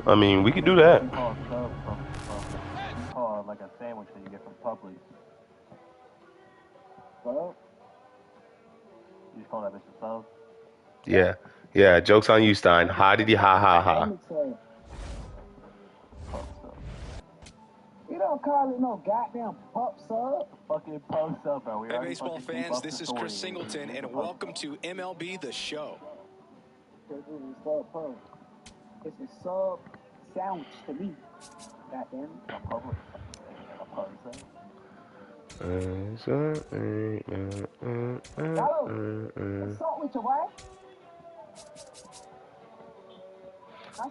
I mean, we could do that. You call a sub you call it like a sandwich that you get from Publix. Sub? You just call that bitch a sub? Yeah. Yeah, joke's on you, Stein. Ha diddy ha ha ha. You don't call it no goddamn pup sub. Fucking pub sub, bro. Hey, baseball fans, this is Chris Singleton, and welcome to MLB The Show. It's a sub sandwich to me. Goddamn. A Publix. A pub sub. Hello. Salt with your wife?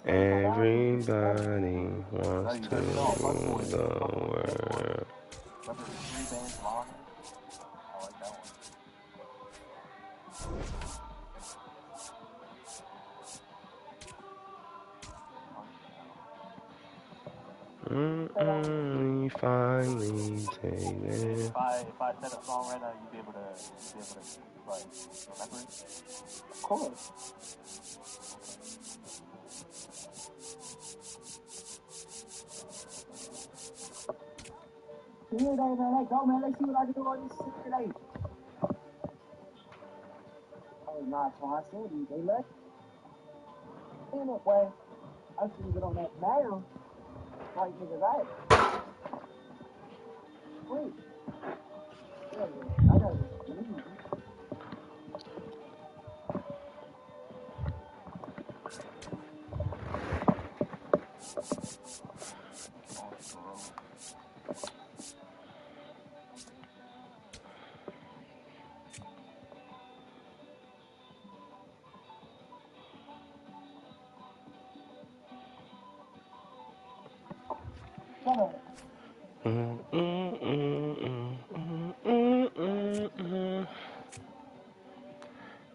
Everybody wants to rule the world. Remember the 3 bands long? I like that We finally take it. If I said a song right now, you'd be able to like remember it? Of course. Here they, man. Hey, go, man. Let's see what I can do on this shit today. Oh, nah, Twan. I said you. They lucky. Damn it, boy. I should get on that now. Like niggas out. Wait. Yeah, I gotta leave.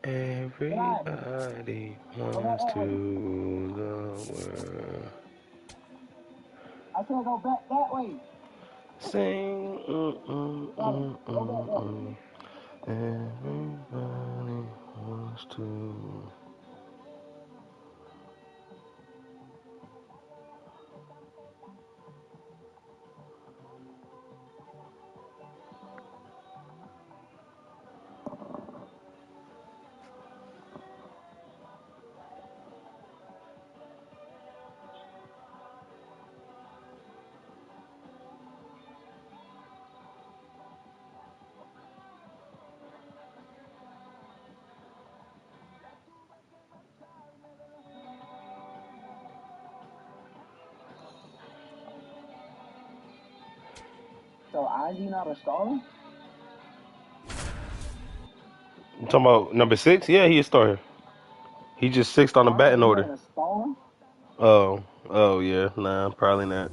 Everybody wants to rule the world. I said go back that way. Sing. Everybody wants to. So Ozzy not a starter? You talking about number 6? Yeah, he a starter. He just 6th on the batting order. Oh yeah, nah, probably not.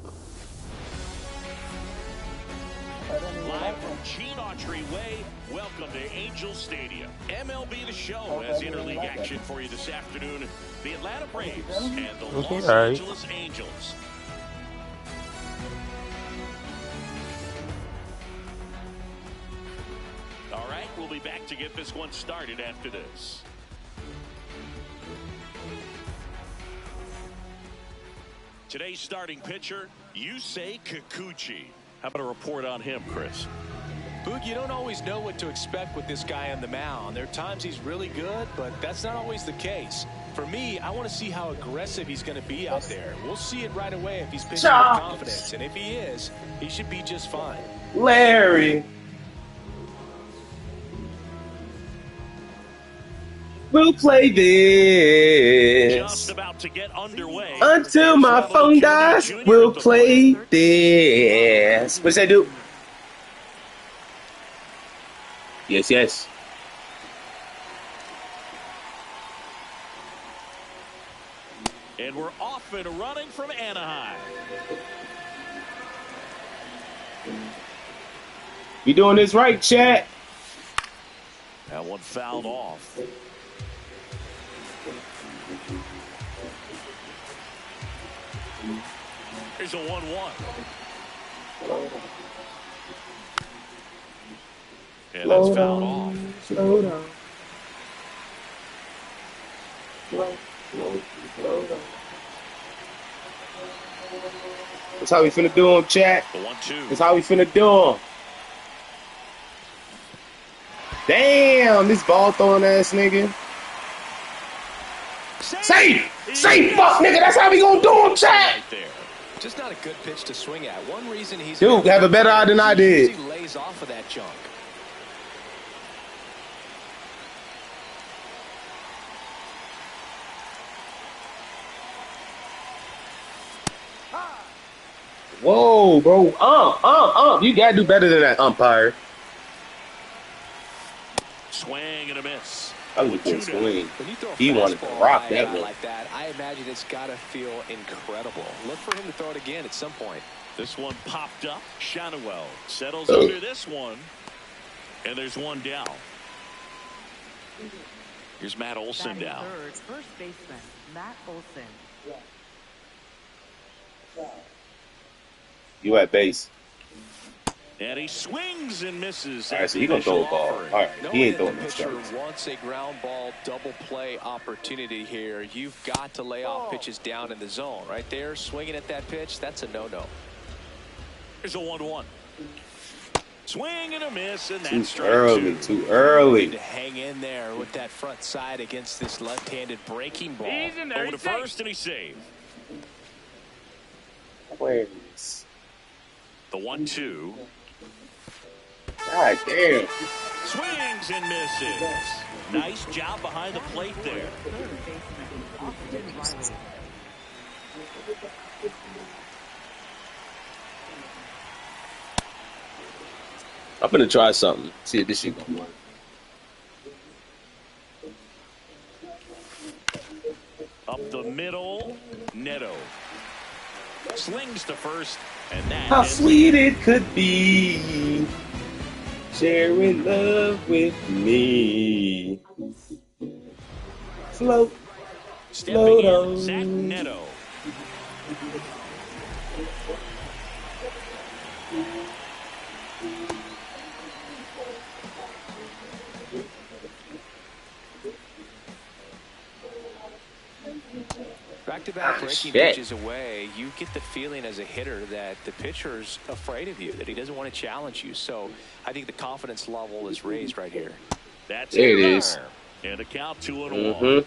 Live from Gene Autry Way, welcome to Angel Stadium. MLB The Show has interleague action for you this afternoon. The Atlanta Braves and the Los Angeles Angels. All right, we'll be back to get this one started after this. Today's starting pitcher, Yusei Kikuchi. How about a report on him, Chris? Boog, you don't always know what to expect with this guy on the mound. There are times he's really good, but that's not always the case. For me, I want to see how aggressive he's going to be out there. We'll see it right away if he's pitching with confidence. And if he is, he should be just fine. Larry. We'll play this. Just about to get underway. Until my phone dies, we'll play this. What does that do? Yes, yes. And we're off and running from Anaheim. You doing this right, chat? That one fouled off. Here's a 1-1. And that's fouled off. Slow down. Slow down. That's how we finna do him, chat. The 1-2. That's how we finna do him. Damn, this ball throwing ass nigga. Safe! Safe, fuck, nigga. That's how we gonna do him, chat. Just not a good pitch to swing at. One reason he's Dude, have a better eye than I did. He lays off of that junk. Whoa, bro. You gotta do better than that, umpire. Swing and a miss. That was a good swing. When you throw a He wanted to rock that one. like that, I imagine it's got to feel incredible. Look for him to throw it again at some point. This one popped up. Shanawell settles under this one. And there's one down. Here's Matt Olson down. Third, first baseman, Matt Olson. You at base. And he swings and misses. All right, so he gonna throw a ball. All right, he ain't throwing no pitcher strikes. wants a ground ball double play opportunity here. You've got to lay off pitches down in the zone. Right there, swinging at that pitch, that's a no-no. Here's a 1-1. Swing and a miss, and Too that's strike early, two. too early. To hang in there with that front side against this left-handed breaking ball. He's in there. Over to first, and he's saved. Where's The 1-2. God damn. Swings and misses. Nice job behind the plate there. Third baseman, Austin Riley. I'm gonna try something. See if this shit gonna work. Up the middle, Neto. Slings to first, and that How is sweet it could be sharing love with me. Float. stepping in, on. Zach Neto. Back-to-back breaking pitches away, you get the feeling as a hitter that the pitcher's afraid of you, that he doesn't want to challenge you. So I think the confidence level is raised right here. That's There it is. And a count 2-1.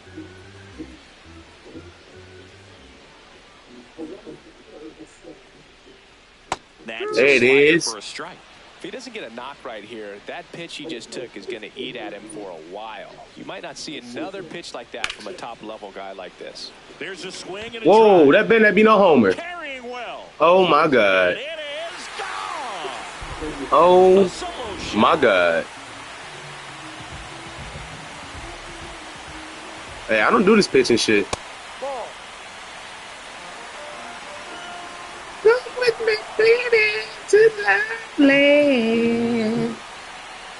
That's There it is. For a strike. If he doesn't get a knock right here, that pitch he just took is going to eat at him for a while. You might not see another pitch like that from a top-level guy like this. There's a swing and a Whoa, drive. that better not be no homer. Carrying well. Oh my God. It is gone. Oh A solo shot. my God. Hey, I don't do this pitching shit. Come with me, baby, to the land.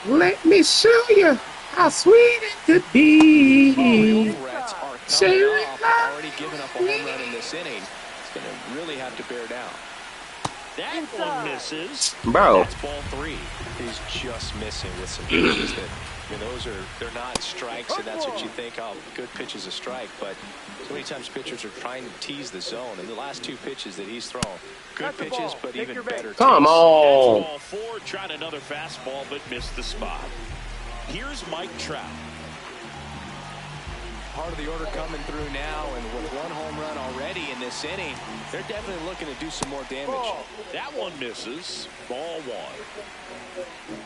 Let me show you how sweet it could be. The Reds are coming Sharing up, already giving up a home run in this inning. It's going to really have to bear down. That one misses. Bro, That's ball 3. He's just missing with some pitches that, they're not strikes, and that's what you think, oh, good pitch is a strike. But so many times pitchers are trying to tease the zone, and the last two pitches that he's thrown, good pitches, but even better. come on. That's ball 4. Tried another fastball, but missed the spot. Here's Mike Trout. Part of the order coming through now, and with one home run already in this inning, they're definitely looking to do some more damage. That one misses. Ball 1.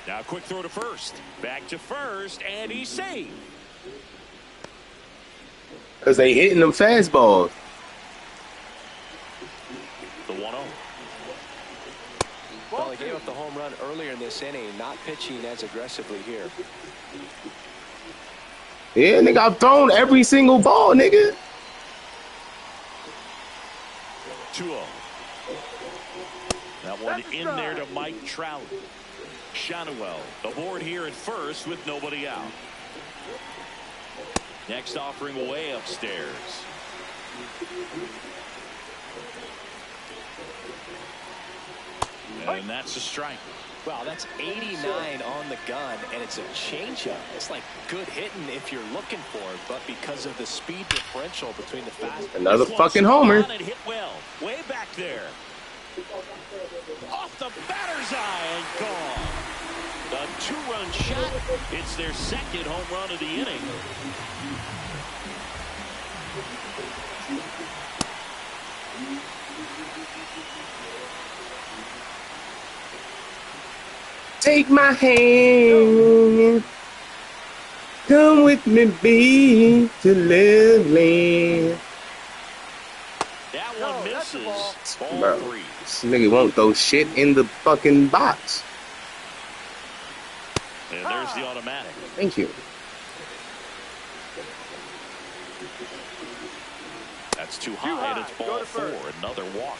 Now quick throw to first. Back to first, and he's saved. Because they hitting them fastballs. The 1-0. Well, they gave up the home run earlier in this inning, not pitching as aggressively here. Yeah, nigga, I've thrown every single ball, nigga. 2-0. That one in there to Mike Trout. Shanawell, the board here at first with nobody out. Next offering way upstairs. And that's a strike. Wow, that's 89 on the gun, and it's a changeup. It's like good hitting if you're looking for it, but because of the speed differential between the fast. Another fucking homer. And hit well, way back there. Off the batter's eye and gone. A two-run shot. It's their second home run of the inning. Take my hand, come with me, be to love land. That one misses. Ball Bro, 3. this nigga won't throw shit in the fucking box. And there's the automatic. Thank you. That's too high, and it's ball 4. Another walk.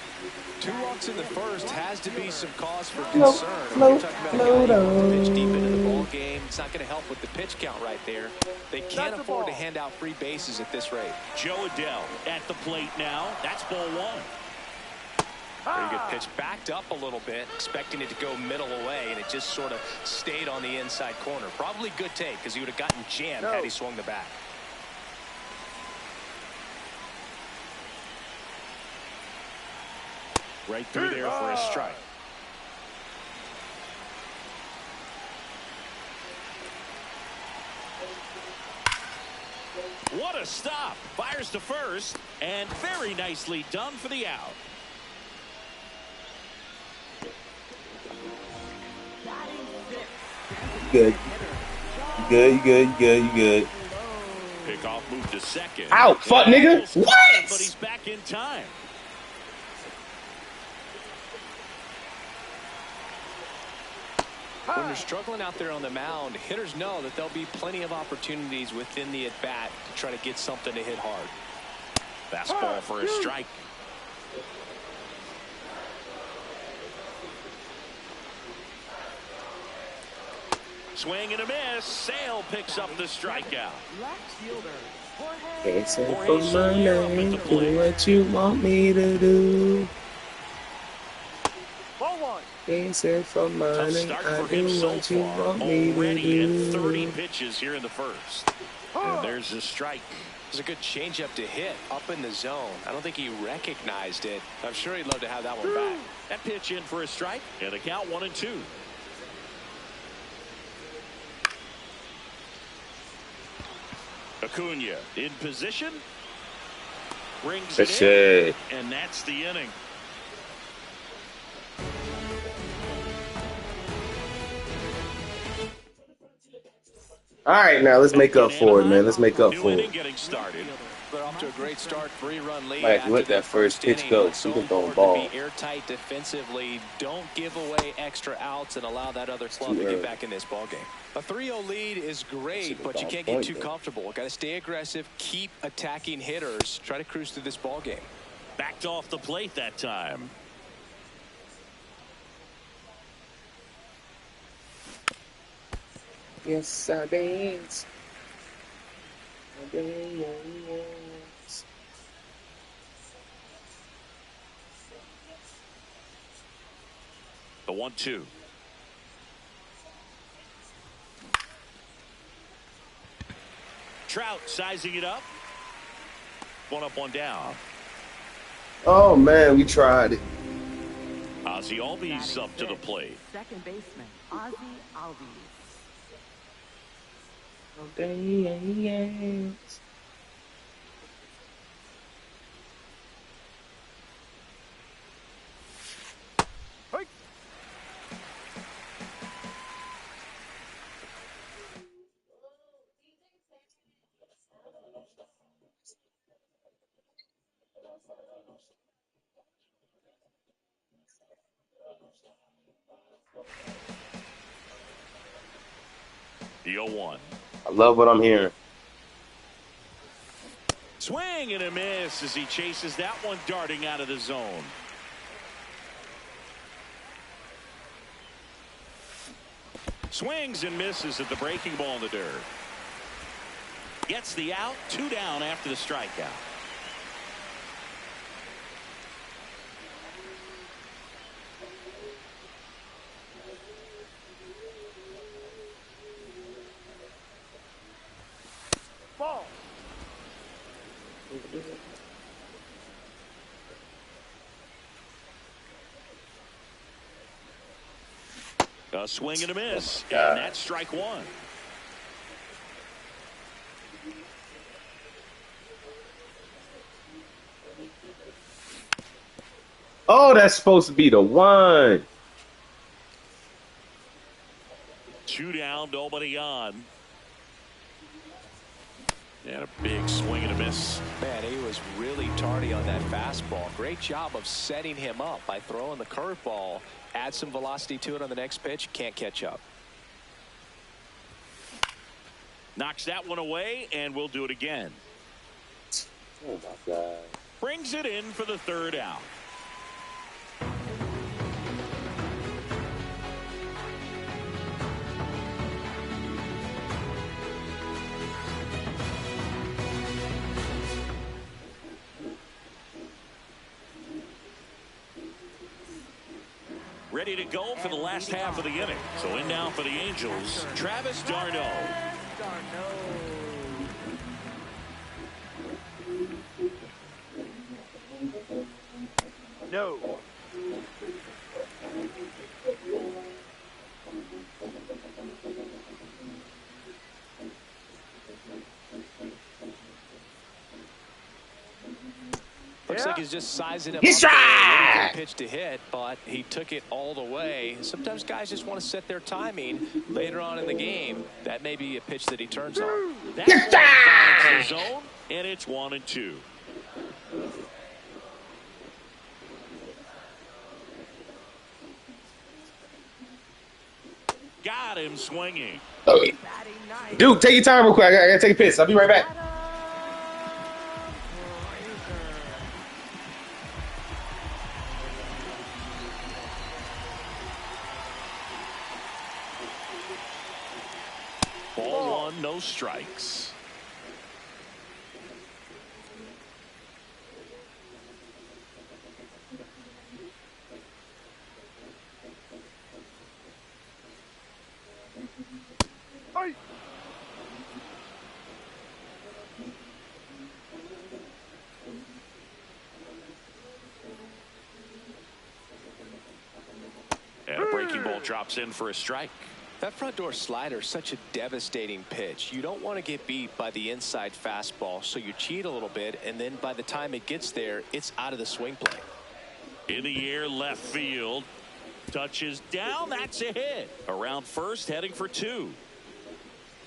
2 walks in the first has to be some cause for concern. We're talking about a guy who pitch deep into the ball game. It's not going to help with the pitch count right there. They can't afford to hand out free bases at this rate. Joe Adele at the plate now. That's ball 1. Pretty good pitch, backed up a little bit, expecting it to go middle away, and it just sort of stayed on the inside corner. Probably good take, because he would have gotten jammed had he swung the bat. Right through there for a strike. What a stop. Fires to first, and very nicely done for the out. Good. Good. Pickoff move to second. Out, fuck nigga. What? But he's back in time. When you're struggling out there on the mound, hitters know that there'll be plenty of opportunities within the at-bat to try to get something to hit hard. Fastball for a strike. Swing and a miss. Sale picks up the strikeout. Left fielder, It's for Jorge my Soler up at name, the do plate. what you want me to do. Ball 1. It's for Tough money, start I for him do so what you far. want me to Already in do. 30 pitches here in the first. And there's a strike. It was a good changeup to hit up in the zone. I don't think he recognized it. I'm sure he'd love to have that one back. That pitch in for a strike. And the count 1-2. Acuna in position. Brings That's it in. it. And that's the inning. All right, now let's make up for it, man. Let's make up New for inning it. getting started. They're off to a great start, 3-run lead. Mike, after let the that first pitch inning. go It's so so we can throw a important ball. to be airtight defensively. Don't give away extra outs and allow that other club Too to early. get back in this ball game. A 3-0 lead is great, Should've but you gone can't get point too there. comfortable. Got to stay aggressive, keep attacking hitters, try to cruise through this ball game. Backed off the plate that time. Yes, I dance. I dance. The 1-2. Trout sizing it up. One up, one down. Oh man, we tried it. Ozzy Albies up to the plate. second baseman, Ozzy Albies. Oh, dance. The 0-1. I love what I'm hearing. Swing and a miss as he chases that one darting out of the zone. Swings and misses at the breaking ball in the dirt. Gets the out, 2 down after the strikeout. A swing and a miss, God. and that's strike one. Oh, that's supposed to be the one. 2 down, nobody on. And a big swing and a miss. Man, he was really tardy on that fastball. Great job of setting him up by throwing the curveball. Add some velocity to it on the next pitch. Can't catch up. Knocks that one away, and we'll do it again. Oh, my God. Brings it in for the 3rd out. Ready to go for the last half of the inning. So in now for the Angels, Travis d'Arnaud. No. Looks like he's just sizing him He's up. right. Really good pitch to hit, but he took it all the way. Sometimes guys just want to set their timing later on in the game. That may be a pitch that he turns on. That one finds the zone, and it's 1-2. Got him swinging. Oh, dude, take your time real quick. I gotta take a piss. I'll be right back. Ball 1, no strikes. And a breaking ball drops in for a strike. That front door slider is such a devastating pitch. You don't want to get beat by the inside fastball, so you cheat a little bit, and then by the time it gets there, it's out of the swing plane. In the air, left field. Touches down. That's a hit. Around first, heading for 2.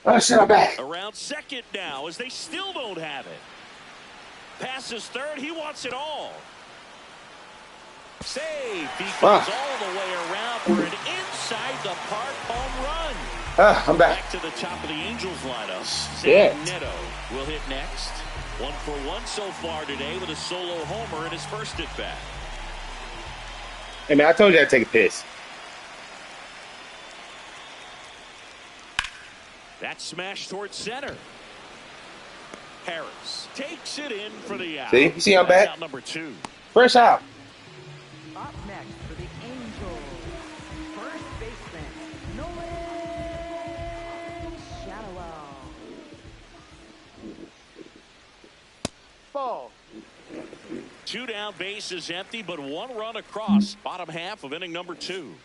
Oh, shit, I'm back. Around second now, as they still don't have it. Passes third. He wants it all. Save. He goes all the way around for an inside the park home run. I'm back. Back to the top of the Angels lineup. Yeah. Neto will hit next. 1 for 1 so far today with a solo homer in his first at bat. Hey, man, I told you I'd take a piss. That's smashed towards center. Harris takes it in for the out. See? You see I'm back? Out number 2. Fresh out. Up next for the Angels, first baseman, Nolan Shadowell. Ball. 2 down, bases empty, but 1 run across. Bottom half of inning number 2.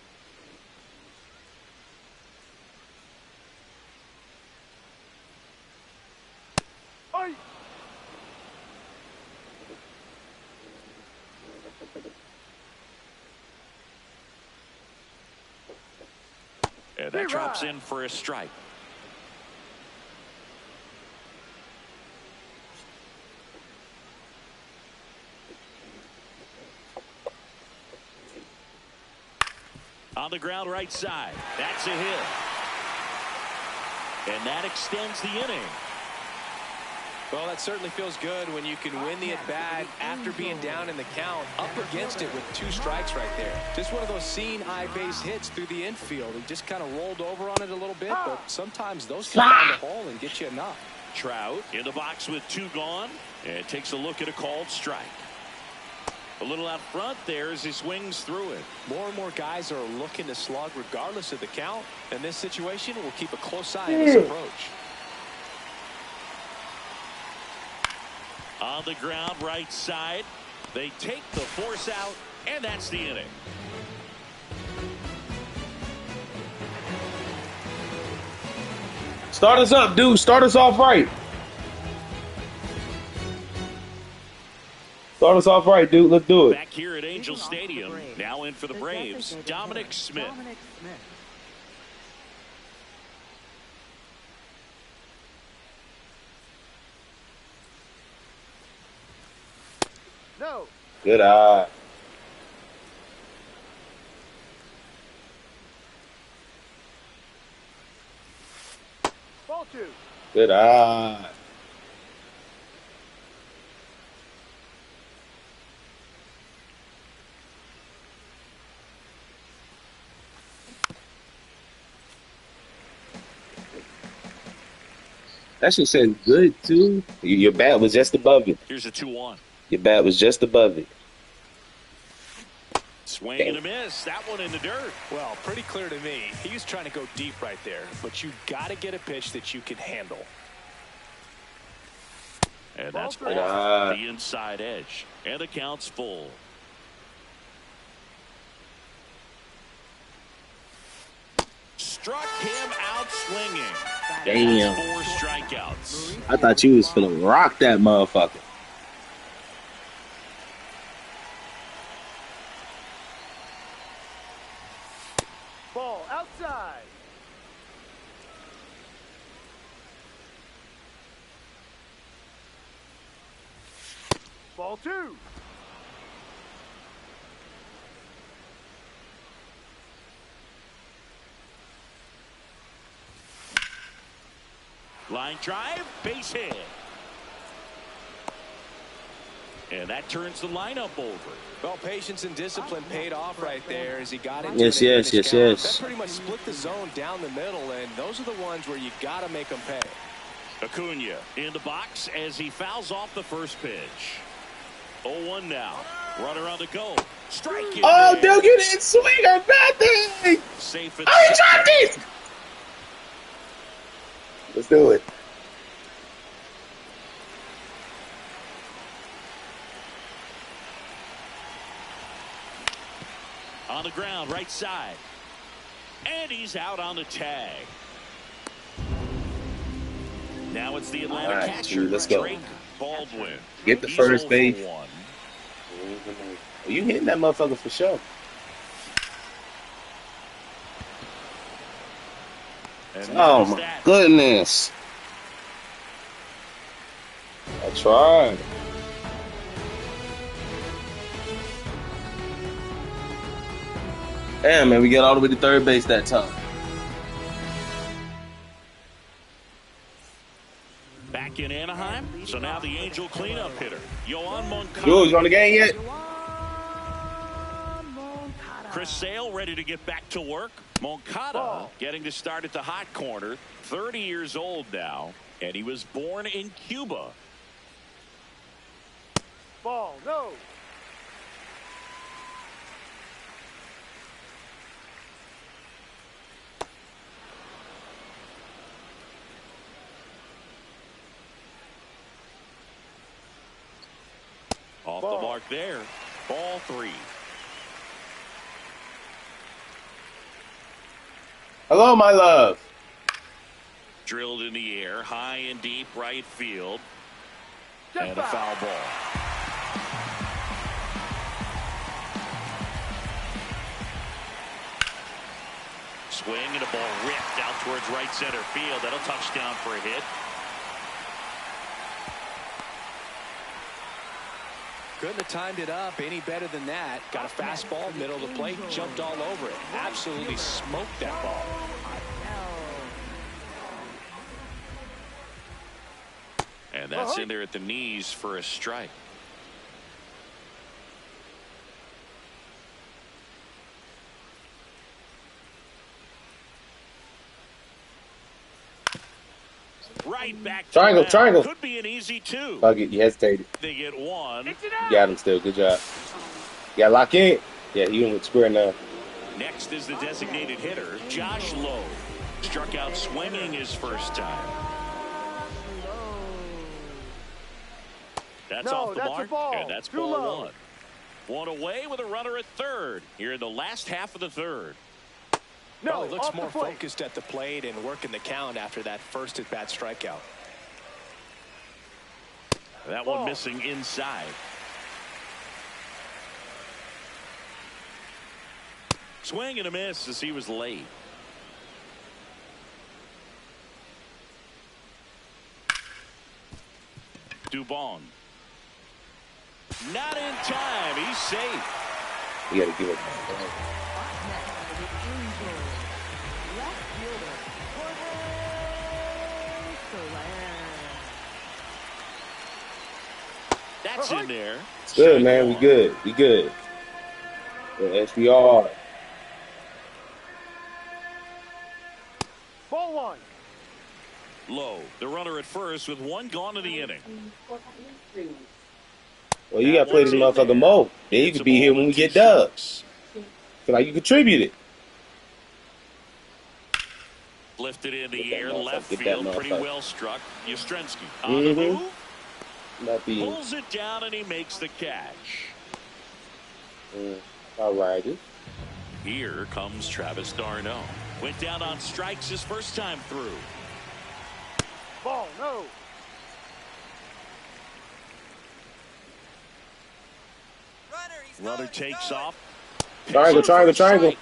And that drops in for a strike. On the ground right side. That's a hit. And that extends the inning. Well, that certainly feels good when you can win the at-bat after being down in the count, up against it with 2 strikes right there. Just one of those seeing eye base hits through the infield. He just kind of rolled over on it a little bit, but sometimes those can find a hole and get you enough. Trout in the box with 2 gone, and takes a look at a called strike. A little out front there as he swings through it. More and more guys are looking to slug regardless of the count. In this situation, we'll keep a close eye on this approach. On the ground right side. They take the force out, and that's the inning. Start us up, dude. Start us off right. Start us off right, dude. Let's do it. Back here at Angel Stadium, now in for the Braves, Dominic Smith. No. Good eye. Ball 2. Good eye. That shit says good too. Your bat was just above it. Here's a 2-1. Your bat was just above it. Swing and a miss. That one in the dirt. Well, pretty clear to me. He was trying to go deep right there, but you got to get a pitch that you can handle. And that's Ball off three. the inside edge. And the count's full. Struck him out swinging. Damn. That's 4 strikeouts. I thought you was finna rock that motherfucker. Ball outside. Ball 2. Line drive, base hit. And that turns the lineup over. Well, patience and discipline paid off right there as he got into Yes, it. yes, yes, yes. That pretty much split the zone down the middle, and those are the ones where you got to make them pay. Acuna in the box as he fouls off the first pitch. 0-1 now. Runner on the go. Strike it. Oh, dude, you didn't swing or nothing. Safe at Oh, he dropped it. Let's do it. On the ground, right side. And he's out on the tag. Now it's the Atlanta All right, catcher, let's go. Drake Baldwin. Get the He's first 0 for base. 1. Oh, you hitting that motherfucker for sure. And Oh, there's my that. goodness. I tried. Damn, man, we got all the way to third base that time. Back in Anaheim, so now the Angel cleanup hitter, Yoan Moncada. Jules, you on the game yet? Chris Sale ready to get back to work. Moncada getting to start at the hot corner. 30 years old now, and he was born in Cuba. Ball, no. Off the mark there. Ball 3. Hello, my love. Drilled in the air, high and deep right field. And a foul ball. Swing and a ball ripped out towards right center field. That'll touch down for a hit. Couldn't have timed it up any better than that. Got a fastball, middle of the plate, jumped all over it. Absolutely smoked that ball. And that's in there at the knees for a strike. Right back to Triangle, that. triangle. Could be an easy 2. Fuck it, you hesitated. They get 1. You got him still. Good job. You got lock in. Yeah, he went square now. Next is the designated hitter, Josh Lowe. Struck out swinging his first time. That's off the mark, and that's ball 1. One away with a runner at third here in the last half of the third. Well, he looks more focused at the plate and working the count after that first at-bat strikeout. That one missing inside. Swing and a miss as he was late. Dubon. Not in time. He's safe. You gotta give it. That's in there. Good, man. We good. We good. Yes, we are. Ball one. Low. The runner at first with one gone in the inning. Well, you gotta play this motherfucker more. Then you can be here when we get dubs. Feel like you contributed. Lifted in the air, left field, pretty well struck. Yastrzemski on the move. Pulls it down and he makes the catch. All righty. Here comes Travis d'Arnaud. Went down on strikes his first time through. Ball, no. Runner takes off. Triangle, triangle, triangle.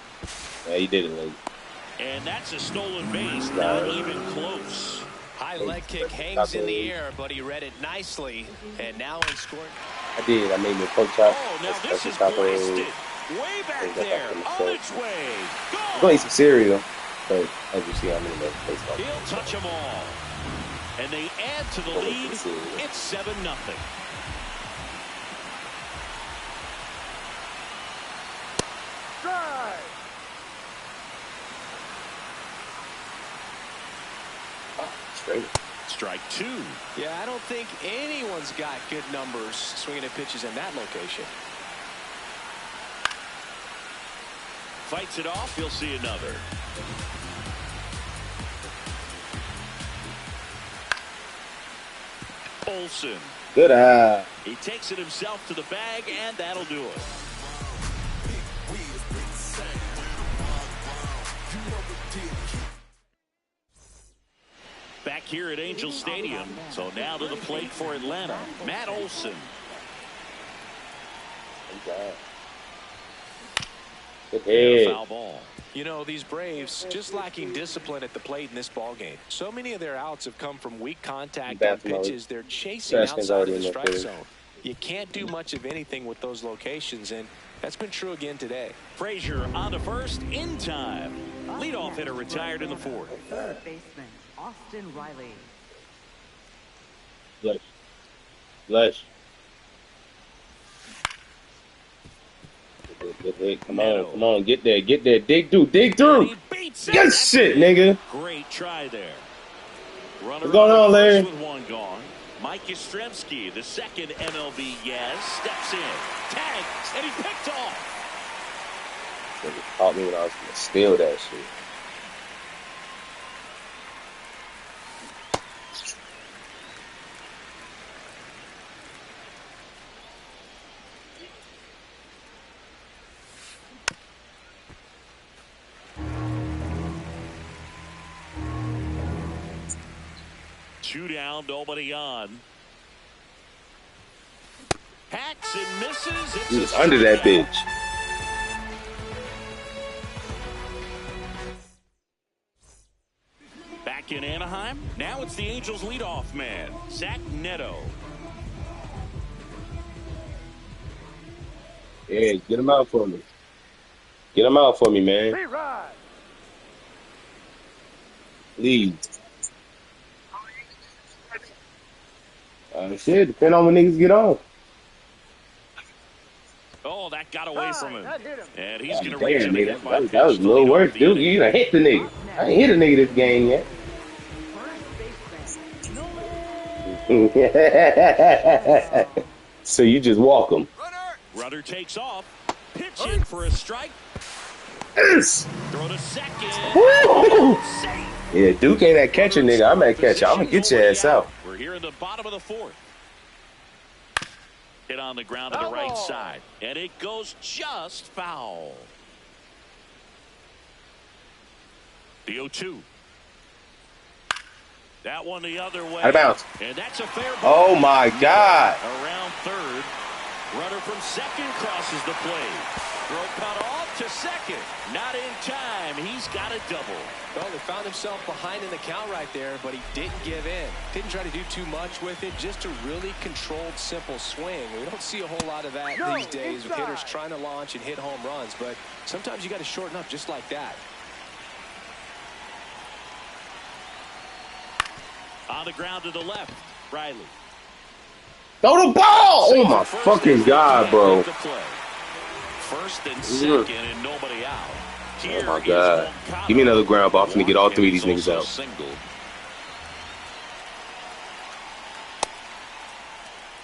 Yeah, he did it late. And that's a stolen base, not even close. High leg kick hangs in the air, but he read it nicely. And now in scoring. I did. I made me a poke shot. Oh, now this is blasted. Way back there, on its way. I'm going to eat some cereal, but as you see, I'm in the baseball. He'll touch them all. And they add to the lead. It's 7-0. Strike two. Yeah, I don't think anyone's got good numbers swinging at pitches in that location. Fights it off. He'll see another. Olsen. Good eye. He takes it himself to the bag, and that'll do it. Back here at Angel Stadium. So now to the plate for Atlanta, Matt Olson. Good Foul ball. You know, these Braves just lacking discipline at the plate in this ballgame. So many of their outs have come from weak contact on pitches they're chasing outside of the strike zone. You can't do much of anything with those locations, and that's been true again today. Frazier on to first in time. Leadoff hitter retired in the fourth. Third baseman Austin Riley. Flush. Good. Come on. Get there. Dig through. Dig through. Good shit, nigga. Great try there. Runner What's going on, Larry? With one gone. Mike Yastrzemski, the second MLB steps in, tags, and he picked off. Nigga caught me when I was gonna steal that shit. Two down, nobody on. Hacks and misses. He was under that bitch. Back in Anaheim, now it's the Angels' leadoff man, Zach Neto. Yeah, get him out for me. Get him out for me, man. Lead. Shit, depending on when niggas get on. Oh, that got away from him. And he's going to Damn, reach it nigga. again. That was a little worse, dude. You done hit the nigga. I ain't hit a nigga this game yet. So you just walk him. Runner takes off. Pitch in for a strike. Yes. Throw to second. Woo! Safe. Yeah, Duke ain't that catcher, nigga. I'm that catcher. I'm gonna get your ass out. We're here in the bottom of the fourth. Hit on the ground to the right side. And it goes just foul. The 0-2. That one the other way. Out of bounds. And that's a fair ball. Oh, my God. Around third. Runner from second crosses the plate. Throw cut off to second. Not in time. He's got a double. Well, he found himself behind in the count right there, but he didn't give in. Didn't try to do too much with it. Just a really controlled, simple swing. We don't see a whole lot of that these days with hitters trying to launch and hit home runs, but sometimes you got to shorten up just like that. On the ground to the left, Riley. Throw the ball! Oh, my fucking God, bro. First and second and nobody out. Oh, my God. Give me another ground ball for me to get all three of these niggas out.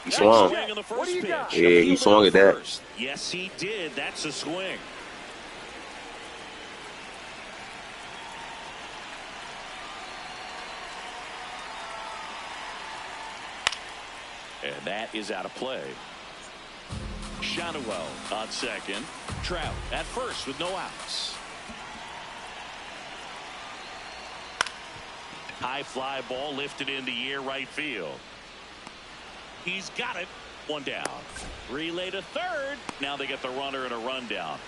He swung. Yeah, he swung at that. Yes, he did. That's a swing. And that is out of play. Shadowell on second. Trout at first with no outs. High fly ball lifted in the air right field. He's got it. One down. Relay to third. Now they get the runner and a run down.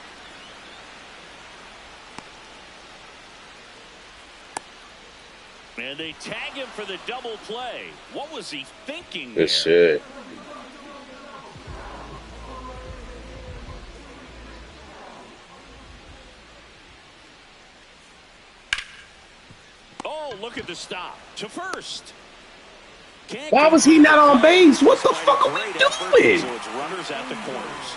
And they tag him for the double play. What was he thinking there? Good shit. Oh, look at the stop. To first. Why was he not on base? What the fuck are we doing? So it's runners at the corners.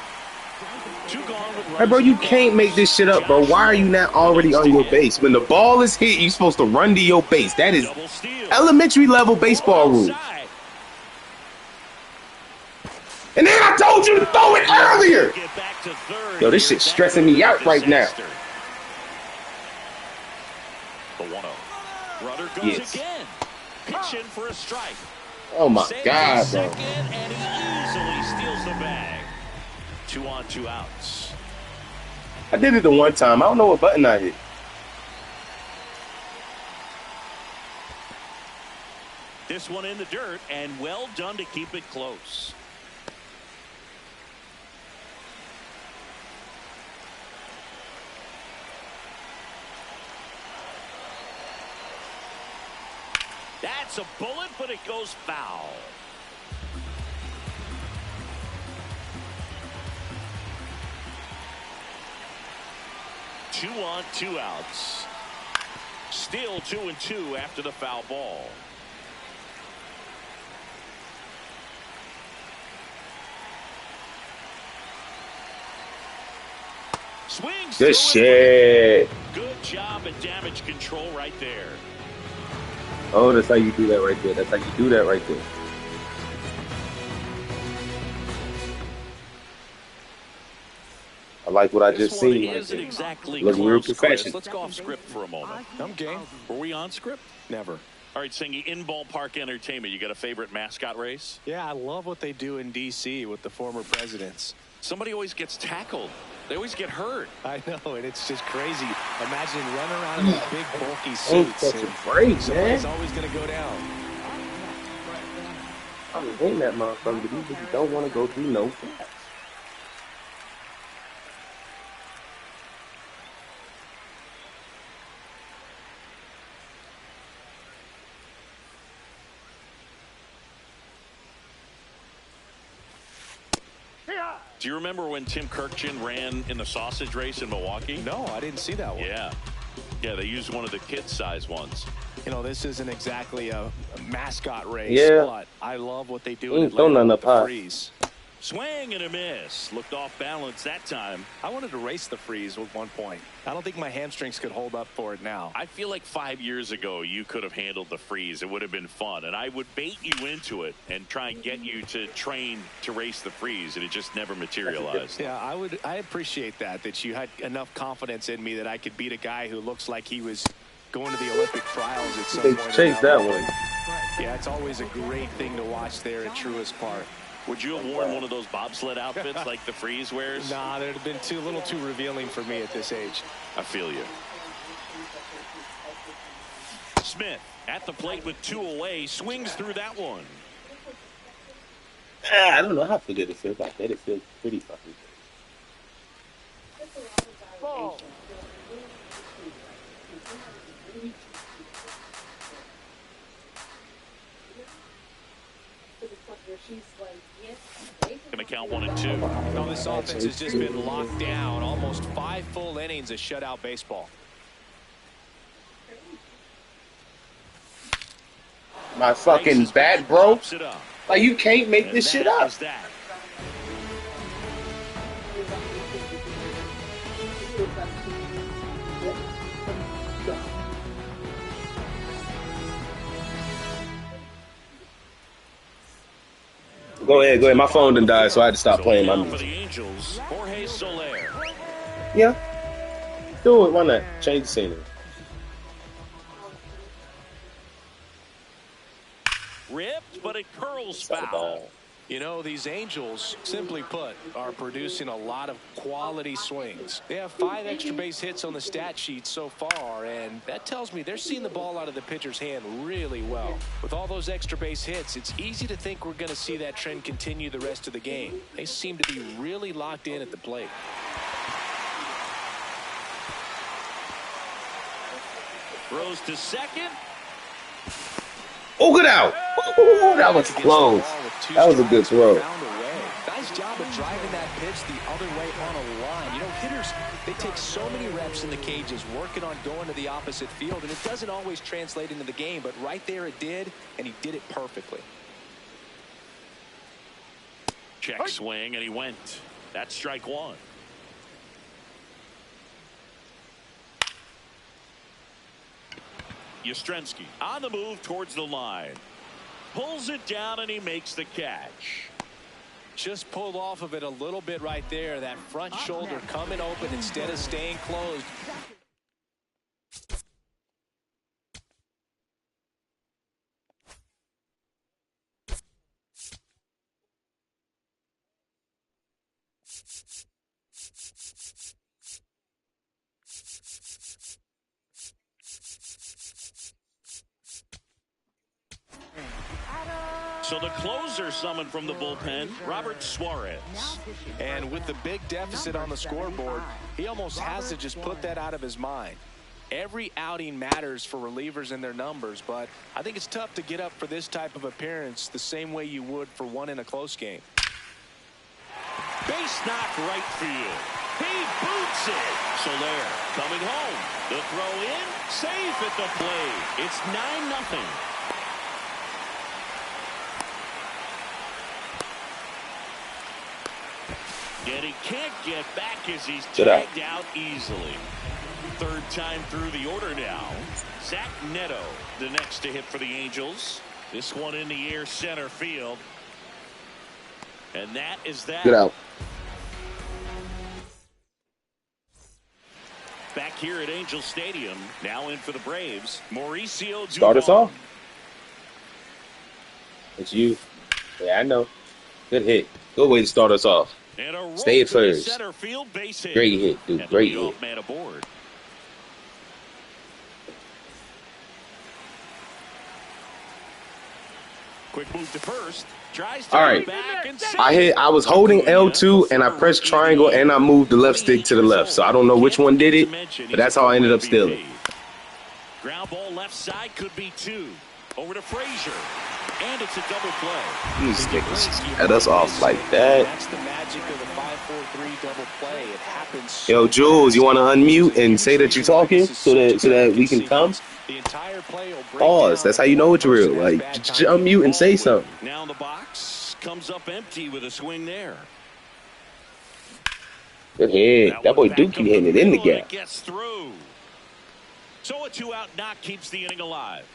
Two gone with runners. Hey, bro, you can't make this shit up, bro. Why are you not already on your base? When the ball is hit, you're supposed to run to your base. That is elementary level baseball rules. And then I told you to throw it earlier. Yo, this shit's stressing me out right now. The 1-0. Runner goes again. Pitch in for a strike. Oh my God, bro. And he easily steals the bag. 2 on, 2 outs. I did it the one time. I don't know what button I hit. This one in the dirt, and well done to keep it close. That's a bullet, but it goes foul. Two on, 2 outs. Still 2-2 after the foul ball. Swings. Good shit. Good job at damage control right there. Oh, that's how you do that right there. That's how you do that right there. I like what I just seen. Right there. Exactly Look real professional. Let's go off script for a moment. I'm game. Were we on script? Never. All right, Singy, in ballpark entertainment, you got a favorite mascot race? Yeah, I love what they do in D.C. with the former presidents. Somebody always gets tackled. They always get hurt. I know, and it's just crazy. Imagine running around in these big, bulky suits. Ain't such a break, man. It's always going to go down. I was hating that motherfucker, but these niggas don't want to go through no facts. Do you remember when Tim Kirkchin ran in the sausage race in Milwaukee? No, I didn't see that one. Yeah. Yeah, they used one of the kid-size ones. You know, this isn't exactly a mascot race, yeah. But I love what they do in Atlanta Atlanta with the freeze. Swing and a miss. Looked off balance that time. I wanted to race the freeze at one point. I don't think my hamstrings could hold up for it now. I feel like 5 years ago you could have handled the freeze. It would have been fun. And I would bait you into it and try and get you to train to race the freeze. And it just never materialized. Yeah, I appreciate that you had enough confidence in me that I could beat a guy who looks like he was going to the Olympic trials at some point. They chased that one. Yeah, it's always a great thing to watch there at Truist Park. Would you have worn one of those bobsled outfits like the freeze wears? Nah, that would have been a little too revealing for me at this age. I feel you. Smith at the plate with 2 away, swings through that one. I don't know how good it feels like that. It feels pretty fucking good. Gonna count 1 and 2. Well, this offense has just been locked down. Almost 5 full innings of shutout baseball. My fucking bat, bro. Like, you can't make this shit up. Go ahead. My phone done died, so I had to stop playing my music. Yeah. Do it. Why not? Change the scenery. Ripped, but it curls foul. You know, these Angels, simply put, are producing a lot of quality swings. They have 5 extra base hits on the stat sheet so far, and that tells me they're seeing the ball out of the pitcher's hand really well. With all those extra base hits, it's easy to think we're going to see that trend continue the rest of the game. They seem to be really locked in at the plate. Throws to second. Oh, good out. Ooh, that was close. That was a good throw. Nice job of driving that pitch the other way on a line. You know, hitters, they take so many reps in the cages working on going to the opposite field, and it doesn't always translate into the game, but right there it did, and he did it perfectly. Check swing, and he went. That's strike 1. Yastrzemski on the move towards the line. Pulls it down, and he makes the catch. Just pulled off of it a little bit right there. That front shoulder coming open instead of staying closed. So the closer summoned from the bullpen, Robert Suarez. And with the big deficit on the scoreboard, he almost has to just put that out of his mind. Every outing matters for relievers and their numbers, but I think it's tough to get up for this type of appearance the same way you would for one in a close game. Base knock right field. He boots it. Soler coming home. The throw in, safe at the plate. It's 9-0. And he can't get back as he's tagged out easily. Third time through the order now. Zach Neto, the next to hit for the Angels. This one in the air center field. And that is that. Get out. Back here at Angel Stadium, now in for the Braves, Mauricio Duvall. Start us off. It's you. Yeah, I know. Good hit. Good way to start us off. Stay at first. Great hit, dude. Great hit. Man aboard. Quick move to first. Tries to all right. Back and I was holding L2 and I pressed triangle and I moved the left stick to the left. So I don't know which one did it, but that's how I ended up stealing. Ground ball left side could be 2. Over to Frazier. And it's a double play. These niggas at us off like that. That's the magic of the 5-4-3 double play. It happens. Yo, Jules, you want to unmute and say that you're talking so that we can come? The entire play will break Pause. That's how you know it's real. Like, just unmute and say something. Now the box comes up empty with a swing there. Good hit. That boy Duke hitting it in the gap. Gets through. So a 2-out knock keeps the inning alive.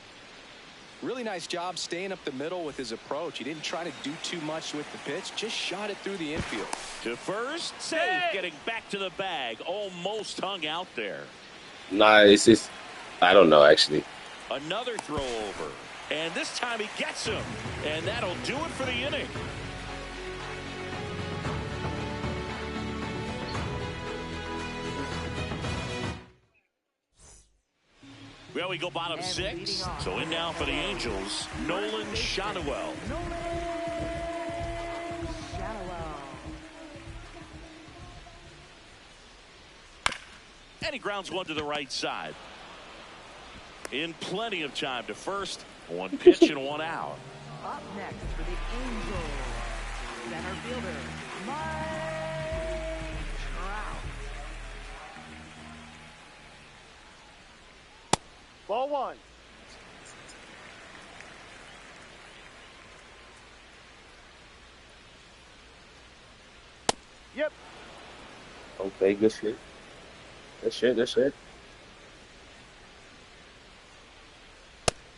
Really nice job staying up the middle with his approach. He didn't try to do too much with the pitch, just shot it through the infield. To first, save, getting back to the bag, almost hung out there. Nah, it's just, I don't know, actually. Another throw over, and this time he gets him, and that'll do it for the inning. We Well, we go bottom And 6. on. So in now for the Angels, Nolan Shotwell. And he grounds one to the right side. In plenty of time to first. One pitch and one out. Up next for the Angels, center fielder, Mike Trout. Ball 1. Yep. Okay, good shit. Good shit.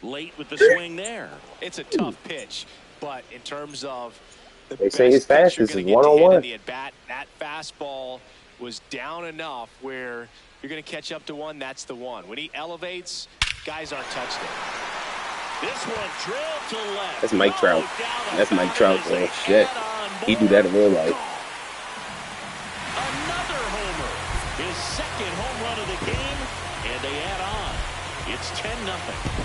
Late with the swing there. It's a tough pitch, but in terms of the They say his fastest is one-on-one. the at bat, that fastball was down enough where you're going to catch up to one. That's the one. When he elevates, guys aren't touched it. This one drilled to left. That's Mike Trout. That's Mike Trout. Oh shit, he do that in real life. Another homer, his second home run of the game, and they add on. It's 10-0.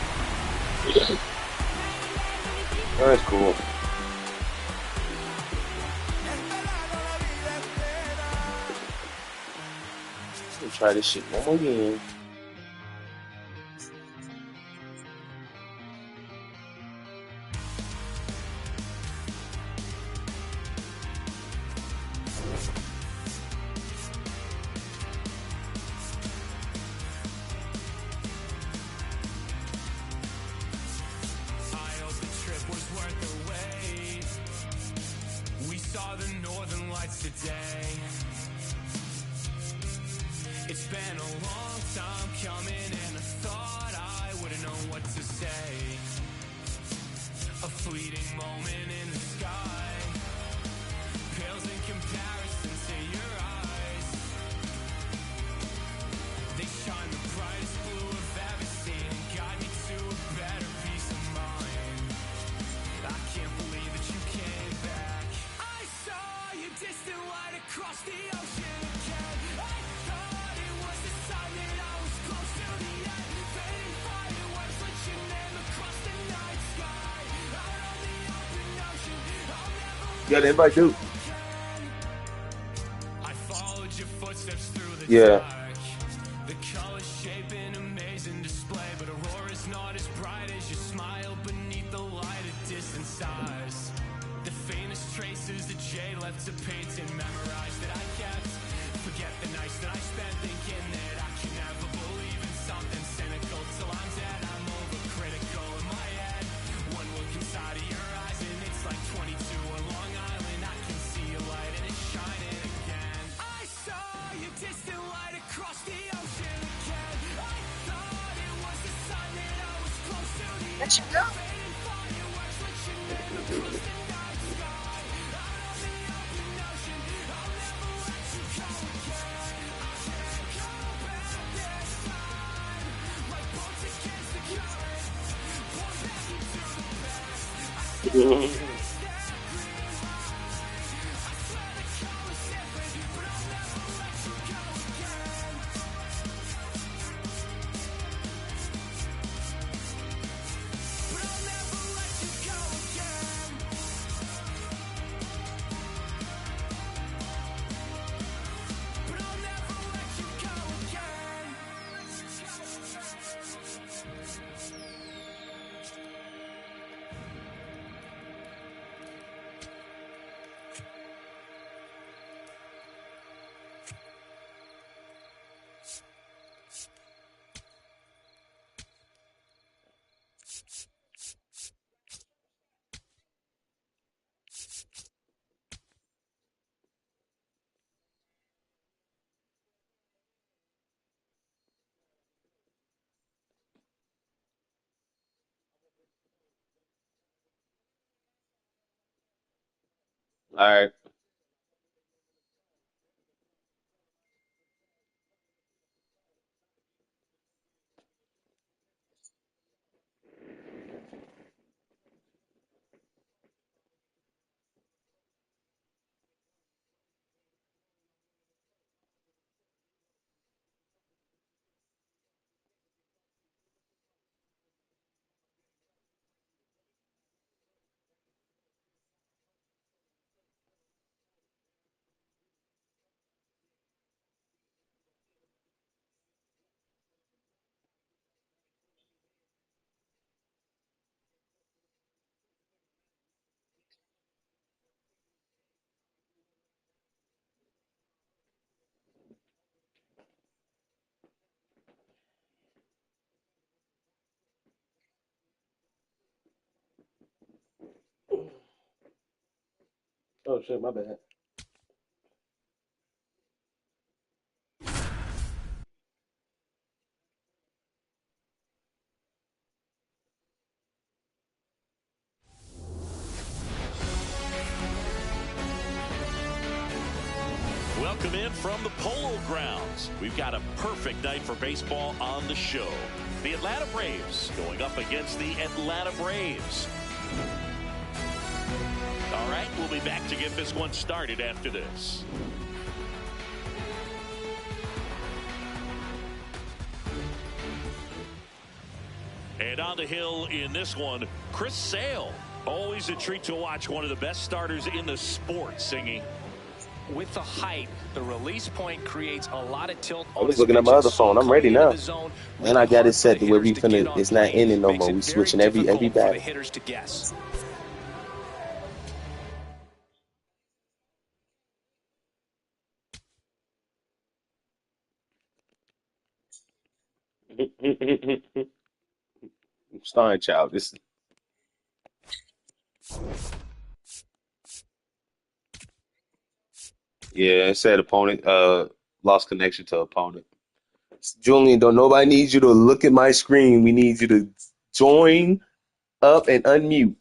That's cool. Let's try this shit one more game. Today, it's been a long time coming, and I thought I wouldn't know what to say. A fleeting moment in the sky pales in comparison to your eyes. They shine the brightest blue I've ever seen and guide me to a better peace of mind. I can't believe that you came back. I saw you distant light across the ocean again. I thought it was a sign that I was close to the end. Fading fireworks lit your name across the night sky. Out on the open ocean, I'll never Yeah, they might do. I followed your footsteps through the Yeah. dark. The color shape an amazing display, but aurora's not as bright as your smile beneath the light of distant stars. The faintest traces that jade left to paint and memorize that I kept. Forget the nights that I spent thinking that I could never believe in something cynical till I'm dead. I'm overcritical in my head. One look inside of your eyes and it's like 22 on Long Island. I can see a light and it's shining again. I saw your distant light across the ocean again. I thought it was a sign that I was close to the end. Fading fireworks lit your name across the night sky. Out on the open ocean, I'll never let you go again. I can't go back this time. Like boats against the current, pulled back into the past. I still can't stand green light. I swear the color's different, but I'll never let you go again. But I'll never let you go again. But I'll never let you go again. All right. Oh shit, my bad. Welcome in from the Polo Grounds. We've got a perfect night for baseball on the show. The Atlanta Braves going up against the Atlanta Braves. All right, we'll be back to get this one started after this. And on the hill in this one, Chris Sale. Always a treat to watch one of the best starters in the sport, Singy. With the height, the release point creates a lot of tilt. I was looking at my other phone. I'm ready now. And I got it set to where we finna, it's not ending no more. We switching every batter. Hitters to guess. Starring child. This. Yeah, it said opponent lost connection to opponent. Julian, don't nobody needs you to look at my screen. We need you to join up and unmute.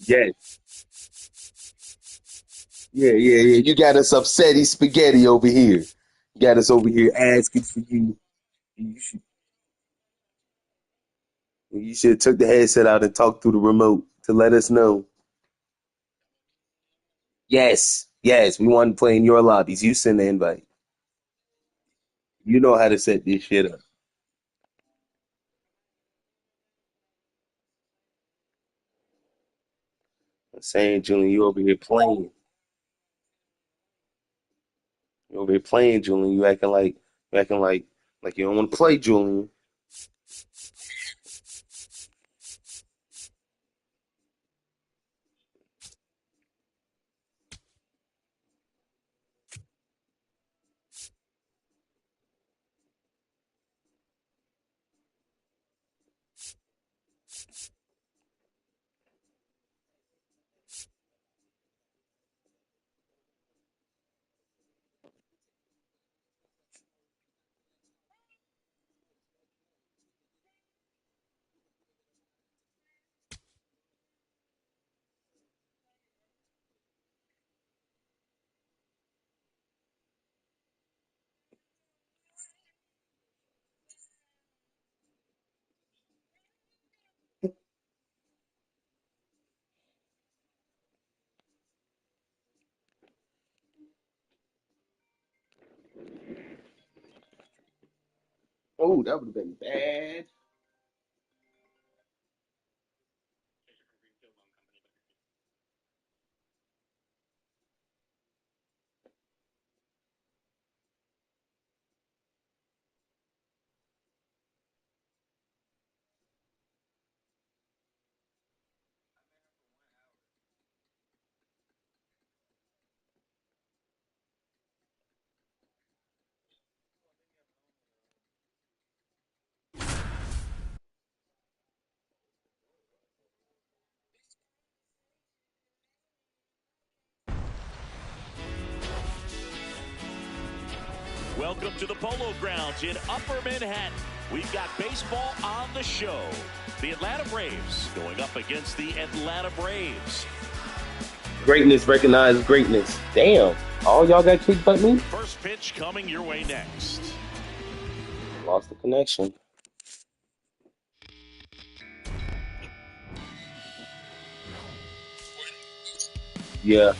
Yes. Yeah. You got us upsetty spaghetti over here. You got us over here asking for you. You should have took the headset out and talked through the remote to let us know. Yes. We want to play in your lobbies. You send the invite. You know how to set this shit up. I'm saying, Julian, you over here playing. You over here playing, Julian. You acting like you don't want to play, Julian. Oh, that would have been bad. Welcome to the Polo Grounds in Upper Manhattan. We've got baseball on the show. The Atlanta Braves going up against the Atlanta Braves. Greatness recognizes greatness. Damn. All y'all got kicked but me? First pitch coming your way next. Lost the connection. Yeah.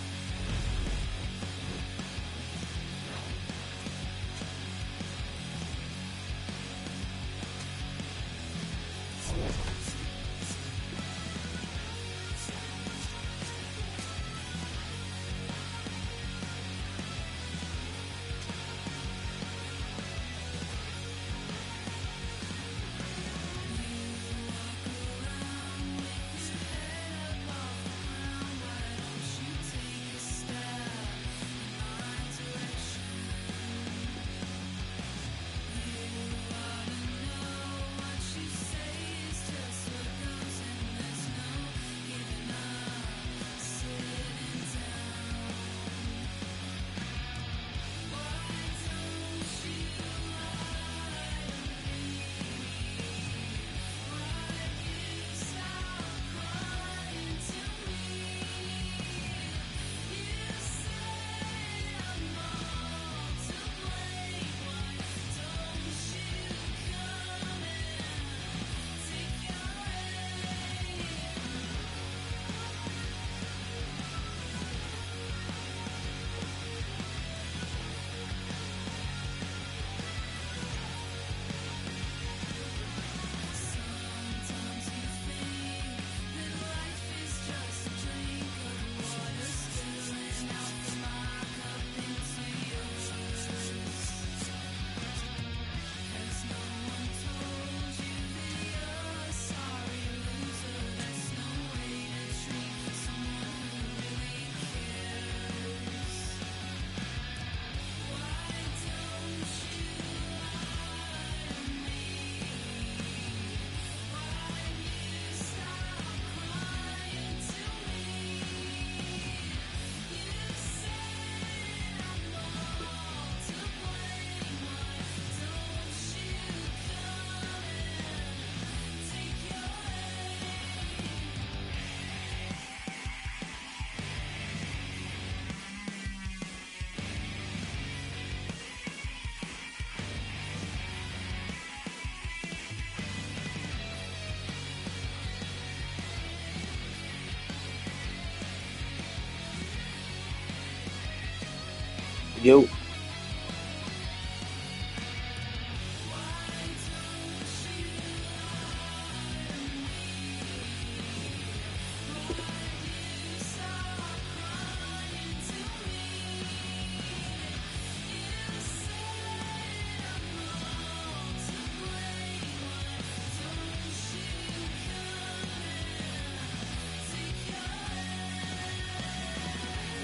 Yo.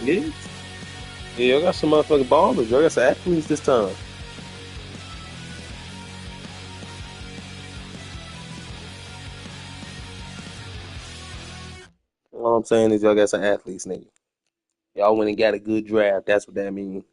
Yeah. Yeah, y'all got some motherfucking ballers. Y'all got some athletes this time. All I'm saying is y'all got some athletes, nigga. Y'all went and got a good draft. That's what that means.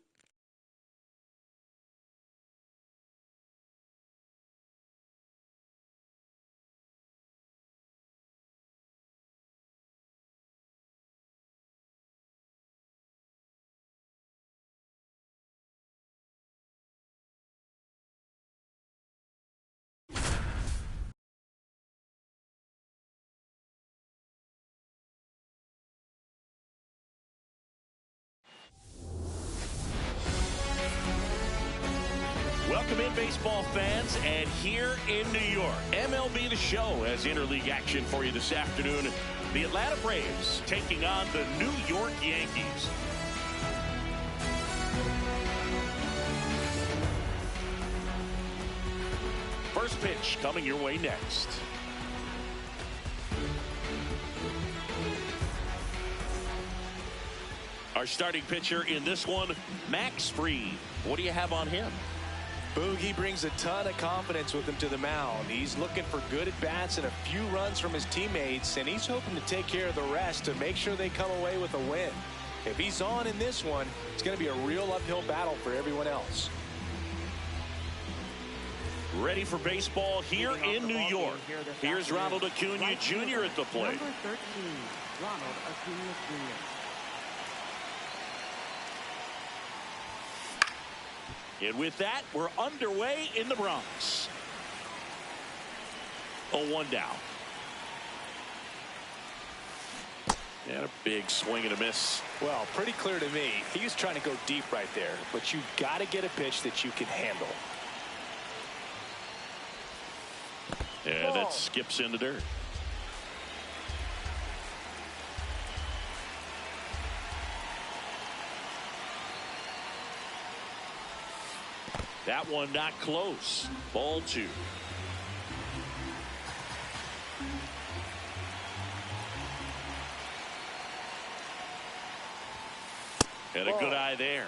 Welcome in, baseball fans, and here in New York, MLB The Show has interleague action for you this afternoon. The Atlanta Braves taking on the New York Yankees. First pitch coming your way next. Our starting pitcher in this one, Max Fried. What do you have on him? Boogie brings a ton of confidence with him to the mound. He's looking for good at-bats and a few runs from his teammates, and he's hoping to take care of the rest to make sure they come away with a win. If he's on in this one, it's going to be a real uphill battle for everyone else. Ready for baseball here in New York. Here's Ronald Acuna Jr. at the plate. Number 13, Ronald Acuna Jr. And with that, we're underway in the Bronx. 0-1 down. And a big swing and a miss. Well, pretty clear to me. He was trying to go deep right there, but you've got to get a pitch that you can handle. And that skips in the dirt. That one not close. Ball 2. And a good eye there.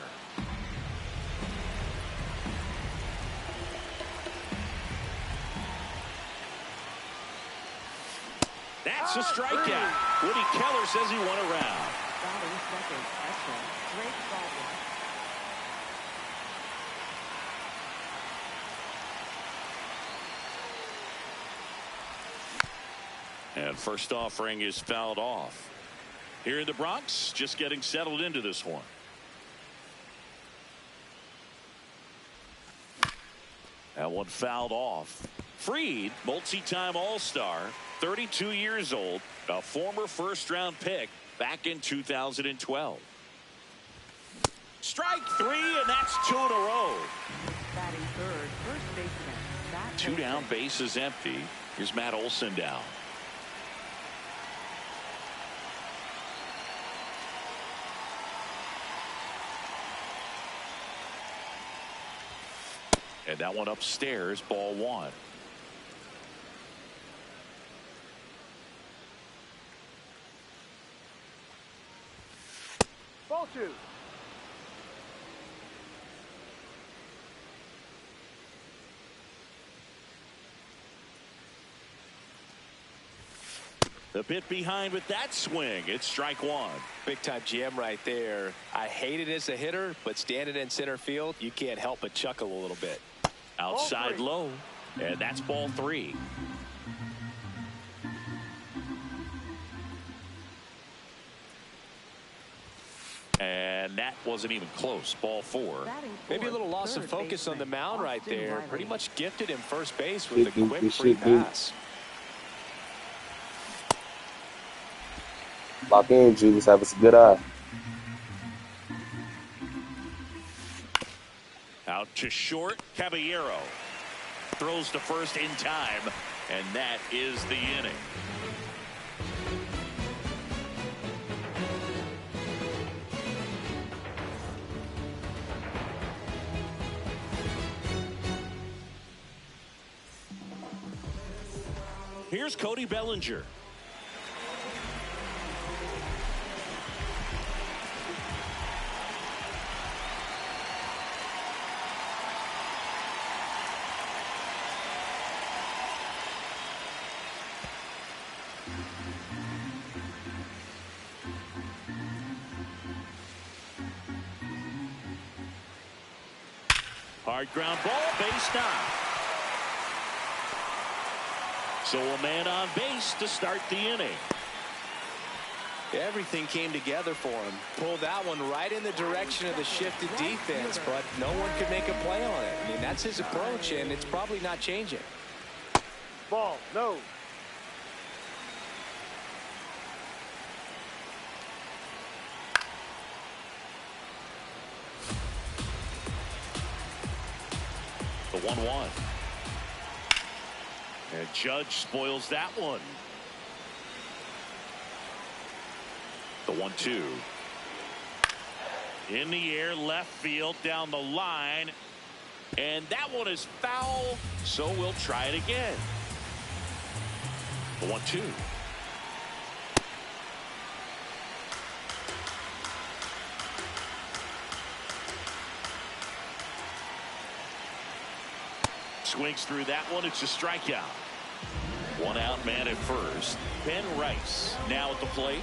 That's a strikeout. Woody Keller says he won a round. Batting second, excellent. Great ball. And first offering is fouled off. Here in the Bronx, just getting settled into this one. That one fouled off. Fried, multi-time All-Star, 32 years old, a former first-round pick back in 2012. Strike 3, and that's 2 in a row. Batting third, first baseman. Matt 2 down, Olson. base is empty. Here's Matt Olson down. And that one upstairs, ball 1. Ball 2. The bit behind with that swing. It's strike 1. Big time jam right there. I hate it as a hitter, but standing in center field, you can't help but chuckle a little bit. Outside low. And that's ball 3. And that wasn't even close. Ball 4. Batting Maybe a fourth, little loss of third focus on the baseman, mound right Austin there. Riley. Pretty much gifted him first base with a Shit, quick dude, free shit, dude. pass. Lock in, Julius. Have us a good eye. Out to short. Caballero throws to first in time, and that is the inning. Here's Cody Bellinger. Hard ground ball, base knock. So a man on base to start the inning. Everything came together for him. Pulled that one right in the direction of the shifted defense, but no one could make a play on it. I mean, that's his approach, and it's probably not changing. Ball, no. The 1-1. And Judge spoils that one. The 1-2. In the air, left field, down the line. And that one is foul, so we'll try it again. The 1-2. Swings through that one. It's a strikeout. One out man at first. Ben Rice now at the plate.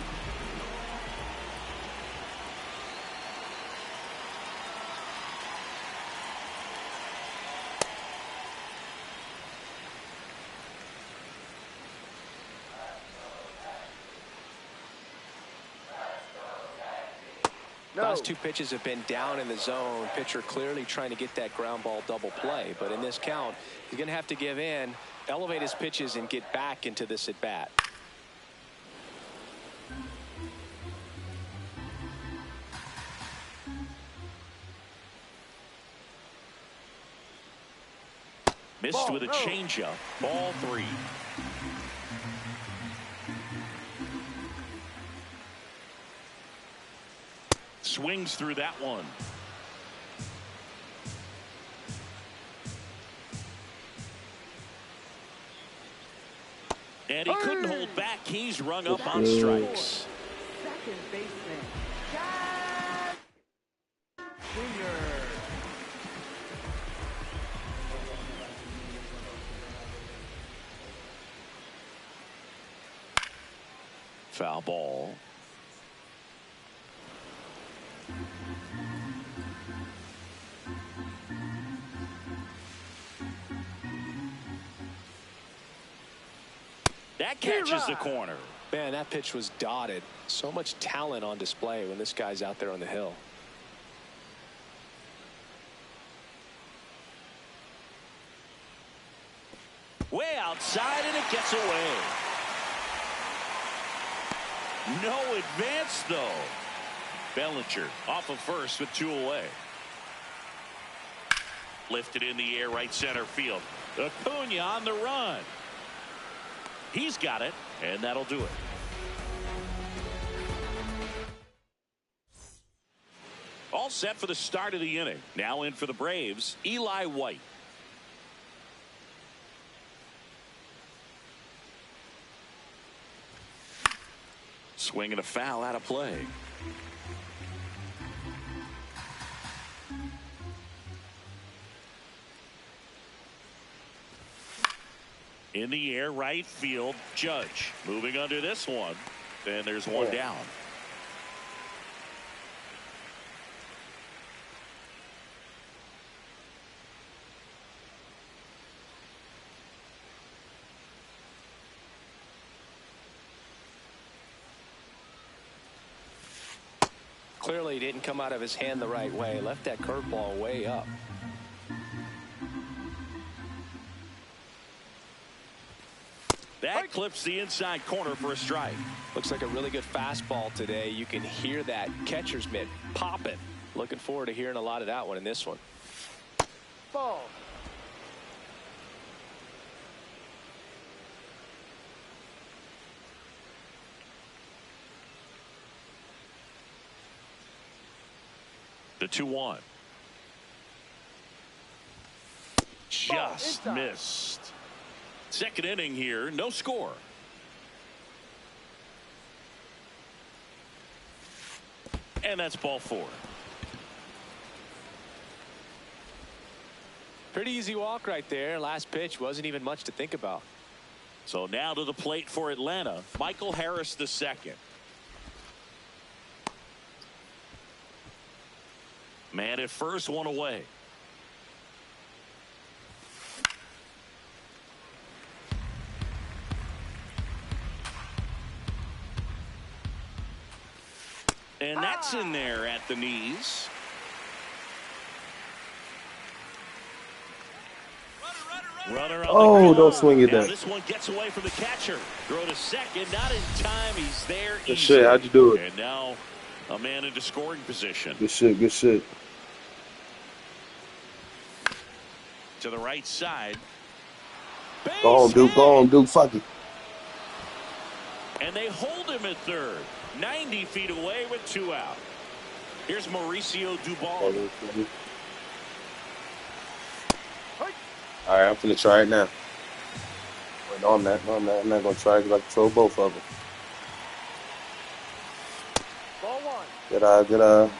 Last two pitches have been down in the zone. Pitcher clearly trying to get that ground ball double play. But in this count, he's going to have to give in, elevate his pitches, and get back into this at bat. Missed with a changeup. Ball 3. Swings through that one. And he couldn't hold back. He's rung up on strikes. Second baseman, Jack Jr. Foul ball. That catches the corner. Man, that pitch was dotted. So much talent on display when this guy's out there on the hill. Way outside, and it gets away. No advance, though. Bellinger off of first with 2 away. Lifted in the air, right center field. Acuna on the run. He's got it, and that'll do it. All set for the start of the inning. Now in for the Braves, Eli White. Swinging a foul out of play. In the air, right field, Judge moving under this one. And there's one down. Clearly didn't come out of his hand the right way. Left that curveball way up. That clips the inside corner for a strike. Looks like a really good fastball today. You can hear that catcher's mitt popping. Looking forward to hearing a lot of that one in this one. Ball. The 2-1. Just missed. Second inning here, no score. And that's ball 4. Pretty easy walk right there. Last pitch wasn't even much to think about. So now to the plate for Atlanta, Michael Harris II. Man at first, one away. And that's in there at the knees. Runner on Oh, the don't swing it now there. this one gets away from the catcher. Throw to second, not in time. He's there. Good shit. How'd you do it? And now a man into scoring position. Good shit. Good shit. To the right side. Go home, Duke. Go home, Duke. Fuck it. And they hold him at third. 90 feet away with 2 out. Here's Mauricio Dubon. All right, I'm finna try it now. Wait, no, I'm not. No, I'm not. I'm not gonna try it because I control both of them. Ball 1. Good.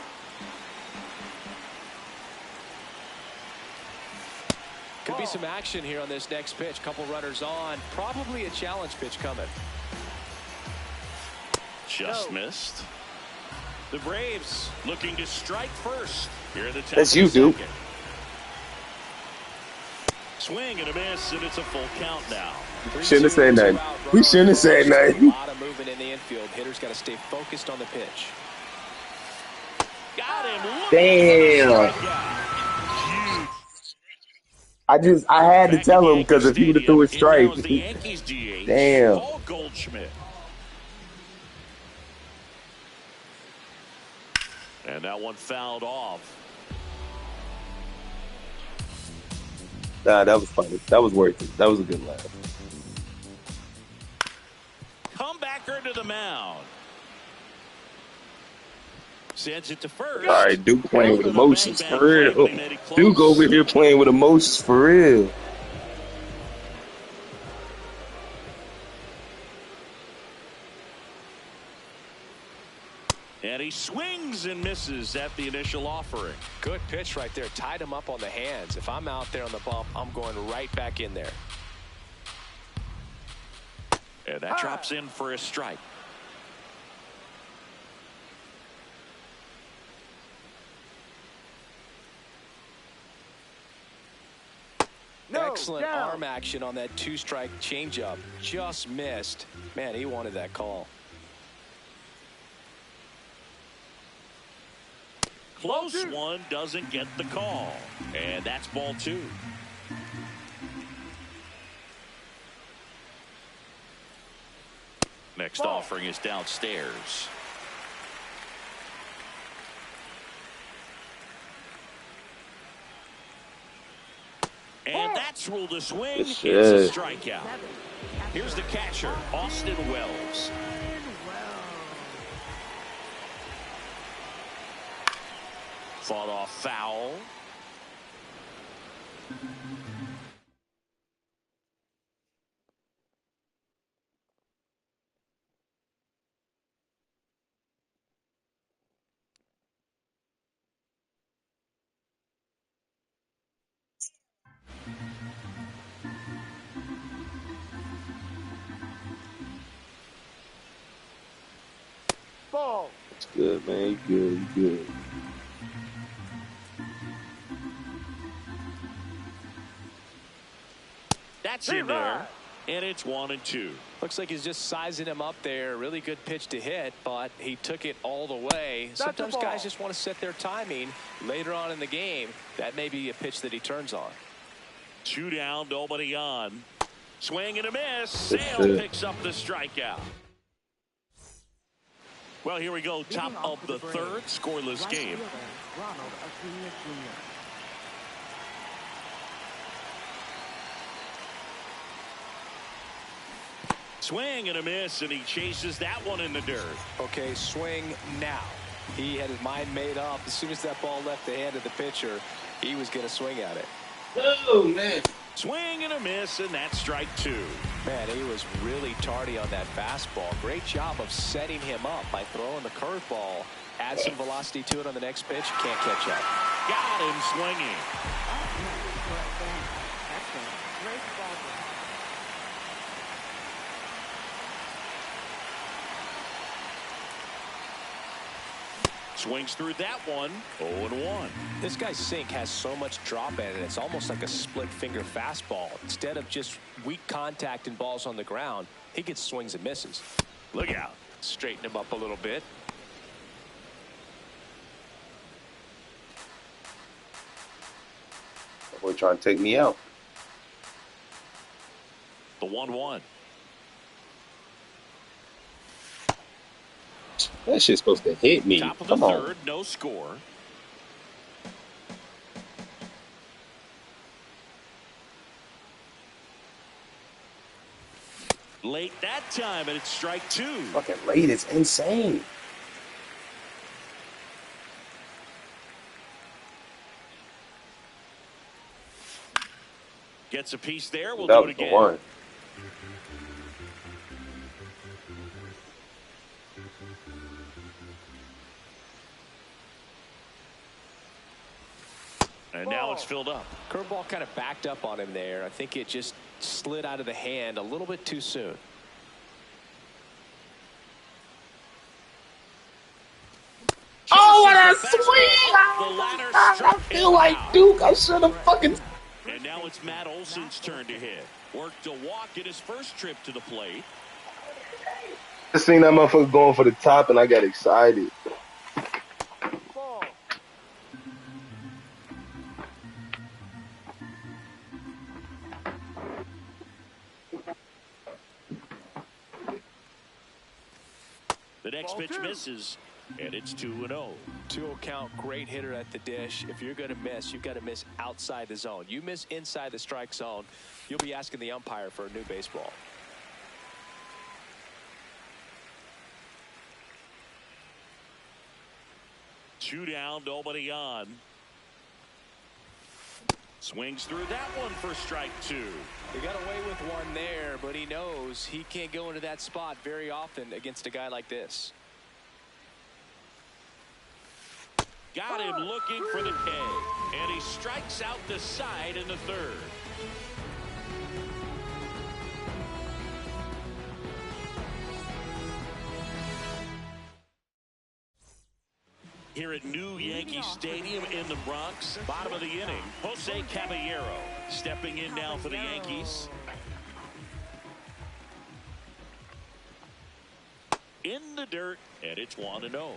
Could be some action here on this next pitch. Couple runners on. Probably a challenge pitch coming. Just missed. The Braves looking to strike first. Here at the top. That's you, Duke. Swing and a miss, and it's a full count now. Shouldn't have said nothing. We shouldn't have said A nothing. lot of movement in the infield. Hitter's got to stay focused on the pitch. Got him. Damn. I had to tell him because if he would have threw it straight. Damn. Paul Goldschmidt. And that one fouled off. Nah, that was funny. That was worth it. That was a good laugh. Comebacker to the mound. Sends it to first. All right, Duke playing with emotions for real. Duke over here playing with emotions for real. And he swings and misses at the initial offering. Good pitch right there. Tied him up on the hands. If I'm out there on the bump, I'm going right back in there. And that drops in for a strike. Excellent arm action on that 2-strike changeup. Just missed. Man, he wanted that call. Close one, doesn't get the call. And that's ball 2. Next offering is downstairs. And that's ruled a swing. It's a strikeout. Here's the catcher, Austin Wells. Fought off foul. Ball. It's good, man. You good. That's in there, and it's 1-2. Looks like he's just sizing him up there. Really good pitch to hit, but he took it all the way. Sometimes guys just want to set their timing later on in the game. That may be a pitch that he turns on. 2 down, nobody on. Swing and a miss. Sale picks up the strikeout. Well, here we go. Top of the third, scoreless game. Swing and a miss, and he chases that one in the dirt. Okay, swing now. He had his mind made up. As soon as that ball left the hand of the pitcher, he was going to swing at it. Oh, man. Swing and a miss, and that's strike two. Man, he was really tardy on that fastball. Great job of setting him up by throwing the curveball. Add some velocity to it on the next pitch. Can't catch up. Got him swinging. Swings through that one. 0-1. This guy's sink has so much drop in it. It's almost like a split finger fastball. Instead of just weak contact and balls on the ground, he gets swings and misses. Look out. Straighten him up a little bit. Boy trying to take me out. The 1-1. That shit's supposed to hit me. Top of the third, no score. Late that time, and it's strike two. Fucking late. It's insane. Gets a piece there. We'll That do it was the again. one. And now it's filled up. Curveball kind of backed up on him there. I think it just slid out of the hand a little bit too soon. Oh, what a swing! I feel like Duke. I should have fucking. And now it's Matt Olson's turn to hit. Worked a walk in his first trip to the plate. Just seen that motherfucker going for the top, and I got excited. The next pitch misses, and it's 2-0. 2-0 count, great hitter at the dish. If you're going to miss, you've got to miss outside the zone. You miss inside the strike zone, you'll be asking the umpire for a new baseball. Two down, nobody on. Swings through that one for strike two. He got away with one there, but he knows he can't go into that spot very often against a guy like this. Got him looking for the K, and he strikes out the side in the third. Here at New Yankee Stadium in the Bronx, bottom of the inning, Jose Caballero stepping in now for the Yankees. In the dirt, and it's 1-0.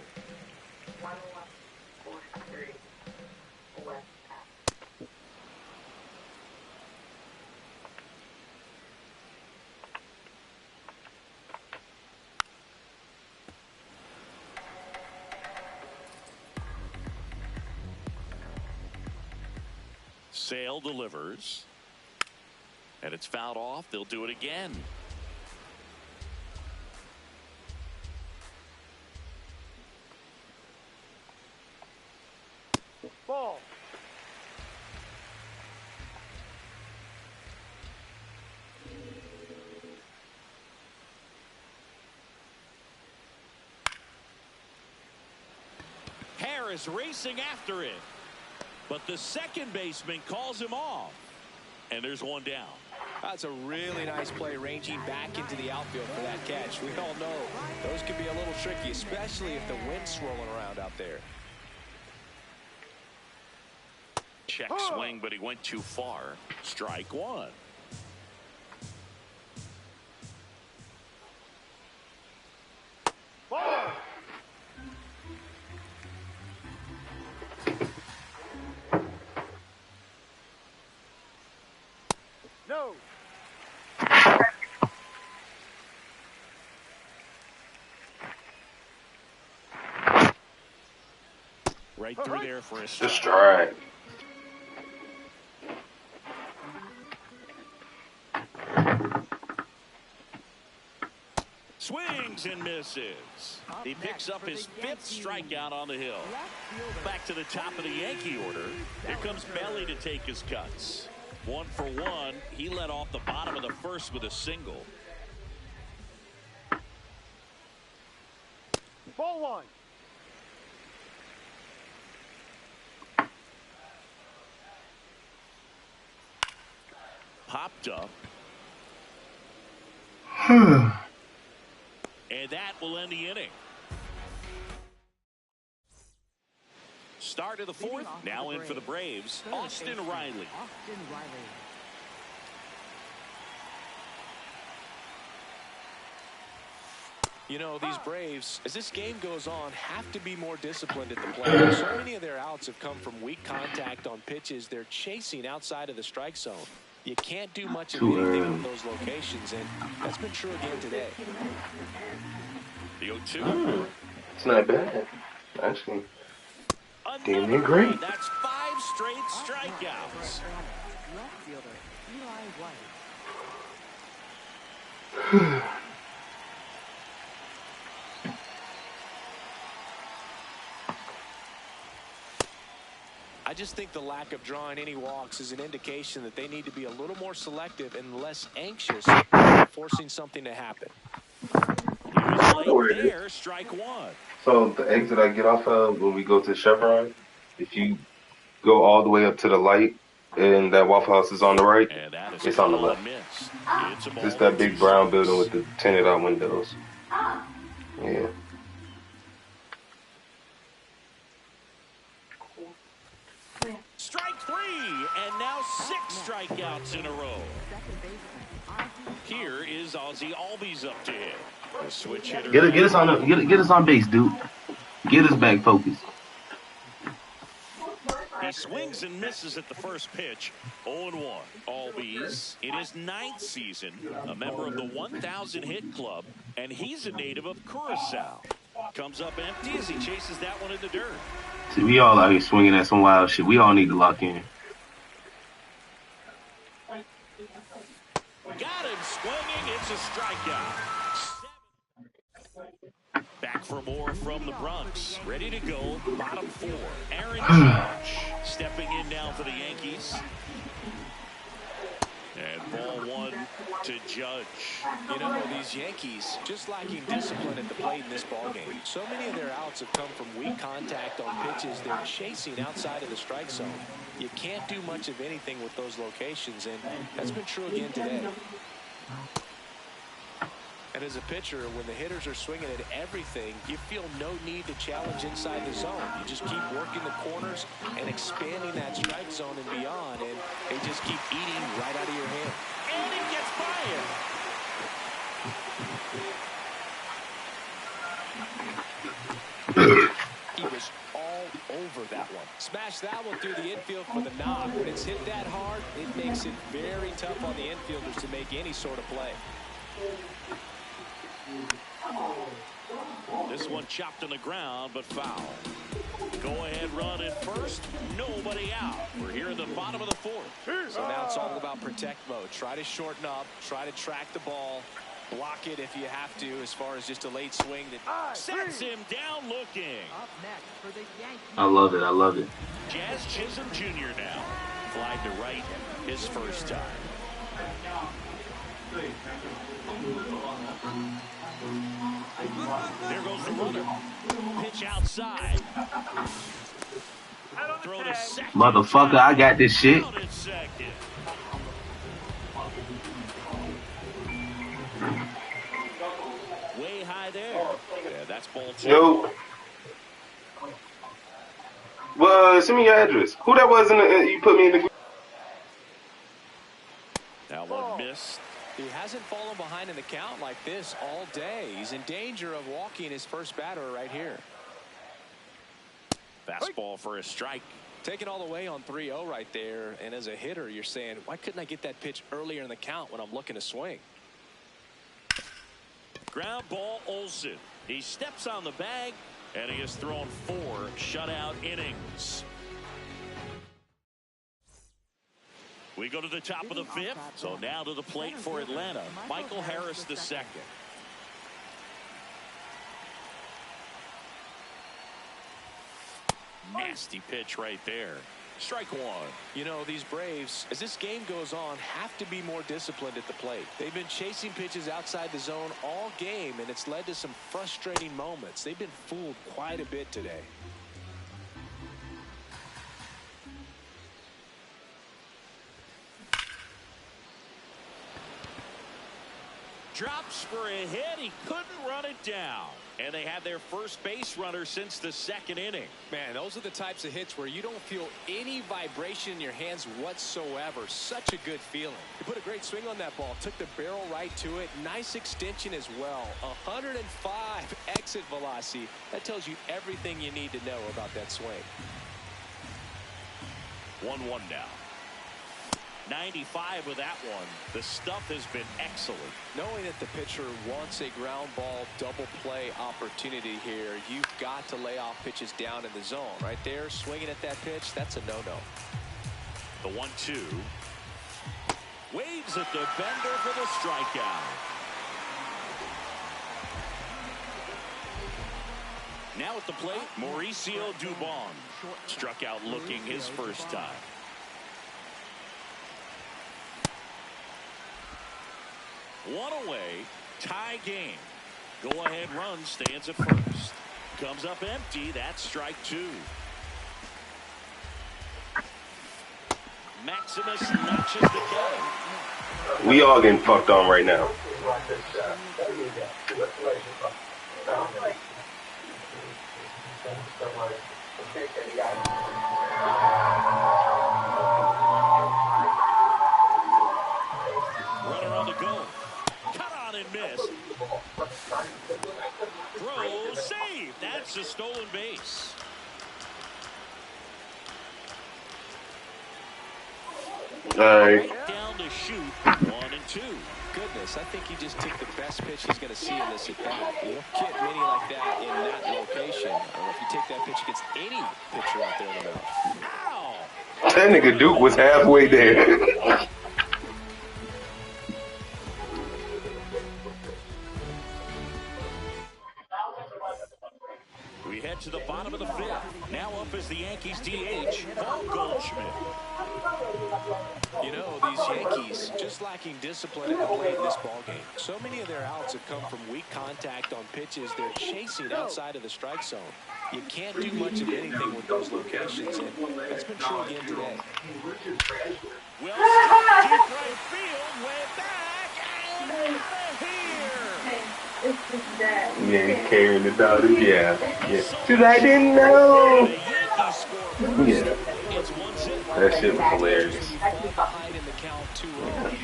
Sale delivers, and it's fouled off. They'll do it again. Ball. Harris racing after it, but the second baseman calls him off, and there's one down. That's a really nice play, ranging back into the outfield for that catch. We all know those can be a little tricky, especially if the wind's swirling around out there. Check swing, but he went too far. Strike one. Ball. No. Right through there for a strike. Just strike. swings and misses. He picks up his 5th strikeout on the hill. Back to the top of the Yankee order. Here comes Belly to take his cuts. 1 for 1. He led off the bottom of the first with a single. Ball 1. Popped up. And that will end the inning. Start of the 4th. Now in for the Braves, Austin Riley. You know, these Braves, as this game goes on, have to be more disciplined at the plate. So many of their outs have come from weak contact on pitches they're chasing outside of the strike zone. You can't do much of anything with those locations, and that's been true again today. The 0-2. It's not bad, actually. Damn near great. That's 5 straight strikeouts. Left fielder Eli White. I just think the lack of drawing any walks is an indication that they need to be a little more selective and less anxious, forcing something to happen. He was late there, strike 1. So the exit I get off of when we go to Chevron, if you go all the way up to the light and that Waffle House is on the right, it's on the left. It's that big brown building with the tinted out windows. Yeah. Strike 3, and now 6 strikeouts in a row. Here is Ozzie Albies up to hit. The switch hitter. Get us on base, dude. Get us back focused. He swings and misses at the first pitch. 0-1. Albies in his 9th season, a member of the 1,000 hit club, and he's a native of Curacao. Comes up empty as he chases that one in the dirt. See, we all out here swinging at some wild shit. We all need to lock in. Got him swinging. It's a strikeout. Back for more from the Bronx. Ready to go. Bottom 4. Aaron Judge stepping in now for the Yankees. And ball 1 to Judge. You know, these Yankees just lacking discipline at the plate in this ballgame. So many of their outs have come from weak contact on pitches they're chasing outside of the strike zone. You can't do much of anything with those locations, and that's been true again today. And as a pitcher, when the hitters are swinging at everything, you feel no need to challenge inside the zone. You just keep working the corners and expanding that strike zone and beyond, and they just keep eating right out of your hand. And he gets by him. He was all over that one. Smashed that one through the infield for the knock. When it's hit that hard, it makes it very tough on the infielders to make any sort of play. This one chopped on the ground, but foul. Go ahead run at first. Nobody out. We're here in the bottom of the 4th. So now it's all about protect mode. Try to shorten up. Try to track the ball. Block it if you have to, as far as just a late swing that sets him down looking. Up next for the Yankees. I love it. I love it. Jazz Chisholm Jr. now. Fly to right his first time. There goes the runner. Pitch outside. Throw to second. Motherfucker, I got this shit. Way high there. Yeah, that's ball 2. Yo. Well, send me your address. Who that was in the, you put me in the group? That one missed. he hasn't fallen behind in the count like this all day. He's in danger of walking his first batter right here. Fastball for a strike. Taking all the way on 3-0 right there. And as a hitter, you're saying, why couldn't I get that pitch earlier in the count when I'm looking to swing? Ground ball, Olsen. He steps on the bag, and he has thrown 4 shutout innings. We go to the top of the 5th. So now to the plate for Atlanta, Michael Harris II. Nasty pitch right there. Strike one. You know, these Braves, as this game goes on, have to be more disciplined at the plate. They've been chasing pitches outside the zone all game, and it's led to some frustrating moments. They've been fooled quite a bit today. Drops for a hit. He couldn't run it down. And they have their first base runner since the second inning. Man, those are the types of hits where you don't feel any vibration in your hands whatsoever. Such a good feeling. He put a great swing on that ball. Took the barrel right to it. Nice extension as well. 105 exit velocity. That tells you everything you need to know about that swing. 1-1 now. 95 with that one. The stuff has been excellent. Knowing that the pitcher wants a ground ball double play opportunity here, you've got to lay off pitches down in the zone. Right there, swinging at that pitch, that's a no-no. The 1-2. Waves at the bender for the strikeout. Now at the plate, Mauricio Dubon. Struck out looking his first time. One away, tie game. Go-ahead run stands at first. Comes up empty. That's strike two. Maximus notches the kill. We all getting fucked on right now. Runner on the go. Cut on and missed. Throw save. That's a stolen base. Right down to shoot. 1 and 2. Goodness, I think he just took the best pitch he's going to see in this at bat. You don't get many like that in that location. I don't know if you take that pitch against any pitcher out there in the mound. Ow! That nigga Duke was halfway there. We head to the bottom of the fifth. Now up is the Yankees DH, Paul Goldschmidt. You know, these Yankees just lacking discipline at the plate in this ballgame. So many of their outs have come from weak contact on pitches they're chasing outside of the strike zone. You can't do much of anything with those locations, and that's been true again today. Well, deep right field, way back, and out here. Yeah, he's carrying the Dodgers. Yeah. Cause I didn't know. Yeah. That shit was hilarious. You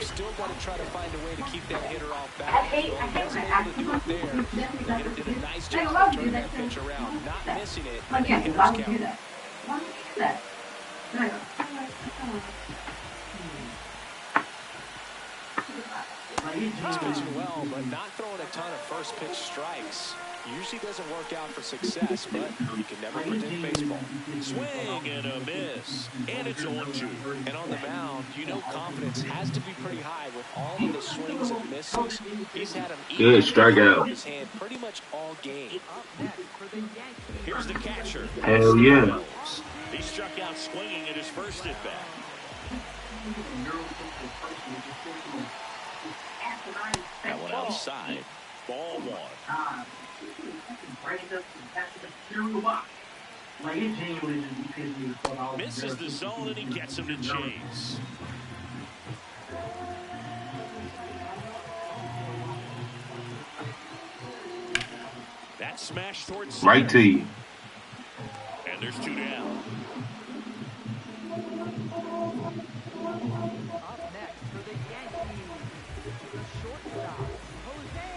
still got to try to find a way to keep that hitter off balance. He wasn't able to do it there. The hitter did a nice job of turning that pitch around, not missing it. Why can't you do that? Why can't you do that? He's pitching well, but not throwing a ton of first pitch strikes. Usually doesn't work out for success, but you can never predict baseball. Swing and a miss, and it's 0-2. And on the mound, you know confidence has to be pretty high with all of the swings and misses. He's had him good strikeout. His hand pretty much all game. Here's the catcher. Hell yeah. He struck out swinging at his first at bat. That one outside. Ball one. Misses the zone and he gets him to chase. That smash towards center. Right to you. And there's 2 down. Up next for the Yankees, the shortstop, Jose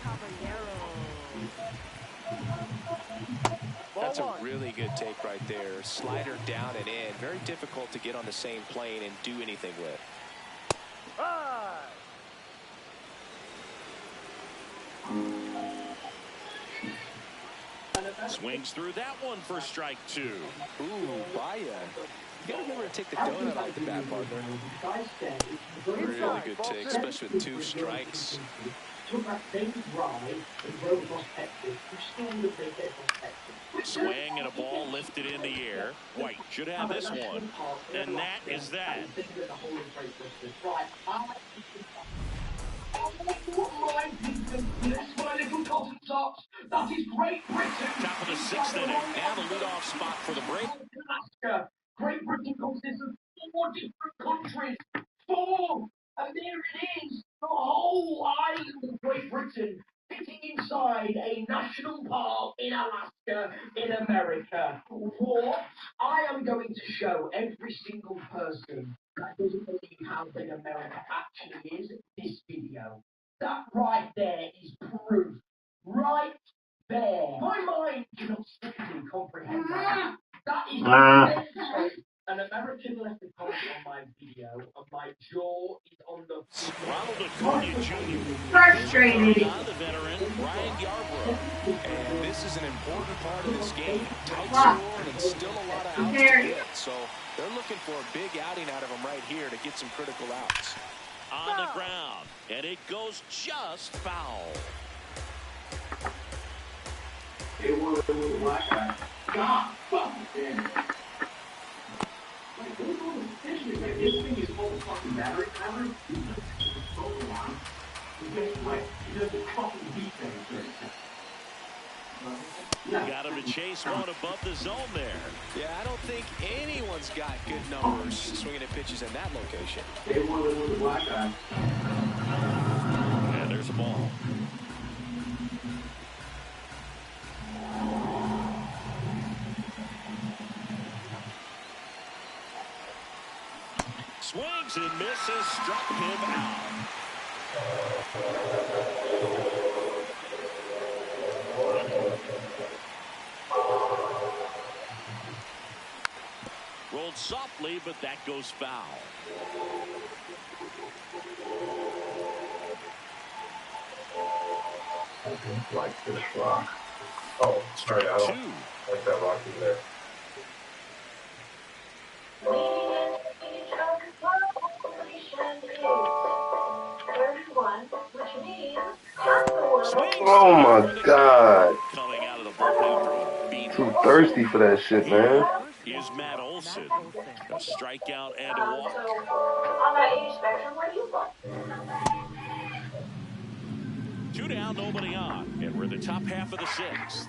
Caballero. That's a really good take right there. Slider down and in. Very difficult to get on the same plane and do anything with. Swings through that one for strike 2. Ooh, Baya. You gotta remember to take the donut off the bat, partner. Really good take, especially with 2 strikes. Swing and a ball lifted. could have this one. And that is that. That is Great Britain. Top of the 6th inning. Now the leadoff spot for the break. Great Britain consists of 4 different countries. 4! And there it is, the whole island of Great Britain, sitting inside a national park in Alaska, in America. What? I am going to show every single person that doesn't believe how big America actually is this video. That right there is proof. Right there. My mind cannot simply comprehend that. That is an American left a comment on my video, and my jaw is on the Ronald Acuna Jr. Frustrated. The veteran, Ryan Yarbrough. And this is an important part of this game. Tight Wow. score and still a lot of outs to Very. get. So they're looking for a big outing out of him right here to get some critical outs. On the ground, and it goes just foul. It was a black guy. God fucking damn it. Like, this thing is full of fucking battery power. He doesn't fucking beat things. Got him to chase one above the zone there. Yeah, I don't think anyone's got good numbers swinging at pitches in that location. They wanted with a black guy. And there's a ball. Swings and misses, struck him out. Rolled softly, but that goes foul. Like this rock. Oh, sorry, I don't like that rock in there. Oh my God. Coming out of the bullpen. Too thirsty for that shit, man. Is Matt Olson. A strikeout and a walk. On that age spectrum, where do you look? 2 down, nobody on. And we're in the top half of the 6th.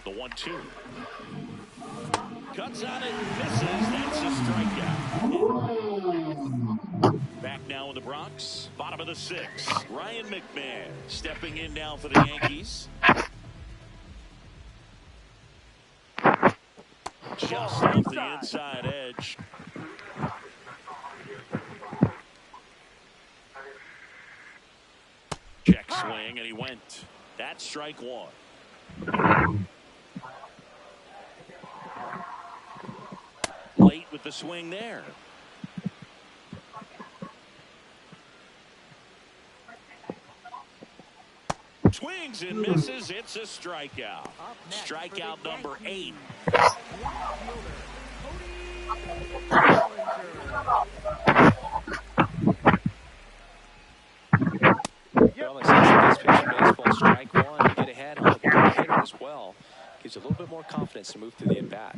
The 1-2. Cuts on it, misses. That's a strikeout. Back now in the Bronx. Bottom of the 6th. Ryan McMahon stepping in now for the Yankees. Just off the inside edge. Check swing, and he went. That's strike 1. Late with the swing there. Swings and misses. It's a strikeout. Strikeout number 8. Well, essentially, this pitch in baseball, strike 1, to get ahead on the ball hitter as well. Gives you a little bit more confidence to move through the at-bat.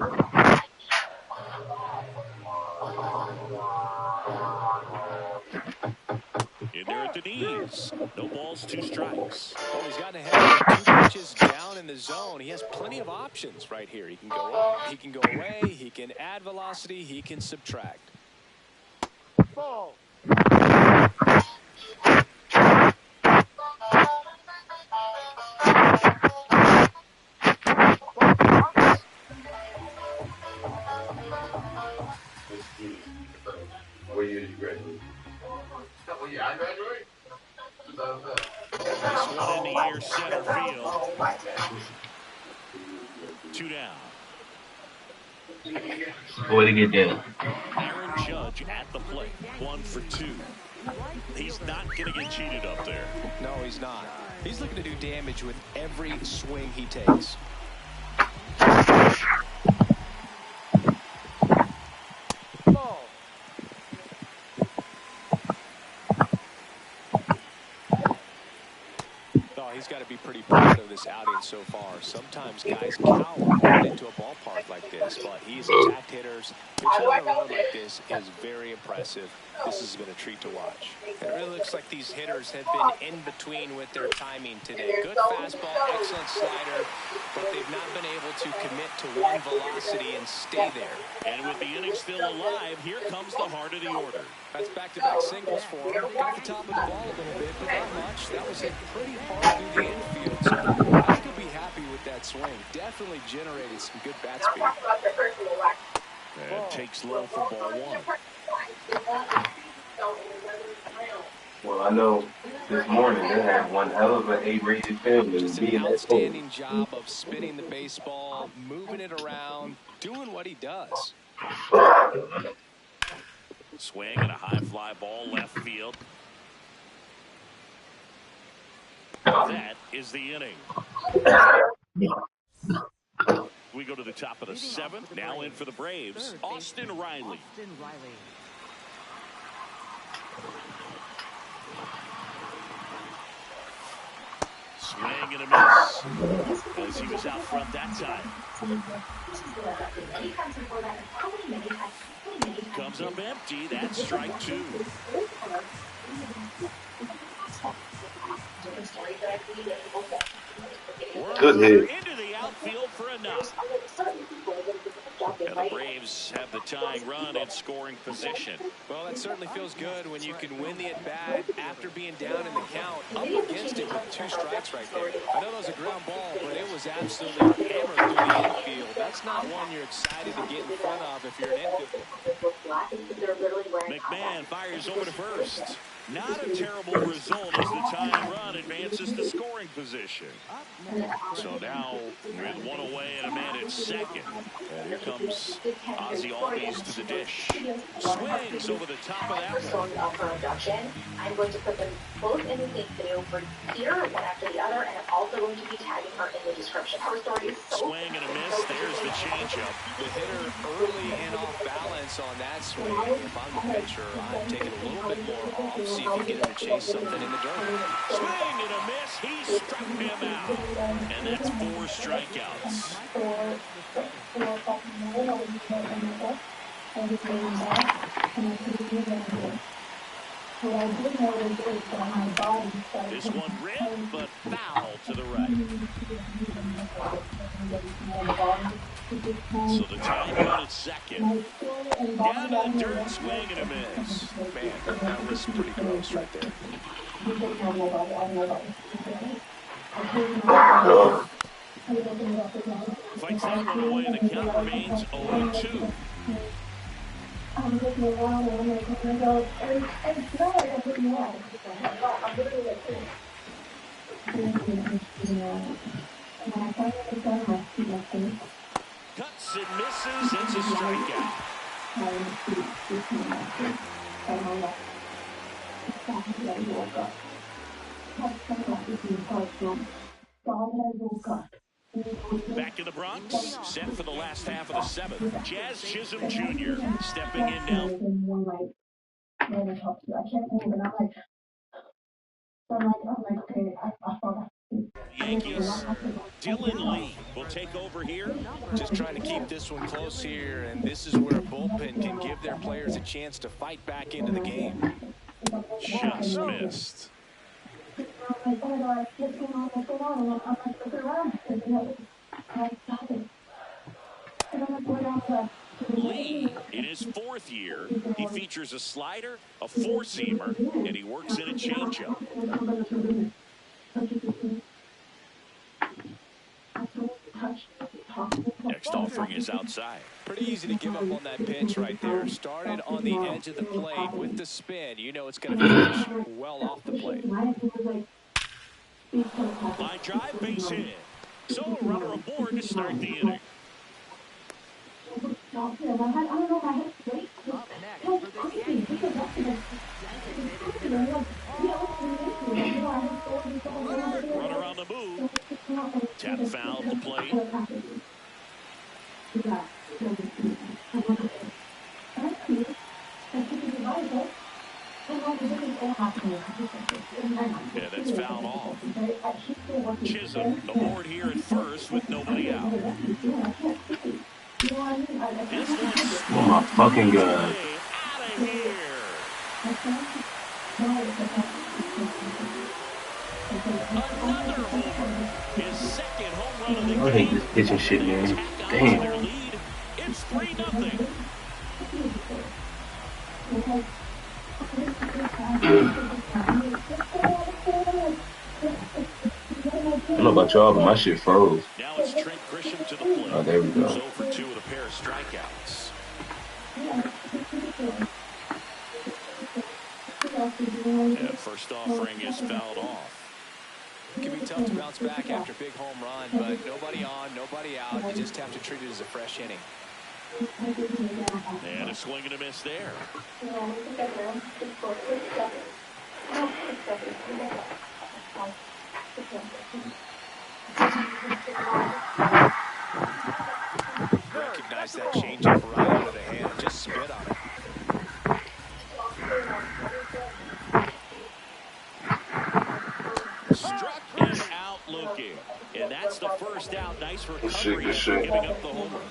In there at the knees. No balls, 2 strikes. Well, he's gotten ahead with 2 pitches down in the zone. He has plenty of options right here. He can go up, he can go away, he can add velocity, he can subtract. Ball. What year did you graduate? What year I graduated? 2007. This one in the air, center field. 2 down. Way to get there. Aaron Judge at the plate. 1 for 2. He's not going to get cheated up there. No, he's not. He's looking to do damage with every swing he takes. he's got to be pretty proud of this outing so far. Sometimes guys cower going into a ballpark like this, but he's attacked hitters. Pitching on the road like this is very impressive. This has been a treat to watch. It really looks like these hitters have been in between with their timing today. Good fastball, excellent slider, but they've not been able to commit to one velocity and stay there. And with the inning still alive, here comes the heart of the order. That's back-to-back singles for him. Got the top of the ball a little bit, but not much. That was hit pretty hard through the infield, so I think he'll be happy with that swing. Definitely generated some good bat speed. And takes low for ball one. Well, I know this morning they had one hell of an A-rated film. Just an outstanding job of spinning the baseball, moving it around, doing what he does. Swing and a high fly ball left field. That is the inning. We go to the top of the seventh. Now in for the Braves, Austin Riley. Swing and a miss, as he was out front that time. Comes up empty. That's strike two. Good hit. Into the outfield for a knock. And the Braves have the tying run in scoring position. Well, that certainly feels good when you can win the at-bat after being down in the count, up against it with 2 strikes right there. I know that was a ground ball, but it was absolutely hammered through the infield. That's not one you're excited to get in front of if you're an infielder. McMahon fires over to first. Not a terrible result as the tying run advances to scoring position. So now, with one away and a man at second, and here comes Ozzie Albies to the dish. Swings over the top of that one. I'm going to put them both in the video for here, one after the other, and I'm also going to be tagging her in the description. Her story is so swing and a miss. There's the changeup. The hitter early and off balance on that swing. If I'm the pitcher, I'm taking a little bit more off. See if you get him to chase something in the dirt. Swing and a miss. He struck him out. And that's 4 strikeouts. This one ripped, but foul to the right. So the tying run at second. Down to the dirt, swing and a miss. Man, that was pretty gross right there. Fights that one away, and the count remains 0-2. Cuts and misses. It's a strikeout. Back in the Bronx, set for the last half of the 7th. Jazz Chisholm Jr. stepping in now. Yankees, Dylan Lee will take over here. Just trying to keep this one close here, and this is where a bullpen can give their players a chance to fight back into the game. Just missed. Lee, in his 4th year, he features a slider, a 4-seamer, and he works in a changeup. Next offering is outside. Pretty easy to give up on that pitch right there. Started on the edge of the plate with the spin. You know it's going to finish well off the plate. Line drive, base hit. So a runner aboard to start the inning. Up next for the Yankees, runner on the move. Tap foul to plate. Yeah, that's foul off. Chisholm aboard here at first with nobody out. This one's Oh my fucking god. out of here. Another homer. His second home run of the game. I hate this pitching shit, man. Damn. It's 3-0. I don't know about y'all, but my shit froze. Now it's Trent Grisham to the plate. Oh, there we go. 0 for 2 with a pair of strikeouts. And first offering is fouled off. It can be tough to bounce back after a big home run, but nobody on, nobody out. You just have to treat it as a fresh inning. And a swing and a miss there. Recognize that changeup right out of the hand. Just spit on it. Struck and out looking. And that's the first out. Nice recovery after giving up the homer.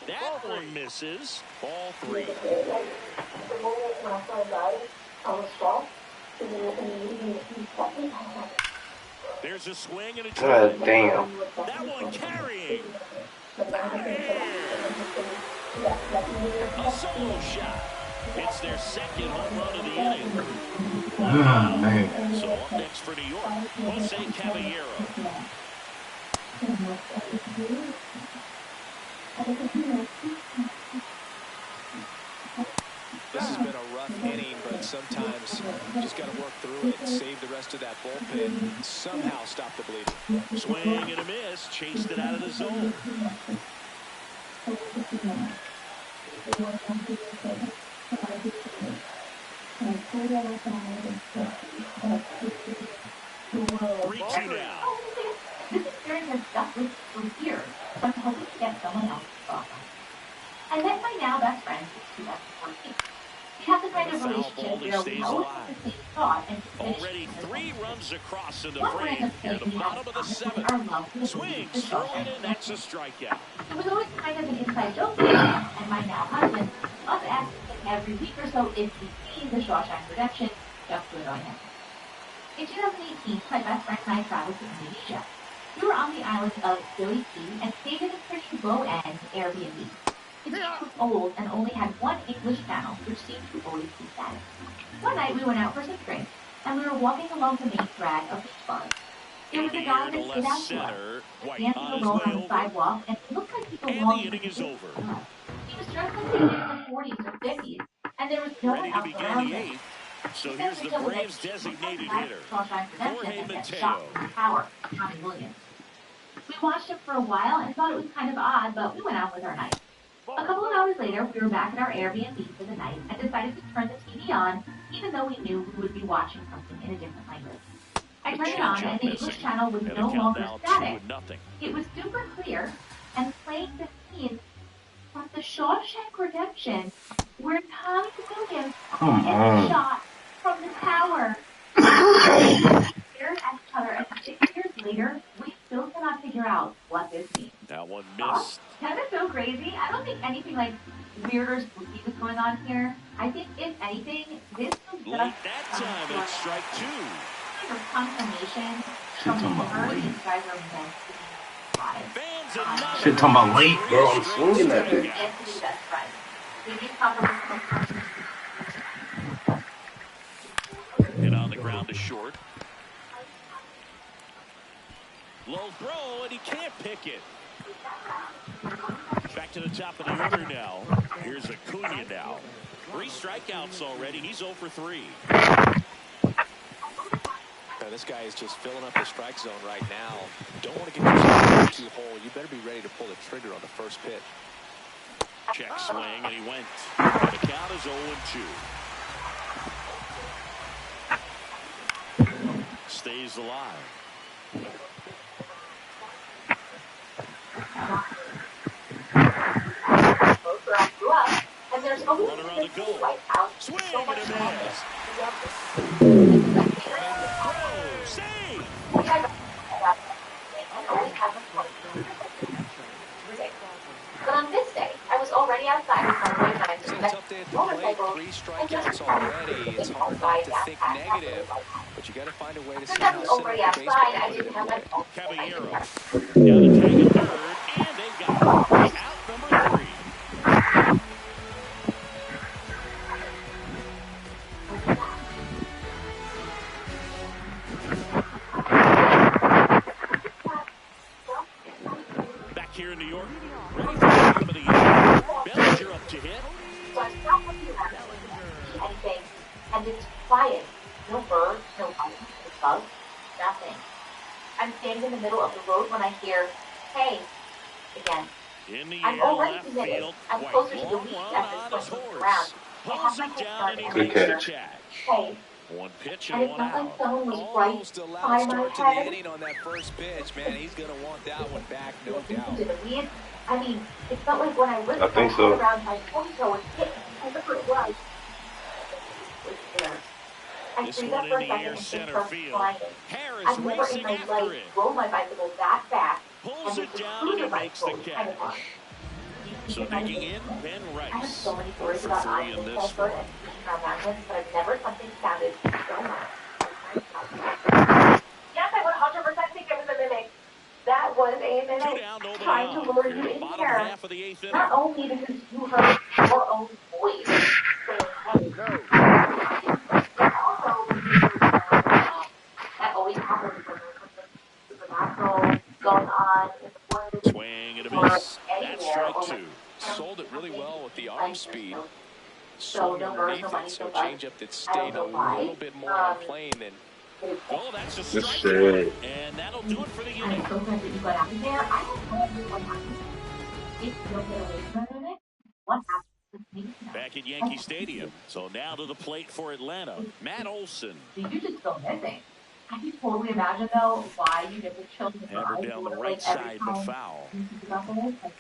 That one misses. Ball 3. There's a swing and a God damn. That one carrying. A solo shot. It's their second home run of the inning. Oh, man. So up next for New York, Jose Caballero. This has been a rough inning, but sometimes you just got to work through it, save the rest of that bullpen, somehow stop the bleeding. Swing and a miss, chased it out of the zone. Reaching now. This experience has stuck with me for years, so I'm hoping to get someone else to talk. I met my now best friend in 2014. We have the kind of relationship where we both have the same thought and already 3 runs across in the frame near the bottom of the 7th. Swings through it, and that's a strikeout. It was always kind of an inside joke for me and my now husband. Us asking every week or so if we've seen the Shawshank Redemption, just good on him. In 2018, my best friend and I traveled to Indonesia. We were on the island of Gili and stayed in a pretty low-end Airbnb. It was old and only had one English channel, which seemed to always be static. One night we went out for some drinks, and we were walking along the main drag of beach bars. There was a guy that stood out to us, dancing alone on the sidewalk, and it looked like he belonged to us. He was dressed like he was in the 40s or 50s, and there was no one else around him. So here's the Braves' designated hitter, Jorge Mateo. Power, Tommy Williams. We watched him for a while and thought it was kind of odd, but we went out with our night. A couple of hours later, we were back at our Airbnb for the night and decided to turn the TV on, even though we knew we would be watching something in a different language. I turned it on, and the English channel was no longer static. It was super clear and playing the scene from The Shawshank Redemption, where Tommy Williams gets shot from the tower. We stared at each other, and 6 years later, we still cannot figure out what this means. That one missed. That is so crazy. I don't think anything like weird or spooky was going on here. I think, if anything, this was just late that time, it's strike 2. For confirmation from the early these guys are meant to be live. Shit, talking about late, bro. I'm swinging that bitch. And to be best friends. We need confirmation. And on the ground to short. Low throw, and he can't pick it. Back to the top of the order now. Here's Acuna now. 3 strikeouts already. He's 0 for 3. This guy is just filling up the strike zone right now. Don't want to get yourself too hole. You better be ready to pull the trigger on the first pitch. Check swing, and he went. And the count is 0-2. Stays alive. And there's always runner on the goal. Swing and a miss. Save. But on this day, I was already outside with my boyfriend. It's a tough day at the plate. 3 strikeouts already. It's hard not to think negative, but you got to find a way to Since see I how was simple already baseball outside, I put it didn't in have my play. phone. Caballero. Got a tag at third, and they've got it. Out number 3. Back here in New York, ready for the game of the year. Bellinger up to hit. So I stopped looking at anything, and it's quiet. No birds, no lights, no bugs, nothing. I'm standing in the middle of the road when I hear, "Hey," again. In the I'm air, already left committed. field. I'm Quite closer to the long weeds run at on this his point horse. around. I Pulls have my it head down, started and he and Good makes the catch. catch. Hey, 1 pitch and and it 1 felt like out. someone was Almost a right loud by my start to the head. inning on that first pitch, man. He's going to want that one back, no doubt. Into the weeds. I mean, it felt like when I I lifted my think head so. around my ponytail was hit, whatever it was there. I This freeze one up in for a the second air and center start field. flying. Harris I've never in racing my after life it. rode my bicycle that fast, Pulls and it with the down, and he cruiser bike makes the road kind of fun. catch. So digging in, Ben I have Rice. so many 0 stories for about 3 eyes in and this sulfur one. and speaking our magnets, but I've never something sounded so much. Yes, I 100% think it was a mimic. That was a 2 mimic down, nobody trying to out. lure Here you in the in bottom here. half of the 8th inning. Not only because you heard your own voice saying, "Hey, no." But also that always happens when there's something supernatural going on in the woods Swing and a or miss. That's anywhere, strike or 2. Sold it really well with the arm like speed. so Swung no birds, no underneath money, it, so no bugs. changeup that I don't stayed a know why. little bit more on plane than Oh, that's a Good strikeout. shit. And that'll do it for the I'm inning. so glad that you got out of there. I don't know what happened. If you don't get away from it, what happened with me? Back at Yankee Stadium. So now to the plate for Atlanta. Matt Olson. You just go missing. I can totally imagine though why you get the chills in your Hammered eyes down the like right every side, but time foul. you think about this. Like,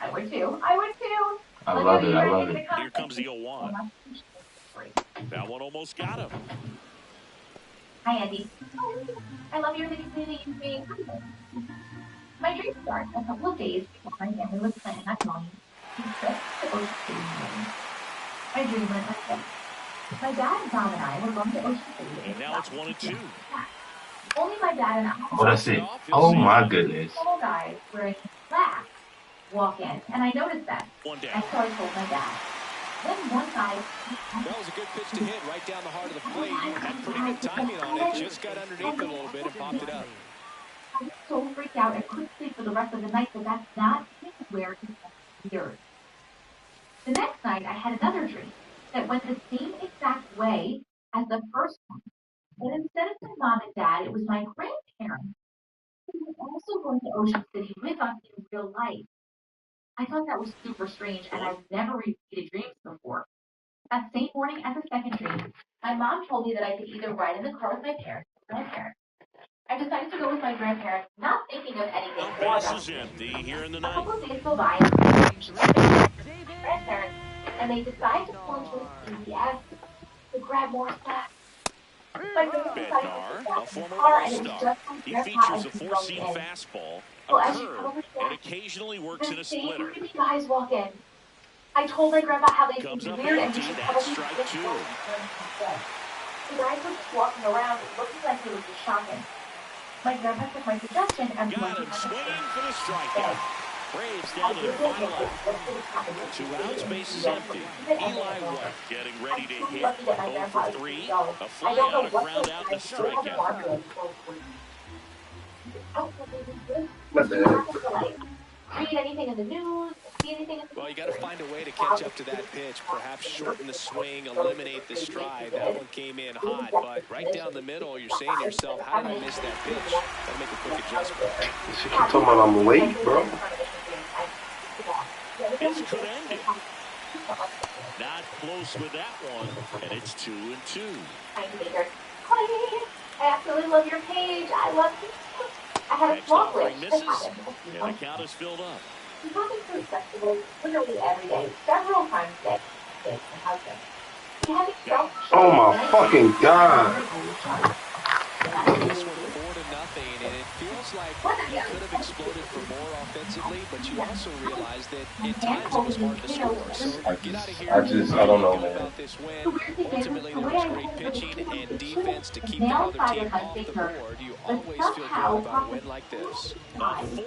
I would too. I would too. I Let love me it. be I ready love to it. come. Here comes the 0-1. That one almost got him. Hi, Andy. I love your little being. My dream started a couple of days before my family was planning on going to trip to Ocean City. My dream went like this. My dad, Bob, and I were going to Ocean City. And now it's 1-2. Only my dad and I. Oh, that's it. Oh my goodness. Little guys wearing black walk in, and I noticed that. One down. And so I told my dad. Then one guy. That was a good pitch to hit right down the heart of the plate. Had pretty good timing on it. Just got underneath it a little bit and popped it up. I was so freaked out and couldn't sleep for the rest of the night, but that's not where it gets weird. The next night, I had another dream that went the same exact way as the first one. But instead of my mom and dad, it was my grandparents who were also going to Ocean City with us in real life. I thought that was super strange, and I've never repeated dreams before. That same morning as the second dream, my mom told me that I could either ride in the car with my parents or grandparents. I decided to go with my grandparents, not thinking of anything more Base about is empty here in the A ninth. couple of days go by, and my grandparents, and they decide to pull into a CVS to grab more stuff. My grandpa decided to Bednar, get a in the former car, and it was All-Star. just my He grandpa features and a he four-seam going in. fastball, Well, a as you curve, probably and guessed, occasionally works in the a same splitter. creepy guys walk in. I told my grandpa how they Comes seemed up weird and empty. he should That's probably strike think 2. twice. The guys were just walking around looking like they would be shocking. My grandpa took my suggestion and Got him swinging for the strikeout. Braves down to the final out. 2 outs, base is empty. Eli White getting ready to hit. 0 for 3. A fly out, a ground out, and a strikeout. Read anything in the news, see anything? Well, you got to find a way to catch up to that pitch. Perhaps shorten the swing, eliminate the stride. That one came in hot, but right down the middle, you're saying to yourself, how did I miss that pitch? Got to make a quick adjustment. She keep talking about I'm late, bro. This could end it. Not close with that one, and it's 2-2. I absolutely love your page. I love you. I had a small glitch. Misses, and the count is filled up. I'm talking to festivals literally every day, several times a day. Oh my fucking god. This one 4-0, and it feels like you could have exploded for more offensively, but you also realize that at times it was hard to score. So get out of here. I don't know, man. About this win. Ultimately, there was great pitching and defense to keep the other team off the board. You always feel good about a win like this. A 4-0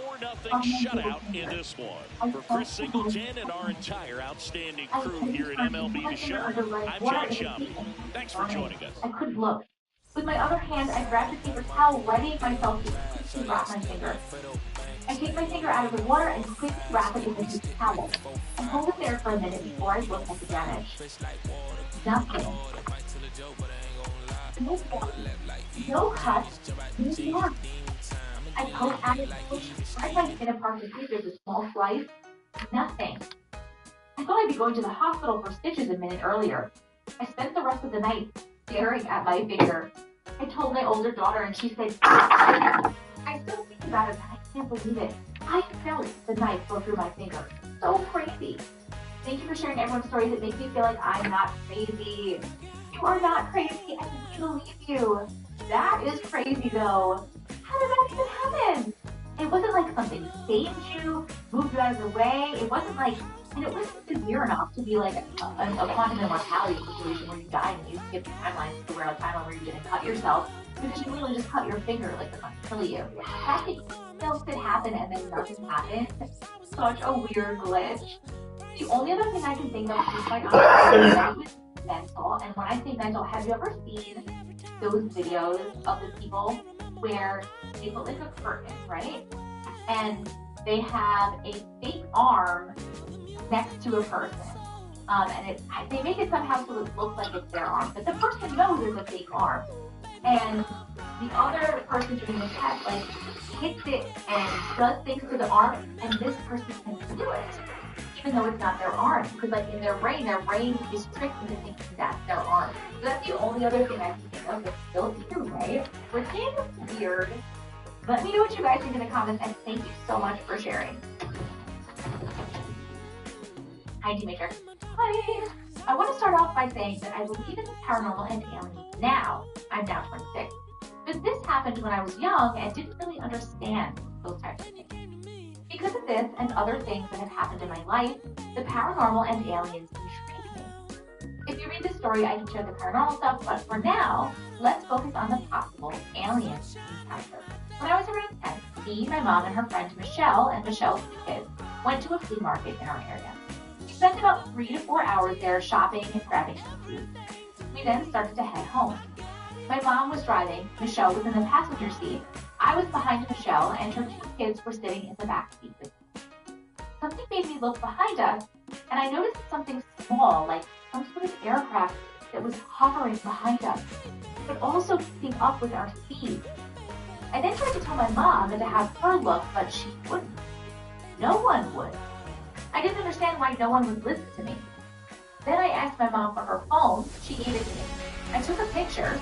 shutout in this one. For Chris Singleton and our entire outstanding crew here at MLB The Show, I'm John Shelby. Thanks for joining us. I couldn't look. With my other hand, I grabbed a paper towel, readying myself to quickly wrap my finger. I take my finger out of the water and quickly wrap it into the towel. I hold it there for a minute before I look at the damage. Nothing. No cuts. No marks. I poke at it, spread my skin apart to see if there's a small slice. Nothing. I thought I'd be going to the hospital for stitches a minute earlier. I spent the rest of the night staring at my finger. I told my older daughter and she said, I still think about it and I can't believe it. I felt the knife go through my finger. So crazy. Thank you for sharing everyone's stories. It makes me feel like I'm not crazy. You are not crazy. I can believe you. That is crazy though. How did that even happen? It wasn't like something saved you, moved you out of the way. It wasn't like, and it wasn't severe enough to be like a quantum immortality situation where you die and you skip timelines to where a timeline where you didn't cut yourself because you literally just cut your finger like they're going to kill you. That thing else could happen and then nothing happened. Such a weird glitch. The only other thing I can think of is quite honestly is that it was mental. And when I say mental, have you ever seen those videos of the people where they put like a curtain, right? And they have a fake arm next to a person. And they make it somehow so it looks like it's their arm. But the person knows there's a fake arm. And the other person doing the test, like, hits it and does things to the arm, and this person can do it. Even though it's not their arm. Because, like, in their brain is tricked into thinking that's their arm. So that's the only other thing I can think of that's still either way. Freaking weird. Let me know what you guys think in the comments, and thank you so much for sharing. Hi, D-Matrix. Hi. I want to start off by saying that I believe in the paranormal and aliens now. I'm now 26. But this happened when I was young and didn't really understand those types of things. Because of this and other things that have happened in my life, the paranormal and aliens intrigue me. If you read this story, I can share the paranormal stuff, but for now, let's focus on the possible alien encounter. When I was around 10, me, my mom, and her friend Michelle, and Michelle's two kids, went to a flea market in our area. We spent about 3 to 4 hours there shopping and grabbing some food. We then started to head home. My mom was driving, Michelle was in the passenger seat, I was behind Michelle, and her two kids were sitting in the back seat with me. Something made me look behind us, and I noticed something small, like some sort of aircraft that was hovering behind us, but also keeping up with our speed. I then tried to tell my mom and to have her look, but she wouldn't. No one would. I didn't understand why no one would listen to me. Then I asked my mom for her phone. She gave it to me. I took a picture,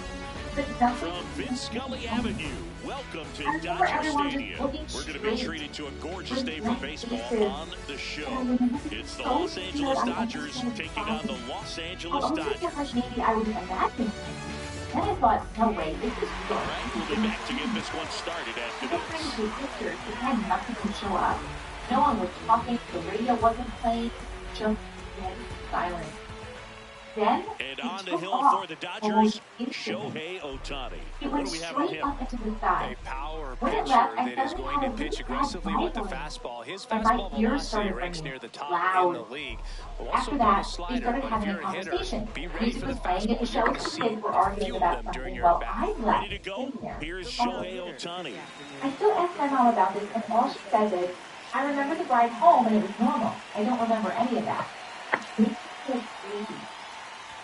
but nothing. From Vince Scully Avenue, welcome to Dodger Stadium. We're going to be treated to a gorgeous day for baseball on the show. It's the Los Angeles Dodgers taking on the Los Angeles Dodgers. Maybe I would imagine. Then I thought, no way, this is real. All right, we'll be back to get this one started after this. I tried to take pictures, but then nothing would show up. No one was talking, the radio wasn't playing, just dead silence. Then, and on the hill for the Dodgers, Shohei Ohtani. What do we have on him? Up into the sky. A power When pitcher it left, I that is going to pitch aggressively with the fastball. His fastball velocity ranks near the top in the league. After that, we started having a conversation. Music was playing at the show, and kids were arguing about something. Well, I left. Ready to go? Here's Shohei Ohtani. I still ask my mom about this, and all she says is, I remember the ride home and it was normal. I don't remember any of that. It makes me feel crazy.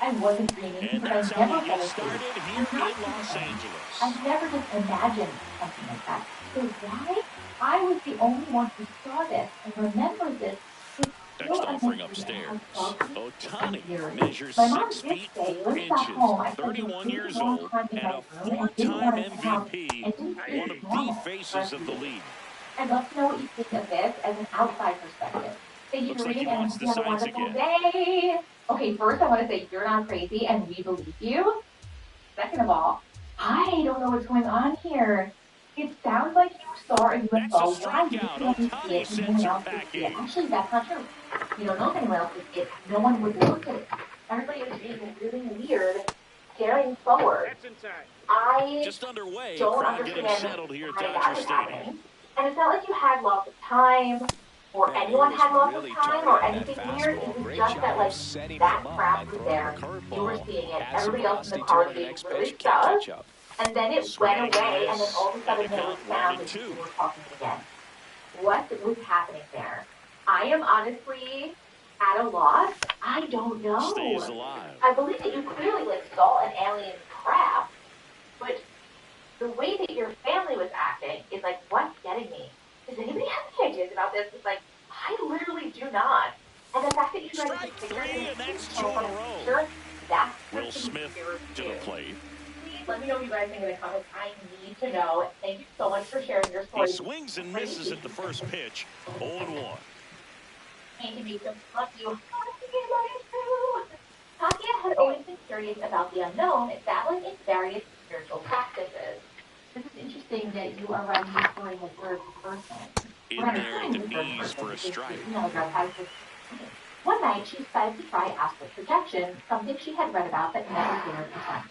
I wasn't dreaming And because that's I how never we fell get asleep. started here in Los Angeles. I've never just imagined something like that. So why I was the only one who saw this and remembered this is Next still a offering mystery. upstairs, And Ohtani measures my mom 6 did feet say 4 when we got inches, home, I spent a 31 really years long old, time in and my a room and didn't four-time want to come out MVP, and didn't think one it of was the normal faces of the league. I'd love to know what you think of this as an outside perspective. Thank you Looks for like he reading and wants hope the you have a sides wonderful again. day. Okay, first I want to say you're not crazy and we believe you. Second of all, I don't know what's going on here. It sounds like you saw a UFO. That's a Why you strikeout. can only see Ohtani it and no sends one her else can see it. packing. Actually, that's not true. You don't know if anyone else can see it. No one would look at it. Everybody is being really weird, staring forward. That's inside. I Just underway, don't crowd getting understand settled here at why Dodger that was Stadium. happening. And it's not like you had lots of time or Man, he anyone was had lots of really time or targeting that anything weird. It fastball. was Great just job that, of like, setting that him up crap by was throwing him a there. You were curveball. seeing it. Has some Everybody else in velocity the to car it was on the being next pitch. really You can't sus. catch up. And then it Swing went away, and then miss, all of a and sudden the there was count sound 1-2. and people were talking again. What was happening there? I am honestly at a loss. I don't know. Stays alive. I believe that you clearly, like, saw an alien crap, but the way that your family was acting is like, what's getting me? Does anybody have any ideas about this? It's like, I literally do not. And the fact that you guys Strike can figure three, it and that's out 2 in from a a row. picture, that's Will Smith to the plate. Please let me know what you guys think in the comments. I need to know. Thank you so much for sharing your story. He swings and misses at the first pitch. 0-1. Thank you, Jacob. Love you. Takia had always been curious about the unknown, dabbling in various spiritual practices. This is interesting that you are writing this story in the third person. In there at the knees for a strike. One night, she decided to try astral projection, something she had read about but never dared attempt.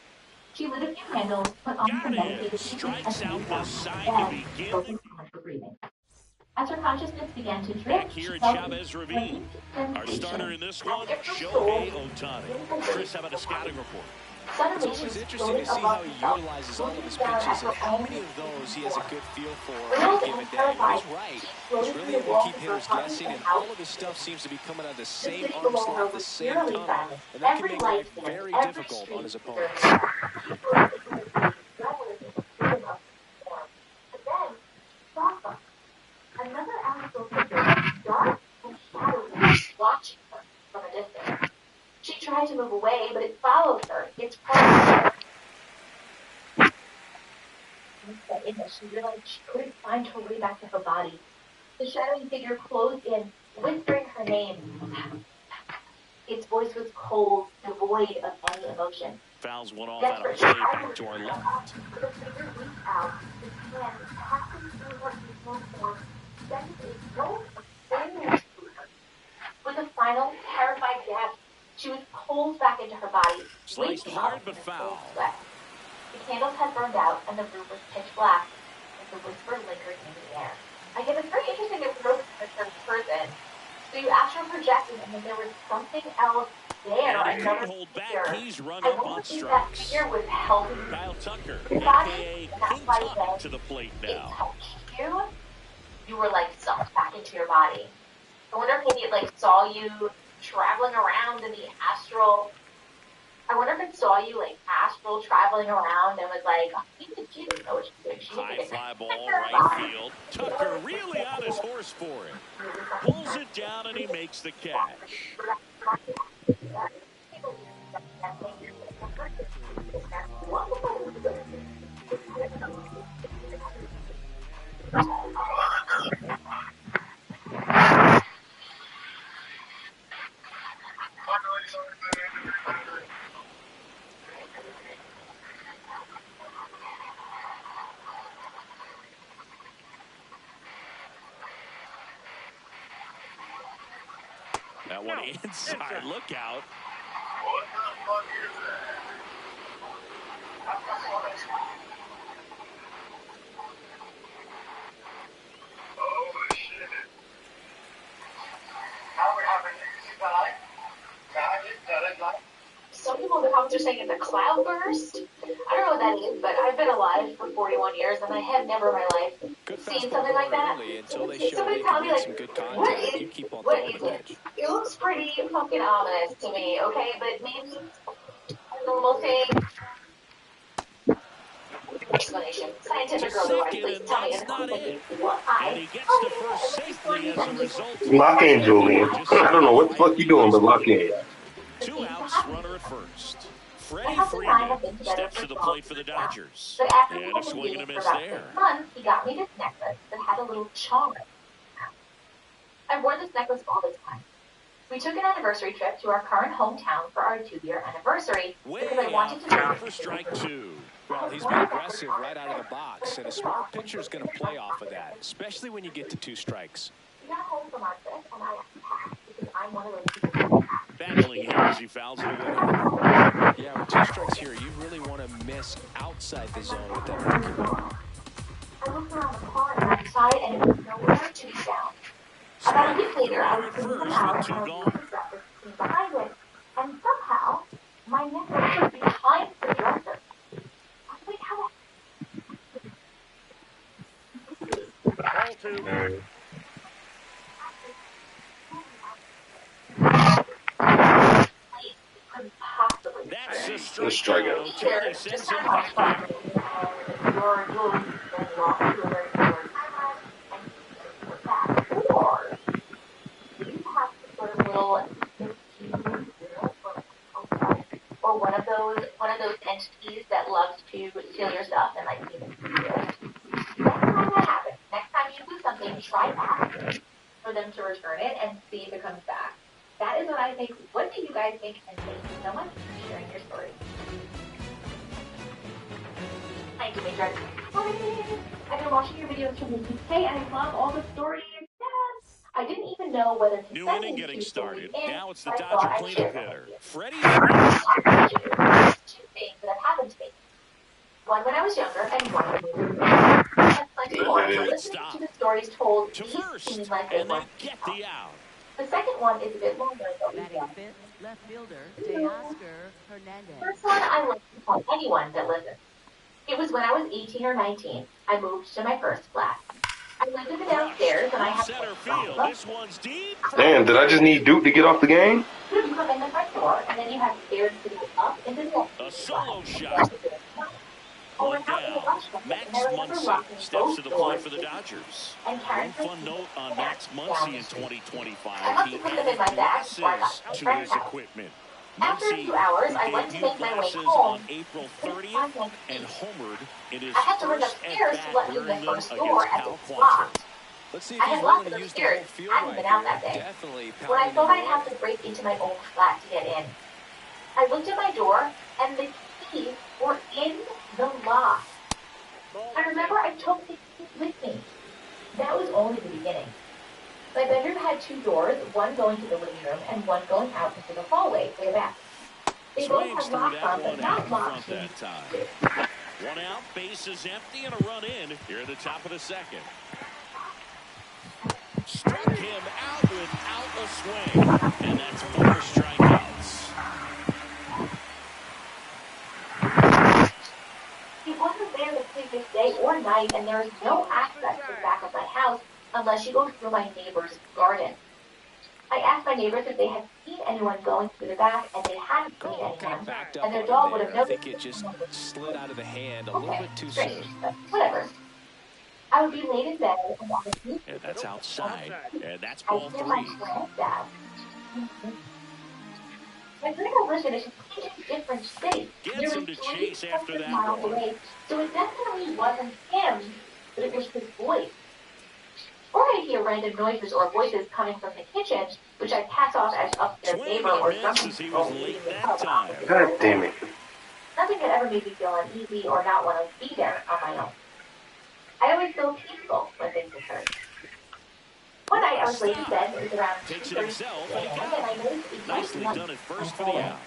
She lit a few candles, put on her meditative music, Strikes and out laid the down side on to the bed, begin. focused on her breathing. As her consciousness began to Back drift, here she at felt Chavez a Ravine. strange Our starter in this sensation, one, as if her Shohei soul Ohtani. Chris, how about a scouting report? It's Suddenly, she always was interesting floating to see how above he herself, utilizes all of his looking down pitches at and her how own many of those he has a good feel for on Thrilled a given and day. terrified, He's right. she He's floated really through the able to walls keep of her hitters apartment guessing, and and out all of his stuff seems to be coming out of the The same city arm below her slot, the was same eerily tunnel, silent. and that can Every make light life dimmed, very every difficult street on his was opponents. deserted. She broke into a dream, reveled in the freedom of the storm. But then, saw something. Another astral figure, dark and shadowy, watching her from a distance. She tried to move away, but it followed her. Its presence. In this, she realized she couldn't find her way back to her body. The shadowy figure closed in, whispering her name. Its voice was cold, devoid of any emotion. Fouls one off out of play back to our left. The figure reached out, its hand passing through her equal form, sent a jolt of pain through her. With a final, terrified gasp, she was pulled back into her body, Sliced waking hard up but in a foul. cold sweat. The candles had burned out, and the room was pitch black, as the whisper lingered in the air. Again, it's very interesting that we wrote in the third person. So you astral projected, and then there was something else there. And he couldn't Another hold figure. back. He's rung I up wonder on if that strikes. figure was helping Kyle Tucker, your body, a.k.a. and that's King why Tuck, when to the plate it now. touched you, you were like sucked back into your body. I wonder if maybe it like saw you traveling around in the astral. I wonder if it saw you like astral traveling around and was like, oh, she doesn't know what she's doing. She's High doing fly ball, right field. Tucker really on his horse for it. Pulls it down and he makes the catch. That one inside. Look out. What the fuck is that? Oh shit. How we having you? Some people in the comments are saying it's a cloudburst. I don't know what that is, but I've been alive for 41 years, and I have never in my life seen something like that. Somebody tell me, like, what is it? It looks pretty fucking ominous to me, okay? But maybe a normal thing. Explanation. Scientific or otherwise, please tell me in the comments. And he gets to first safely as a result. Lock in, Julian. I don't know what the fuck you doing, but lock in. 2 outs, runner at first. Freddie Freeman steps to the plate for the Dodgers. And a swing and a miss there. Months, he got me this necklace that had a little charm. I wore this necklace all the time. We took an anniversary trip to our current hometown for our 2-year anniversary because I wanted to out for strike 2. Well, he's been aggressive right out of the box, and a smart pitcher is going to play off of that, especially when you get to 2 strikes. We got home from our trip, and I asked because I'm one of those people. Battling him as he fouls it away. Yeah, with 2 strikes here, you really want to miss outside the zone with that breaking ball. I looked around the car and outside, and it was nowhere to be found. About a week later, I was in the house and I was behind it, and somehow my necklace was behind the dresser. I was like, how That's a strikeout. Tony sends him back. or one of those entities that loves to steal your stuff and like steal it. Next time that happens, next time you do something, try asking for them to return it and see if it comes back. That is what I think. What do you guys think? And thank you so much for sharing your story. Thank you, Major. I've been watching your videos from the UK and I love all the stories. Yes. I didn't even know whether to New send inning these getting to started. you, Now it's the I Dodger thought I'd cleanup share hitter. Freddie. Two things that have happened to me. One when I was younger and one when I was older. And plenty more for listening to the stories told. To These first, seem like and they they were. get the out. The second one is a bit longer. Batting fifth, left fielder, Teoscar Hernandez. First one I like to tell anyone that listens. It was when I was 18 or 19. I moved to my first flat. I lived in the downstairs and I had Center field. This one's deep. Damn, did I just need Duke to get off the game? You come in the front door and then you have stairs to go up into the A solo shot. One down. Max Muncy steps to the plate for the Dodgers. One fun note on Max Muncy in 2025. He added glasses to his equipment. After a few hours, I went to make my way Glasses home. on April 30th and homered in his I had to run first upstairs to at-bat let me in wearing the them first against door as Cal it was Quantrill. locked. Let's see I if he's had locked willing it to use the upstairs. whole field I hadn't right been out here. that day. Definitely When I pounding thought them I'd have away. to break into my old flat to get in, I looked at my door and the keys were in the lock. I remember I took the keys with me. That was only the beginning. My bedroom had 2 doors, one going to the living room and one going out into the hallway for the bathroom. They both Swings had through locks that on, but one out not in locks. front that time. One out, base is empty, and a run in here at the top of the second. Struck him out without a swing, and that's 4 strikeouts. He wasn't there the previous day or night, and there is no access to the back of my house unless you go through my neighbor's garden. I asked my neighbors if they had seen anyone going through the back, and they hadn't seen anyone, and their dog would have I noticed. think it just slid out of the hand a little bit too strange, soon. but whatever. I would be laid in bed and watch a newspaper. And that's outside, and that's I ball hear my 3. granddad. My grandpa lives in a completely different state. Gets him to chase after that miles one. away, so it definitely wasn't him, but it was his voice. Or I hear random noises or voices coming from the kitchen, which I pass off as upstairs neighbor or something. He was late that time. God damn it. Nothing that ever made me feel uneasy or not want to be there on my own. I always feel peaceful when things occur. One night I was laid in bed, it was around Takes it 2:30 himself, a.m. and I noticed a Nicely light done at first for on the the out.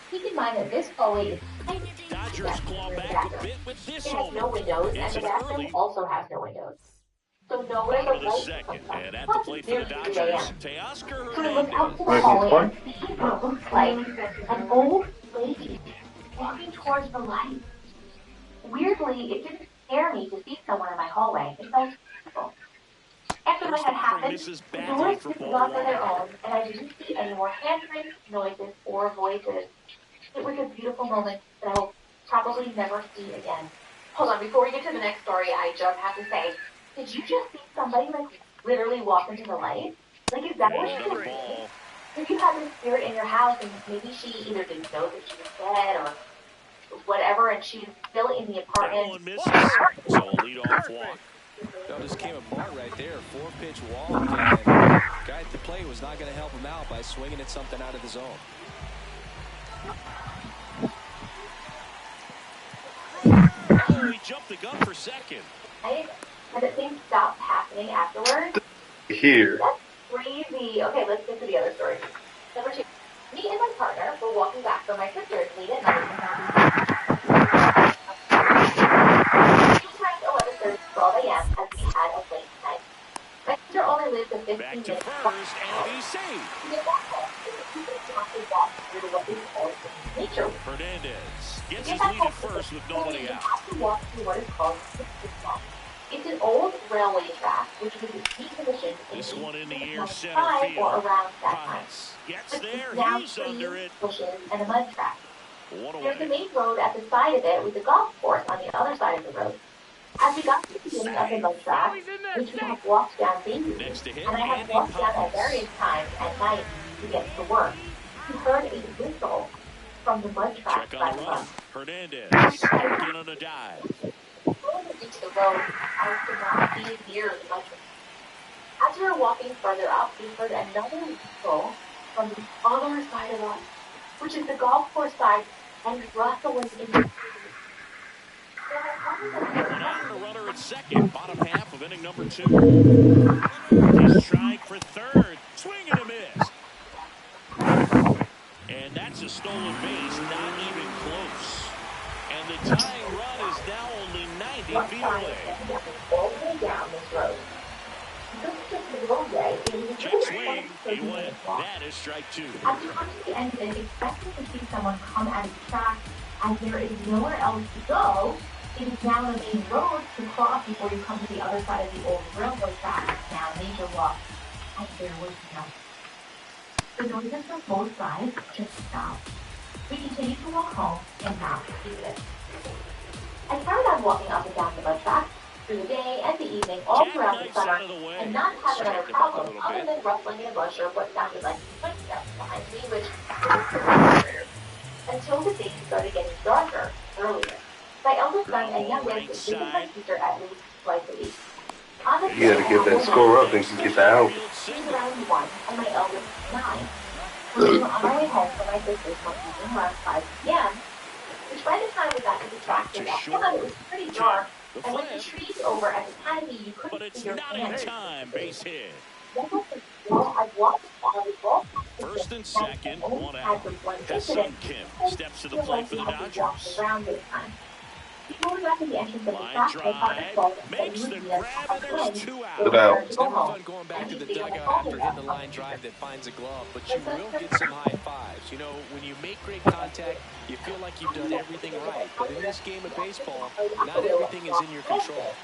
Keep in mind that this hallway is tiny. Dodgers claw back a bit with this It has no home. windows, and It's the an bathroom early also has no windows. So nowhere bottom of the the light second, comes from. and at the plate for the Dodgers, Teoscar So I look out Hernandez. to the hallway and see what looks like an old the light. Weirdly, it didn't scare me to see someone in my hallway. It felt peaceful. After what had happened, the doors didn't lock on their own, and I didn't see any more handprints, noises, or voices. It was a beautiful moment that I will probably never see again. Hold on, before we get to the next story, I just have to say, did you just see somebody, like, literally walk into the light? Like, is that what she did? If you had this spirit in your house, and maybe she either didn't know that she was dead, or whatever, and she's still in the apartment. So a lead-off walk. That just came apart right there. 4-pitch walk, and the guy at the plate was not going to help him out by swinging at something out of the zone. Oh, he jumped the gun for second. And the things stopped happening afterwards. Here. That's crazy. Okay, let's get to the other story. Number 2. Me and my partner were walking back from my sister's late at night. Sometimes 11:30, 12 a.m. as we had a late night. My sister only lives a 15 minutes first, and he's safe. Hernandez gets his lead at first with nobody out. To walk through what is called it's an old railway track, which was decommissioned this in one in the air, center 1995 field. or around that time. Gets there, now he's under it. Bushes and a mud track. One There's away. a main road at the side of it with a golf course on the other side of the road. As we got to the beginning of the mud track, which we have walked down daily, and I have walked down at various times at night to get to work, we heard a whistle from the mud track. Check on the run. Hernandez in on a dive. Into the road, I could not see near the mud track. As we were walking further up, we heard another whistle from the other side of us, which is the golf course side, and rustling in the A runner at second, bottom half of inning number 2. He's trying for third, swing and a miss. And that's a stolen base, not even close. And the tying run is now only 90 feet away. all the way down this road. Check swing, he went. That is strike 2. As you come to the end of it, expecting to see someone come out of the track, as there is nowhere else to go, it is now the main road to cross before you come to the other side of the old railroad track. Now a major walk, and there was nothing. The noises from both sides just stopped. We continued to walk home and not see it. I carried on walking up and down the mud track through the day and the evening, all throughout the summer, and not have another problem other than rustling in a bush or what sounded like footsteps behind me, which until the day started getting darker earlier. My eldest son and youngest visit my sister at least twice a week. You gotta get that score up and get that out. She's around 1 and my eldest 9. We were on our way home from my sister's one evening around 5 p.m., which by the time we got to the track it was pretty dark, and with the trees over at the canopy, you couldn't see your hands. Time, base hit. I walked First and second, one out. Hesson Kim steps to the plate for the Dodgers. Before we got to the entrance of the track, they caught the ball makes the grab, and there's 2 out. It's never fun going back to the dugout after hitting the line drive that finds a glove, but you will get some high fives. You know, when you make great contact, you feel like you've done everything right. But in this game of baseball, not everything is in your control.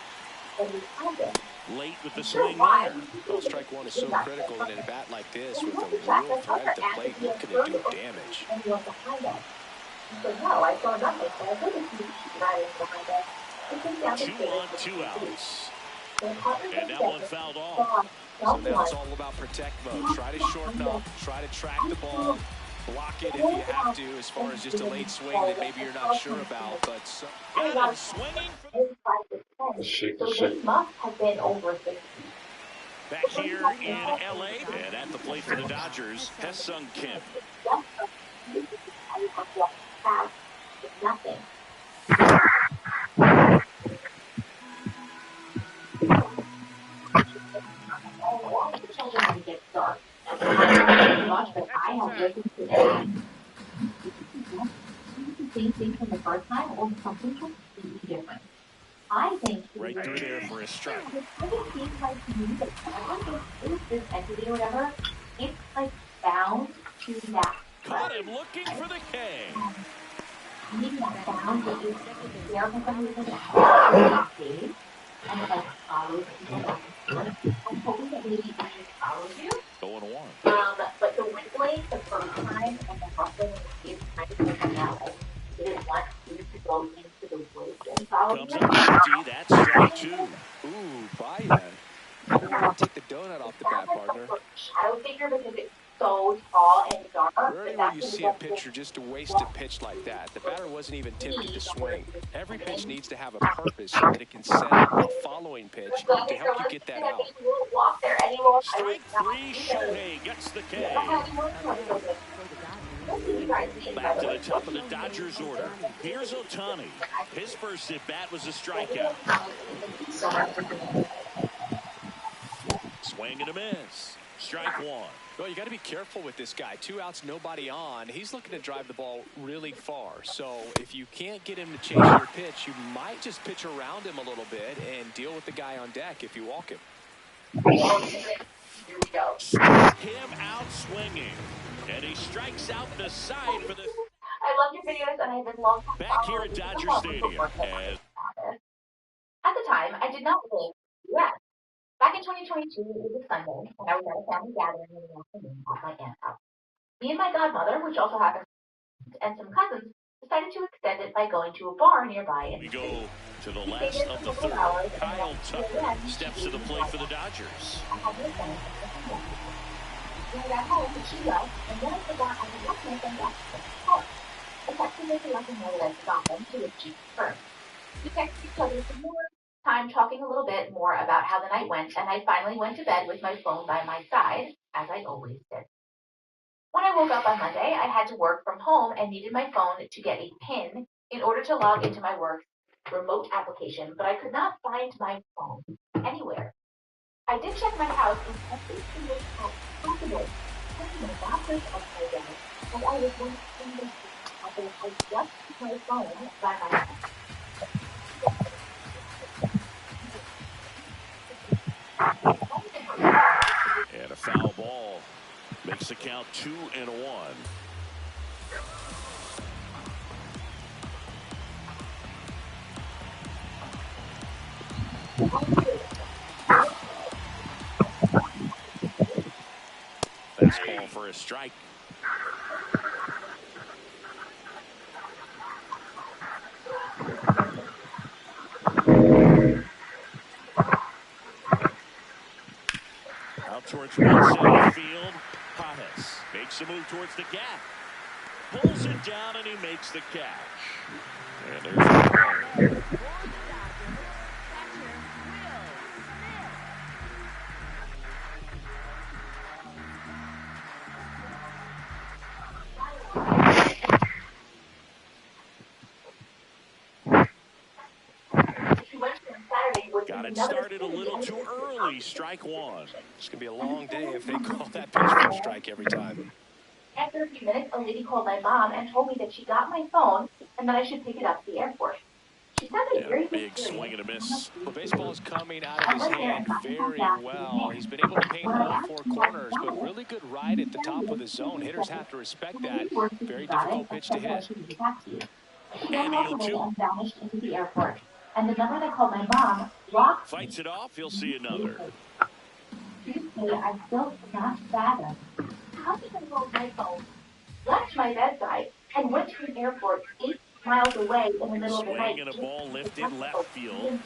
Late with the swing there. Well, strike 1 is so critical in a bat like this with a real threat at the plate looking to do damage. No, I saw nothing, but I couldn't see riding behind us. 2 on, 2 outs. And that one fouled off. So now it's all about protect mode. Try to shorten up, try to track the ball, block it if you have to, as far as just a late swing that maybe you're not sure about. But swinging. So they must have been over 60. Back here in LA, and at the plate for the Dodgers, Hesson Kim. Nothing. Same thing from the first time, or something completely different. I think right through there for a strike. It seems like to me that this entity or whatever, it's like bound to that. Caught him looking for the K. Leaving that sound, it is there for some reason that days, and it like follows people back and forth. I'm hoping that maybe it just follows you. 0-1. But the wind blade the first time and the rustling and the waves kind of like that, like didn't want you to go into the woods and follow Comes you. up empty. That's strike two. Ooh, Vaya. You want to take the donut off the bat, partner. Shadow figure because it's so tall and dark. Rarely will you see a pitcher just to waste a pitch like that. The batter wasn't even tempted to swing. Every pitch needs to have a purpose so that it can set up a following pitch to help you get that out. Strike three. Shohei gets the K. Back to the top of the Dodgers order. Here's Ohtani. His first at bat was a strikeout. Swing and a miss. Strike one. Well, you got to be careful with this guy. 2 outs, nobody on. He's looking to drive the ball really far. So if you can't get him to change your pitch, you might just pitch around him a little bit and deal with the guy on deck if you walk him. Struck him out swinging. And he strikes out the side for the... I love your videos, and I've been long time back here at Dodger Stadium. At the time, I did not live in the U.S. Back in 2022, it was a Sunday, and I was at a family gathering in the afternoon at my aunt's house. Me and my godmother, which also happens, and some cousins, decided to extend it by going to a bar nearby. We go to the last of the third. Kyle Tucker steps to the plate for the Dodgers. When I got home, she left, and then I forgot I had left my sunglasses home. I texted her to let her know that I forgot them to which she confirmed. We texted each other some more time, talking a little bit more about how the night went, and I finally went to bed with my phone by my side, as I always did. When I woke up on Monday, I had to work from home and needed my phone to get a PIN in order to log into my work remote application, but I could not find my phone anywhere. I did check my house and every single spot possible. Checking my bathroom upside down, and I was wondering if I just took my phone by my side. And a foul ball makes the count 2-1. That's call for a strike. Out towards right center field. Pajes makes a move towards the gap. Pulls it down and he makes the catch. And there's the ball. Got it started a little too early. Strike one. It's going to be a long day if they call that pitch for a strike every time. After a few minutes, a lady called my mom and told me that she got my phone and that I should pick it up at the airport. She sounded very big swing and a miss. Well, baseball is coming out of his hand very well. He's been able to paint all 4 corners, but really good ride at the top of the zone. Hitters have to respect that. Very difficult pitch to hit. And he'll vanished into the airport. And the number that called my mom blocked. Fights it off. He'll see another. Tuesday, I still cannot fathom how he controlled my phone, left my bedside, and went to an airport 8 miles away in the middle of the night. Swing and a ball lifted left field.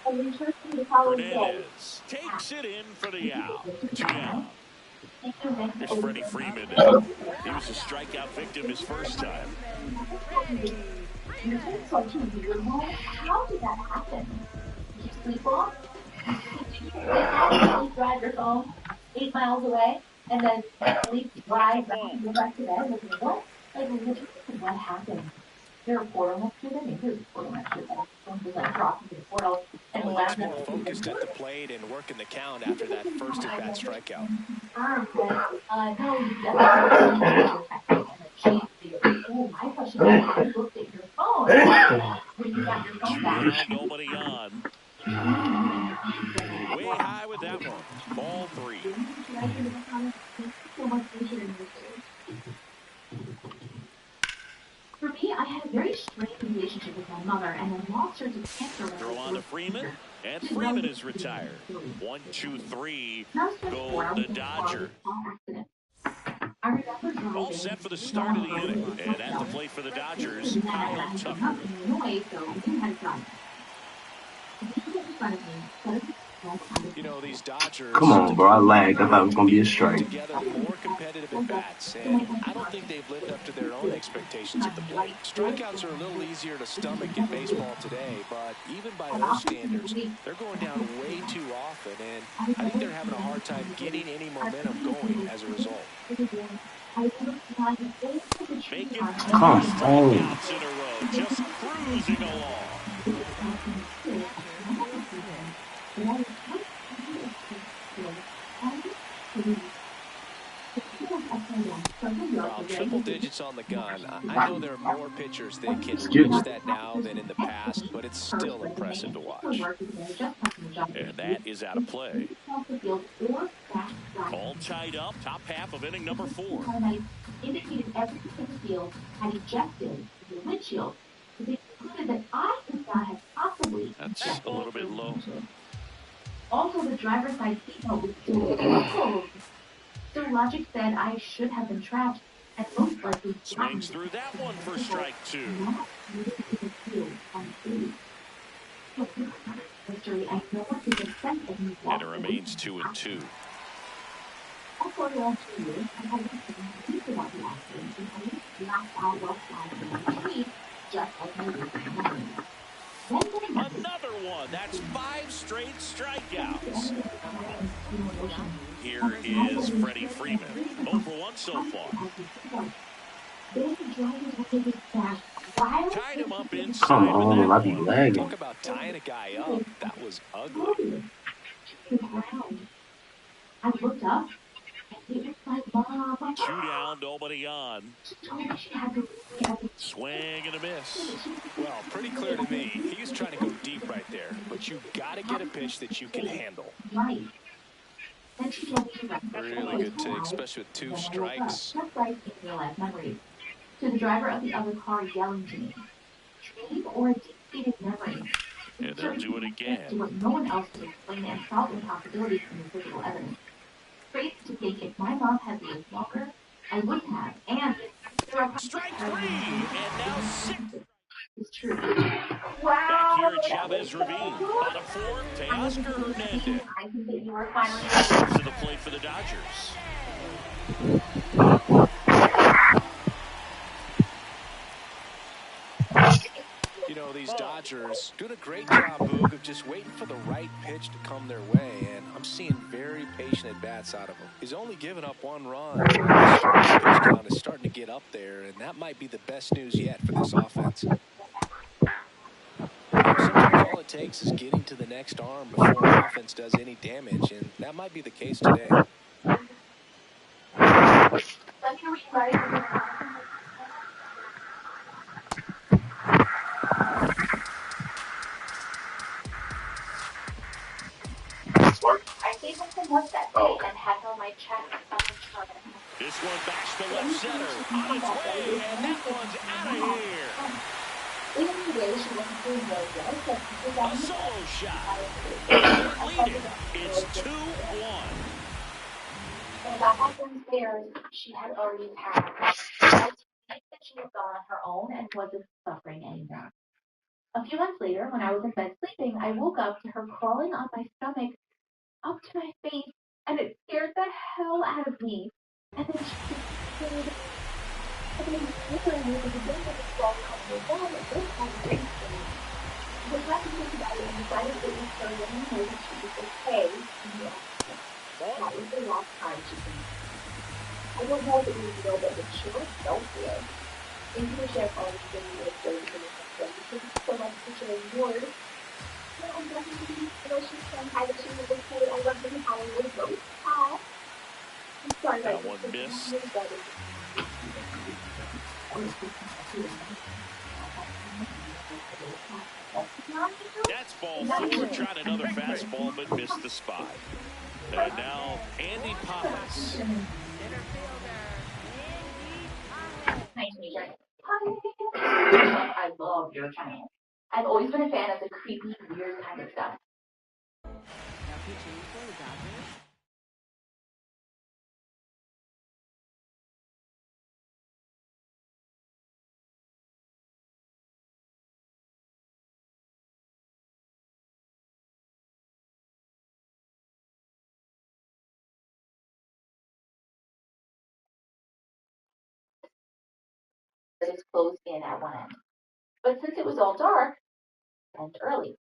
And returned to the following day. Hernandez takes it in for the out. 2 down. There's Freddie Freeman. He was a strikeout victim his first time. How did that happen? Did you sleepwalk? Did you drive your phone 8 miles away and then sleep, drive back to go back to bed? Like, what? Like, literally, what happened? There a portal next to them? Maybe there's a portal next to them. Someone just like dropped into the portal and Well, he's more focused at the plate and working the count after that first at-bat strikeout. My question is, how you looked at your phone when you got your phone back? Nobody on. Way high with that one. Ball 3. For me, I had a very strange relationship with my mother, and I lost her to cancer. Throw on to Freeman, and Freeman is retired. 1, 2, 3, go the Dodger. All set for the start of the inning. And at the plate for the Dodgers, Kyle Tucker. You know, these Dodgers. Come on, bro. I lagged. I thought it was going to be a strike. Together more competitive at bats, and I don't think they've lived up to their own expectations at the plate. Strikeouts are a little easier to stomach in baseball today, but even by those standards, they're going down way too often, and I think they're having a hard time getting any momentum going as a result. Making Come strikeouts in a row, just cruising along. Well, triple digits on the gun. I know there are more pitchers that can reach that now than in the past, but it's still impressive to watch. And that is out of play. All tied up, top half of inning number 4. Indicated everything in the field had ejected the windshield. They concluded that I could not have possibly. That's a little bit low. Also, the driver's side seatbelt was still closed. So logic said I should have been trapped and most likely swings through that one for strike 2. And it remains 2-2. Another one. That's 5 straight strikeouts. Here is Freddie Freeman. 0 for 1 so far. Tied him up inside. Come on, I be lagging. Talk about tying a guy up. That was ugly. I looked up, and it was my mom. 2 down, nobody on. Swing and a miss. Well, pretty clear to me. He's trying to go deep right there, but you got to get a pitch that you can handle. Really good take, especially with 2 strikes. To the driver of the other car yelling to me, dream or a deep-seated memory. And they'll do it again. To what no one else could explain and solve impossibilities from the physical evidence. Crazy to think if my mom had lived longer, I would have. And strike 3, and now 6. It's true. Back here at Chavez Ravine. On a 4, Teoscar Hernandez. I think that you were finally to the plate for the Dodgers. You know, these Dodgers doing a great job, Boog, of just waiting for the right pitch to come their way, and I'm seeing very patient at-bats out of him. He's only given up 1 run. The pitch count is starting to get up there, and that might be the best news yet for this offense. Sometimes all it takes is getting to the next arm before the offense does any damage, and that might be the case today. I gave him some work that day and had all my checks on the chart. This one backs to left center. On its way, and that one's out of here. A solo shot. Leading. It's 2-1. When that got downstairs, she had already passed. I think that she had gone on her own and wasn't suffering anymore. A few months later, when I was in bed sleeping, I woke up to her crawling on my stomach up to my face, and it scared the hell out of me. And then she said, and then literally was again with the strong coming down, and this time it was me. The last thing about it, and decided it was so young and know that she was okay. That was the last time she said. I don't know if it was real, but she was so good. Thank you for sharing all this with me. It's very good. Thank you so much for sharing yours. I'm definitely, she's saying hi, that she was okay. I love her how it was so hi. I'm sorry, that one missed. That's ball 4. Tried another fastball, but missed the spot. And now Andy Papas. love your channel. I've always been a fan of the creepy, weird kind of stuff. Now pitching for the Dodgers. It's closed in at one end. But since it was all dark, it ended early.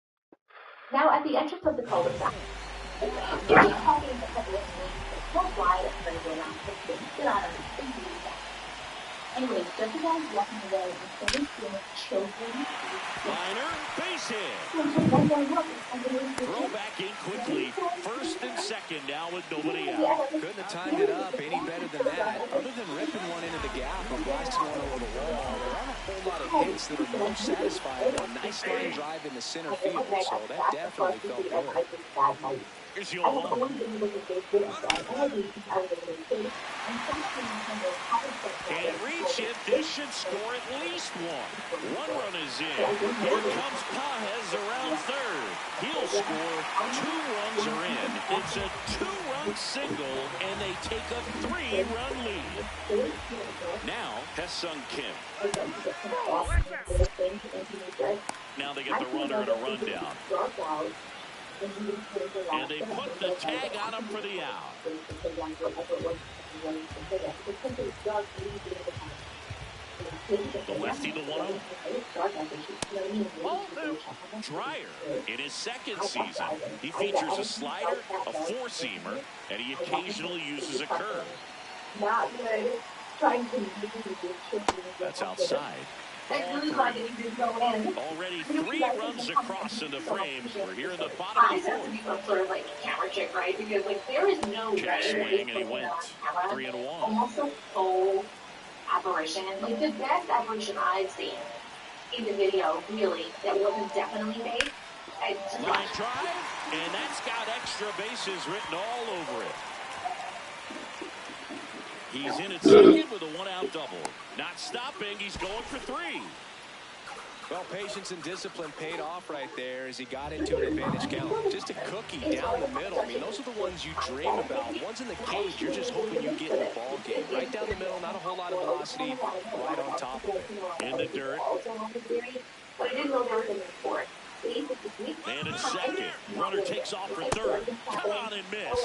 Now at the entrance of the cul-de-sac, we're talking about the small slide and trying to go around the sit on a anyways, just as I was walking away, I started feeling children. Liner, base hit. Throw back in quickly. First and second now with nobody out. Couldn't have timed it up any better than that. Other than ripping one into the gap or blasting one over the wall, there aren't a whole lot of hits that are more satisfying than a nice line drive into center field. So that definitely felt good. Here's the 0-1. Can't reach it. This should score at least one. One run is in. Here comes Pajes around third. He'll score. 2 runs are in. It's a 2-run single, and they take a 3-run lead. Now, Haesung Kim. Now they get the runner and a rundown. And they put the tag on him for the out. The lefty, the 1-0. Dreyer, in his second season, he features a slider, a 4-seamer, and he occasionally uses a curve. That's outside. Already 3 runs across in the frames. We're here in the bottom of the 4th. Some sort of like camera trick, right? Because like there is no check swing, and he went 3-1. Almost a full apparition, like the best apparition I've seen in the video, really, that wasn't definitely made. Line drive, and that's got extra bases written all over it. He's in at second with a 1-out double. Not stopping, he's going for 3. Well, patience and discipline paid off right there as he got into an advantage count. Just a cookie down the middle. I mean, those are the ones you dream about. Ones in the cage, you're just hoping you get in the ball game. Right down the middle, not a whole lot of velocity, right on top of it. In the dirt. And in second, runner takes off for third. Come on and miss.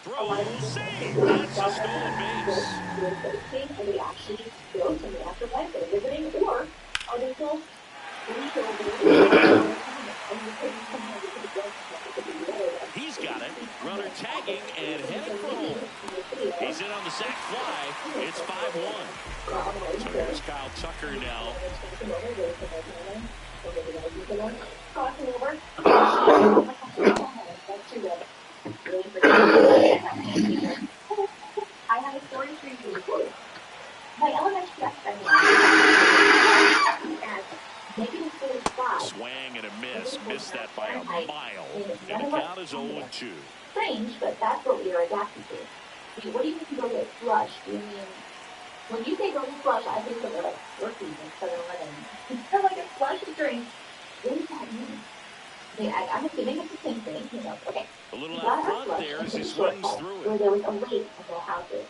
Throw, save. That's a stolen base. He's got it. Runner tagging and heading for home. He's in on the sac fly. It's 5-1. So here's Kyle Tucker now. I have a story for you. My elementary swang and a miss. Missed that by a mile. And the count is 0-2. Strange, but that's what we are adapted to. What do you mean go get flushed? Do you mean when you say go get flushed, I think of like Slurpees and Southern Lemon. It's kind of like a flush drink. What does that mean? I'm assuming it's the same thing, you know. Okay. A little out front there as he swings through it. Where there was a lake in their houses.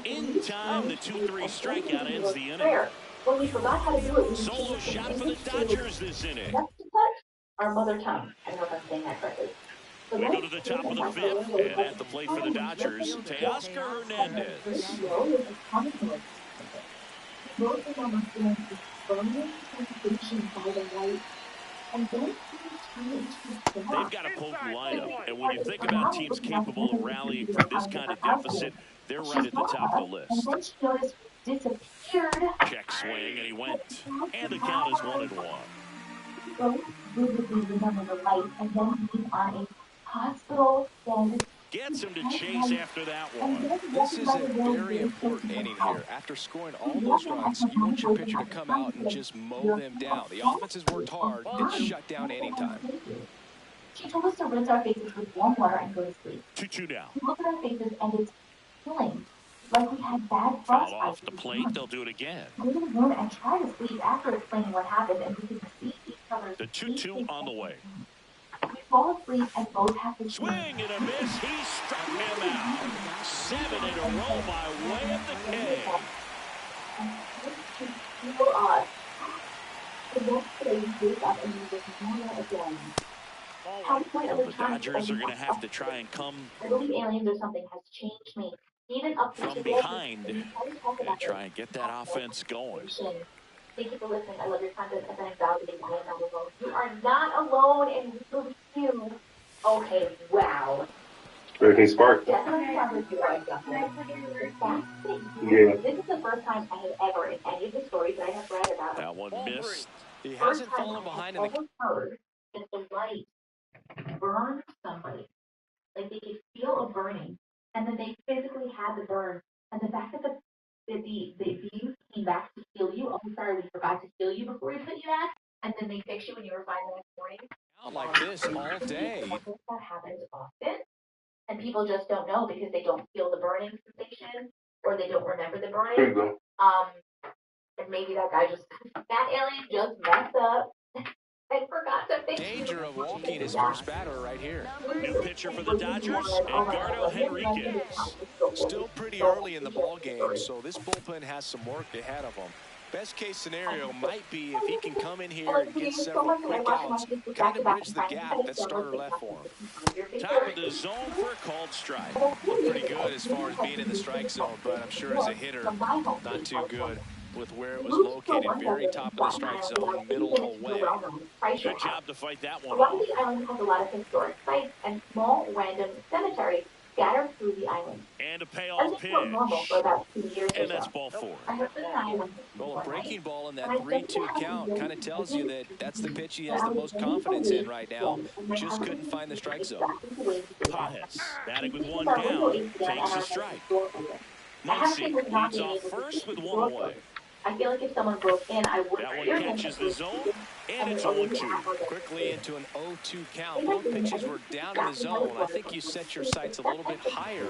In time, the 2-3 strikeout ends the inning. When we forgot how to do it, we solo shot for the Dodgers this inning. Our mother tongue. I don't know if I'm saying that correctly. We go to the top of the 5th, and at the plate for the Dodgers, Teoscar Hernandez. They've got a potent lineup, and when you think about teams capable of rallying from this kind of deficit, they're right at the top of the list. Check swing, and he went. And the count is 1-1. Gets him to chase after that one. This is a very important inning here. After scoring all those runs, you want your pitcher to come out and just mow them down. The offense has worked hard. It's shut down anytime. She told us to rinse our faces with warm water and go to sleep. 2-2 now. We look at our faces and it's killing. Like we had bad Foul frostbite. off the plate. They'll do it again. Go to the room and try to sleep after explaining what happened, and we could see each other's The 2-2 on the way. We fall asleep and both have to Swing and a miss. He struck him out. 7 in a row by way of the K. The Dodgers are going to have to try and come I believe aliens or something has changed me. Even up from behind and try and get that offense going. Thank you for listening. I love your content. As I am validating, I am not alone. You are not alone, and we believe you. Okay, wow. Breaking spark. Definitely sounds like you are exhausted. Yeah. This is the first time I have ever, in any of the stories that I have read about, That one missed. He hasn't fallen behind in the... heard that the light burned somebody. Like they could feel a burning, and then they physically had the burn. And the fact that the view came back to steal you. Oh, sorry, we forgot to steal you before we put you out. And then they fix you when you were fine the next morning. Out like this all day. That happens often, and people just don't know because they don't feel the burning sensation or they don't remember the burning. There you go. And maybe that alien just messed up and forgot to fix you. Danger of walking his first batter right here. New pitcher for the Dodgers, Edgardo Henriquez. Still pretty early in the ball game, so this bullpen has some work ahead of him. Best case scenario might be if he can come in here and get several quick outs, kind of bridge the gap that starter left for him. Top of the zone for a called strike. Looked pretty good as far as being in the strike zone, but I'm sure as a hitter, not too good with where it was located. Very top of the strike zone, middle away. Good job to fight that one A lot of off. the island has a lot of historic sites and small random cemeteries scattered through the island. And a payoff pitch. And that's ball 4. Well, a breaking ball in that 3-2 count kind of tells you that that's the pitch he has the most confidence in right now. Just couldn't find the strike zone. Pajes batting with one down, takes a strike. Muncy leads off first with one away. I feel like if someone broke in, I would. That one catches the zone, and it's 0-2. Quickly into an 0-2 count. Both pitches were down in the zone. I think you set your sights a little bit higher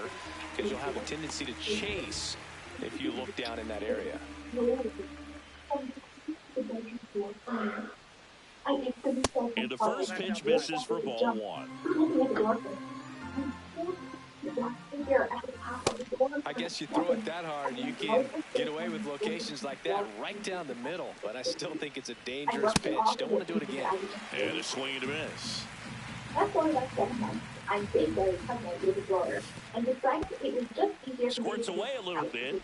because you'll have a tendency to chase if you look down in that area. And the first pitch misses for ball 1. I guess you throw it that hard, you can get away with locations like that right down the middle, but I still think it's a dangerous pitch. Don't want to do it again. And a swing and a miss. I'm very pregnant with a daughter, and decided it was just easier for Squirts away a little bit.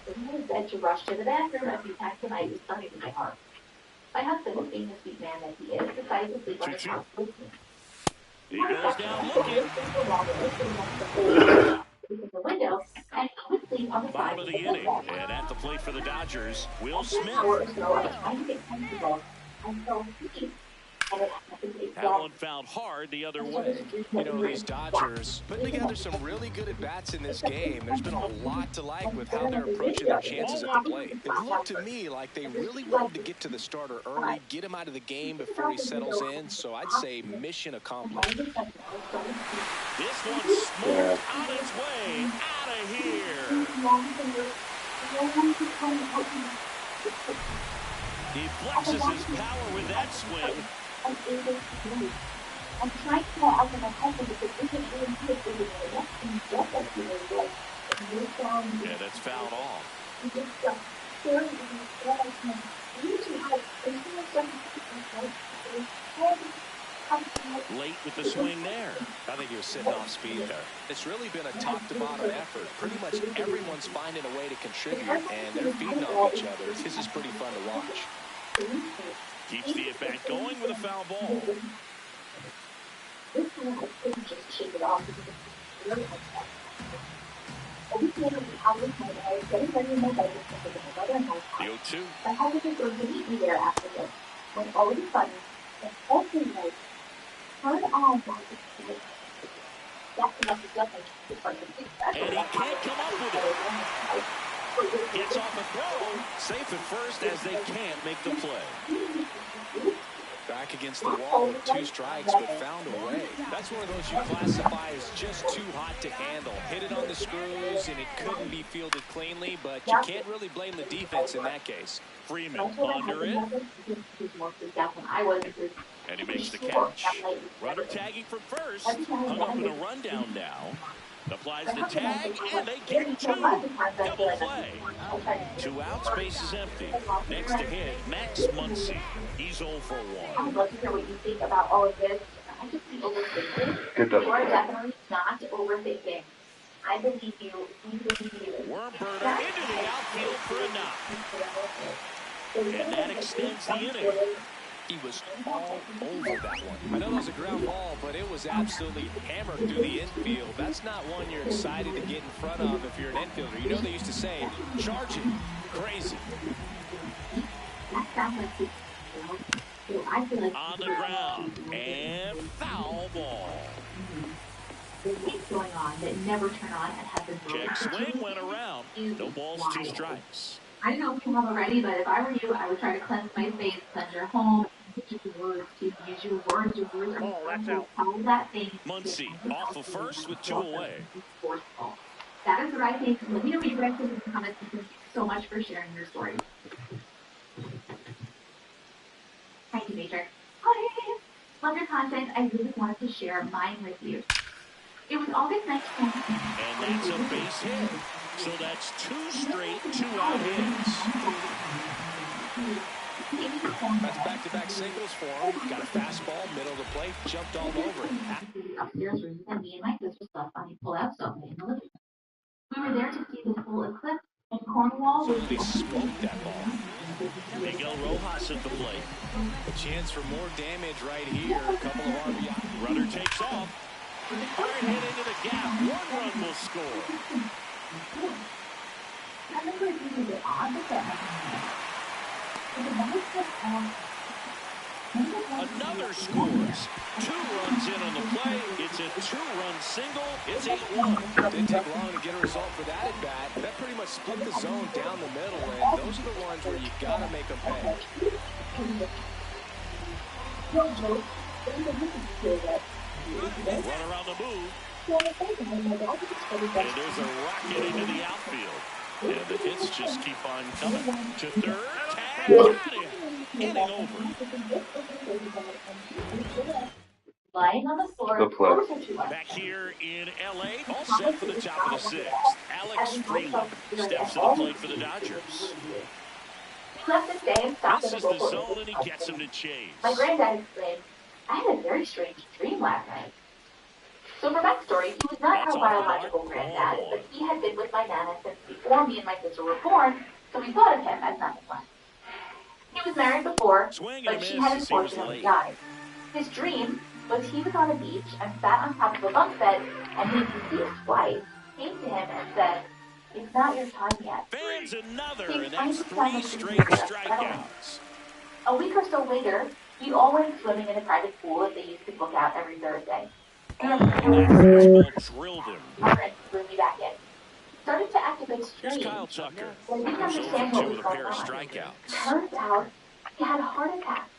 to rush to the bathroom a few times tonight was starting to my heart. My husband, being the sweet man that he is, decided to sleep on the couch with me. He goes down looking. The window, and he would sleep on the Bottom side of the inning, and at the plate for the Dodgers, Will Smith. That one found hard the other way. You know, these Dodgers putting together some really good at-bats in this game. There's been a lot to like with how they're approaching their chances at the plate. It looked to me like they really wanted to get to the starter early, get him out of the game before he settles in, so I'd say mission accomplished. This one's smoked on its way out of here. He flexes his power with that swing. I'm trying to get out of my husband because this is really good for the Yeah, that's fouled off. Late with the swing there. I think he was sitting off speed there. It's really been a top-to-bottom effort. Pretty much everyone's finding a way to contribute, and they're feeding off each other. This is pretty fun to watch. Keeps the at-bat going with a foul ball. The 0-2. My husband is going to meet me there after this. When all of a sudden, the whole thing was turn on my display. That's enough to And he can't come up with it. Gets off a throw. Safe at first as they can't make the play. Back against the wall with 2 strikes, but found a way. That's one of those you classify as just too hot to handle. Hit it on the screws, and it couldn't be fielded cleanly, but you can't really blame the defense in that case. Freeman under it. And he makes the catch. Runner tagging from first. Hung up in a rundown now. Applies the tag, and they get 2. Double play. 2 outs, base is empty. Next to hit, Max Muncy. He's 0 for 1. I would love to hear what you think about all of this. I just be overthinking. You are definitely not overthinking. I believe you. Worm burner into the outfield for a knock. And that extends the inning. He was all over that one. I know it was a ground ball, but it was absolutely hammered through the infield. That's not one you're excited to get in front of if you're an infielder. You know they used to say, charge it. Crazy. On the ground. And foul ball. Things going on that never turn on and have been Check swing went around. No balls, 2 strikes. I don't know if you have already, but if I were you, I would try to cleanse my space, cleanse your home, use your words, use your words are all that thing. Muncy off of first with 2 away. That is what I think. Let me know what you guys think in the comments. Thank you so much for sharing your story. Thank you, Matrix. Hi. Love your content. I really wanted to share mine with you. It was August 19th. And that's a base hit. So that's 2 straight 2-out hits. That's back-to-back singles for him. Got a fastball, middle of the plate, jumped all over it. Upstairs room, and me and my sister slept on the pull-out sofa in the living room. We were there to see the full eclipse, and Cornwall was... Somebody smoked that ball. Miguel Rojas at the plate. A chance for more damage right here. A couple of RBI. Runner takes off. Hard hit into the gap. 1 run will score. Another scores. 2 runs in on the play. It's a 2-run single. It's 8-1. Didn't take long to get a result for that at bat. That pretty much split the zone down the middle, and those are the ones where you gotta make them pay. Runner on the move. And there's a rocket into the outfield. And the hits just keep on coming. To third, tag, got him. Inning over. Lying on the floor. Back here in L.A., all set for the top of the 6th. Alex Freeland steps to the plate for the Dodgers. He left his day and stopped This is the zone, and he gets him to chase. My granddad explained, I had a very strange dream last night. So for backstory, he was not our biological granddad, but he had been with my nana since before me and my sister were born, so we thought of him as nothing less. He was married before, but she had unfortunately died. His dream was he was on a beach and sat on top of a bunk bed, and his deceased wife came to him and said, "It's not your time yet." Fans another, and that's 3 straight strikeouts. A week or so later, we all went swimming in a private pool that they used to book out every Thursday. And that fastball drilled him. My friend threw me back in. Started to act a bit strange. Here's Kyle Tucker. Well, we didn't Who's understand over what 2 was with a going pair of on. strikeouts. Turns out he had a heart attack,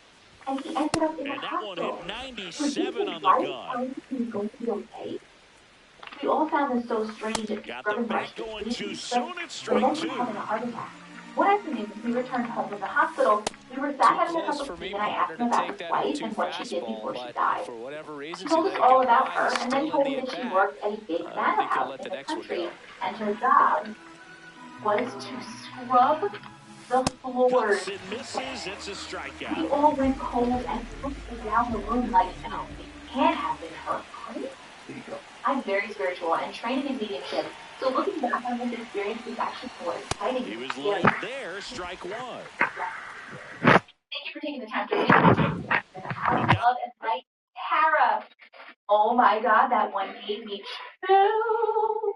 and he ended up in the And that hospital. one hit 97 on the gun. He was going to be okay. We all found this so strange. Got the bat going too soon. It's strike 2. Having a heart attack. One afternoon, we returned home from the hospital. We were sat having a cup of tea, and I asked him about his wife and what she did before she died. For whatever reason, She told us all about her, and then told me that she worked at a big manor house in the country, and her job was to scrub the floors. It misses. It's a strikeout. We all went cold and looked around the room like, no, it can't have been her. I'm very spiritual and trained in mediumship, so looking back on this experience is actually more exciting. He was late there. Strike 1. Thank you for taking the time to read. I love and write Tara. Oh my God, that one gave me chills.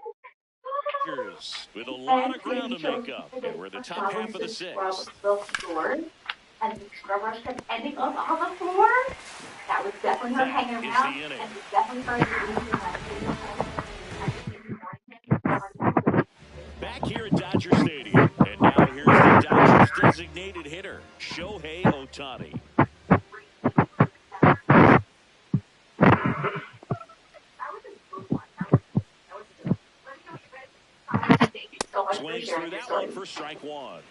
With a lot of ground to make up. And we're in the top half of the 6th. The floors, and the scrubbers kept ending up on the floor. That was definitely her hanging around, and it was definitely her. Back here at Dodger Stadium, and now here's the Dodgers designated hitter, Shohei Ohtani. Stays through that one for strike one.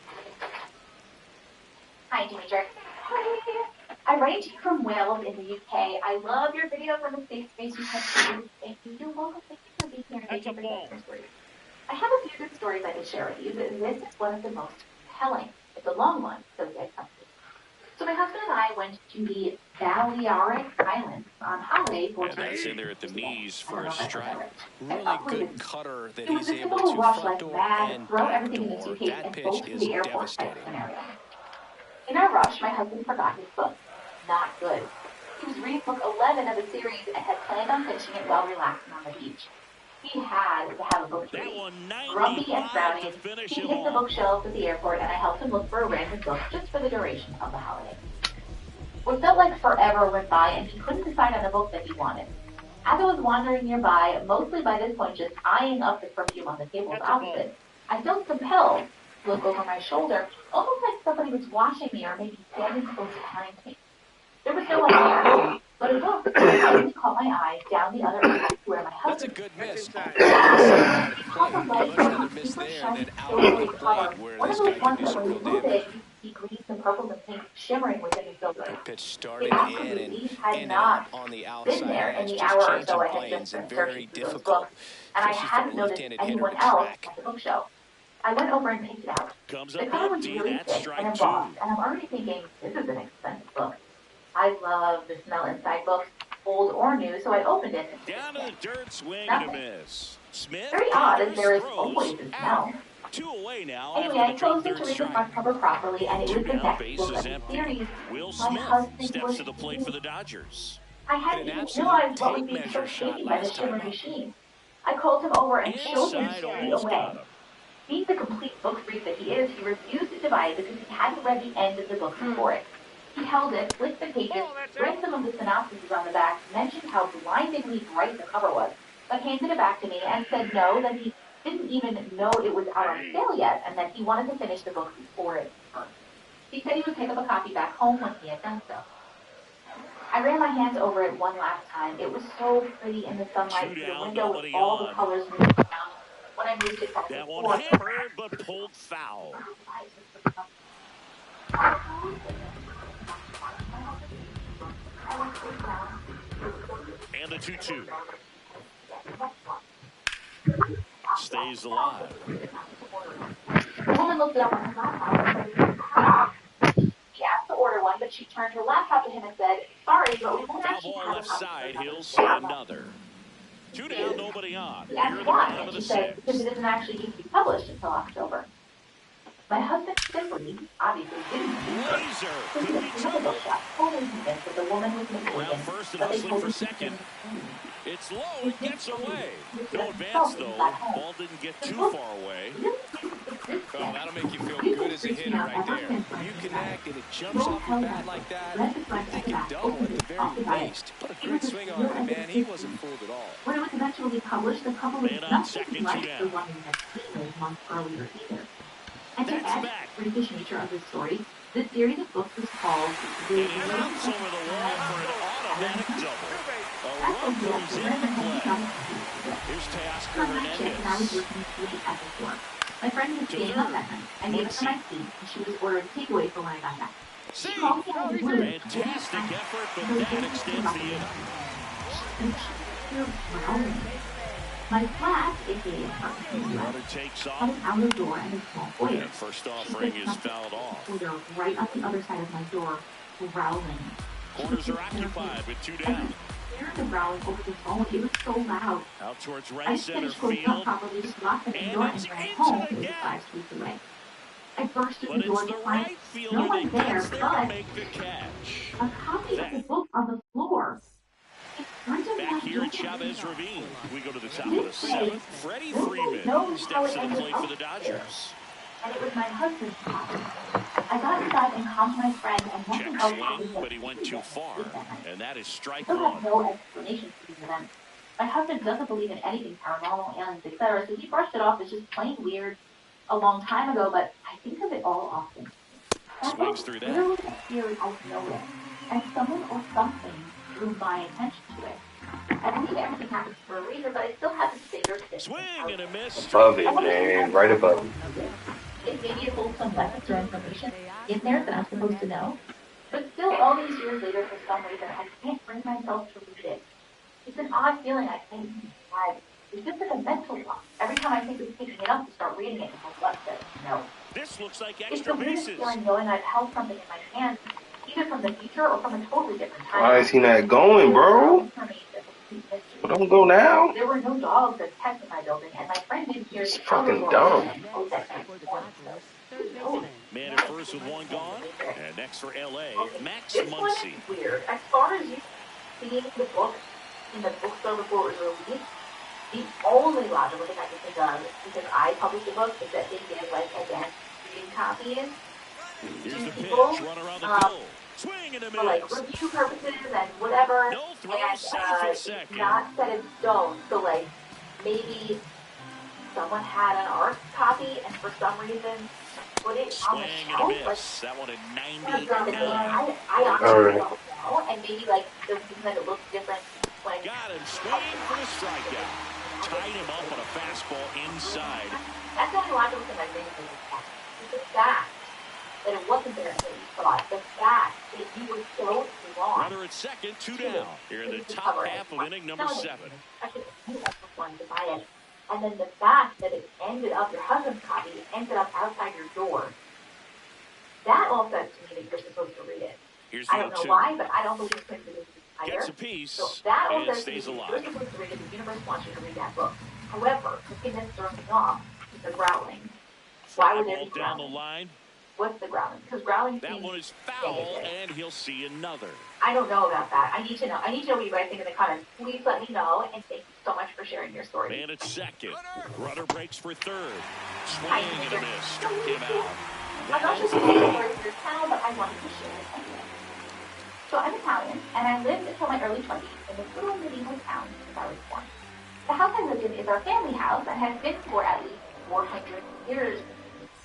Hi, Jimmy Jerk. Hi. I'm writing to you from Wales in the UK. I love your videos on the safe space you have. Thank you. You're welcome. Thank you for being here. Thank you for sharing your stories. I have a few good stories I could share with you, but this is one of the most compelling. It's a long one, so get comfy. So my husband and I went to the Balearic Islands on holiday for that's in there at the knees for a strike. Really good cutter that he's able able to rush front like door mad, and throw back everything in the door. suitcase That and pitch bolt to is the airport type devastating. scenario. In our rush, my husband forgot his book. Not good. He was reading book 11 of the series and had planned on finishing it while relaxing on the beach. He had to have a book to read. Grumpy and frowny, he hit the bookshelves at the airport, and I helped him look for a random book just for the duration of the holiday. What felt like forever went by, and he couldn't decide on the book that he wanted. As I was wandering nearby, mostly by this point just eyeing up the perfume on the tables opposite, I felt compelled to look over my shoulder, almost like somebody was watching me or maybe standing close behind me. There was no one there, but a book suddenly caught my eye down the other end to where my husband. That's a good miss. He caught the leg from a super shiny silvery cover, one of those ones that when you move it, you see greens and purples and pinks shimmering within the silver. Pitch started in and out on the outside. Been there in It's the just hour or changing so I had planes just been and very searching through those difficult, books, and I especially hadn't for a noticed left-handed hitter anyone to else track. at the bookshelf. I went over and picked it out. The cover was really thick and embossed, and I'm already thinking, this is an expensive book. I love the smell inside books, old or new, so I opened it. Down to the dirt, swing and a miss. Smith very odd, as there is always a smell. 2 away now. Anyway, I closed it to read the front cover properly, and it was the next book of the series. Will My Smith husband steps was to the plate for the Dodgers. I hadn't even realized what was being so shaky by the shimmering machine. I called him over and showed him straight away. Being the complete book freak that he is, he refused to buy it because he hadn't read the end of the book before it. He held it, flipped the pages, read some of the synopses on the back, mentioned how blindingly bright the cover was, but handed it back to me and said no, that he didn't even know it was out on sale yet, and that he wanted to finish the book before it burned. He said he would pick up a copy back home when he had done so. I ran my hands over it one last time. It was so pretty in the sunlight through the window with all the colors moving around. When I moved it back that and one forth, hammered but pulled foul. And the 2-2. Stays alive. The woman looked it up on her laptop. She asked to order one, but she turned her laptop to him and said, sorry, but we won't actually have left side, he'll see another. 2 down, nobody on. He asked why, and she said, because it isn't actually due to be published until October. My husband simply, obviously, didn't know. So he went to the bookshop, totally convinced that the woman was mistaken. First and hustling for second. It's low, it gets away. No advance, though. Ball didn't get too far away. Oh, that'll make you feel good as a hitter right there. You connect and it jumps off your bat like that. I think it double at the very least. Put a great swing on it, man. He wasn't fooled at all. When it was eventually published, the couple was nothing like the one we had seen a month earlier either. And to add to the freakish nature of this story, this series of books was called The over the wall for an automatic double. A run comes into play. Here's Teoscar Hernandez. I was working late at the store. My friend was staying up that night. I gave her my seat, and she was ordering takeaway for when I got back. She called me out of the blue. Fantastic effort, but that extends the inning. My flat, aka Runner takes off. comes out the door and a small foyer. And first offering is fouled off. Right on the other side of my door, growling. Corners are occupied with 2 down. The growling over the phone, it was so loud. Out towards right I center finished closing up field. properly, just locked the door and ran home. It was 5 streets away. I burst through the door to find no one there, but a copy of the book on the floor. Back here at Chavez Ravine, we go to the top of the 7th. Freddie Freeman steps to the plate for the Dodgers. And it was my husband's copy. I got inside and calmed my friend, and nothing Check else swing, but he went too far, and that is strike I still have 1. no explanation for these events. My husband doesn't believe in anything paranormal, aliens, etc., so he brushed it off as just plain weird a long time ago, but I think of it all often. Swings through that. Literally appeared out of nowhere, and someone or something drew my attention to it. I believe everything happens for a reason, but I still have to stay your Swing and a miss. Above it, man. Right above it. It maybe holds some lessons or information in there that I'm supposed to know. But still, all these years later, for some reason, I can't bring myself to read it. It's an odd feeling I can't describe. It's just like a mental block. Every time I think of picking it up to start reading it, my gut says no. This looks like It's extra the weirdest bases. feeling knowing I've held something in my hand, either from the future or from a totally different time. Why is he not going, bro? Well, don't go now. There were no dogs and pets in my building, and my friend didn't hear It's the fucking outdoor dumb. Man at first with one gone. And next for LA, Max This one Muncy. is weird. As far as you seeing the book in the bookstore before it was released, the only logical thing I can think of, because I published the book, is that they give like advanced reading copies to people Swing and a for like miss. review purposes and whatever, No throw, and safe at it's second. not set in stone. So like maybe someone had an art copy and for some reason put it on the Swing shelf. and a Like, miss. That one at I 99. honestly don't know, and maybe like the reason that it looks different when Got him. Swing for the strikeout. Tied him up on a fastball inside. that's the only logical thing I think is the fact that it wasn't there until you thought. The fact that you were so wrong. Runner at second, 2 down. Here in the top half of inning number 7. I should have wanted to buy it. And then the fact that it ended up, your husband's copy ended up outside your door. That all says to me that you're supposed to read it. Here's I don't know why, but I don't believe it's either. Gets a piece So that all and says to me stays that alive. you're supposed to read it. The universe wants you to read that book. However, the thing that's throwing me off is the growling. Why would there be Ball down the growling? line. What's the growling? Because growling That seems one is foul, and he'll see another. I don't know about that. I need to know. I need to know what you guys think in the comments. Please let me know, and thank you so much for sharing your story. Man at second. Runner breaks for third. Swing and a miss. Struck him out. I'm not just telling the story for your channel, but I wanted to share it anyway. So I'm Italian, and I lived until my early 20s in this little medieval town since I was born. The house I lived in is our family house and has been for at least 400 years.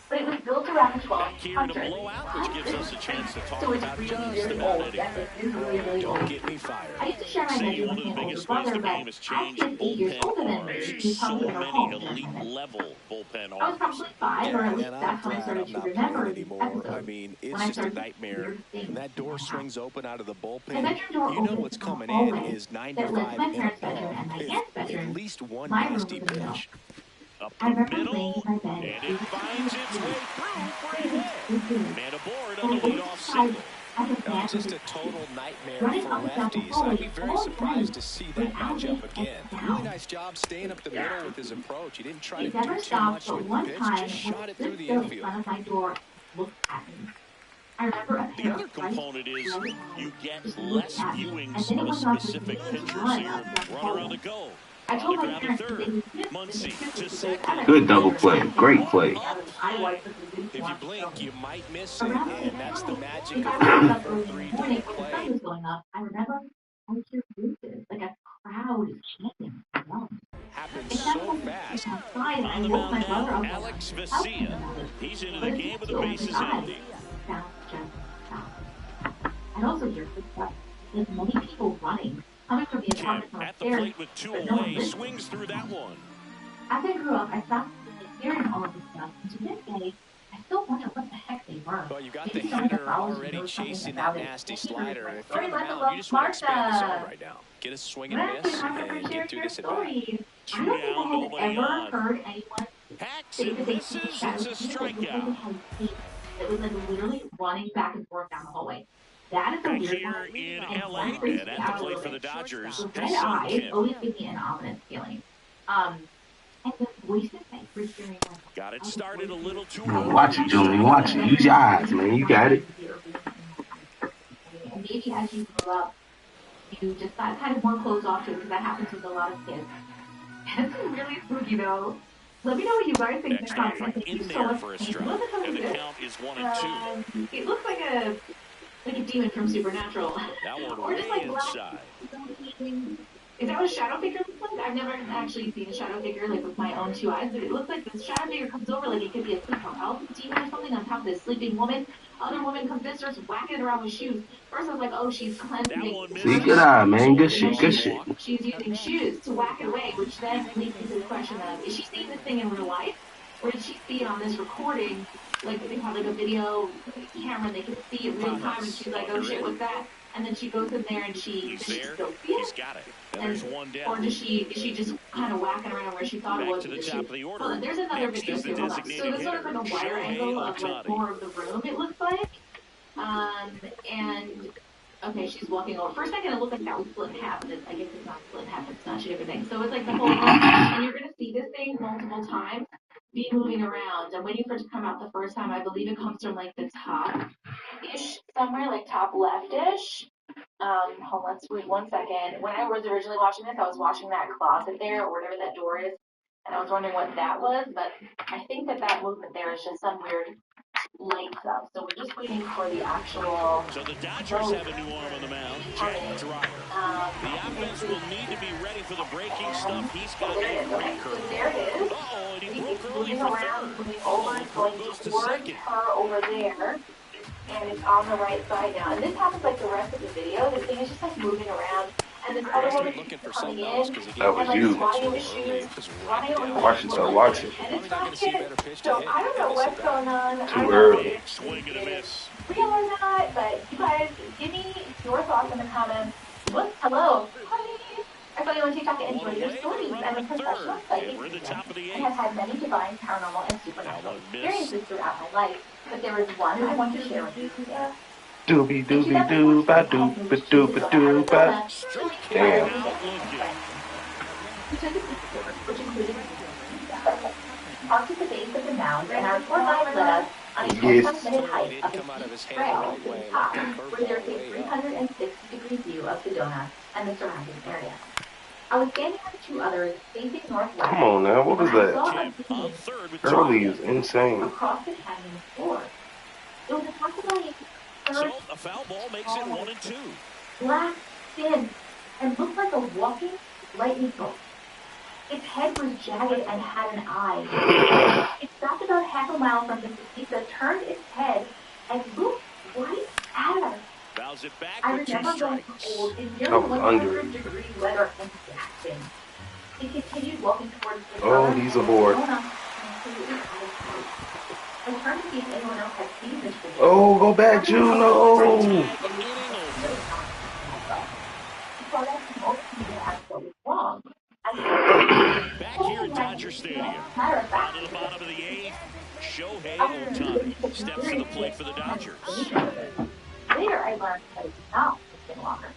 But it was built around the 1200s. Blowout, which gives us a chance to talk So it's about really, just really about old. Yes, it is really, really old. Don't get me fired. I used to share my bedroom with my older brother, but I was 8 years older than me. He was so probably in our home. many elite level bullpen I was probably 5, or at least that's when I started to remember these anymore. episodes. I mean, it's When I just a started nightmare. When that door swings open out of the my bullpen, bedroom door you know opened what's from coming a in hallway is that 95 led to my and parents' bedroom and my above. aunt's bedroom. At least one My room nasty was in the middle. pitch. Up I the remember middle, laying in my bed. and it finds its way through for a hit. Man aboard And on I the was leadoff surprised. single. I was That mad was just because a total nightmare running for up and down the lefties. hallway I'd be very all surprised day to see that without matchup being again. down. Really nice job staying up the middle with his approach. He didn't try to It do never too stopped, much but with the one pitch. time Just shot when it through the still in infield. front of my door looked at me. I remember a The pair other of component is bright you get just less looked at me. viewings And then it of a went off specific with pitcher, so run you're up and down the runner on hallway. the go. I On told the my ground to parents that they third. dismissed Muncy the to because second. Good double play. Great play. I was the good If you one. blink, you might miss it, Around and that's the magic if of I the woke up 4-3 early in the morning double when the sun play. was going up, I remember I would hear voices, like a crowd chanting. Happens It so sounded like fast. outside, and I On the woke mound my brother now, up. Alex Tell him Vesia. about it. He's into But the as game with he the opened bases his eyes, empty. sound just stopped. I also hear footsteps, like many people running, coming from the Kemp apartment from at the upstairs, plate with 2 but no one away, listened. swings through that one. As I grew up, I stopped hearing all of this stuff, and to this day, I still wonder what the heck they were. Well, you got the Maybe someone hitter follows already knows something chasing about that it. nasty Thank you for slider, and your if you're on the story, mound, you just want to expand the zone Martha. right now. Get a swing and Well, miss, thank you for and sharing get through your this at bat. story. I 2 don't think down, I had nobody ever on. heard anyone Hacks say and that they misses. see It's shadows a in it, like strikeout. that was like literally running back and forth down the hallway. That is a Back weird here one. in And LA, that freaks and me at the out a plate little for the bit. Dodgers, The his red son eyes Kim. always give me an ominous feeling. And the voices that you're hearing. Got it started a little too Watch it, Julian. Watch it. Use your eyes, man. You got it. And maybe as you grow up, you just got kind of more closed off to it, because that happens with a lot of kids. And it's really spooky, though. Let me know what you guys think in the Next comments. offer Thank you in so there much. for a Thank you. strike, What the hell and is the this? count is 1 and 2. It looks like a demon from Supernatural. That one Or just way like black. inside. Is that what a shadow figure looks like? I've never actually seen a shadow figure like with my own 2 eyes, but it looks like this shadow figure comes over like it could be a sleep paralysis demon or something on top of this sleeping woman. Other woman comes in, starts whacking it around with shoes. First I was like, oh, she's cleansing. See, good eye, man. Good shit. Good shit. She's using shoes to whack it away, which then leads into the question of, is she seeing this thing in real life? Or did she see it on this recording? Like they have like a video camera and they can see it real time and she's like, oh shit, what's that? And then she goes in there and she still see it? He's got it. And there's one down. Or is she just kind of whacking around where she thought it was? To the top of the order. There's another video here. Hold on. So there's sort of like a wider angle of like more of the room, it looks like. And okay, she's walking over. First second it looked like that was split in half, but I guess it's not split in half, it's not two different things. So it's like the whole room, and you're gonna see this thing multiple times be moving around. I'm waiting for it to come out the first time. I believe it comes from like the top-ish somewhere, like top left-ish. Hold on, let's wait 1 second. When I was originally watching this, I was watching that closet there, or whatever that door is, and I was wondering what that was, but I think that movement there is just some weird light stuff. So we're just waiting for the actual. So the Dodgers have a new arm on the mound, Jack Dreyer. The offense will need to be ready for the breaking stuff. He's got a great curve. So there it is. Uh-oh, and he broke early moving for around, third. moving over, going towards her over there. And it's on the right side now. And this happens like the rest of the video. This thing is just like moving around. And this other one is coming in. That was you. Watch it, though. Watch it. And it's not good. So I don't know what's going on. Too early. Swing and a miss. Real or not, but you guys, give me your thoughts in the comments. What? Hello. Hi. I follow you on TikTok and enjoy your stories. I'm a professional psychic and have had many divine, paranormal, and supernatural experiences throughout my life. But there is one I want to share with you today. Doobie doobie doo ba doo ba doo ba doo ba. Damn. Which included up to the base of the mound, and our tour guide led us on a 25-minute hike up a steep trail to the top, where there's a 360-degree view of Sedona and the surrounding area. I was standing with 2 others facing northwest. Come on now, what was that? Early is insane. Across the canyon floor. It was approximately So a foul ball makes it 1 and 2. Black, thin, and looked like a walking lightning bolt. Its head was jagged and had an eye. It stopped about half a mile from the pizza, turned its head, and looked right at us. Fouls it back I with 2 remember going strikes. cold in nearly 100-degree weather and gasping. It continued walking towards the Oh, he's aboard. I turned to see if anyone else had seen this video. Oh, go back, Juno. Wrong. Back here at Dodger Stadium. Down to the bottom of the 8th, Shohei Ohtani steps to the plate for the Dodgers. Later, I learned that it's not a skinwalker.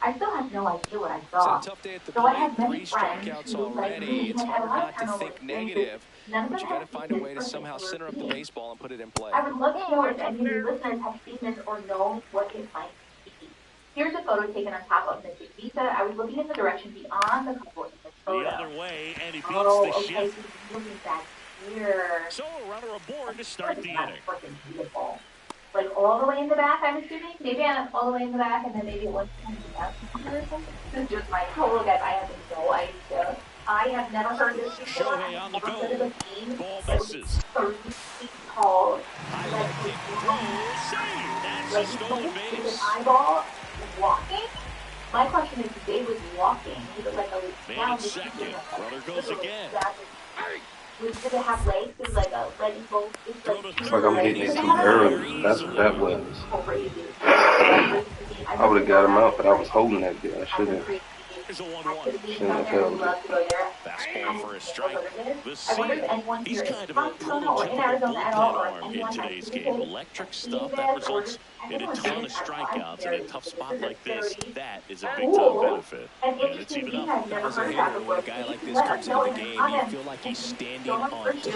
I still have no idea what I saw. It's a tough day at the So I had plate. many 3 friends strikeouts who, like already. me, It's had had a hard lot not of to paranormal think experiences. negative, None of but them you got to had find seen a this way to person somehow before center up the me. baseball and put it in play. I would love to know if any of you listeners have seen this or know what it might be. Here's a photo taken on top of Mr. Visa. I was looking in the direction beyond the couple in the photo. The other way, and he beats Oh, the okay, shift. so he's looking back here. So a runner aboard to start the That's inning. freaking beautiful. Like all the way in the back, I'm assuming. Maybe I'm all the way in the back, and then maybe it was kind of out here or something. This is just my total guess. I have no idea. I have never heard this before. Shohei on the I've go. never heard of a team Ball that was misses. 30 feet tall. High kick throw, save. That's a Like, stolen with an base. eyeball walking? My question is, if Dave was walking, he was like a Man at second. Runner goes again. Did it have legs? It was like a lightning bolt. It's like I'm hitting it too early. That's what that was. I would have got him out, but I was holding that bit. I shouldn't have. Shouldn't have held it. Fastball for a strike. The I wonder if seal. anyone He's here kind is of a from Sedona or in Arizona at prototypical all, bullpen or arm in anyone today's has game. Electric stuff that results in a ton of strikeouts in a tough spot like this. That is a big time benefit. And it's even up. As a hitter, when a guy like this comes into the game, you feel like he's standing on top of you,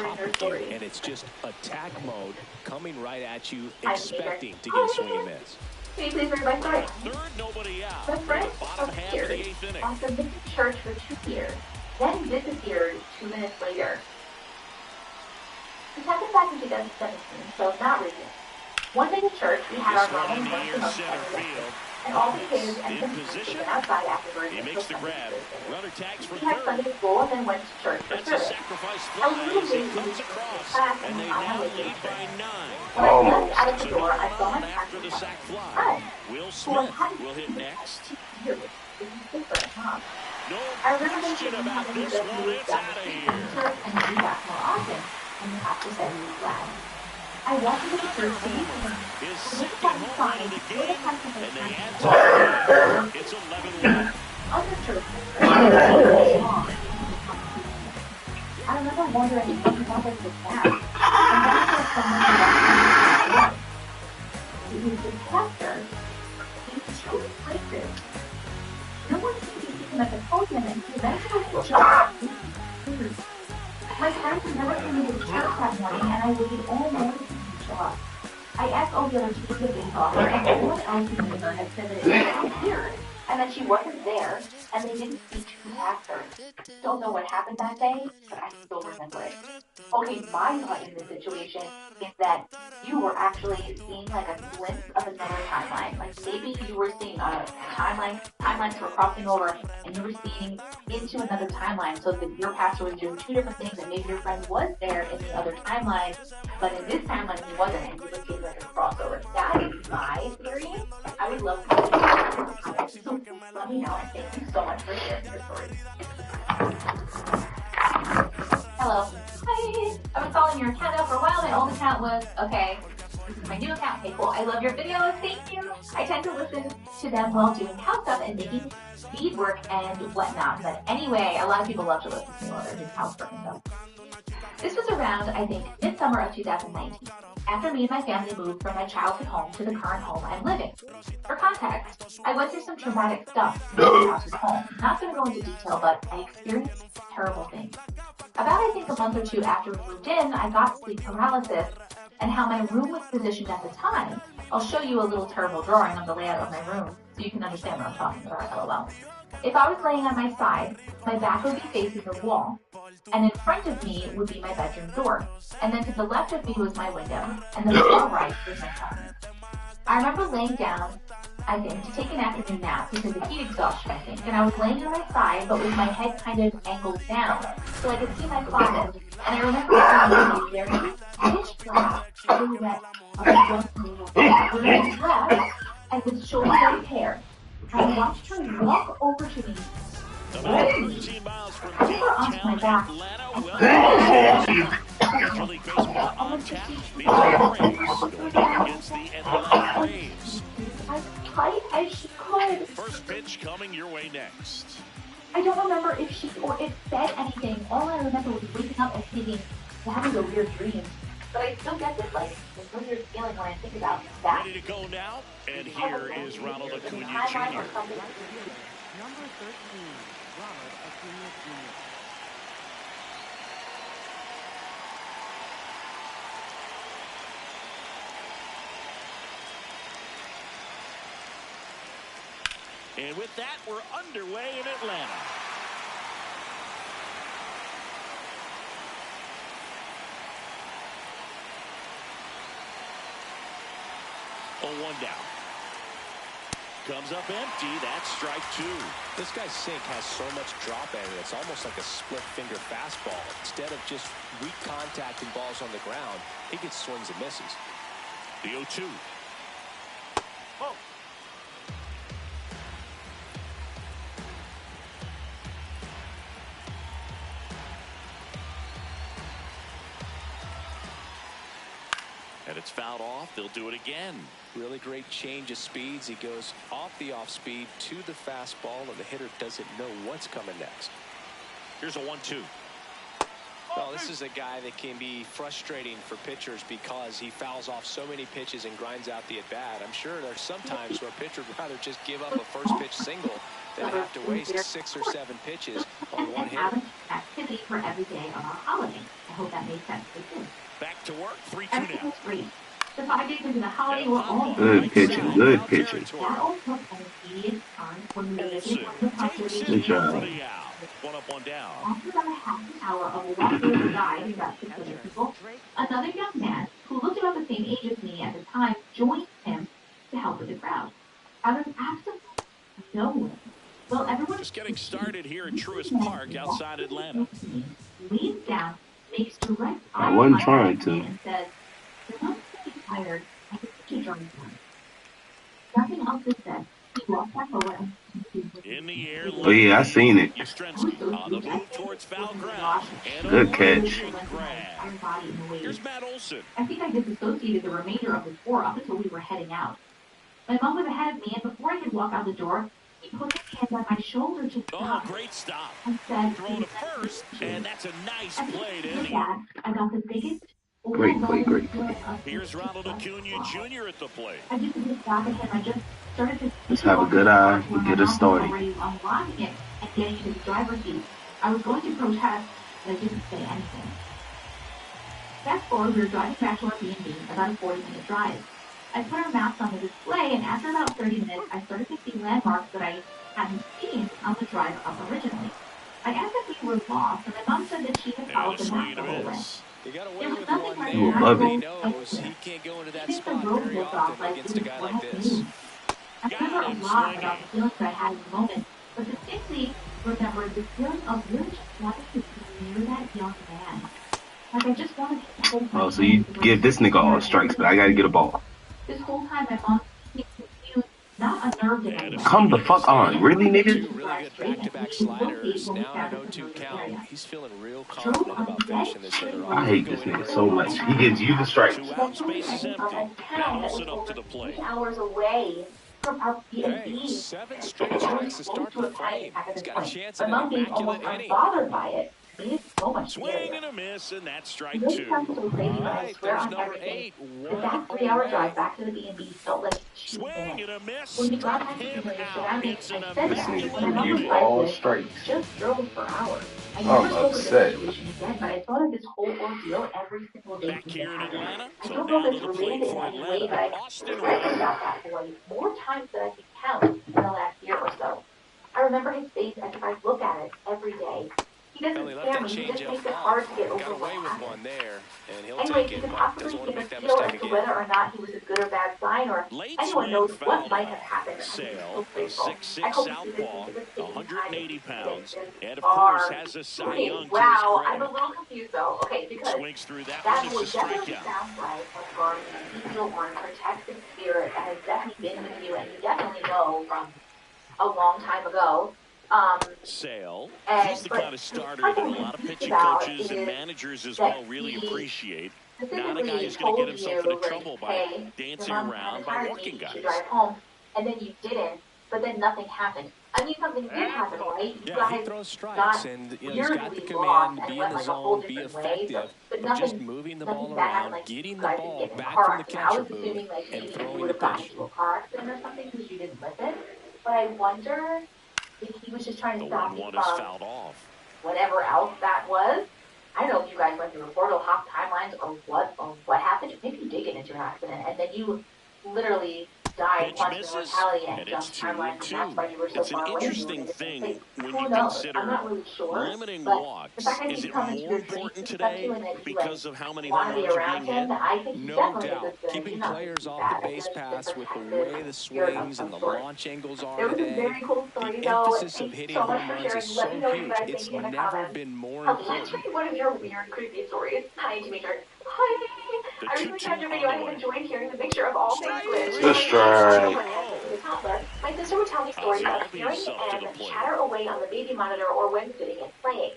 and it's just attack mode coming right at you, expecting to get a swing and miss. Can you please read my story? Third, nobody out. My friend Bottom half of the 8th inning. after missing church for 2 years, then disappeared 2 minutes later. This happened back in 2017, so not recent. One day at church, we had our This one mom in and near once a month center every day. field. And all the kids and In some position. went outside afterwards. He makes the grab. Runner tags for He had third. Sunday school and then went to church for That's a service. sacrifice I was a fly little as he late comes to across, class and they on my now way to lead church. by 9. When I stepped out of the So door, I going saw my on after the pastor sack fly. friend. Will Who I Smith hadn't will hit seen in next. 2 years. This is different, huh? No I remember them question saying about how this they one. moved It's down out the of street here. from church and would be back more often, and the pastor said he was glad. I walked into the church to meet them. His We looked second at the home sign, run of the where the game, pastor and they had add to it. It's 11-1. other churches. I remember wondering if something else was bad. And then I heard someone walking. He was the pastor. He was two places. No one seemed to see him at the podium, and he eventually showed. My friends had never come into the church that morning, and I waited all morning for him to show up. I asked all the other teachers if they saw her, and everyone else who knew her had said that it was weird, and that she wasn't there, and they didn't speak to pastor. Don't know what happened that day, but I still remember it. Okay, my thought in this situation is that you were actually seeing like a glimpse of another timeline. Like maybe you were seeing a timelines were crossing over, and you were seeing into another timeline, so that your pastor was doing two different things, and maybe your friend was there in the other timeline, but in this timeline he wasn't, and you were seeing like a crossover. That is my theory. I would love to know. So let me know, and thank you so much for sharing your story. Hello. Hi. I've been following your account now for a while. My old account was okay. This is my new account. Okay, cool. I love your videos. Thank you. I tend to listen to them while doing house stuff and making beadwork and whatnot. But anyway, a lot of people love to listen to me while they're doing housework and stuff. This was around, I think, midsummer of 2019, after me and my family moved from my childhood home to the current home I'm living. For context, I went through some traumatic stuff in my childhood home. Not going to go into detail, but I experienced terrible things. About, I think, a month or two after we moved in, I got sleep paralysis, and how my room was positioned at the time. I'll show you a little terrible drawing of the layout of my room, so you can understand what I'm talking about, LOL. If I was laying on my side, my back would be facing the wall, and in front of me would be my bedroom door, and then to the left of me was my window, and then to the right was my cabinet. I remember laying down, I think, to take an afternoon nap because of heat exhaustion, I think, and I was laying on my side, but with my head kind of angled down, so I could see my closet, and I remember seeing there pitch black silhouette of a young girl wearing a dress and with shoulder-length hair. I watched her walk over to me, grab me, put her onto my back, Major League Baseball on tap. The Atlanta Braves going up against the Atlanta Braves. As tight as she could. First pitch coming your way next. I don't remember if she or it said anything. All I remember was waking up and thinking, that was a weird dream. But I still get this, like, this weird feeling when I think about that. Ready to go now? And here is Ronald Acuna Jr. Number 13, Ronald Acuna Jr. And with that, we're underway in Atlanta. Oh, 1 down. Comes up empty. That's strike 2. This guy's sink has so much drop area. It's almost like a split finger fastball. Instead of just weak contact and balls on the ground, he gets swings and misses. The 0-2. Oh. And it's fouled off. They'll do it again. Really great change of speeds. He goes off the off speed to the fastball, and the hitter doesn't know what's coming next. Here's a 1-2. Well, this is a guy that can be frustrating for pitchers because he fouls off so many pitches and grinds out the at-bat. I'm sure there's some times where a pitcher would rather just give up a first pitch single than have to waste 6 or 7 pitches on one hitter. Activity for every day of our holiday. I hope that made sense to you. Back to work. 3-2 now. Great. The 5 days into the holiday were all Good pitching, good pitching. that all took an immediate turn when we were Olsen living on the conservation Good job. for the out. 1 up, 1 down. After about a half an hour of one guy who got 6 other people, another young man who looked about the same age as me at the time joined him to help with the crowd. out of absolutely nowhere. Well, everyone just getting started here at Truist Park outside Atlanta. Leans down, makes direct I wasn't trying to. and says, "Your mom's getting tired. I think you should join us." Nothing else is said. He walks back over and in the air. Oh yeah, I seen it. On the move towards foul ground. And good catch. Here's Matt Olson. I think I disassociated the remainder of the tour up until we were heading out. My mom was ahead of me, and before I could walk out the door, he put his hand on my shoulder to stop. Oh, great stop. And said, thrown to first, and that's a nice play to end. I got the biggest. Great play, great play. Here's Ronald Acuna Jr. at the plate. I just didn't stop at him. I just started to Let's have a good eye and get us started. Unlocking it and getting into the driver's seat. I was going to protest, but I didn't say anything. Fast forward, we were driving back to our B&B, about a 40-minute drive. I put our maps on the display, and after about 30 minutes, I started to see landmarks that I hadn't seen on the drive up originally. I asked if we were lost, and my mom said that she had followed the map the whole way. He got away There was with nothing one like You will there. love He it. knows he can't go into that spot very often against a guy like this. I remember a lot about the feelings that I had in the moment, but distinctly remembered the feeling of really just wanting to be near that young man. Like I just wanted to hold my Oh, so you give this nigga all strikes, but I gotta get a ball. This whole time my mom seemed confused, not unnerved in any way. Come the fuck on, really, nigga? Two really good back-to-back sliders. Now an 0-2 count. He's feeling real confident about finishing this hitter off. I hate this nigga so much. He gives you the strikes. 2 out, space is empty. Nelson up to the plate. 3 hours away from our Hey, B&B. 7 straight strikes to start the frame. He's got a chance My at mom an being immaculate almost inning. unbothered by it. Made it so much Swing scarier. and a miss, and that's strike Really 2. comes to a place All where I right, swear there's on number everything. 8. That 3-hour drive back to the B&B felt like 2 Swing minutes. and a miss. When we got Struck back to him the familiar out. surroundings, It's I an said that This my nigga mom give you was all like strikes. just drove for hours. I I'm never spoke of this upset. situation again, but I thought of this whole ordeal every single day Back since here it in happened. Atlanta. I So don't know now if to it's the related plate in for any way, but Atlanta. I've Austin written Riley. about that boy more times than I can count in the last year or so. I remember his face as if I look at it every day. He doesn't Well, he let scare that me, he change just up makes it fall. hard to get Got over what away with happened. one there, and he'll Anyway, take you it, could but possibly doesn't want to give a make that feel as mistake to again. whether or not he was a good or bad sign, or Late anyone swing, knows foul what might have ball. happened. I'm Sale, so a grateful. 6'6" I hope he southpaw, sees this as a 180 pounds, and of far. course has a Cy Okay, Young to his wow, I'm a credit. little confused though. Okay, because Swings through that that one. boy It's a definitely strikeout. sounds like a guardian angel or a protective spirit that has definitely been with you, and you definitely know from a long time ago. Sale. And, He's the kind of starter but that a lot of pitching about coaches and is managers as that well really he appreciate. Not a specifically guy who's going to told get himself you, into trouble like, by hey, dancing your mom's around kinda by tired of walking me, you should guys. drive home, and then you didn't, but then nothing happened. I mean, something did happen, right? You Yeah, he guys throws strikes, got and he's got the weirdly lost command, and be in went the like a whole zone, be different way, effective, but but just nothing moving the ball bad happened, around, like getting you the guys didn't ball get in a back car from the accident. I catcher was booth assuming like and maybe you throwing would the have gotten pitch. into a car accident or something because you didn't listen, but I wonder if he was just trying to The stop you 1-1 is from fouled off. whatever else that was. I don't know if you guys went through a portal hop timelines or what happened. Maybe you did get into an accident and then you literally died Pitch quantum misses, immortality and and jumped it's timelines, and 2-2. that's why you were so It's an far away. interesting thing when Who you knows? consider I'm not really sure. limiting But the walks. fact that Is he's it come into more your dreams important and stuff today too, and that you because of how many want home to be runs are around being him, hit? I think he's No definitely a doubt. good spirit. Keeping You're not players too off bad. the I feel base like he's a paths with the protective way the spirit of swings and some the sort. launch angles are There was a today. very cool story The though. emphasis of Thank you hitting so much home for runs sharing. is Let so me know what you huge. guys It's think in the never comments. been more Let's important. trade one of your weird, creepy stories. Hi, Demetra. Hi. I recently found your video and I've enjoyed hearing the mixture of all things glitch. Good strike. As a toddler, my sister would tell me stories of hearing M chatter away on the baby monitor or when sitting and playing.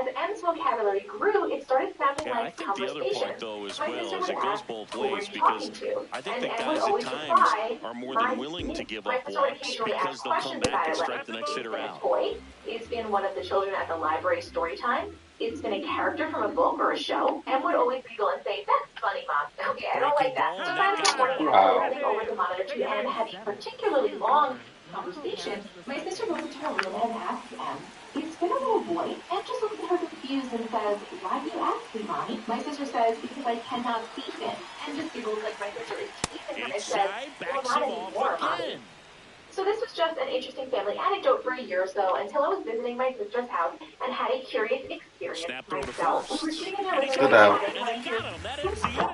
As M's vocabulary grew, it started sounding I like think the other conversation. part, though, as My well, sister is would it goes ask, both who were ways you talking because to? I think And that M would guys at always times reply, are more "Mine than willing me." to give My up sister would walks occasionally because ask they'll come questions back about and it, like, strike the next hitter "It's been a out. toy? It's been one of the children at the library story time? It's been a character from a book or a show?" M would always giggle and say, "That's funny, Mom." Okay, I don't like that. So finally one morning, as I was handing over the monitor to M, having particularly long conversation, my sister goes into her room and asks M, "It's been a little boy?" M just looks at her confused and says, "Why do you ask me, Mommy?" My sister says, "Because I cannot see him." M just giggles like my sister is teasing her and says, "Well, not anymore, Mommy." So this was just an interesting family anecdote for a year or so until I was visiting my sister's house and had a curious experience myself. We were sitting in her living room Good out. and And they got him. That ends the inning.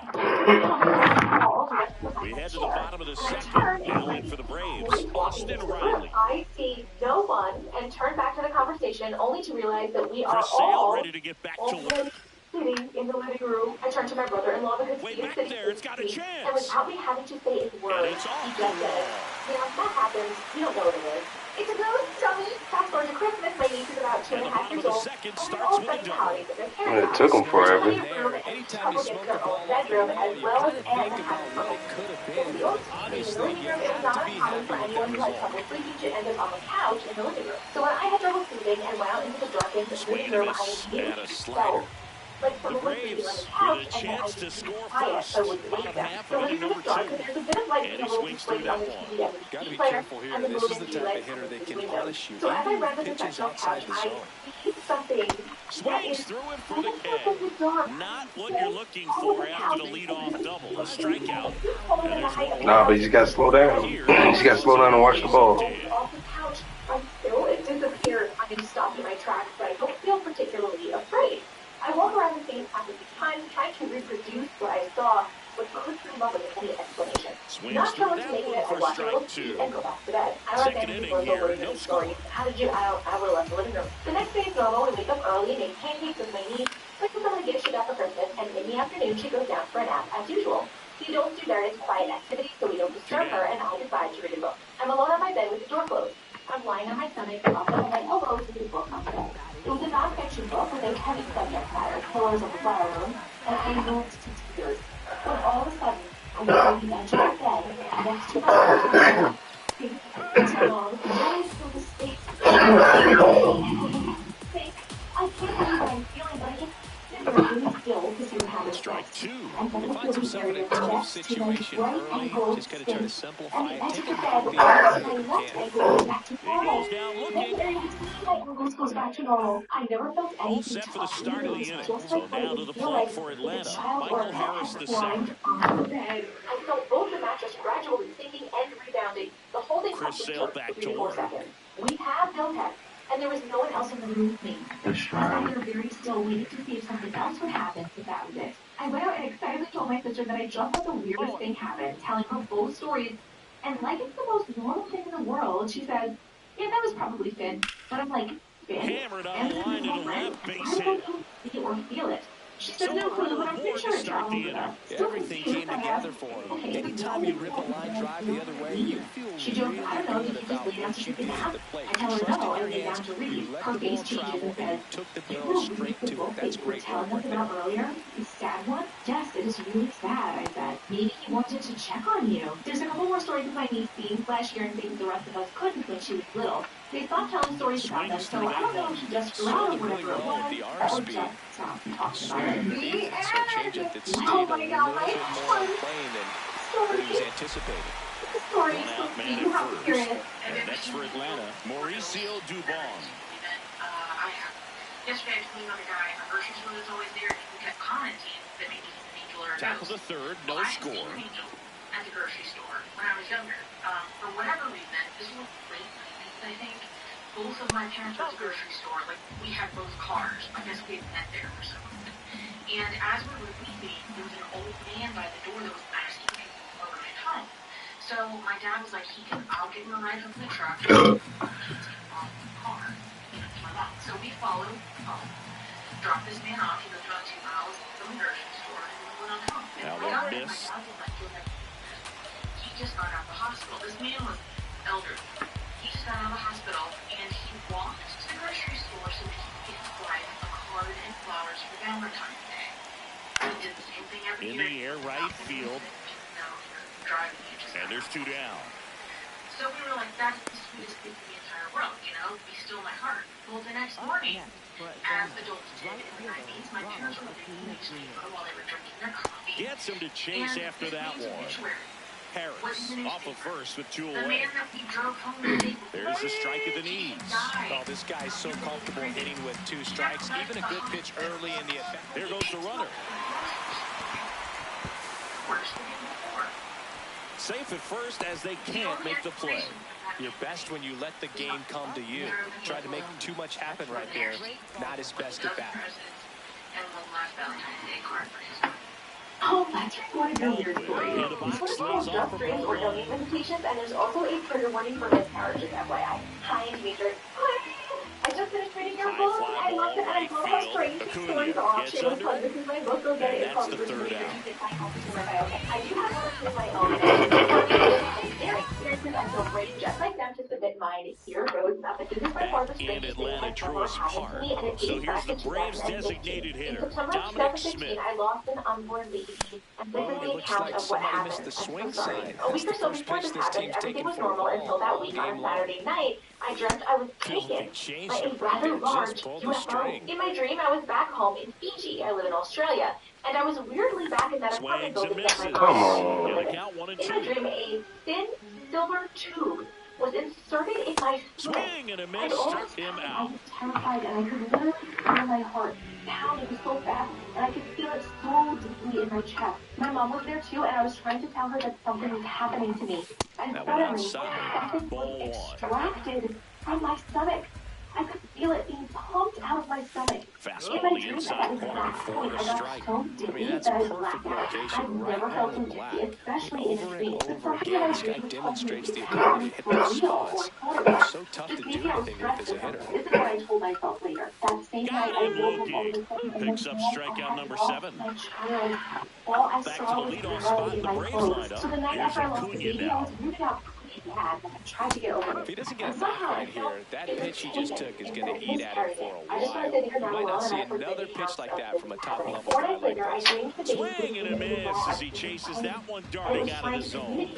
back We in the head to the chair. bottom of the And I second. turn Now and in for the Braves, Somebody's walking Austin into the room. Riley. I see no one and turn back to the conversation only to realize that we are Chris Sale all ready to get back to work. already sitting in the living room. I turn to my brother-in-law because Way he is back sitting there, in it's got a the seat. chance. And without me having to say a word, And it's off he the just says, wall. yeah, that happens. You don't know what it is. It's a ghost, dummy. Fast forward to Christmas. My niece is about 2.5 And the bottom years of the old. second And we're starts all with a spending the double. holidays at their And parents' it house. took him There's forever. plenty of room, and each Anytime you couple gets smoke the their own ball off the bedroom wall, as you well kind as of think everyone about having what fun. it could have In been, the old but in the obviously living you room, it was have not to be uncommon for happy with anyone that who had result. trouble sleeping to end up on the couch in the living room. So when I had trouble sleeping and went out into the darkened Swing living and a room, I miss and a immediately slider. felt like The someone was sleeping on the Braves couch with a and that I chance to needed to be score quiet so I first. wouldn't wake Bottom them. half The of living inning room number is dark, 2. but there's a bit of light And from he the swings through displays on that the one. TV and the Got to CD be player careful here. and the This moon is and the tea type of lights hitter coming that through the can window. punish you, So as I even read the pitches professional outside couch, the I zone. see something that Swings is through it for the moving K. in the dark. Not what you're So looking all of for the after couch the is leadoff double. A like strikeout. pulling And in the there's one height of the Nah, away. but couch. you just gotta slow down. Here You is just gotta slow Ozzie down and watch the ball. Altuve. Off the couch until it disappeared. I am stopped in my tracks, but I don't feel particularly afraid. I walk around the same path a few times, trying to reproduce what I saw, but couldn't come up with any explanation. Swings Not sure through what to that make of one it. I for watch a little strike TV 2. and go back to bed. I don't have Second anything inning for the here, words no and score. stories. How did you? I would have left the living room. The next day is normal. We wake up early, make pancakes with my niece, play with some of the gifts she got for Christmas, and in the afternoon she goes down for a nap as usual. The adults do various quiet activities so we don't Two disturb her, down. and I decide to read a book. I'm alone on my bed with the door closed. I'm lying on my stomach, propped up on my elbows with the book on the bed. It was a nonfiction book with a heavy subject matter, Killers of the Flower Moon, and I moved to tears. When all of a sudden, I was on the edge of the bed next to my mom, eyes filled with space. I can't believe what I'm feeling, but I just sit there really still to see what happens Strike next. 2. And then He the finds feeling himself in a area tough next to my situation right early. ankle Just got to try to space. And simplify the it. edge Take of the him bed down the where other way my if you left can. ankle goes back to He normal. goes down Then looking. the area between my ankles goes back to normal. I never felt All anything set for the tough. start of It the was inning. just So like what it now to would the feel plate like for if a Atlanta, child or a Michael pet Harris had II. climbed on the bed. I felt both the mattress gradually sinking and rebounding. The whole thing Chris probably Sale took back 3 to to 4 work. seconds. We have no pets, and there was no one else in the room with me. That's I sat right. there very still, waiting to see if something else would happen, but that was it. I went out and excitedly told my sister that I just had the weirdest thing happen, telling her both stories. And like it's the most normal thing in the world, she said, yeah, that was probably Finn. But I'm like, Finn? Hammered on And the this line to invisible the friend? left, base Why would I hit. can't see or feel it? She said So no a clue, runner but I'm pretty aboard to sure it start travels the with inning. us. Still Everything confused, came I together asked, for him. okay, but Anytime why you is rip a that line bed drive the so other way, you weird? feel She jokes, I really don't know, good did you just about lay down to what you take a did at nap? the plate. I You tell her trusted no, your and lay hands, down to you read. let Her the face ball changes and travel, and says, you took the you barrel were reading straight the to it. book that That's you were great work telling us right there. about earlier? The sad one? Yes, it is really sad, I said. Maybe he wanted to check on you. There's a couple more stories of my niece seeing flash here and things the rest of us couldn't when she was little. They stopped telling stories about them, Swings so through I that don't know one. if she just grew out of Swinging really whatever it well with was, the arm or speed. just stopped talking about Swinging it. underneath it, so a changeup that Oh stayed a my god, little my bit more on fun plane than what he was story. anticipating. The story One is so out sweet. man You at have to hear first. it. And next for Atlanta, Mauricio Dubon. I have. Yesterday I told another guy in the grocery store that's always there, and he kept commenting that maybe he's an angel or a Top of ghost. the third, no Well, I have score. seen an angel at the grocery store when I was younger. For whatever reason, this was late 90s, I think. Both of my parents were at the grocery store. Like, we had both cars. I guess we had met there for some reason. And as we were leaving, there was an old man by the door that was asking people for a ride home. So my dad was like, I'll give him a ride home in the truck. He can take off in the car. So we followed home, dropped this man off. He lived about 2 miles from the grocery store, and we went on home. And Now we got that there, my miss. dad was like, he just got out of the hospital. This man was elderly. He just got out of the hospital, and he walked to the grocery store so that he could get his wife a card and flowers for Valentine's Day. He did the same thing every In year. the air, right field. Driving me just And there's 2 down. So we were like, that's the sweetest thing in the entire world, you know? Be still my heart. Well, the next morning, as adults did in the 90s, my parents were reading the newspaper while they were drinking their coffee. Gets him to chase And after his that name's one. obituary. Harris off of first with 2 The away. man that we drove home the day before, There's the strike at the knees. Oh, this guy's so comfortable hitting with 2 strikes. Even a good pitch early in the at-bat. There goes the runner. Safe at first as they can't make the play. You're best when you let the game come to you. Try to make too much happen right there. Not his best at bat. And one last Valentine's Day card for his wife. Oh, let's read one of your weird stories. These ones called just dreams or illness invitations, and there's also a trigger warning for miscarriages, FYI. Hi, Demetrius. I just finished reading your book. I loved it, and I love how strange these stories are. Shameless plug, this is my book. Go get it. It's called Demetrius. I do have one or two of my own, and their experiences, I feel brave just like them to submit mine. Here goes nothing. This is by far the strangest thing I've ever happened to me, and it dates back to 2015. In September of 2015, I lost an unborn baby. And this is the account of what happened. I'm so sorry. A week or so before this happened, everything was normal until that week on a Saturday night, I dreamt I was taken by a rather large UFO. In my dream, I was back home in Fiji. I live in Australia. And I was weirdly back in that apartment building that my mom lived in. In my dream, a thin silver tube was inserted in my stomach. And all this time, I was terrified, and I could literally feel my heart pounding so fast, and I could feel it so deeply in my chest. My mom was there too, and I was trying to tell her that something was happening to me. And suddenly, something was extracted from my stomach. I could feel it being pumped out of my stomach. In my dream, at that exact point, I got so dizzy that I blacked out. I've never felt so dizzy, especially in a dream. But something in my dream told me it was for real, or sort of. Just maybe I was stressed or something. This is what I told myself later. That same night, I woke up all of a sudden, and Picks up strikeout number 7. my child. All I saw was blood in my clothes. So the night after I lost the baby, I was weirded out pretty bad. I tried to get over it. If he doesn't get a knock right here, that pitch he just took is going to eat at him for a while. You might not see another pitch like that from a top-level guy like this. Swing and a miss as he chases that one darting out of the zone.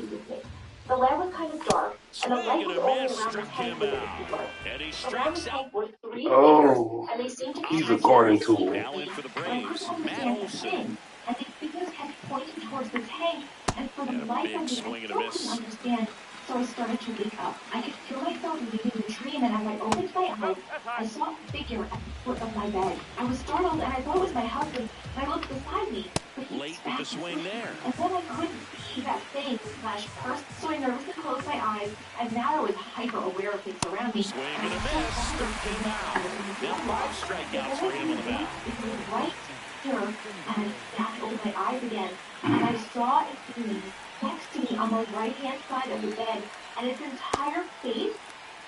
The land was kind of dark, and the light was only around the tank with the people. And he Around the strikes out. tank were 3 Oh, figures, and they seemed to be he's a trying to garden see tool. Now in for the Braves, Matt Olson. and these figures kept pointing towards the tank, and for the And a life big of me, swing I and a still miss. couldn't understand. So I started to wake up. I could feel myself leaving the dream, and as I opened my eyes, I saw a figure at the foot of my bed. I was startled, and I thought it was my husband, and I looked beside me, but he Late with the swing there. and then I couldn't see that thing /person, so I nervously closed my eyes, and now I was hyper aware of things around me. Swing and a miss. 13 out. Now 5 strikeouts for him on the mound. It was right here, and I snapped open my eyes again, and I saw a being next to me on the right-hand side of the bed, and its entire face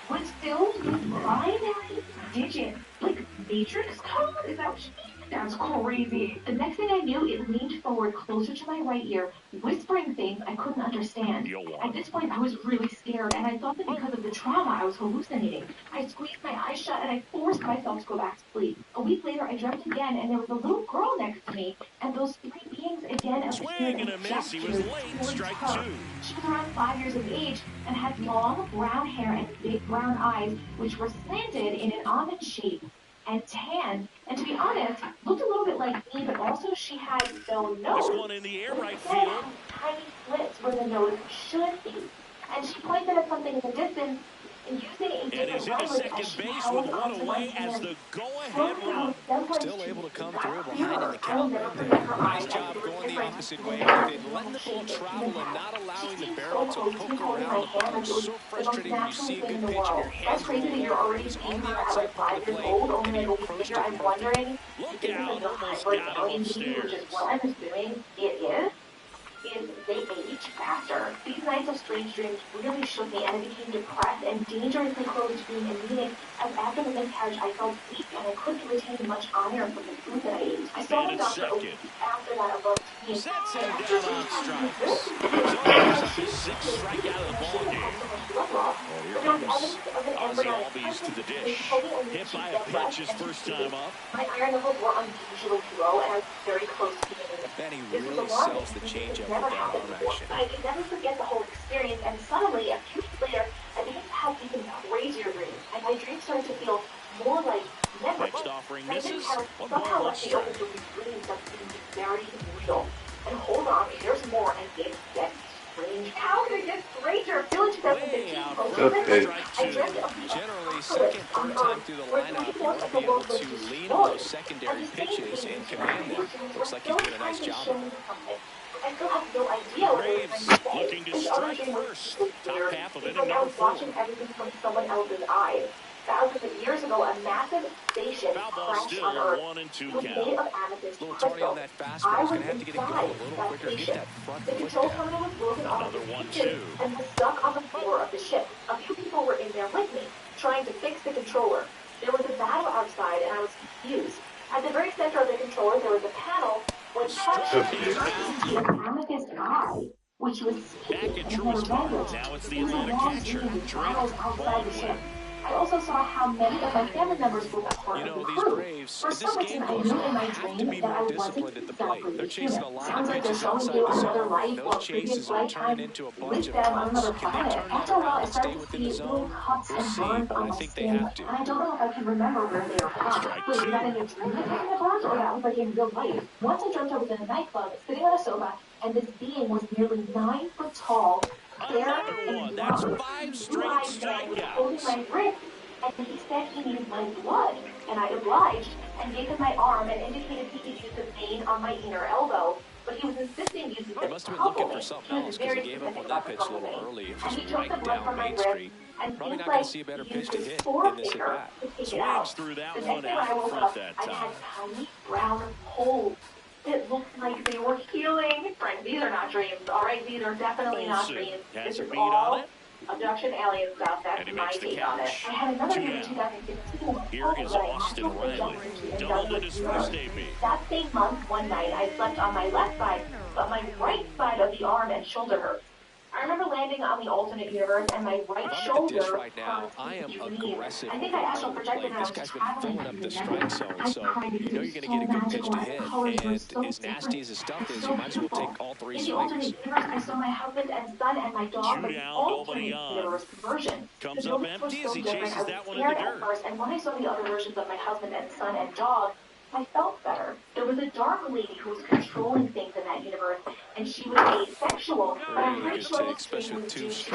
was filled with binary digits, like Matrix code? Is that what you mean? That's crazy. The next thing I knew, it leaned forward closer to my right ear, whispering things I couldn't understand. At this point, I was really scared, and I thought that because of the trauma, I was hallucinating. I squeezed my eyes shut, and I forced myself to go back to sleep. A week later, I dreamt again, and there was a little girl next to me, and those 3 beings again appeared Swing and a and miss. He was gestured late. towards Strike her. 2. She was around 5 years of age and had long brown hair and big brown eyes, which were slanted in an almond shape and tan. And to be honest, looked a little bit like me, but also she had no nose. This one in the air right Instead, field. had tiny slits where the nose should be. And she pointed at something in the distance, and using a And different he's into language second as she base held with 1 onto my away as hand. the go-ahead run. Still able to come through behind in the count right there. Nice job going the opposite way with it, letting the ball travel and not allowing the barrel to hook around the ball. It's so frustrating when you see a good pitch and your hands roll over. It was on the outside part of the plate, and he approached it perfect. Look out, almost got him upstairs. What I'm assuming it is they age faster. These nights of strange dreams really shook me, and I became depressed and dangerously close to being anemic, as after the miscarriage I felt weak and I couldn't retain much iron from the food that I ate. I saw the doctor a week after that about me. Sets him down on strikes. He's almost up his 6th strikeout of the ballgame. And here comes Ozzy Albies to the dish. Hit by a pitch his first time up. My iron levels were unusually low, and I was very close to being anemic. Then he really sells the changeup with that arm action. I could never forget the whole experience, and suddenly, a few weeks later, I began to have even crazier dreams, and my dreams started to feel more like memories. Next offering My misses. parents 1 somehow ball, 1 left me open strike. to these dreams that seemed very real. And hold on, there's more, and it gets strange. How could it get stranger? Still in 2015, I dreamt of the Generally, second, third time through the lineup, you want to be able to lean on those secondary pitches and command them. Looks like he's doing a nice job. I still have no idea what it was trying to say. Looking to This other strike dream was first. so Top weird half of it because in I number was 4. watching everything from someone else's eyes. thousands of years ago, a massive spaceship crashed on Earth. It was made of amethyst crystal. I was inside that spaceship. The control terminal was broken off of its hinges and was stuck on the floor of the ship. A few people were in there with me, trying to fix the controller. There was a battle outside, and I was confused. At the very center of the controller, there was a panel. When touched, you could see an amethyst eye, which was speaking in another language. There was a long series of battles outside the ship. I also saw how many of my family members were part of the crew. For some reason, I knew in my dream that I wasn't exactly a human. Sounds like they're showing you another life or previous lifetime with them on another planet. After a while, I started to see little cuts and burns on my skin, and I don't know if I can remember where they are from. Wait, was that in your dream that kind of burns, or that was like in real life? Once I dreamt I was in a nightclub, sitting on a sofa, and this being was nearly 9 foot tall, fair and blonde, blue-eyed man was holding my wrist, and he said he needed my blood, and I obliged and gave him my arm and indicated he could use the vein on my inner elbow. But he was insisting using the must have been looking for something else because he gave up on that pitch a little early. It was right down Main Street. Probably not going to see a better pitch to hit in this at bat. Swings through that one out in front that time. I had tiny brown holes. It looked like they were healing. Friends, these are not dreams, all right? These are definitely not dreams. This is all abduction alien stuff. That's my take on it. I had another dream in 2016. Here is Austin Riley. Doubled his first AB. That same month, one night, I slept on my left side, but my right side of the arm and shoulder hurt. I remember landing on the alternate universe, and my right shoulder right now, I am aggressive. I think I astral projected This guy's been filling up the strike zone, so you know you're going to get a good pitch to hit. And as nasty as his stuff is, you might as well take all 3 in the swings. alternate universe, I saw my husband and son and my dog, but the alternate universe version. Comes up empty as he chases that one in the dirt. First, and when I saw the other versions of my husband and son and dog, I felt better. There was a dark lady who was controlling things in that universe, and she was asexual, but I'm pretty sure this dream was due to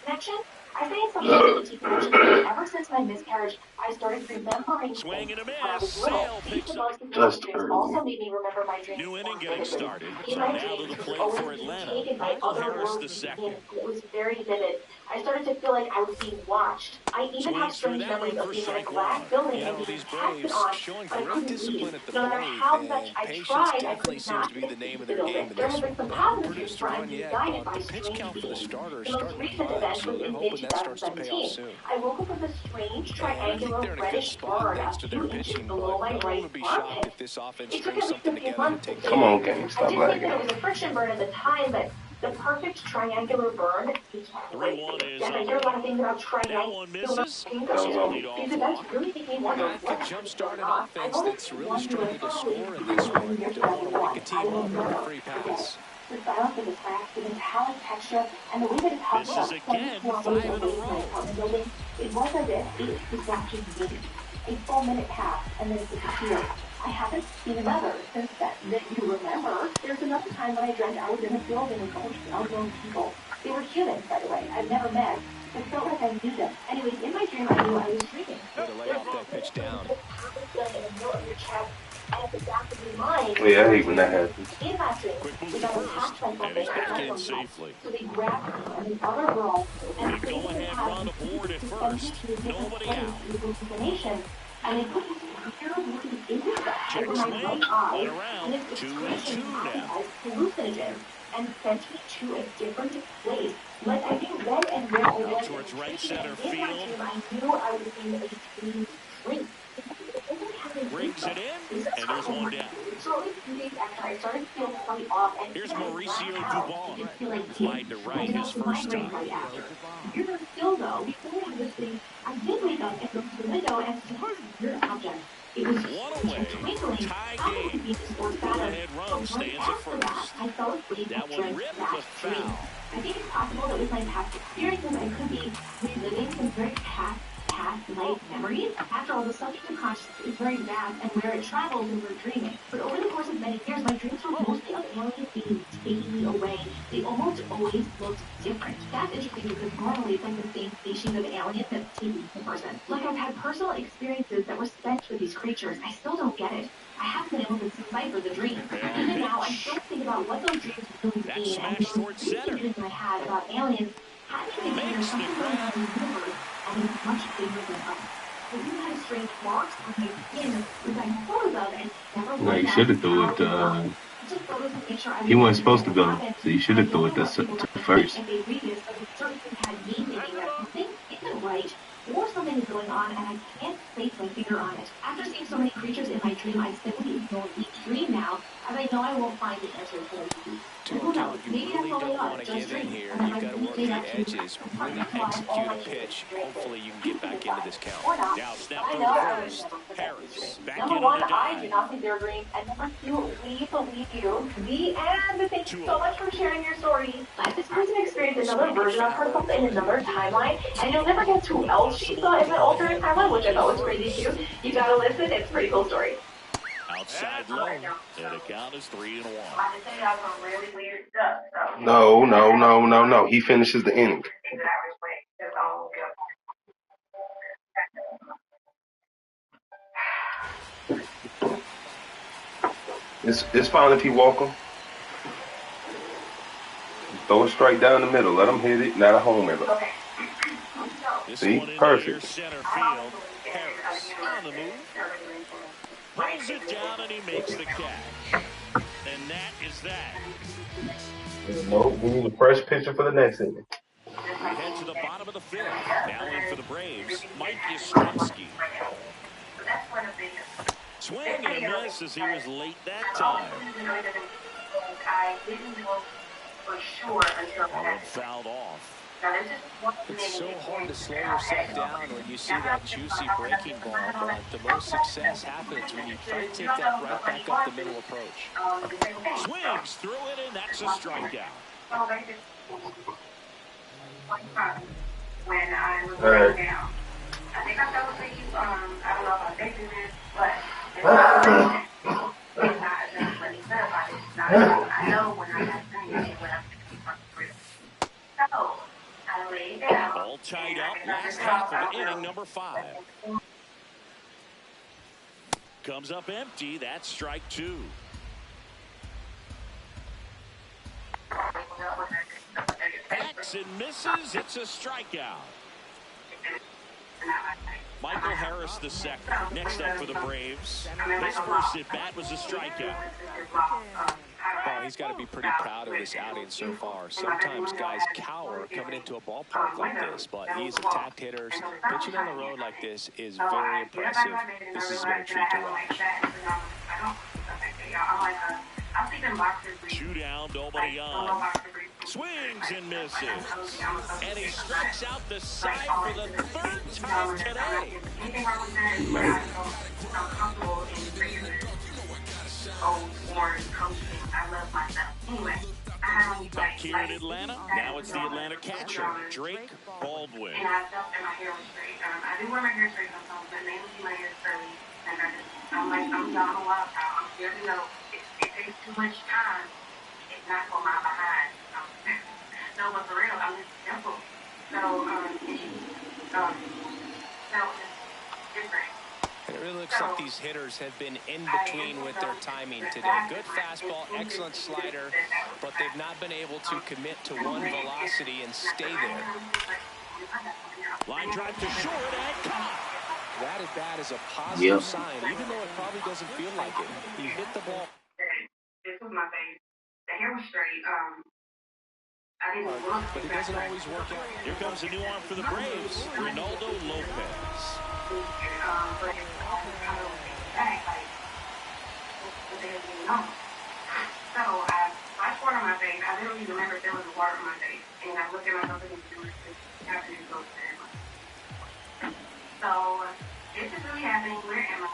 connection. I say something to the connection. Ever since my miscarriage, I started remembering Swing and a when I was miss. little. Sale These picks up. dreams also made me remember my dreams. New inning getting started. In So my now to dreams, the it was plate always for being Atlanta. taken by Michael other Harris worlds. II. It was very vivid. I started to feel like I was being watched. I even have strange memories of being in a glass building and being These casted Braves on, showing but I great couldn't discipline leave. at the No matter plate, how much and I patience tried, I definitely could seems not to be the get name of the their game building. in There this have been one. some They positive haven't dreams produced a where I'm run being yet, guided but by the pitch strange count for the beings. starters The is most starting to recent climb, event so was they're in hoping that starts to pay off mid-2017. soon. I woke up with a strange And I think triangular they're in a good reddish spot bird thanks a to few their inches pitching, below but my I right wouldn't be shocked armpit. if this offense It took strings at least something a few together to months to take figure Come care on, of it. game. I Stop did think lagging that it out. was a friction burn at the time, but the perfect triangular burn is 3-1 is I on. hear a lot of things about That triangular one misses. pink So ocean. lead off These events walk. really make me wonder That what could jumpstart an I offense noticed that's really one struggled to UFO score in this one. in Don't want to wake a 2001. team I will up with never a free forget pass. it. The silence of the tracks, the metallic texture, and the way that it hovered This up is again 7 5 kilometers in a away from my row. apartment building, it was as if it was watching me. A full minute passed, and then it disappeared. I haven't seen another since then. That you remember, there's another time when I dreamt I was in a building with all these unknown people. They were humans, by the way, I've never met. It felt like I knew them. Anyways, in my dream, I knew I was dreaming. Way to lay off that pitch down. Yeah, I hate when that happens. In that dream, Quick move we to got first, attacked by and something he's at back my in house. safely. So they grabbed me and the other girl and The placed me go-ahead run aboard at first. Nobody out. And they put this weird looking insect Check over my swing, right eye, went around, and its 2-2 expression now. as hallucinogens, and sent me to a different place. Like I knew then and where I was. Out towards right center In my field. dream, I knew I was in a dream drink. Brings it in, and there's one down. Shortly 2 days after, I started to feel slightly off, and Here's then I Mauricio blacked out. I Dubon. didn't feel like Slide to right his first time. right after. You're still though, before I had this thing, I did wake up and look to the window and saw a weird object. It was One away. twinkling. Tie How could game. it be this or Saturn? Go-ahead run But right stands at after that, first. I fell asleep That one during ripped, that but dream. foul. I think it's possible that with my past experiences, I could be reliving some very past life memories. After all, the subject of consciousness is very vast, and where it travels when we're dreaming. But over the course of many years, my dreams were mostly of alien beings taking me away. They almost always looked different. That's interesting because normally it's like the same species of alien that's taking the person. Like I've had personal experiences that were spent with these creatures. I still don't get it. I haven't been able to decipher the dream. Even now, I still think about what those dreams really mean, and the visions I had about aliens had me thinking there's something going on in the universe, and it's much bigger than us. No, you should have threw it. He wasn't supposed to go, so you should have threw it to first. Or something is going on and I can't place my finger on it. After seeing so many creatures in my dream, I simply ignore each dream now, as I know I won't find the answers that I need. Two on two, you really don't want to give in here. You've got to work the edges, really execute a pitch. Hopefully you can get back into this count. Now snap through the first. Harris back in Number on one, the I do dive. not think they're dreams. And number two, we believe you. The end. Thank you so much for sharing your story. Let this person experience another version of herself in another timeline, and you'll never guess who else she saw in the alternate timeline, which I thought was crazy too. You gotta listen. It's a pretty cool story. Outside low, and the count is 3-1. No. He finishes the inning. It's fine if you walk him. Throw a strike down the middle. Let him hit it. Not a homer. See? Perfect. Center field. Harris on the move. Pulls it down and he makes the catch. And that is that. No, we need a fresh pitcher for the next inning. We head to the bottom of the fifth. Now in for the Braves, Mike Yastrzemski. Swing and a miss as he was late that time. That one fouled off. It's so hard to slow yourself down when you see that juicy breaking ball, but the most success happens when you try to take that right back up the middle approach. Swings through it, and that's a strikeout. When I was laying down, I think I fell asleep. I don't know if I'm thinking this, but it's not enough. Let me clarify this. I know when I got things and when I'm so I laid down. All tied up. Last half of inning number 5. Comes up empty. That's strike 2. Hacks and misses. It's a strikeout. Michael Harris the second. Next up for the Braves. His first at bat was a strikeout. Oh, he's got to be pretty proud of this outing so far. Sometimes guys cower coming into a ballpark like this, but he's attacked hitters. Pitching on the road like this is very impressive. This has been a treat to watch. 2 down, nobody on. Swings and misses. And he strikes out the side for the 3rd time today. Back here in Atlanta, now it's the Atlanta catcher, Drake Baldwin. And I felt that my hair was straight. I do wear my hair straight sometimes, but mainly my hair is curly. And I'm like, I'm down a wild cow. I'm scared to know it takes too much time. It's not for my behind. No, but for real, I'm just simple. So, that was just different. It really looks like these hitters have been in between with their timing today. Good fastball, excellent slider, but they've not been able to commit to one velocity and stay there. Line drive to short and caught. That at bat is a positive sign, even though it probably doesn't feel like it. He hit the ball. This was my face. The hair was straight. I didn't look, but it doesn't always work out. Here comes a new arm for the Braves, Ronaldo Lopez. So I poured on my face. I literally remember there was water on my face, and I looked at myself and it was happening so fast. So this is really happening. Where am I?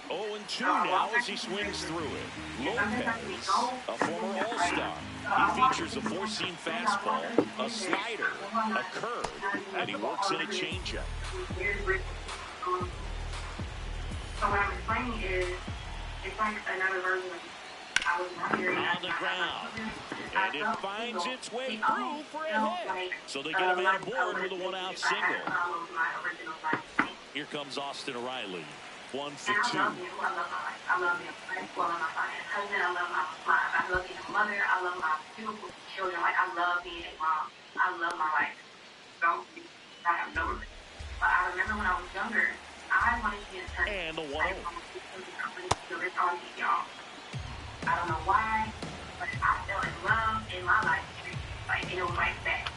0-2 now as he swings through it. Lopez, a former All-Star. He features a 4-seam fastball, a slider, a curve, and he works in a changeup. So what I'm explaining is, it's like another version of I was wondering on the ground, and it finds its way through for a hit. So they get a man aboard with a 1-out single. Here comes Austin Riley. 1 for 2. I love you. I love you. I love my husband. I love I love being a mother. I love my beautiful children. Like, I love being a mom. I love my life. So I have no regrets. But I remember when I was younger, I wanted to get a touch. And the 1-0. I don't know why, but I fell in love in my life. Like, it was like that.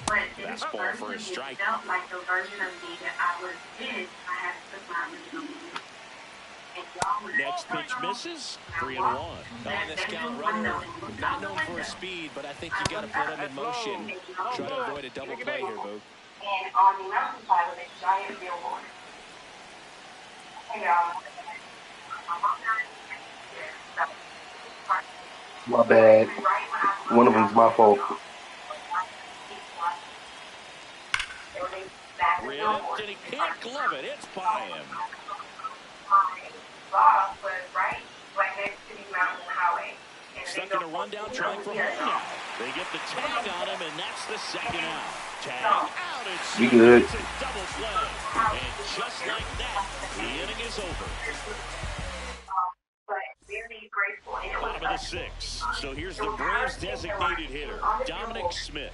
But this Fastball for a strike. It felt like the version of me that I was in. I had to put my original me. Next pitch misses. 3-1. On this count, runner, not known for his speed, but I think you got to put him in motion. Try to avoid a double play here, Boo. And on the mountainside was a giant billboard. Hey, My bad. One of them's my fault. Ripped, and he can't glove it. It's by him. Stuck in a rundown, trying for home now. They get the tag on him, and that's the second out. Tag out. We good. It's a double play. And just like that, the inning is over. Bottom of the 6th. So here's the Braves' designated hitter, Dominic Smith.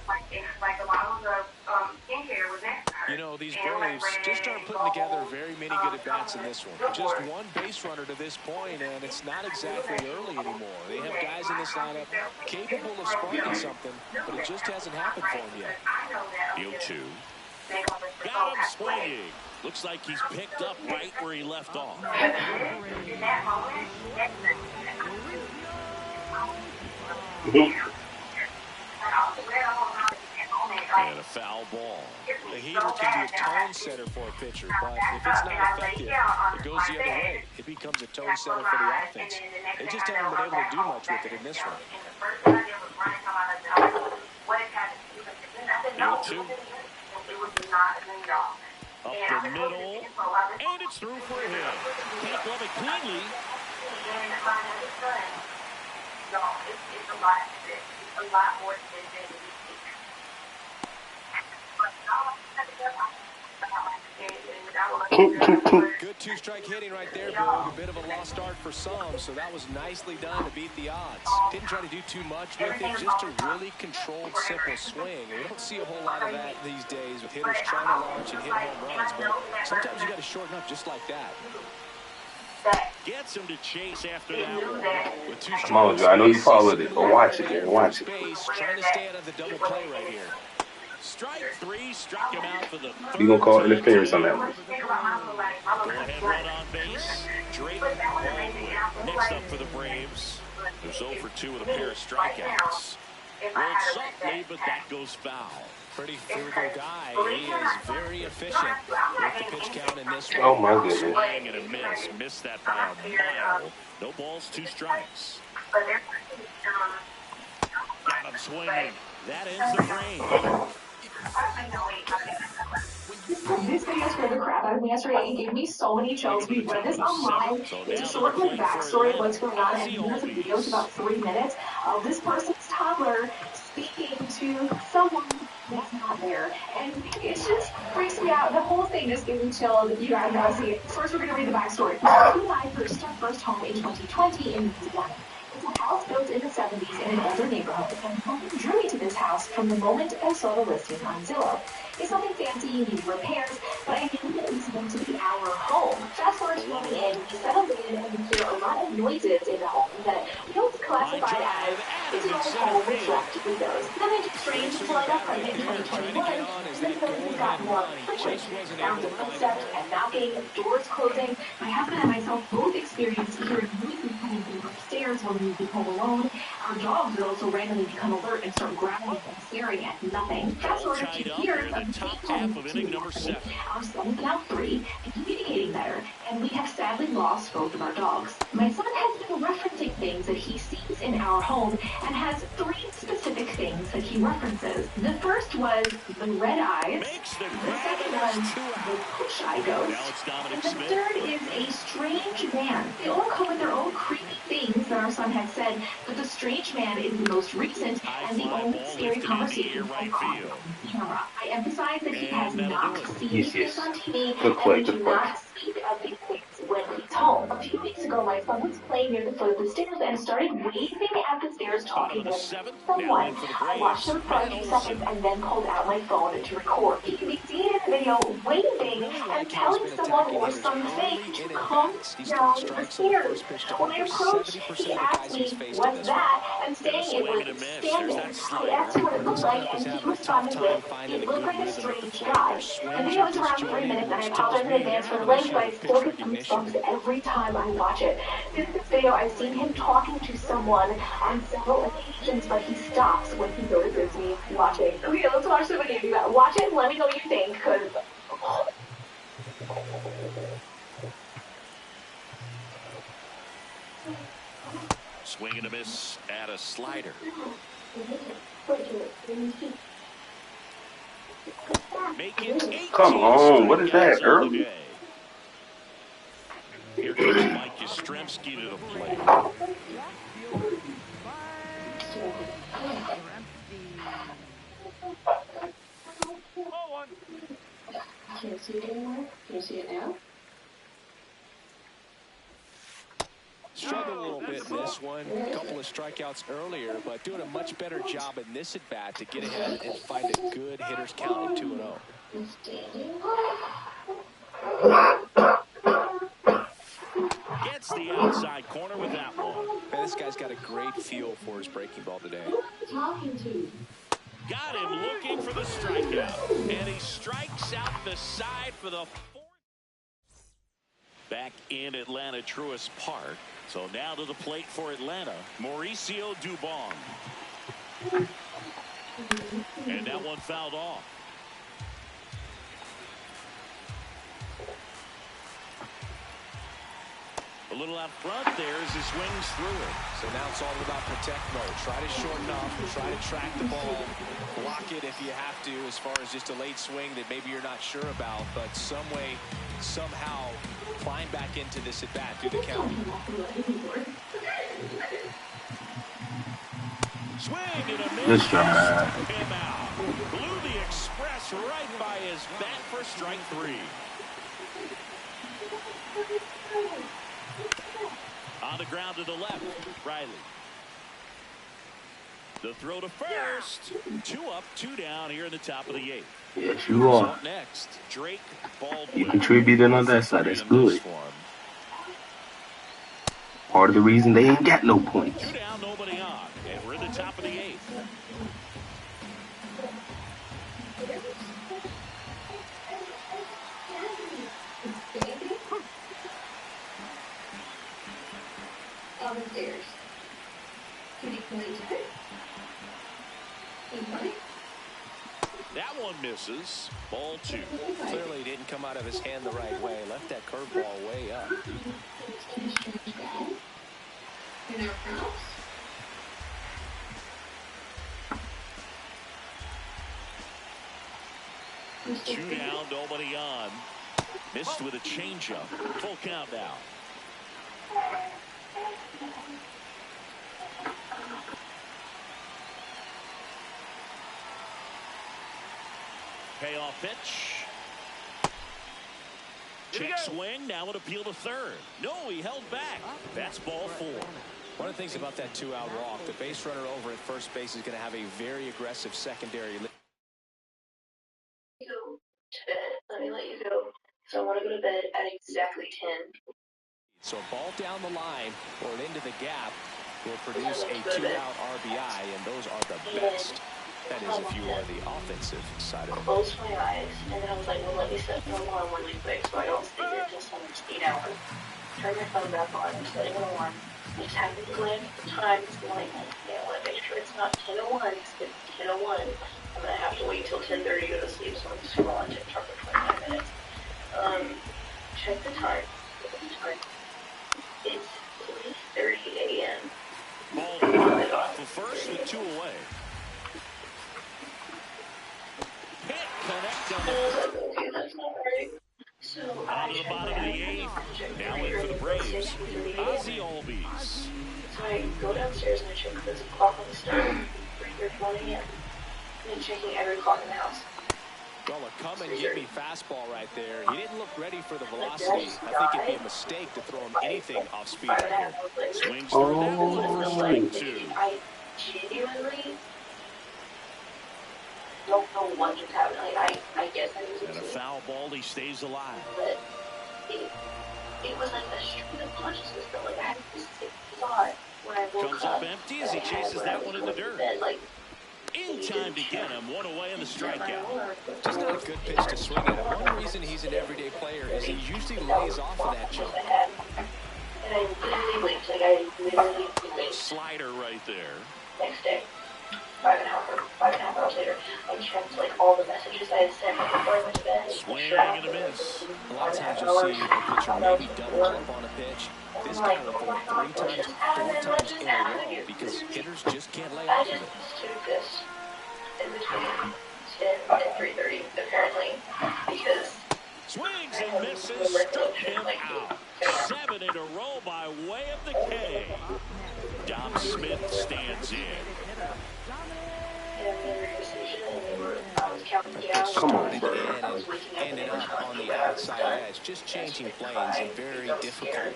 You know, these Braves just aren't putting together very many good at-bats in this one. Just one base runner to this point, and it's not exactly early anymore. They have guys in this lineup capable of sparking something, but it just hasn't happened for them yet. 0-2. Got him swinging. Looks like he's picked up right where he left off. And a foul ball. The heater can be a tone setter for a pitcher, but if it's not effective, it goes the other way. It becomes a tone setter for the offense. They just haven't been able to do much with it in this one. 0-2. Up the middle, and it's through for a hit. Can't glove it cleanly. It's a lot more than Good two-strike hitting right there, Boog. A bit of a lost start for some, so that was nicely done to beat the odds. Didn't try to do too much with it, just a really controlled, simple swing. We don't see a whole lot of that these days with hitters trying to launch and hit home runs, but sometimes you got to shorten up just like that. Gets him to chase after that one. With two Come on, Joe. I know you followed it, but watch it, man. Watch it. Trying to stay out of the double play right here. Strike 3, struck him out for the third. You gonna call interference on that one? Go ahead, run on base. Drake Baldwin next up for the Braves. They're 0 for 2 with a pair of strikeouts. Rolled softly, but that goes foul. Pretty frugal guy. He is very efficient with the pitch count in this one. Oh my goodness. Swing and a miss. Missed that by a mile. No balls, 2 strikes. Got him swinging. That ends the frame. This video scared the crap out of me yesterday. It gave me so many chills. We read this online. It's a short quick backstory of what's going on, and the video is about 3 minutes of this person's toddler speaking to someone that's not there. And it just freaks me out. The whole thing just gives me chills. If you guys want to see it. First, we're going to read the backstory. He and I purchased our first home in 2020 in Louisiana. It's a house built in the 70s in an older neighborhood, and something drew me to this house from the moment I saw the listing on Zillow. It's nothing fancy, you need repairs, but I knew that it was going to be our home. Fast forward to moving in, we settled in, and we hear a lot of noises in the home that we don't classify as it's an old home with left windows. Nothing too strange until I got pregnant in 2021, and the noises got more frequent. Sounds of footsteps and knocking, doors closing. My husband and myself both experienced hearing noises coming from upstairs when we would be home alone. Our dogs would also randomly become alert and start growling and staring at nothing. Fast forward a few years, the top half of inning number 7. Our son is now 3 and communicating better, and we have sadly lost both of our dogs. My son has been referencing things that he sees in our home and has 3 specific things that he references. The first was the red eyes, the second was the push eye ghost, and the third is a strange man. They all come with their own creepy things that our son has said, but the strange man is the most recent and the only scary conversation I caught on camera. I emphasize that he has not seen this on TV, and we do not speak of these things when he's home. A few weeks ago, my son was playing near the foot of the stairs and started waving at the stairs, talking with someone. I watched him for a few seconds and then pulled out my phone to record. He can be seen in video waving and telling someone or something to come down the stairs. When I approached, he asked me, what's that? And saying it was standing. I asked him what it looked like, and he responded with, it looked like a strange guy. The video is around 3 minutes, and I apologize in advance for the length, but I still get goosebumps every time I watch it. Since this video, I've seen him talking to someone on several occasions, but he stops when he notices me watching. Okay, let's watch the video. You gotta watch it and let me know what you think, because... Swing and a miss at a slider. Come on, what is that, early? Here comes Mike Yastrzemski to the plate. Can you see it anymore? Can you see it now? Struggled a little bit in this one. A couple of strikeouts earlier, but doing a much better job in this at-bat to get ahead and find a good hitter's count in 2-0. Gets the outside corner with that one. Man, this guy's got a great feel for his breaking ball today. Got him looking for the strikeout. And he strikes out the side for the fourth. Back in Atlanta Truist Park. So now to the plate for Atlanta, Mauricio Dubon. And that one fouled off. A little out front there as he swings through it. So now it's all about protect mode. Try to shorten up, try to track the ball, block it if you have to, as far as just a late swing that maybe you're not sure about, but some way, somehow climb back into this at bat through the count. Swing and a miss. Let's try. Him out. Blew the express right by his bat for strike 3. On the ground to the left, Riley. The throw to first. 2 up, 2 down here in the top of the 8th. Yes, you are. Up next, Drake Baldwin. You contributed on that side. That's good. Part of the reason they ain't got no points. 2 down, nobody on. And we're in the top of the 8th. On the stairs. That one misses. Ball 2. Clearly didn't come out of his hand the right way. Left that curveball way up. Two down, nobody on. Missed with a changeup. Full count now. Payoff pitch. Check swing. Now an appeal to third. No, he held back. That's ball 4. One of the things about that 2-out walk, the base runner over at first base is going to have a very aggressive secondary. Go to bed. Let me let you go. So I want to go to bed at exactly 10. So a ball down the line or into the gap will produce a 2-out RBI, and those are the best. That is if you are the offensive side of it. Close my eyes, and then I was like, well, let me set an alarm really quick so I don't stay here until 8 hours. Turn my phone back on, I'm setting an alarm. I just happen to glance at the time. It's like, I want to make sure it's not 10:01. It's 10:01. I'm going to have to wait till 10:30 to go to sleep, so I'm just going on TikTok for 29 minutes. Check the time. It's 3:30 a.m. Ball off the first with 2 away. Hit connect on the Okay, that's not right. So on to the bottom of the 8th. Now in for the Braves. Ozzie Albies. So I go downstairs and I check the clock on the stove. 3:31 a.m. And checking every clock in the house. Well, a come and get me fastball right there. He didn't look ready for the velocity. I think it'd be a mistake to throw him anything off speed right here. Swings through that one for strike 2. I genuinely don't know what just happened. Like, I guess I was And a foul ball, he stays alive. But it was like a stream of consciousness, though. Like, I had this thought when I woke Comes up. up empty as he chases that one in the dirt. Like, in time to get him. One away in the strikeout. Just not a good pitch to swing at. One reason he's an everyday player is he usually lays off of that jump. And I literally blinked. Like, I literally blinked. Slider right there. Next day, 5.5 hours later, I checked, like, all the messages I had sent before I went to bed. Swing and a miss. A lot of times you'll see a pitcher maybe double up on a pitch. This guy will throw it 4 times in a row because hitters just can't lay off of it. Took this in between 10 and 3:30, apparently, because swings and misses, struck him out. 7 in a row by way of the K. Dom Smith stands in. Come on, bro. Ended up on the outside edge. Just changing planes is very difficult,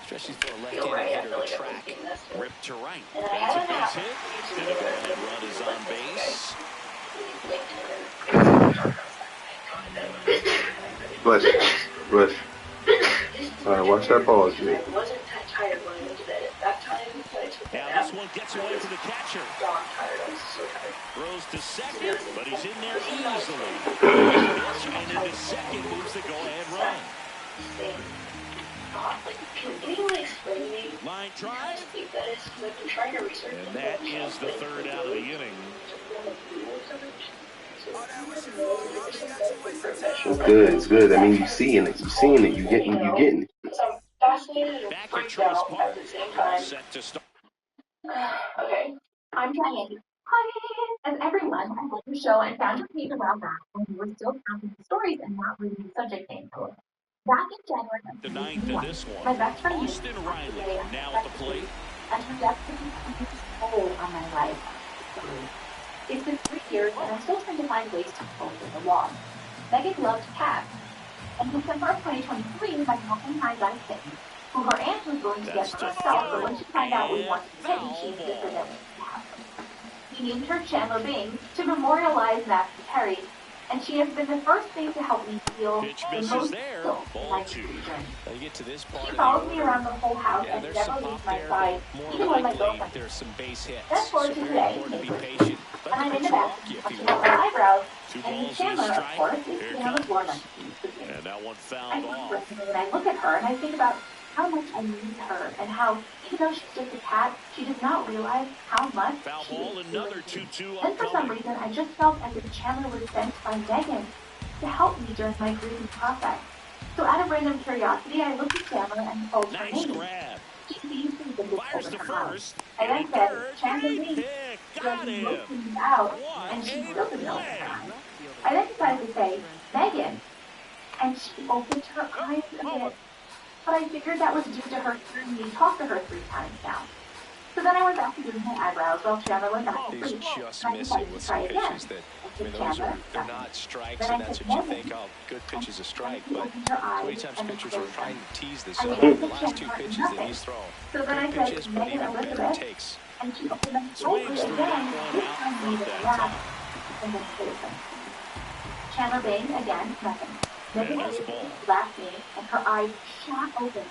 especially for a left-handed hitter to track. Ripped to right. That's a base hit. Gonna go ahead and run is on base. Bless. All right, watch that ball, G. I wasn't that tired when I went to bed at that time, so I took Now this one gets away from the catcher. I was so tired. Throws to second, but he's in there easily. And in the second moves the go-ahead run. Can anyone explain to me line drive? How deep that is? Because I've been trying to research it. And that is the third out of the inning. It's good. I mean, you're seeing it. You're getting it. So I'm fascinated and Back at freaked Truist out Park. at the same time. Set to start. Okay. I'm Diane. Hi, as everyone, I love your show and found your page a while back when you were still counting the stories and not reading the subject names. Back in January of The ninth in this my one. best friend Austin Riley now at the plate. and her death took a huge toll on my life. It's been 3 years and I'm still trying to find ways to cope with the loss. Megan loved cats. In December of 2023, my mom and I got a kitten, who her aunt was going to get for herself, but when she found out we wanted a kitten, she insisted that we have. We named her Chandler Bing to memorialize Matthew Perry, and she has been the first thing to help me feel Pitch the misses most there. still in Ball my two. journey. Now you get to this part She of follows the me order. around the whole house Yeah, and there's never some leaves pop my there, side, but more even when my likely girlfriend. there's some base hits. That's So for very today. important to be patient. When Let I'm the in the pitcher back, walk you if touching you up want. my eyebrows, Two and balls and a Chandler, of strike. course, is Here the it hammer floor comes. monkey. And that one I fouled look off. and I look at her and I think about how much I need her and how, even though she's just a cat, she does not realize how much Foul she ball, is another doing. 2-2 Then for some upcoming. reason, I just felt as if Chandler was sent by Megan to help me during my grieving process. So out of random curiosity, I looked at Chandler and called her Nice name. grab. She seemed to be the Fires to over her eyes. first. I then In said, third. Chandler Great Lee, pick. she Got wasn't him. looking me out, What and she a still didn't know play. her. I then decided to say, Megan, and she opened her eyes a bit. But I figured that was due to her hearing me talk to her 3 times now. So then I went back to doing my eyebrows while Chandler went back to He's sleep. just And I missing decided with to some try again. pitches that, I I mean, said, those Chandler, they're not strikes, then I and that's said, what you Megan. think, oh, good pitch is a strike, She but opened her so eyes many times and pitchers then are trying to tease this I up. looked The at last 2 Chandler and pitches that nothing. he's thrown, So then I good said, pitches, but Megan even better Elizabeth, takes. and she opened them Swings slightly through that again, one this out time front needed that laugh, time. and then citizen. Chandler Bing again, nothing. Megan there's the ball. Elizabeth laughed me, and her eyes shot open.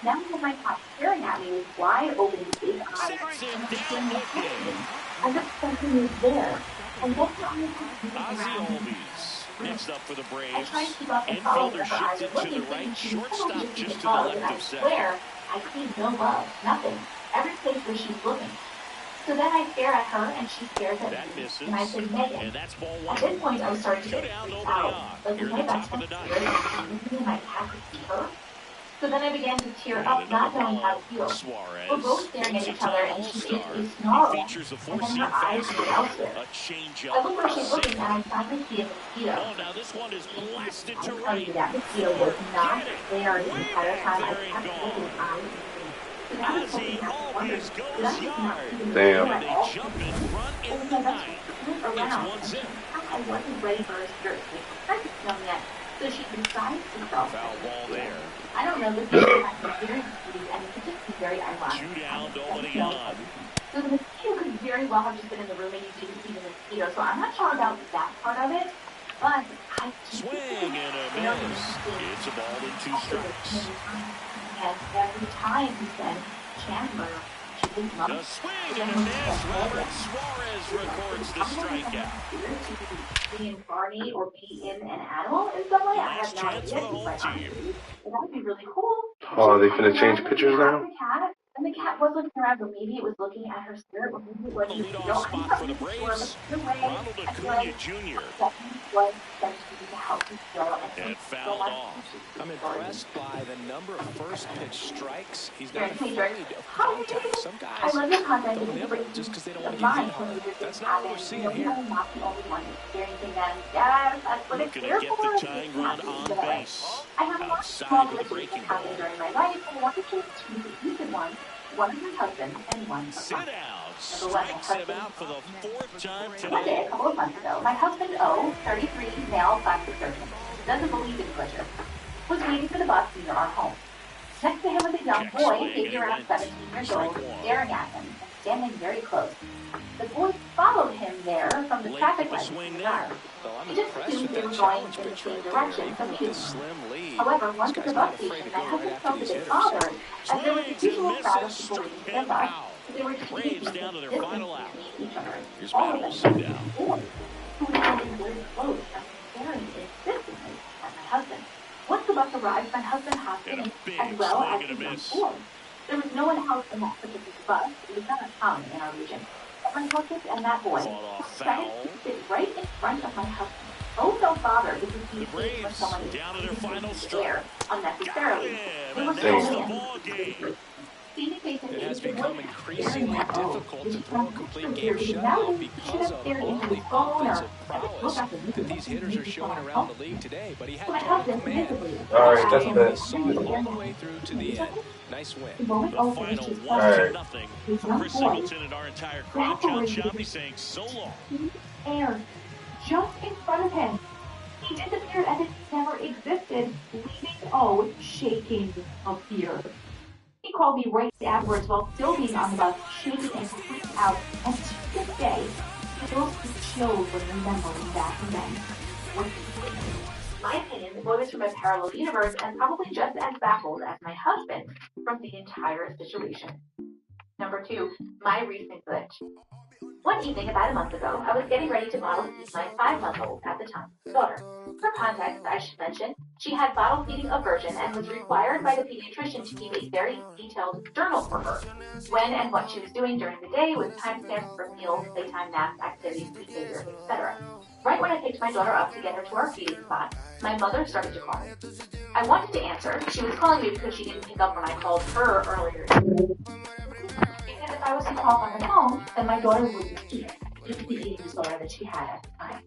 Now with my cat staring at me with wide open big eyes, Sets him and down staring with at me, it. as if something was there. And then her eyes were moving Ozzy around. Albies next up for the I Braves. tried to keep up and follow Infielder where her eyes shifted were to the looking, right. thinking she was Shortstop probably just just to the love, left and I of second. swear, I see no love, nothing. Every place where she's looking. So then I stare at her, and she stares at That me, misses. and I say, Megan. And that's ball At one. this point, I started to Two get down, freaked nobody out. on. Like, Here was at my the best top of friend the ninth. scared that me and my cat could see her? So then I began to tear And up, another not knowing how ball. to feel. Suarez. We're both staring at each other, and she gives All-star. a snarl, He features a and then four-seam her eyes go fastball. elsewhere. A I changeup. look where she's looking, Single. and I finally see a mosquito. Oh, now this one is blasted to I tell right. you, that mosquito was not Get it. there the Way entire back time. I there and kept gone. looking eyes. So now I'm Ozzy looking at the wonder, always did goes I just not yard. see the Damn. mosquito And at they all? jump in front It in was the my best ninth. friend flew It's around, 1-0. and I wasn't ready for her spirit to make her known yet. So she decides to crawl. Foul ball there. I don't know, this mosquito has been very sweet, and it could just be very ironic. Two down, And nobody it's on. so the mosquito could very well have just been in the room and you didn't see the mosquito. So I'm not sure about that part of it. But I swing and a miss. It's a ball and 2 strikes. And every time he said, Chandler, she didn't love the swing and a miss. Robert Suarez records the strikeout. Be incarnate or be in an animal in some way. I have Last no chance idea. for the whole team. That would be really cool. Oh, they finna change pictures now? And the cat was looking around, but maybe it was looking at her spirit, or maybe it was The leadoff spot for the Braves, Ronald Acuna Jr. And fouled off. I'm impressed by the number of first pitch strikes. He's not afraid of contact. Some guys don't nibble just because they don't want to get hit hard. That's not what we're seeing here. Looking to get the tying run on base. Outside with a breaking ball. One of my husbands and one of Sit mine. down. Strikes him out for the 4th time One day, today. a couple of months ago, my husband, O, 33, male plastic surgeon, doesn't believe in glitches, was waiting for the bus near our home. Next to him was a young boy, maybe around 17 years old, staring at him and standing very close. The boy followed him there from the traffic light in the car. He just assumed they were going in the same direction, so he didn't. However, once at the bus station, my husband felt a bit bothered, as there was a usual crowd of people waiting for their bus. They were just Braves down to their final out. each other. Here's All Matt of them Olson were down. boys who were standing very close and staring insistently at my husband. Once the bus arrived, my husband hopped in, as well as the young boy. There was no one else in that particular bus. It was not common in our region. But my husband and that boy decided to sit right in front of my husband. Oh, no bother because he sees when someone is down to their final there unnecessarily. They were That's the standing ball game. It has become increasingly difficult to throw a complete game shutout because of all the offensive prowess that these hitters are showing around the league today. But he had total command. All right, that's He bad. saw it all the way through to the end. Nice win. The final 1-0 for Chris Singleton and our entire crowd. John Shamley saying so long. Air just in front of him. He disappeared as if he never existed, leaving O shaking of fear. He called me right afterwards while still being on the bus, shaking and freaked out, and to this day, he feels chills when remembering that event. In my opinion, the boy was from a parallel universe and probably just as baffled as my husband from the entire situation. Number 2, my recent glitch. One evening about a month ago, I was getting ready to bottle feed my 5-month-old at the time daughter. For context, I should mention, she had bottle feeding aversion and was required by the pediatrician to keep a very detailed journal for her. When and what she was doing during the day with timestamps for meals, playtime, naps, activities, behavior, etc. Right when I picked my daughter up to get her to our feeding spot, my mother started to call me. I wanted to answer. She was calling me because she didn't pick up when I called her earlier. If I was to talk on the phone, then my daughter wouldn't see it due to the eating disorder that she had at the time.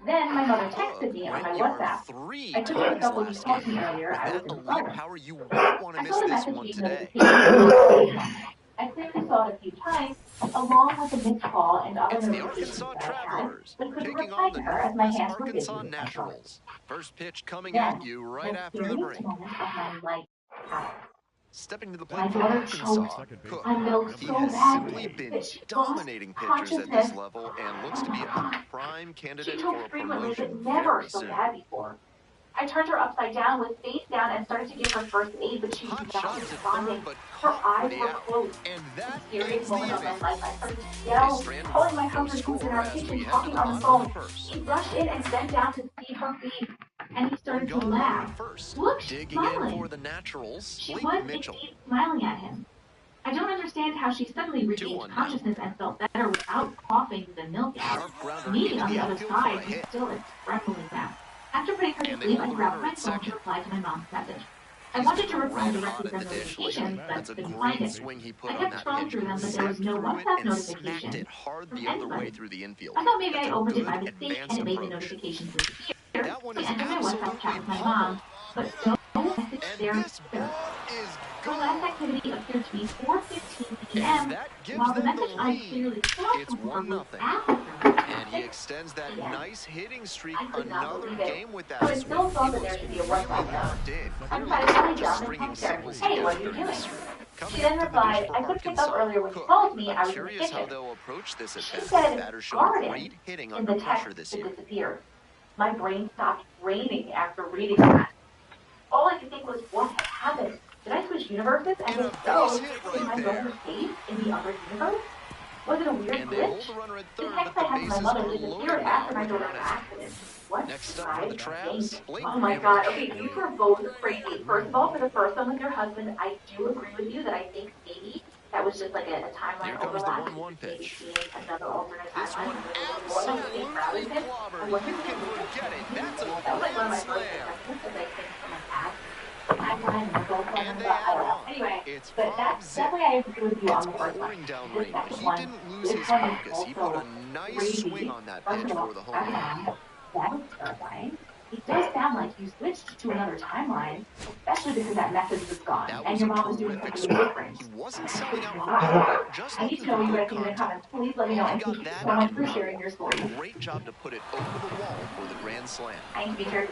Then my mother texted me on my WhatsApp. I took a couple you called me earlier. I was in the phone. I saw the message being notification. I clearly saw it a few times, along with the missed call and other notifications that I had, but couldn't reply to her as my hands were busy with my phone. First pitch coming Then, at you right after the break. moment of my life happened. Stepping to the My plate for daughter Arkansas, choked. Cook. I milked He so has badly simply been that she dominating lost pitchers at consciousness. this level and looks to be a prime She candidate for choked a frequently, but promotion never very so soon. bad before. I turned her upside down with face down and started to give her first aid, but she was not responding. Her eyes were closed. And that Serious moment of my life. I started to They yell, stranded calling my no husband who's in our score as kitchen, we head to talking the on the bottom of phone. the first. He rushed in and bent down to see her feet, and he started to laugh. Look, she's Digging in smiling. for the Naturals, She Blake was Mitchell. indeed smiling at him. I don't understand how she suddenly regained consciousness and felt better without coughing the milk out. Me on the other side was still a trembling mess. After putting her to sleep, I grabbed my phone to reply to my mom's message. I wanted to reply directly from notifications, but couldn't find it. I kept scrolling through them, but there was no WhatsApp notification from anybody. I thought maybe I opened it by mistake and it made the notifications disappear. I entered my WhatsApp chat with my mom, but no message there either. Her last activity appeared to be 4:15 p.m., while the message I clearly saw from her was after And he extends that nice hitting streak another game with that. So I still thought that there should be a WhatsApp note. I'm trying to find out and tell her, hey, what are you doing? She then replied, I could pick up earlier when you called me, I was in the Curious how kitchen. they'll approach this She at bat. said, Batters showed garden great hitting in under the pressure text this that year. disappeared. My brain stopped raining after reading that. All I could think was, what had happened? Did I switch universes? And if so, did my brother save in the other universe? Was it a weird glitch? The text I had from my mother disappeared after my daughter's accident. What? Next up for the Traps, Blake Oh my Gramlich. god, okay, these were both crazy. First of all, for the first one with your husband, I do agree with you that I think maybe that was just like a timeline Here comes the overlap. 1-1 pitch. Maybe seeing another alternate This timeline. one More like Steve absolutely Crowder's hit. I clobbered. wonder You if can it was forget it. That's a that was like one of my grand first slam. impressions as I think from my dad. Timeline and both of them, And they but I don't add know. on. Anyway, It's but that's definitely I agree with you on the first one. pouring down The rain, but second he one, didn't lose this his one is focus. He put also a nice crazy. swing on that First pitch of all, for the home run. that was terrifying. It does sound like you switched to another timeline, especially because that message was gone, That and was your a mom was doing terrific something swing. different. He wasn't selling out for Wow. it, just I need looking to know for what you good guys think in the contact. comments. Please let me know, He and got thank you that so much in for level. sharing your story. Great job to put it over the wall for the grand slam. I need to be sure.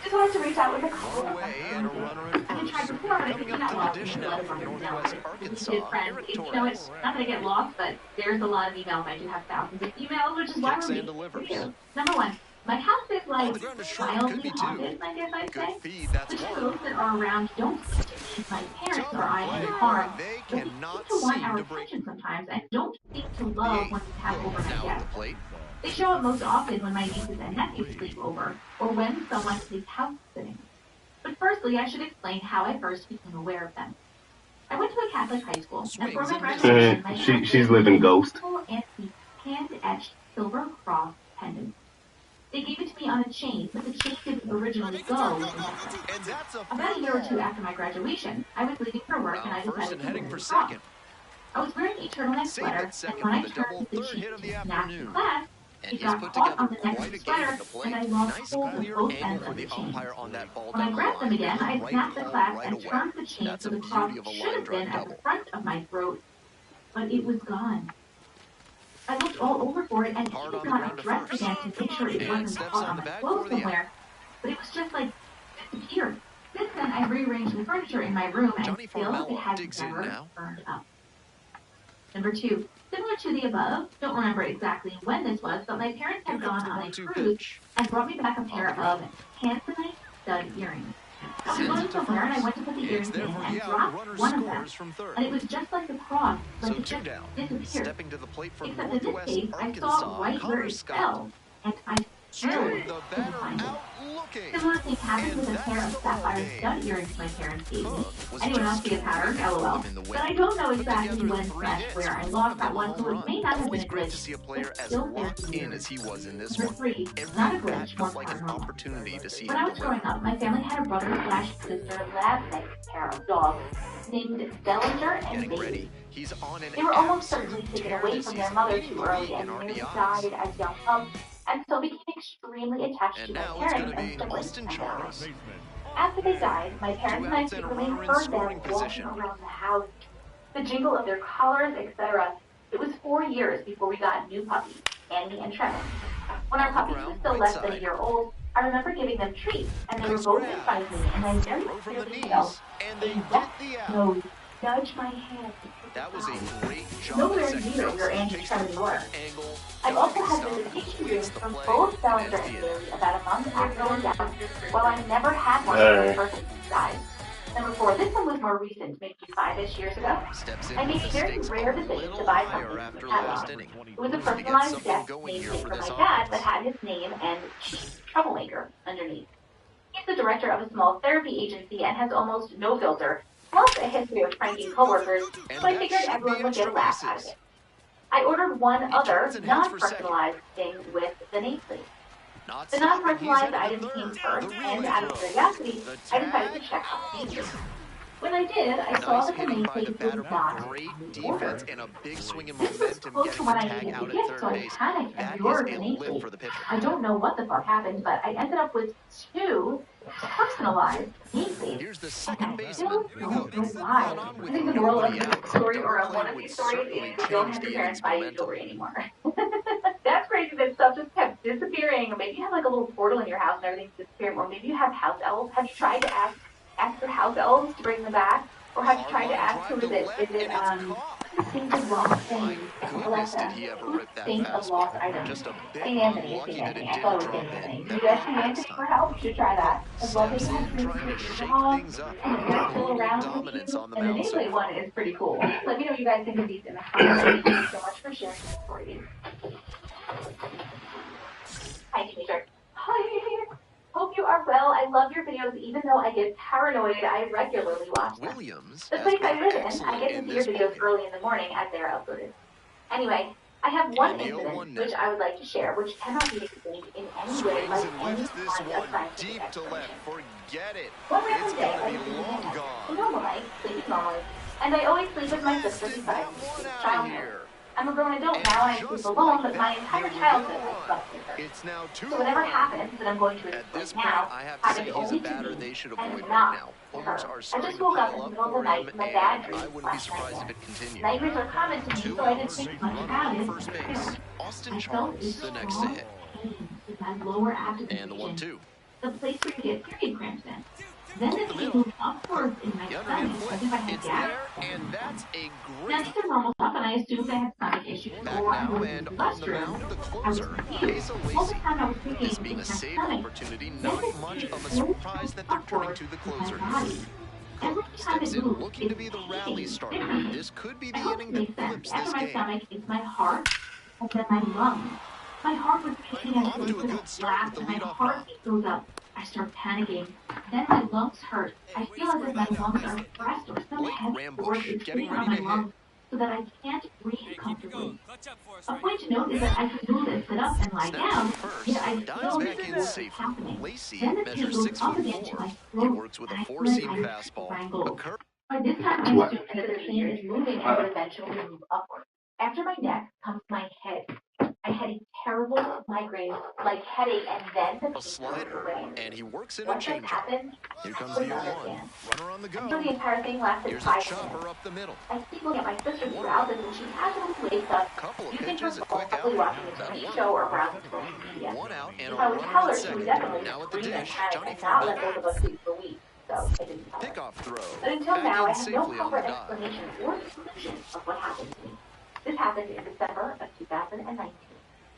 Just wanted to reach out with a couple One of away and a runner in I've been trying first. before, but I Coming think up not to the well. dish now from Northwest Arkansas, Eric You know, Torres. it's not going to get lost, but there's a lot of emails. I do have thousands of emails, which is why Kicks we're and delivers. here. Number one, my house is like The ground is short, could mildly be two. haunted, I guess I'd Good say. feed, that's The one. ghosts that are around don't seem to need my parents or I any harm, They but they cannot seem to want seem our to break attention sometimes and don't seem to the love eighth. when we have overnight Now at the guests. plate. They show up most often when my nieces and nephews sleep over, or when someone is house sitting. But firstly, I should explain how I first became aware of them. I went to a Catholic high school, and for my graduation, my parents She's living ghost. antique hand-etched silver cross pendant. They gave it to me on a chain, but the chain didn't originally go with the necklace. About a year or two after my graduation, I was leaving for work and I decided to wear the cross. I was wearing a turtleneck sweater, and when I turned the chain to snap to class, it got caught on the neck of the sweater, and I lost hold of both ends of the chain. When I grabbed them again, I snapped the clasp and turned the chain so the cross should have been at the front of my throat, but it was gone. I looked all over for it and even got dressed again to make sure it wasn't caught on my clothes somewhere, but it was just like disappeared. Since then, I rearranged the furniture in my room and still it has never burned up. Number two, similar to the above, don't remember exactly when this was, but my parents had gone on a cruise and brought me back a pair of tanzanite stud earrings. I was going somewhere and I went to put the earrings in and dropped one of them, and it was just like the cross, but it just disappeared. Stepping to the plate from Except in this Northwest case, I Arkansas, saw right where Connor it Scott. fell, and I Strode the couldn't batter find it. out looking. Similar thing happened with a pair of sapphire stud earrings my parents gave me. Anyone else see a pattern? LOL. But I don't know exactly when / where I lost that one, so it may not have been a Great to see glitch. a player as Still locked in as he was in this Number one. three, Every not a at bat glitch, more felt like an paranormal. opportunity to see When I him was growing deliver. up, my family had a brother / sister lab-mate pair of dogs named Dellinger and Getting Baby. ready. He's on an They were almost absolute certainly taken tear away this from their season, mother leading too the early league and in nearly RBIs. died as young pups, and so became extremely attached And to my now it's going parents to and be siblings. Austin Chalmers. After they died, my parents Two and I outs and a secretly runner in heard them scoring walking position. around the house, the jingle of their collars, etc. It was 4 years before we got new puppies, Annie and Trevor. When our puppies were still less than a year old, I remember giving them treats, and they were both in front of me, and I very clearly felt a wet nose nudge my hand. That was a great job. Nowhere near where Annie and Trevor were. I've also had visitation dreams from both Bellinger and Bailey about a month after going down, while I never had one of those persons died. Number four, this one was more recent, maybe 5-ish years ago. I made a very rare decision to buy something from the catalog. It was a personalized desk made for my dad that had his name and troublemaker underneath. He's the director of a small therapy agency and has almost no filter, plus a history of pranking coworkers, so I figured everyone would get a laugh out of it. I ordered one other non-personalized thing with the nameplate. The non-personalized item came first, and out of curiosity, I decided to check out the features. When I did, I saw that the nameplate was not Great on the defense order. and a big swing and This was momentum close getting to the when I tag needed out the at gift, third so I base. panicked That and is ordered a the lift nameplate. for the pitcher. I don't know what the fuck happened, but I ended up with 2 personalized nameplates. Here's the second I baseman. still don't know why. I think the moral of the story, or of one of these stories, is don't have your parents buy you jewelry anymore. That's crazy that stuff just kept disappearing. Or maybe you have like a little portal in your house and everything's disappearing. Or maybe you have house elves. Have you tried to ask your house elves to bring them back? Or have you tried to ask who is it? Is it Think of Lost Things? Goodness, did he ever rip that Think of Lost fastball? Items. Just a bit St. Anthony, unlucky St. that it Anthony. I thought it didn't was St. drop Anthony. in. If you guys Never need mind Anthony this for time. help, you should try that. As well as Steps you have in, to trying to your shake dog, things up. and the nurse go Total around with dominance you, on the and the mound so Dayblaze far. one is pretty cool. Let me know what you guys think of these in the comments. Thank you so much for sharing this story. Hi, Taser. Hi. Hope you are well. I love your videos, even though I get paranoid. I regularly watch them. Williams The has place I been live in, I excellent get to in see your this videos ballgame. early in the morning as they are uploaded. Anyway, I have one And the incident 0-1 which now. I would like to share, which cannot be explained in any way Swings by and any lifts this kind of one scientific deep to left. explanation. Forget it. One It's random day, gonna I be was sleeping long in gone. a normal night, sleeping normally, and I always sleep with my sister beside me since childhood. I'm a grown adult now and I sleep alone, but my entire childhood I slept with her. It's now 2-1. So whatever happens that I'm going to At this explain point, now I have to say happened he's a only to batter me they should and avoid right not now. to Homers her. are I starting just to woke up pile in the up middle of the for night him, from a bad and dream I wouldn't be last surprised night. if it continued. Nightmares are common to me, 2 so I didn't outs, think much runner about on it. first base. Austin I felt Charles, a the next to strong hit. pain in my lower abdomen And the region, 1-2. the place where you get period cramps in. Then Up the the pain middle. moved upwards in my The underhand stomach flip. as if I had It's gas. there, and that's a Now, great these are normal stuff, and I assumed I had stomach issues back or I now, was and in the on the restroom. mound, the I was closer, confused. Asa All the Lacy. time I was thinking This being a it's my save stomach. opportunity, Then not the much pain of a slowly surprise that moved they're turning upwards to the in my closer. body. Every Cook time it steps in, moves, looking to it's be the rally hitting starter. differently. This could be I the hope inning it that makes sense. flips After this my game. stomach, it's my heart, and then my lungs. My heart was beating as Off if to it a was good start flat, with the and my leadoff heartbeat goes up. I start panicking. Then my lungs hurt. I feel as if my lungs are pressed or some Blake heavy force Rambush is getting hitting on ready my to hit. lungs so that I can't breathe comfortably. A point to note is that I can move and sit up and lie Snaps down, to first, yet I dives feel back that in force is safely. happening. Lacey Then the pain measures goes up again to 6'4". my He throat, works with and a I feel four-seam like I'm fastball. A strangled. curve. By this time, I What? assume that the pain is moving and will eventually move upward. After my neck comes my head. I had a terrible migraine, like headache, and then the A pain goes slider, away. and he works in a What just changeup. happened? Here comes I the couldn't 0-1. understand. Runner on the I'm sure go. the entire thing lasted Here's a 5 chopper minutes. up the middle. I keep looking at my sister 1-0. throughout this, and she casually wakes up, Couple of using her pitches, a phone, quick probably outing. watching a That'll TV work. show or browsing social media. 1 out and If a I would runner tell on her, she would second. definitely Now at the scream and dish, panic Johnny and not let Fournier. both of us sleep for weeks. So I didn't tell her. Pickoff throw. But until Back now, I in have no safely on the comfort dive. explanation or solution of what happened to me. This happened in December of 2019.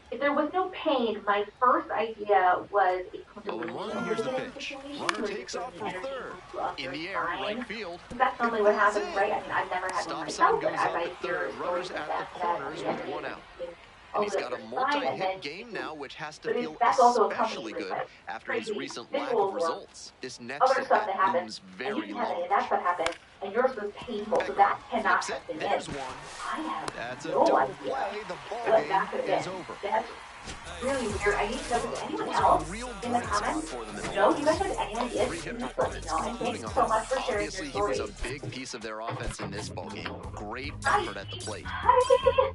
If there was no pain, my first idea was a Oh, and Kundalini one, here's the awakening pitch. situation Runner where you takes bring off the for energy third. up In your the air, right spine. field. That's normally what happens, right? I mean, I've never had Stop one sign myself, but goes as up I at hear third. stories Runners like at that, the that corners the with energy 1 is out. being And he's over got a your spine, and then multi-hit game now, which has to feel that's also accompanied especially with good like after his crazy recent lack visuals of or results. This next other stuff at-bat that happens, looms and very you have any, and large. that's what happened, and yours was painful, so that cannot Flips it. have been There's it. one. I have That's a no double idea play. The ball what that could game have is been. over. That's really weird. I need to know, does anyone Was else a real in the bright spot comments for them in the know? Do you guys offense. have any ideas? Three-hit Please let me performance, know. And including thank a you so home. much for sharing your Obviously, he was stories. a big piece of their offense in this ballgame. Great Hi. effort at the plate. Hi.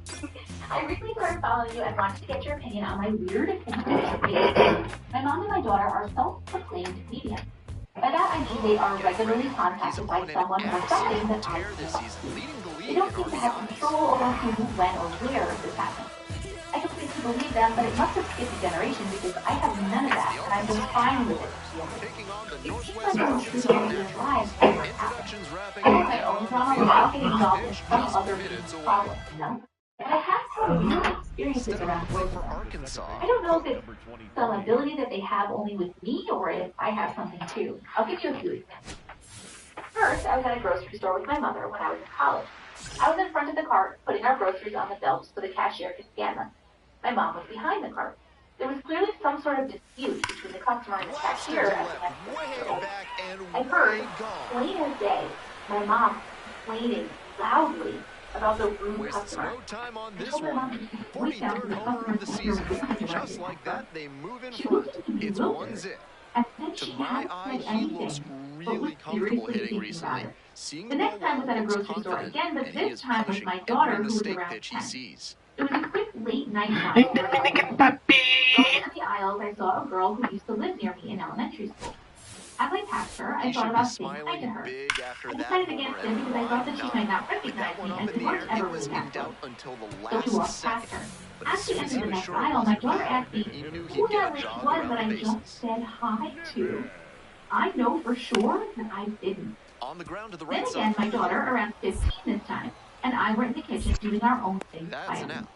I recently started following you and wanted to get your opinion on my weird and My mom and my daughter are self-proclaimed mediums. By that I mean they are regularly contacted by someone or something that I this cannot season, see. leading the They league don't in seem to have RBIs. control over who, when, or where this happens. I completely believe them, but it must have skipped a generation because I have none of that, and I've been fine with it. Taking on the It seems Northwest like I'm Arkansas treating their Nationals. lives as it happens. Introductions wrapping I up have my now own on drama the without field. getting involved in Pitch some just other minutes people's away. problems, you know? But I have had weird experiences Stepping around to play both for of them. Arkansas. I don't know if it's some ability that they have only with me or if I have something too. I'll give you a few examples. First, I was at a grocery store with my mother when I was in college. I was in front of the cart, putting our groceries on the belt so the cashier could scan them. My mom was behind the cart. There was clearly some sort of dispute between the customer and the cashier as the next I heard, plain as day, my mom complaining loudly about the rude customer. No time on this one. 43rd homer of the season. Just like that, they move in front. It's 1-0. To my eye, he looks really comfortable hitting recently. Seeing the next ball time was at a looks grocery store confident, again, but and he this is time with punishing my daughter every who was mistake around pitch he 10. sees. It was a quick late night run. Going into the aisles, I saw a girl who used to live near me in elementary school. As I passed her, I thought about saying hi to her. I decided against it because I thought that she might not recognize me, and we weren't ever really that close. So she walked past her. As she entered the next aisle, my daughter asked me who that lady was that I just said hi to. I know for sure that I didn't. On the ground to the Then right again, side. my daughter, around 15 this time, and I were in the kitchen doing our own thing. That's an out.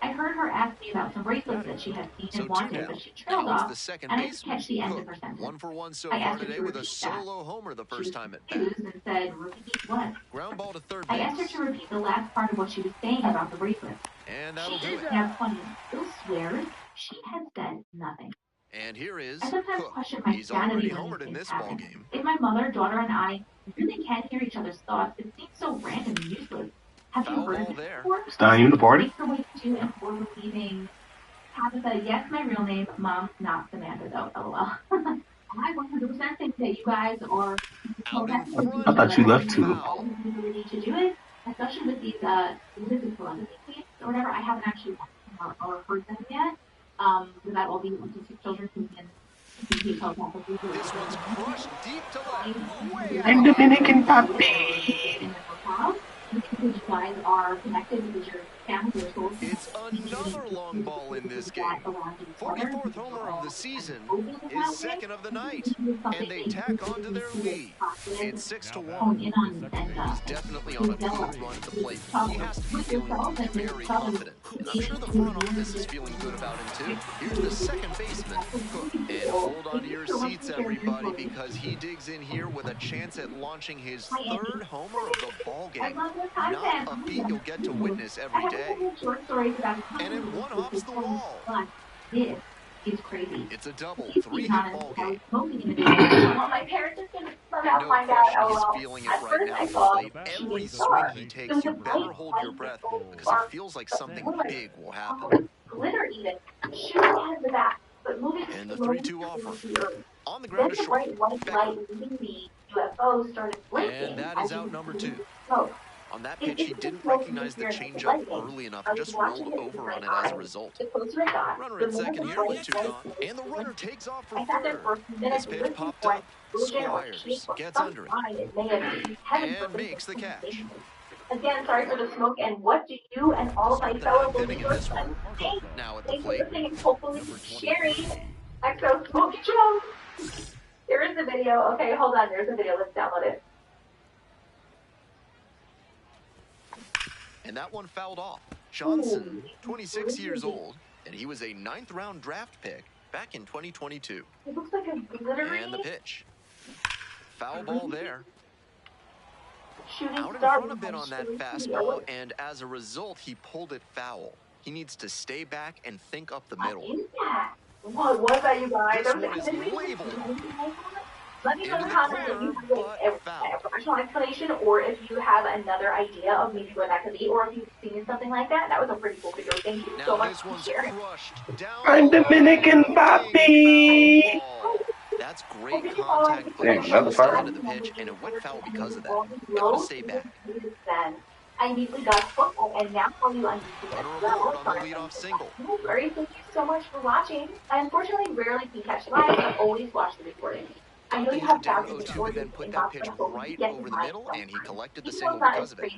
I heard her ask me about some bracelets that she had seen and wanted, but she trailed off, the second and I didn't baseman, catch the end of Cook. her sentence. 1 for 1 so I far asked her today to with a repeat that. solo homer the She first was time at bat. confused and said, repeat what? Ground ball to third I base. asked her to repeat the last part of what she was saying about the bracelets. And that'll She do it. now funny, those swears, she had said nothing. And here is I sometimes Cook. question my He's sanity already when homered these in things this ball happen. game. If my mother, daughter, and I really can hear each other's thoughts, it seems so random and useless. Have you heard of it before? Stein, you in the party? Thanks for waiting to and for believing. Tabitha, yes, my real name. Mom, not Samantha, though. LOL. I 100% think that you guys are. I thought you left too. Ability to do it, especially with these telepathy tapes or whatever. I haven't actually or heard them yet. Without all the autistic children who can telepathically. This one's crushed deep to left. I'm Dominican Papi. Because you guys are connected because your family are sources. It's another long ball in this game. 44th homer of the season is second of the night, and they tack on to their lead. It's 6-1. He's definitely on a good run at the plate. He has to be feeling very confident, and I'm sure the front office is feeling good about him too. Here's the second baseman, Cook, and hold on to your seats, everybody, because he digs in here with a chance at launching his third homer of the ball game. Not a feat you'll get to witness every day. And it one-hops the wall. This is crazy. It's a double, 3-hit ball game. My parents just gonna somehow find out. He's feeling it right now at the plate. Every swing he takes, you better hold your breath because it feels like something big will happen. Glitter even shooting out of the back, but moving. And the 3-2 offer. On the ground to short. And that is out number 2. On that pitch, he didn't recognize the changeup early enough and just rolled over on it as a result. Runner at second here with 2 gone. And the runner takes off for third. This pitch popped up. Squires gets under it and makes the catch. Again, sorry for the smoke, and what do you and all of my fellow believers think? Now at the plate. Hopefully sharing Exo Smoky Jones. There is a video. Okay, hold on. There's a video. Let's download it. And that one fouled off. Johnson, 26 years old, and he was a 9th-round draft pick back in 2022. It looks like a glittery. And the pitch. Foul ball there. Shooting out in front a bit on that fastball, and as a result, he pulled it foul. He needs to stay back and think up the middle. What was that, you guys? This one is labeled. Let me know in the comments if you have a rational explanation, or if you have another idea of maybe what that could be, or if you've seen something like that. That was a pretty cool video. Thank you so much for sharing. I'm Dominican Papi. That's great contact footage on the side of the pitch, and it went foul because of that. Gotta stay back. I immediately got hooked and now follow you on YouTube as well. On the leadoff single. Larry, thank you so much for watching. I unfortunately rarely can catch live, but always watch the recording. I know you have thousands of and then put that pitch right over the middle, and he collected the single because of it.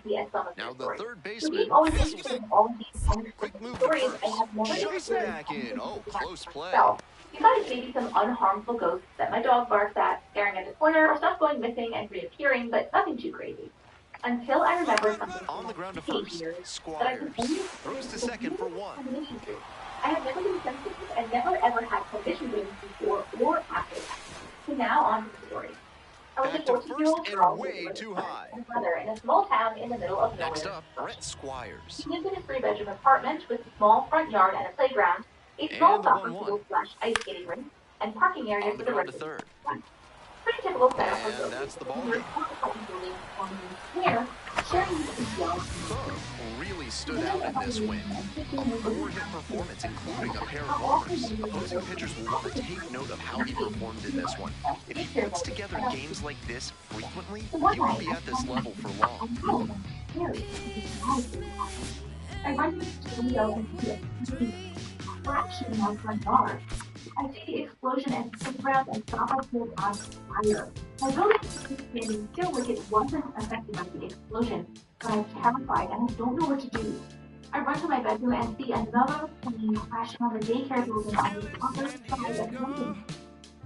Now the third baseman, quick move to first. Just back in. Oh, close play. Besides maybe some unharmful ghosts that my dog barks at, staring at the corner, or stuff going missing and reappearing, but nothing too crazy. Until I remember something on the ground to first. Squires throws to second for 1. I have never been sensitive and never ever had collision games before or after that. So now on to the story. I was a 14-year-old girl way too high. And brother in a small town in the middle of nowhere. Next up, Brett Squires. He lived in a 3-bedroom apartment with a small front yard and a playground, a small soccer field / ice skating rink, and parking area for the rest of the third. Pretty typical setup for and that's the ball game. Here, sharing really stood out in this win. A 4-hit performance, including a pair of homers. Opposing pitchers will want to take note of how he performed in this one. If he puts together games like this frequently, he won't be at this level for long. I went to the studio and see a fraction of my front yard. I see the explosion and spin around and saw my field on fire. I really was standing still like it wasn't affected by the explosion, but I'm terrified and I don't know what to do. I run to my bedroom and see another plane crashing on the daycare building on the other side of the building.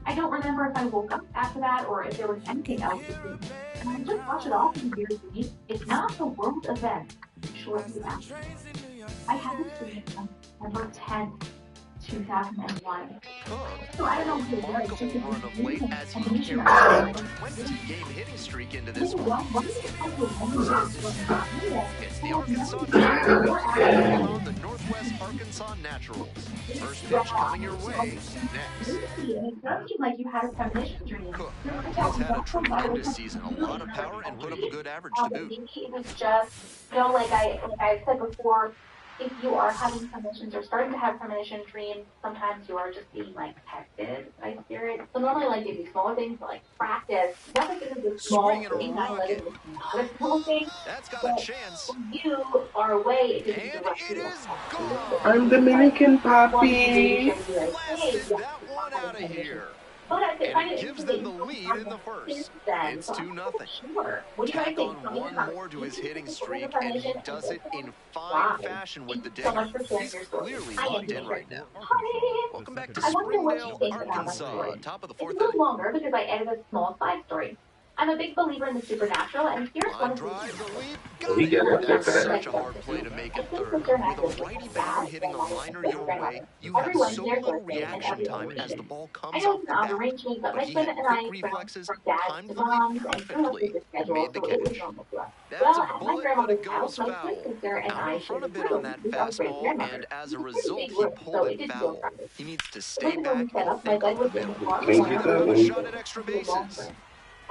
I don't remember if I woke up after that or if there was anything else to do. And I just watch it all in very unique. It's not the world event shortly after. I haven't seen it on September 10th, 2001. So I don't know who Remarkable run of late as he carries a 20-game hitting streak into this one. It's the Arkansas Travelers taking on the Northwest Arkansas Naturals. First pitch coming your way next. It does seem like you had a premonition dream. Cook, he's had a tremendous season, a lot of power, and put up a good average to boot. Maybe it was just, like I said before, if you are having premonitions or starting to have premonition dreams, sometimes you are just being tested by spirit. So normally it'd be smaller things, but practice. Not that this is a small thing, not that it's not a small thing. That's got a chance. When you are away, it And it is gone. I'm Dominican, Poppy. Blasted that one out of here. And it gives them the lead in the first. It's 2-0. Tack on one more to his hitting streak, and he does it in fine fashion with the digger. He's clearly locked in right now. Welcome back to Springdale, Arkansas. Top of the fourth inning. Longer because I added a small side story. I'm a big believer in the supernatural, and here's one of the That's such a hard play to make it third. With a righty batter hitting a liner your way, you have so little reaction time as the ball comes off the bat. But he had quick reflexes, timed the leap perfectly, and made the catch. That's a bullet, but it goes foul. Out in front a bit on that fastball, and as a result, he pulled it foul. He needs to stay back and think on the middle. He's going to have a shot at extra bases.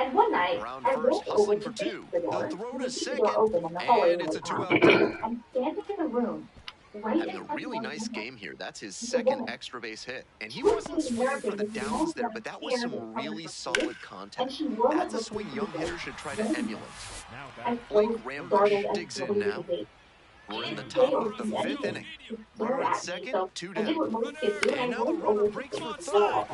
And one night, Around first, hustling for two. The throw to second, and it's a 2-out double. I'm standing in the room. Having a really nice game here. That's his second extra base hit. And he wasn't swinging for the downs there, but that was some really solid contact. That's a swing young hitters should try to emulate. Blake Rambush digs in now. We're in the top of the fifth inning. Runner at second, 2 down. And now the runner breaks for third. Out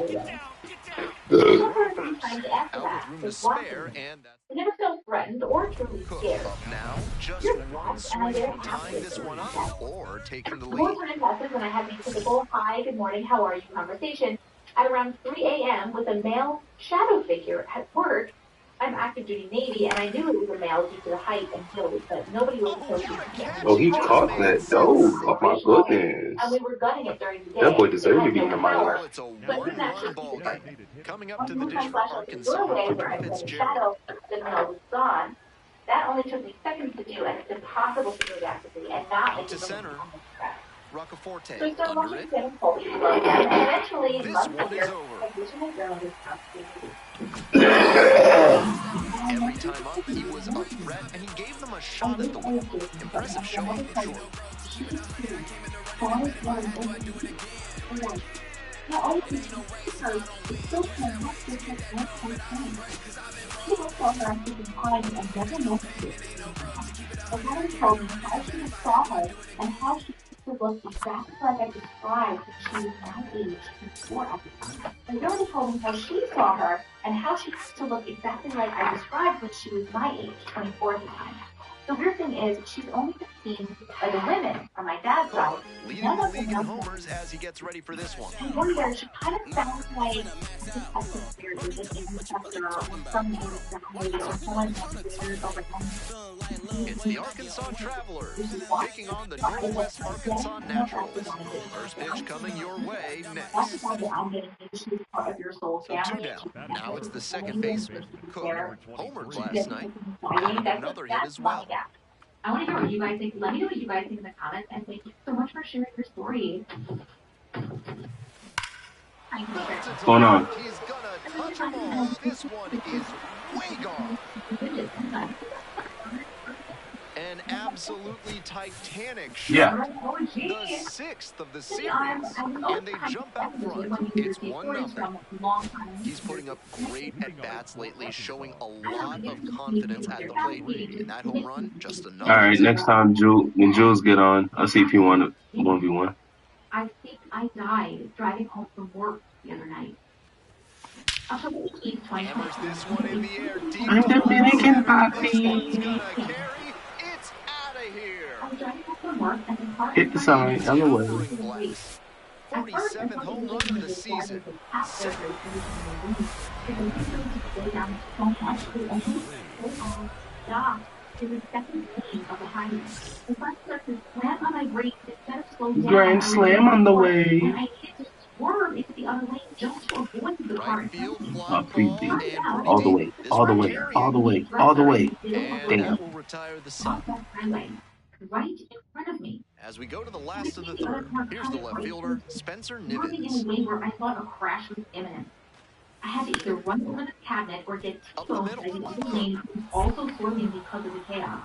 with room to spare, and that's... I never felt threatened or truly scared. Up now, just one swing from tying this one up or taking the lead. More time passes when I have my typical "Hi, good morning, how are you" conversation at around 3 a.m. with a male shadow figure at work. I'm active duty Navy, and I knew it was a male due to the height and build, but nobody was supposed to. Oh, he caught that dope. Oh my goodness. And we were gunning it during the day. That boy deserved to be in the minor. It's a one-run ball game. Coming up to the dish for Arkansas, Hunter Fitzgerald. The male was gone. That only took me seconds to do, and it's impossible to do actively and not out to center. Roccaforte so under it. Eventually, this one is over. Every time up, he was a threat, and he gave them a shot at the win. Impressive showing for sure. Looked exactly like I described when she was my age, 24 at the time. And Dorothy told me how she saw her and how she has to look exactly like I described when she was my age, 24 at the time. The weird thing is, she's only been seen by the women on my dad's side. Leading the league in homers as he gets ready for this one. I wonder, she kind of sounds like a spirit professor or some or someone It's the Arkansas Travelers taking on the Northwest Arkansas Naturals. First pitch coming your way next. So 2 down. Now it's the second baseman, Cook, homered last night. And another hit as well. I want to hear what you guys think. Let me know what you guys think in the comments, and thank you so much for sharing your story. What's going on? He's gonna touch him all. This one is way gone. An absolutely titanic shot. Yeah. The 6th of the series. And they jump out front. It's 1-0. He's putting up great at-bats lately, showing a lot of confidence at the plate. And that home run, just another. All right, next time when Jules get on, I'll see if he want to 1v1. I think I died driving home from work the other night. Hammers this one in the air. Deep I'm Dominican, Poppy. It's out of here. I was driving home from work and the car Hit the sign, LOL. 47th home run of the season. Grand slam on the way. Right field fly ball and All the way, all the way, all the way, all the way. and Damn. that will retire the side. Right in front of me. As we go to the last of the third, here's the left fielder, Spencer Nivens. In a way where I thought a crash was imminent. I had to either run over the cabinet or get T-boned by the other lane who was also swerving because of the chaos.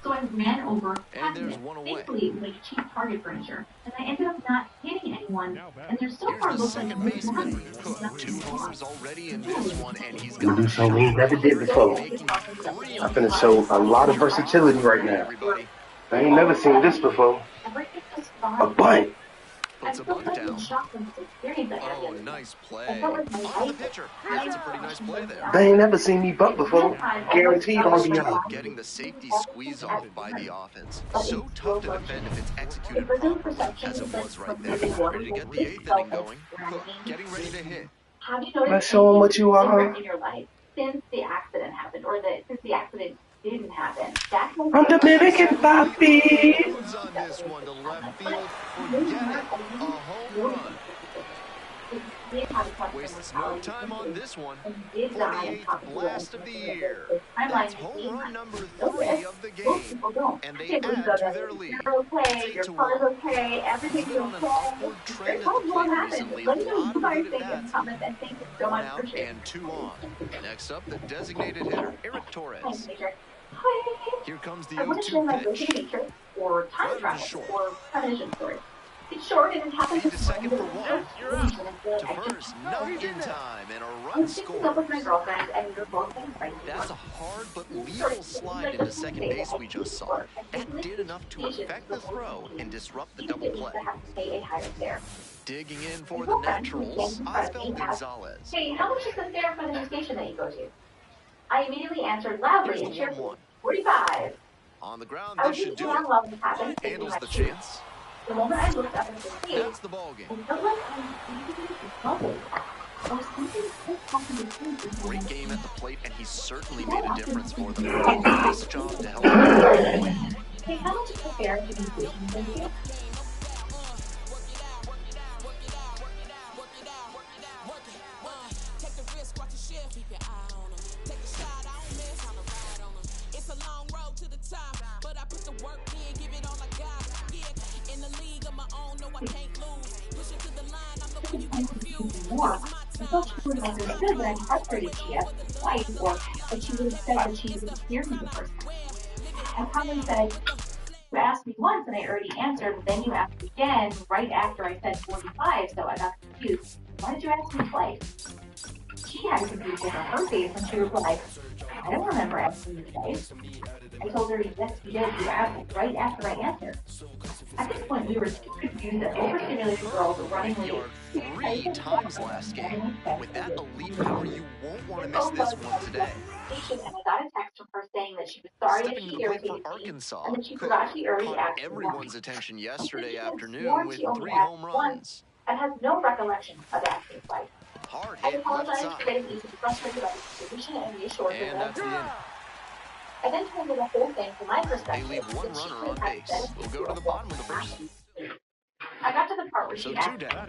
So I ran over and there's one away. Thankfully, it was like cheap Target furniture, and I ended up not hitting anyone. And there's so far Here's the second baseman. Cook, 2 homers already in this one, and he's got do something we never did before. I'm gonna show a lot of versatility right now. I ain't never seen this before. A bunt. Puts a bunt down. Oh, nice play. On the pitcher. That's a pretty nice play there. They ain't never seen me bunt before. Guaranteed RBI. Getting the safety squeeze off by the offense. So tough to defend if it's executed properly, as it was right there. Ready to get the 8th inning going. Cook getting ready to hit. Let's show them what you are. Since the accident happened, or since the accident didn't happen. I'm Dominican, papi. On this one to left field. Forget it. A home run. Wastes no time on this one. 48th blast of the year. That's home run number 3 of the game. And they add to their lead. It's 8-1. He's been on an upward trend at the plate recently. A lot of good at-bats. 1 out and 2 on. Next up, the designated hitter, Eric Torres. Here comes the 0-2 pitch. Or time travel, or premonition story. It's short and it happens to second for 1. You're up. To first, not in time, and a run scored. That's a hard but lethal slide into second base we just saw. That did enough to affect the throw and disrupt the double play. Digging in for the naturals, Osvaldo Gonzalez. Hey, how much is the fare for the station that you go to? I immediately answered loudly and cheerfully, 45. On the ground, this should do it. Handles the chance. The moment I looked up at the stage, that's the ball game. Great game at the plate, and he certainly made a difference for them. Nice job to help them. Hey, how much is the fare to the station? Thank you. More. I thought she would have understood that I frustrated she asked me twice, or that she would have said that she didn't hear me the first time. I probably said, you asked me once and I already answered, but then you asked again right after I said 45, so I got confused. Why did you ask me twice? She had a confused look on her face and she replied, I don't remember asking you twice. I told her, yes, you did. You asked right after I answered. At this point, we were too confused that overstimulated girls were running late. 3 times last game. With that elite power, you won't want to miss this one today. And I got a text from her saying that she was sorry that she irritated me, Arkansas. and that she forgot she already asked everyone's attention yesterday afternoon with 3 home runs. And has no recollection of asking twice. Hard I hit apologize left for side. getting easily frustrated by the situation and reassured her And that that's the end. I then told her the whole thing from my perspective. They leave 1 runner on base. We'll go to the bottom of the first. I got to the part where So she 2 asked down.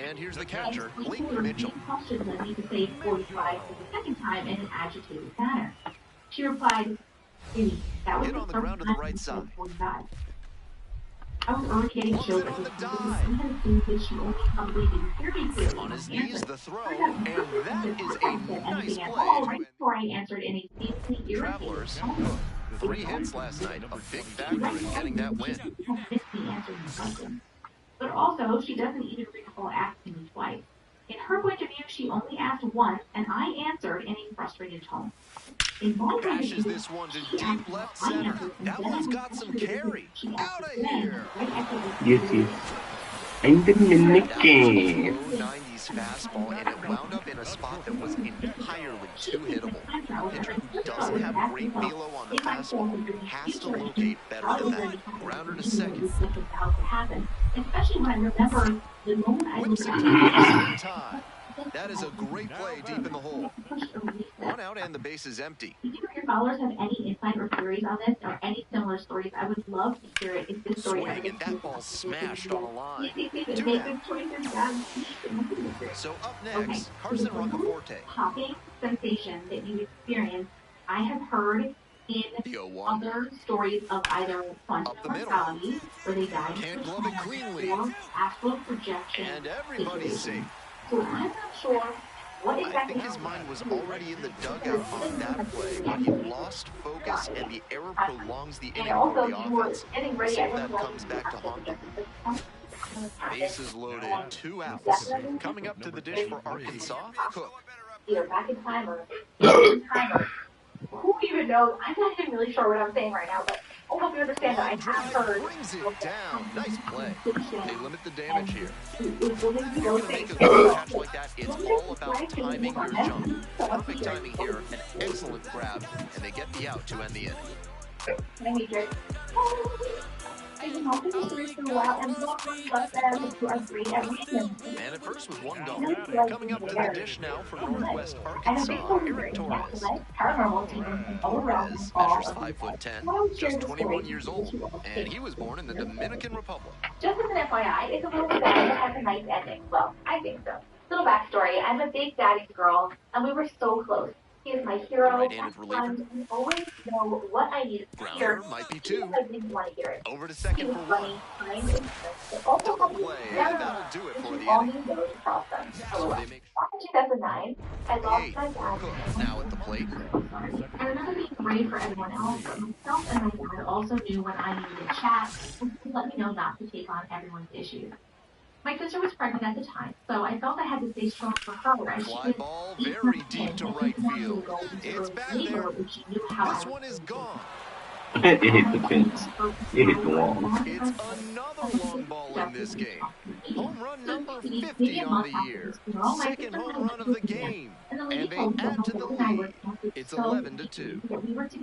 And here's the catcher, Blake Mitchell. questions led me to say 45 for the second time in an agitated manner. She replied, Amy, that was Hit on the ground to the right side. 45. I was already getting chills at this because I had assumed that she only probably didn't hear me clearly. On his knees, the throw, and that is a nice play. Right before I answered in a seemingly irritated Travelers, 3 hits last night, a big factor in getting that win. But also, she doesn't even recall asking me twice. In her point of view, she only asked once, and I answered in a frustrated tone. Bashes this one to deep left center. That one's got some carry. Out of here. Yes, yes. I'm Dominican. Low 90s his fastball, and it wound up in a spot that was entirely too hittable. A pitcher who doesn't have great velo on the fastball has to locate better than that. Grounder to second. Especially when I remember the moment I Whips it to first in time. That is a great play deep in the hole. One out and the base is empty. If your followers have any insight or theories on this or any similar stories, I would love to hear it. If this story swing, and that ball smashed on the line. So up next, Carson Roccaforte. Popping sensation that you experience, I have heard in other stories of either quantum mortality, where they died, can't glove it cleanly, or astral projection, and everybody's safe. So I'm not sure what exactly. I think his mind was already in the dugout on that play when he lost focus and the error prolongs the inning for the offense. So that comes back to haunt him. Bases loaded, 2 outs. Coming up to the dish for Arkansas, Cook. Either back in time or timer. Who even knows? I'm not even really sure what I'm saying right now, but I hope you understand that I have heard. Brings it down. Nice play. They limit the damage here. If you're going to make a good catch like that, it's all about timing your jump. Perfect timing here, an excellent grab, and they get the out to end the inning. And at first with 1 gone. Coming up to the dish now from Northwest Arkansas, Eric Torres. Torres measures 5'10", just 21 years old, and he was born in the Dominican Republic. Just as an FYI, it's a little sad that has a nice ending. Well, I think so. Little backstory, I'm a big daddy's girl, and we were so close. He is my hero. Right-handed reliever. I always know what I need to hear. Might be 2. I didn't want to hear it. Over to second for 1. Double play, and that'll do it for the inning. So they make 2009, I lost my dad. Cook now at the plate. I remember being brave for everyone else, but myself and my dad also knew when I needed to chat and to let me know not to take on everyone's issues. My sister was pregnant at the time, so I felt I had to stay strong for her. As Fly ball very deep to right field. It's back there. This one is gone. It hit the fence. It hit the wall. It's another long ball in this game. Home run number 50 on the year. Second home run of the game. And they add to the lead. It's 11-2.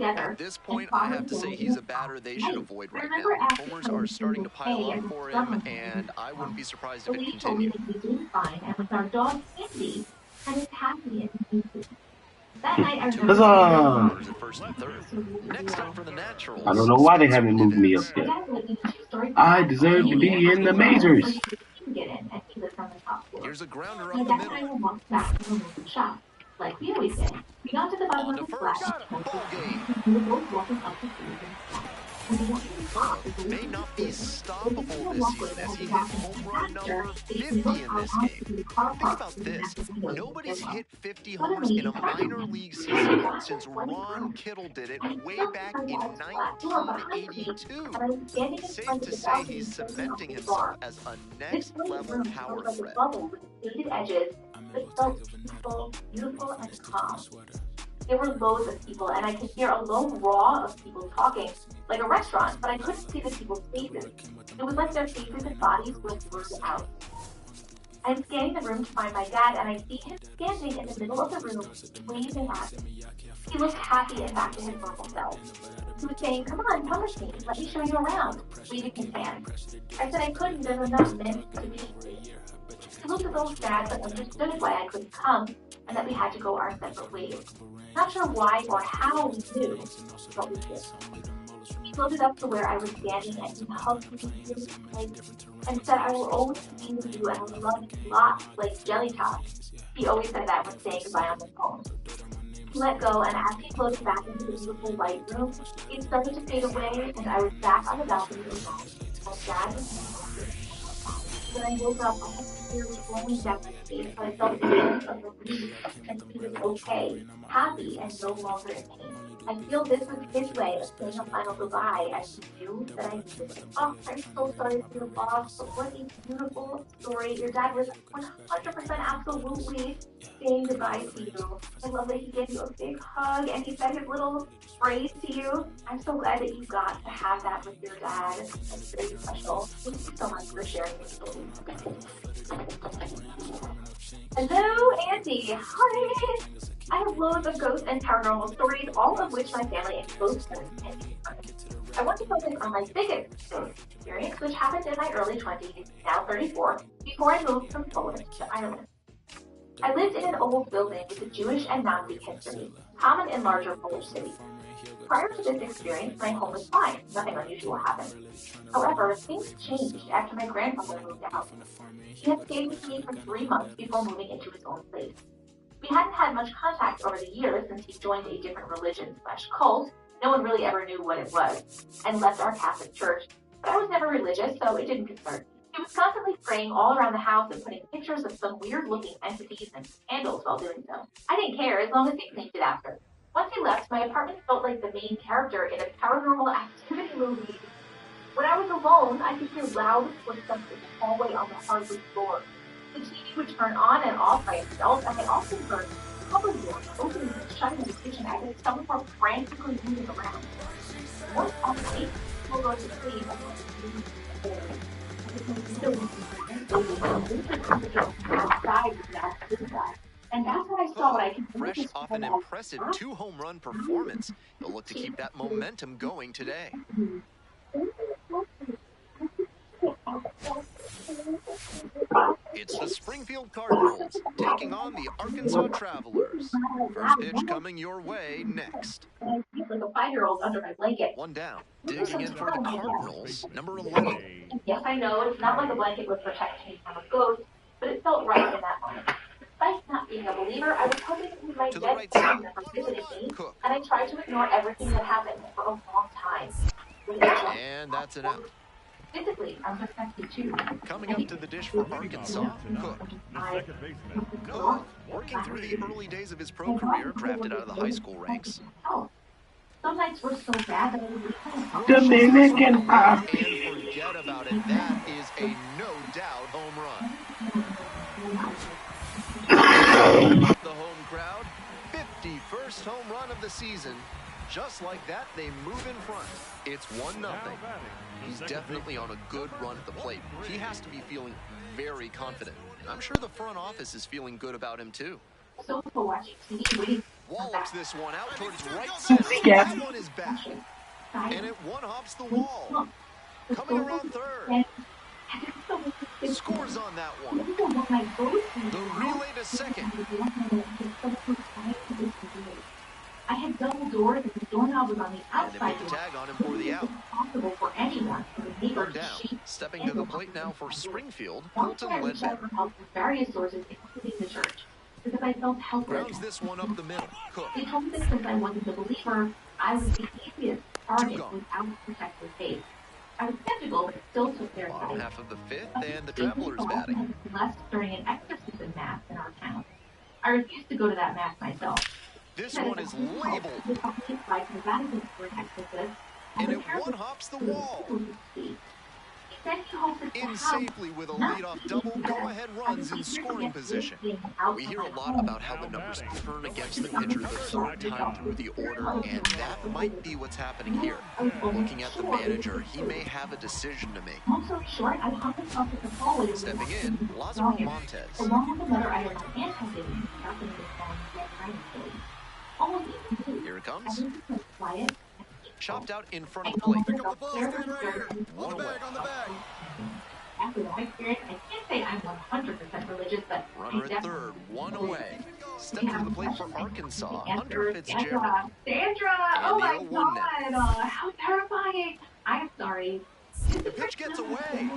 At this point, I have to say he's a batter they should avoid right now. Homers are starting to pile up for him, and I wouldn't be surprised if it continued. And with our dog, Andy, and his happy and that night I Huzzah! At first and third. Next up for the Naturals. I don't know why they haven't moved me up yet. I deserve to be in the majors. Here's a grounder up the middle. Like we always did. We got to the bottom of the flat. Ball game. We were both walking up the field. May not be stoppable this season as he hit home run number 50 in this game. Think about this. Nobody's hit 50 homers in a minor league season since Ron Kittle did it way back in 1982. Safe to say he's cementing himself as a next-level power threat. Edges, but so beautiful and calm. There were loads of people, and I could hear a low roar of people talking, like a restaurant, but I couldn't see the people's faces. It was like their faces and bodies were blurred out. I'm scanning the room to find my dad, and I see him standing in the middle of the room, waving at me. He looked happy and back to his normal self. He was saying, "Come on, come with me, let me show you around," waving his hand. I said I couldn't, there's enough men to be free. He looked a little sad, but understood why I couldn't come, and that we had to go our separate ways. Not sure why or how we knew, but we did. He floated up to where I was standing and he hugged me and said, "I will always be with you and I will love you lots, like jelly tots." He always said that when saying goodbye on the phone. He let go, and as he floated back into the beautiful white room, it started to fade away, and I was back on the balcony alone. My dad was when I woke up, I had tears rolling down my face, but I felt the feeling of relief and he was okay, happy, and no longer in pain. I feel this was his way of saying a final goodbye, as he knew that I needed it. Oh, I'm so sorry for your loss, but what a beautiful story. Your dad was 100% absolutely saying goodbye to you. I love that he gave you a big hug and he said his little phrase to you. I'm so glad that you got to have that with your dad. It's very special. Thank you so much for sharing your story. Hello, Andy. Hi. I have loads of ghost and paranormal stories, all of which my family and close friends can confirm. I want to focus on my biggest ghost experience, which happened in my early 20s, now 34, before I moved from Poland to Ireland. I lived in an old building with a Jewish and Nazi history, common in larger Polish cities. Prior to this experience, my home was fine. Nothing unusual happened. However, things changed after my grandfather moved out. He had stayed with me for 3 months before moving into his own place. We hadn't had much contact over the years since he joined a different religion/cult. No one really ever knew what it was, and left our Catholic church. But I was never religious, so it didn't concern me. He was constantly praying all around the house and putting pictures of some weird-looking entities and candles while doing so. I didn't care as long as he cleaned it after. Once he left, my apartment felt like the main character in a paranormal activity movie. When I was alone, I could hear loud footsteps in the hallway on the hardwood floor. The TV would turn on and off by itself, and I also heard cupboard doors opening and shutting in the kitchen as if someone were frantically moving around. Once all night, we'll go to sleep and that's when I saw what I can do. Fresh off an impressive 2-home run performance, he'll look to keep that momentum going today. It's the Springfield Cardinals taking on the Arkansas Travelers. First pitch coming your way next. Like a 5-year-old under my blanket. One down. Digging in for the Cardinals, number 11. Yes, I know, it's not like a blanket would protect me from a ghost, but it felt right in that moment. Despite not being a believer, I was hoping that he might get family members visiting me, and I tried to ignore everything that happened for a long time. And that's an out. Physically, I was affected too. Coming up to the dish for Arkansas, Cook. Cook, working through the early days of his pro career, drafted out of the high school ranks. Some nights were so bad that I would leave. Dominican Poppy. And forget about it, that is a no-doubt home run. The home crowd, 51st home run of the season. Just like that, they move in front. It's 1-0. He's definitely on a good run at the plate. He has to be feeling very confident. And I'm sure the front office is feeling good about him, too. Wallops this one out towards right center. That one is back. And it one-hops the wall. Coming around third. Scores on that one. The relay to second. I had double doors and the doorknob was on the outside. And they put the tag on him for the out. Possible for anyone from the neighbor down. Stepping to the plate now for Springfield, Colton led back. Help from various sources, including the church, because I felt helpless. Grounds this one up the middle. Cook. They told me that since I wasn't a believer, I was the easiest target without protective faith. I was skeptical, but still took their Bottom advice. half of the fifth, and the Travelers batting. Left during an exorcism mass in our town. I refused to go to that mass myself. This one is labeled. And it one-hops the wall. In safely with a leadoff double, go-ahead runs in scoring position. We hear a lot about how the numbers turn against the pitcher the third time through the order, and that might be what's happening here. Looking at the manager, he may have a decision to make. Stepping in, Lázaro Montes. Here it comes. Chopped out in front of the plate. Pick up the ball, stand right here. On the bag, on the bag. After that experience, I can't say I'm 100% religious, but runner at third, one away. Step to the plate for Arkansas, Hunter Fitzgerald. Sandra! Oh my God! How terrifying! I'm sorry. The pitch gets away.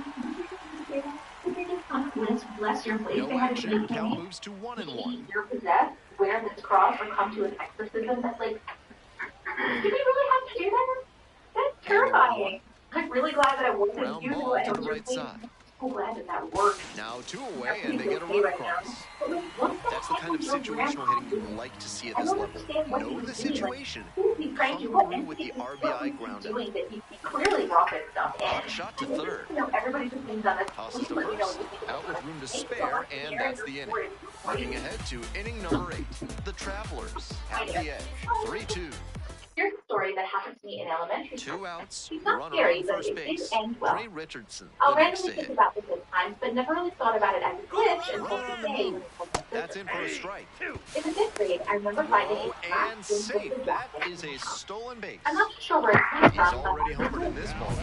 Bless your place. No action. Count moves to 1-1. You're possessed, wear this cross, or come to an exorcism. That's like, do we really have to do that? That's terrifying. I'm really glad that I wasn't Ground using ball it. to the right side. I'm glad that worked. Now 2 away, and they get a run across. That's the kind of situational hitting you would like to see at this level. Know the situation. Come through with the RBI ground out. Clearly brought this stuff in. Hot shot to third. Everybody just means on this. Tosses to first. Out with room to spare, and that's the inning. Looking ahead to inning number 8. The Travelers have the edge. 3-2. Here's a story that happened to me in elementary school. 2 outs, It's not runner scary, on but first it did base. end well. Ray Richardson, I'll the next randomly to think hit. about this at times, but never really thought about it as a glitch until Runner on the today when move. I told my That's sister. in for a strike. In the 5th grade, I remember finding a Low black and thin safe. folded That jacket is in a my house. stolen base. I'm not too sure where it came He's from, but already homered in this ball.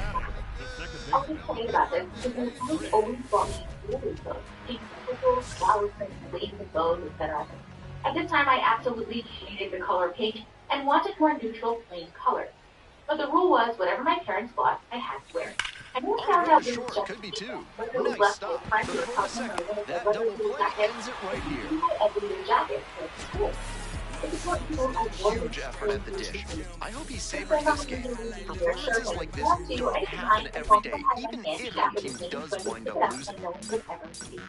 I'll just tell you about this because my parents always bought me jewelry clothes, pink crystals, flower prints, lace and bows, etc. At this time, I absolutely hated the color pink and wanted more neutral, plain colors. But the rule was, whatever my parents bought, I had to wear it. I never On found the road out to this was short, just could be two. whether it was Nice left stop. with friends The who were throw to talking second. or That whether double it was play jacket. ends it right here. I did a jacket for school. It's what people who wore Huge it effort at the dish. I hope he savors I'm not this game. usually wear Performances shirts like this want to, don't anytime happen I every also day, have even my hand if jacket the team with me, does so I wind keep up it out losing. and no one could ever see.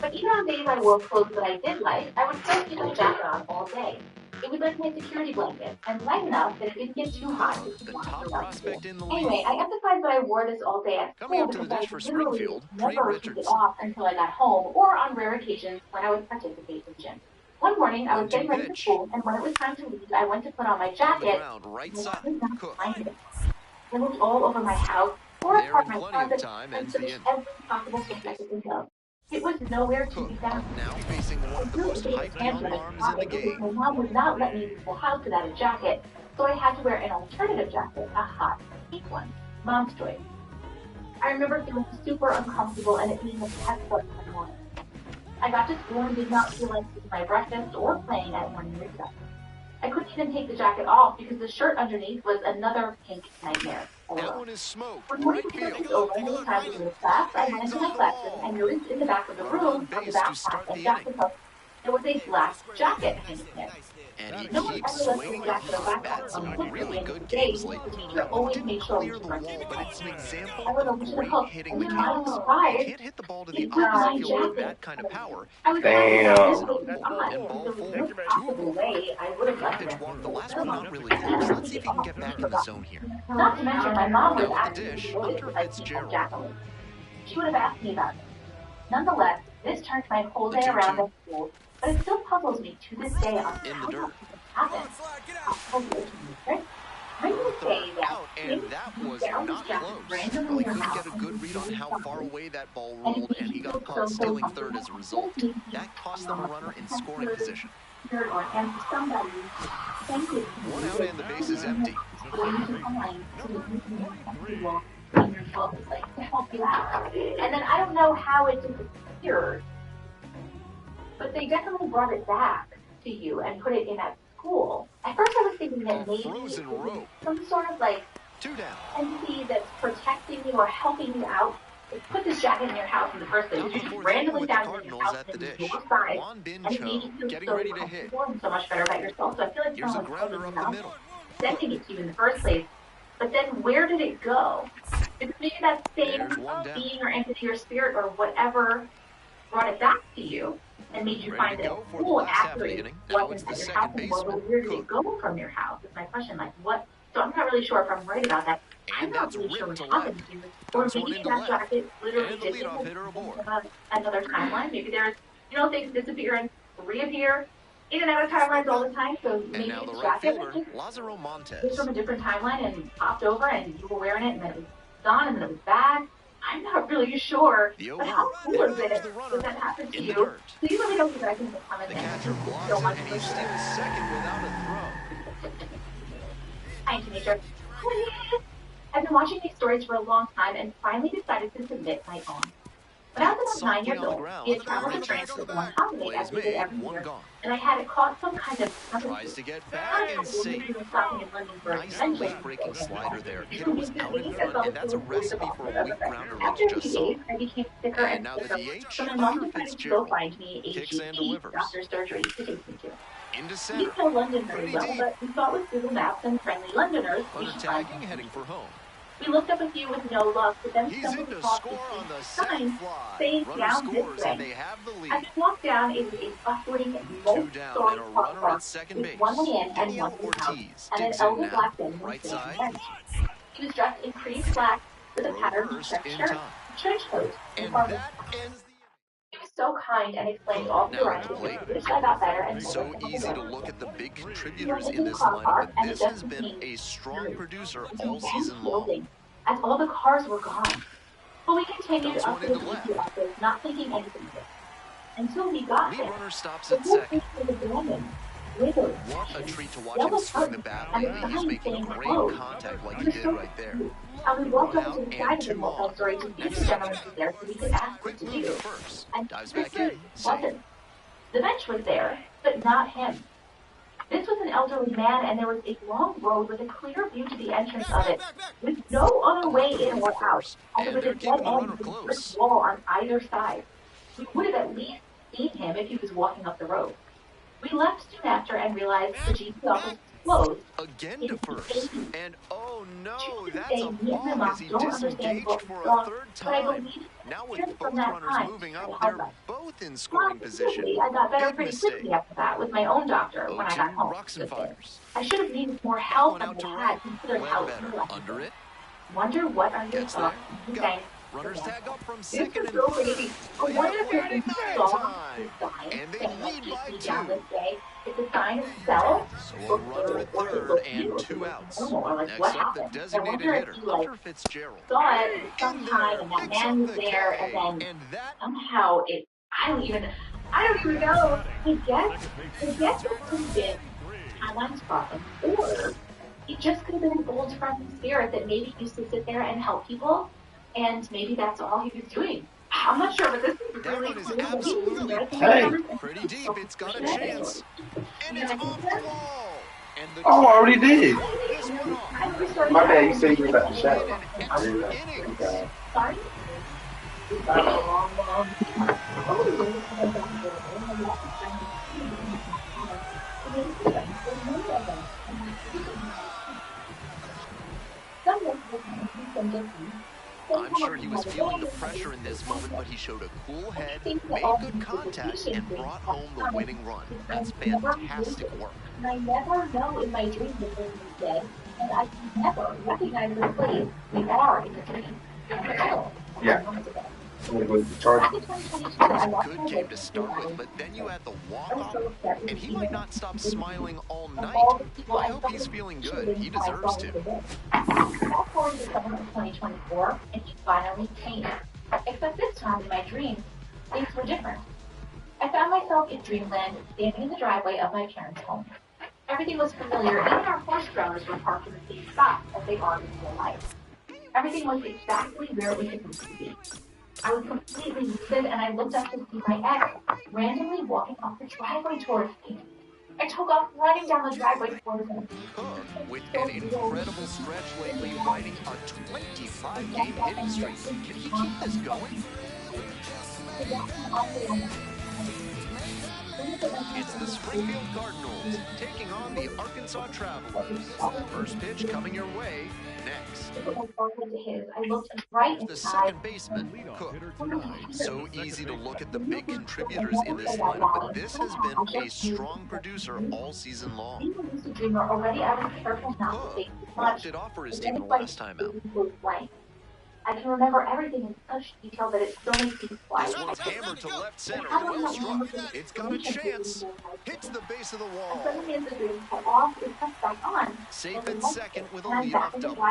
But even on days I wore clothes that I did like, I would still keep my jacket on all day. It was like my security blanket, and light enough that it didn't get too hot to keep The on top around prospect school. in the league. Anyway, I emphasized that I wore this all day at Coming school up to the because dish I for literally Springfield, never Ray took it Richardson. off until I got home or on rare occasions when I would participate in gym. One morning, I was 1-2 getting ready for pitch. school, and when it was time to leave, I went to put on my On the jacket, ground, right and I side. could not Cook. find it. I looked all over my house, tore There apart in my plenty of closet, time and ends the searched inning. every possible place I could think of. It was nowhere to Cook be found. now facing one of the I threw most a big hyped young tantrum in arms in the pocket because game. my mom would not let me leave the house without a jacket, so I had to wear an alternative jacket, a hot pink one. Mom's choice. I remember feeling super uncomfortable and it being a test of my morning. I got to school and did not feel like eating my breakfast or playing at morning recess. I couldn't even take the jacket off because the shirt underneath was another pink nightmare. That one is smoked. When morning Right recess field. was over and it was time to go to class, I went into my classroom and noticed in the back of the Runner on room, on the base to backpack start and the jacket inning. hook, there was a black jacket hanging there. And he No one keeps ever lets swinging the the jacket or pot. backpack Had some on really good today, games lately. the teacher That one always didn't made sure we clear the turned wall, but it's an example I went of over to the great hook hitting and then I was mechanics. You surprised. can't hit the ball to the It was opposite my field with jacket. that kind of power. I was Damn. And ball four. no possible way I would have left Pitch it. walk, the last one not really close. Let's see if he can get back in the zone here. Not to mention, my mom was Now at the actually dish, devoted Hunter if I keep on Fitzgerald. Jacqueline. She would have asked me about it. Nonetheless, this turned my whole The day around 2-2. at school, but it still puzzles me to this day on In how the dirt. this happened. I'm going to say that Out, and that was not close. Well, he couldn't get a good read on how far away that ball rolled, and he got caught stealing third as a result. That cost them a runner in scoring position. And somebody, thank you. 1 out and the base is empty. To help you out. And then I don't know how it disappeared, but they definitely brought it back to you and put it in at school. At first I was thinking that maybe frozen rope. some sort of like 2 down. entity that's protecting you or helping you out. They put this jacket in your house in the first place. Now You the just fourth randomly with the found it in your Cardinals house at the and dish. you outside. Juan And it made you Bincho feel getting so ready to hit. comfortable and so much better about yourself. So I feel like Here's a someone was grounder putting up it the out, middle. sending it to you in the first place. But then where did it go? Because maybe that same There's one down. being or entity or spirit or whatever brought it back to you and made you Ready find to it go for the cool last half of after the it inning. Now it's wasn't the at your second house anymore. baseman, But where did it Cook. go from your house? Is my question. Like what? So I'm not really sure if I'm right about that. I'm And not that's really sure ripped what to happened left. to you. Or Dumps one maybe into that left. jacket literally And the did leadoff hitter aboard. another timeline. Maybe there's, things disappear and reappear in and out of timelines all the time. So And maybe now the this right jacket was fielder, just Lázaro was Montes. from a different timeline and popped over and you were wearing it and then it was gone and then it was back. I'm not really sure. The But 0-1. how cool There is goes it the that runner that happened to in the you? dirt. Please let me know if you guys in the comments. The catcher blocks so it, much and for he steals second without a throw. Hi, teenager. I've been watching these stories for a long time and finally decided to submit my own. When I was about 9 years old, we had traveled to France for one holiday as we did every year, and I had caught some kind of Tries to get back and safe. Nice late-breaking slider there. Hitter was out in front, and that's a recipe for a weak grounder like you just saw. I became sicker And and now the sicker, DH, so my mom Hunter decided to go Fitzgerald. find me a Kicks and GP delivers. after surgery to take me to. Into We center. didn't know London very Pretty well, deep. but we thought with Google Maps and friendly Londoners, we Runner should find tagging, him. heading for home. We looked up a few with no luck, but then He's stumbled in to across score on the the sac sign fly. saying Runner down this scores, and way. they have the As lead. we walked down, it was a bustling, 2 down, multi-story and a car runner park at second with base. one way in and Daniel one way out, Ortiz and an digs in elder now. black gentleman Right sitting on the side. bench. He was dressed in cream black with a patterned Reversed check in shirt, time. trench coat, and And farmer's that hat. ends the He was so kind and explained all the Now at the directions, plate. which I got better and So easy to look at the big contributors in this lineup, but this has been a strong producer all season long. as all the cars were gone. But we continued up to the upgrade, not thinking anything of it. Until we got Lead there. runner stops The at whole second. thing was abandoned. Wiggles. What a treat to watch him swing the bat lately. He's making great contact like he did right there. And we walked over to the side of the multi-story to see the gentleman was there so we could ask what to Quick move do. to first. And Dives Chris back in. wasn't. The bench was there, but not him. This was an elderly man, and there was a long road with a clear view to the entrance of it, with no other way in or out, and with a dead end with a brick wall on either side. We would have at least seen him if he was walking up the road. We left soon after and realized the GP office was closed. Again to first. And oh no, that's a balk as he disengaged for a third time. Now with both runners moving up, they're both in scoring position. I got better Big pretty mistake. quickly after that with my own doctor when I got home. Rocks and fires. I should have needed more help than I had considering how Better. Under it. Wonder what are your Gets thoughts? there. Okay. Runners tag up from This second was and so crazy. I wonder if there's a song time. And they lead by down two. this day. It's a sign of self. So a runner at third and 2 outs. Next up, the designated hitter, Hunter Fitzgerald. Saw it sometime, and that man was there, and then somehow I don't even know. I guess it could have been Highline's problem, or it just could have been an old friendly spirit that maybe used to sit there and help people, and maybe that's all he was doing. I'm not sure, but this is really That one is absolutely pretty deep. It's got a chance. And it's off the wall. And the Oh, I already did. this one off. My bad, you said you were about to shout. I didn't know. Innings. Sorry? I'm sure he was feeling the pressure in this moment, but he showed a cool head, made good contact, and brought home the winning run. That's fantastic work. And I never know in my dreams if this is dead, and I can never recognize the place we are in the dream. Yeah. I'm gonna go to the Chargers. It was a good game to start with, but then you had the walk-off, and he might not stop smiling all night. I hope he's feeling good. He deserves to. Fast forward to summer of 2024, and he finally came. Except this time in my dreams, things were different. I found myself in dreamland, standing in the driveway of my parents' home. Everything was familiar, even our horse trailers were parked in the same spot as they are in real life. Everything was exactly where it was supposed to be. I was completely lucid, and I looked up to see my ex randomly walking up the driveway towards me. I took off running down the driveway towards him. With an incredible stretch lately, riding a 25-game hitting streak. Can he keep this going? It's the Springfield Cardinals taking on the Arkansas Travelers. First pitch coming your way next. I looked right The second baseman, Cook. So easy to look at the big contributors in this lineup, but this has been a strong producer all season long. Cook walked it off for his team the last time out. I can remember everything in such detail that it still makes me fly. This one's hammered to left center. Well struck. It's got a chance. Hits the base of the wall. Safe at second with a leadoff double.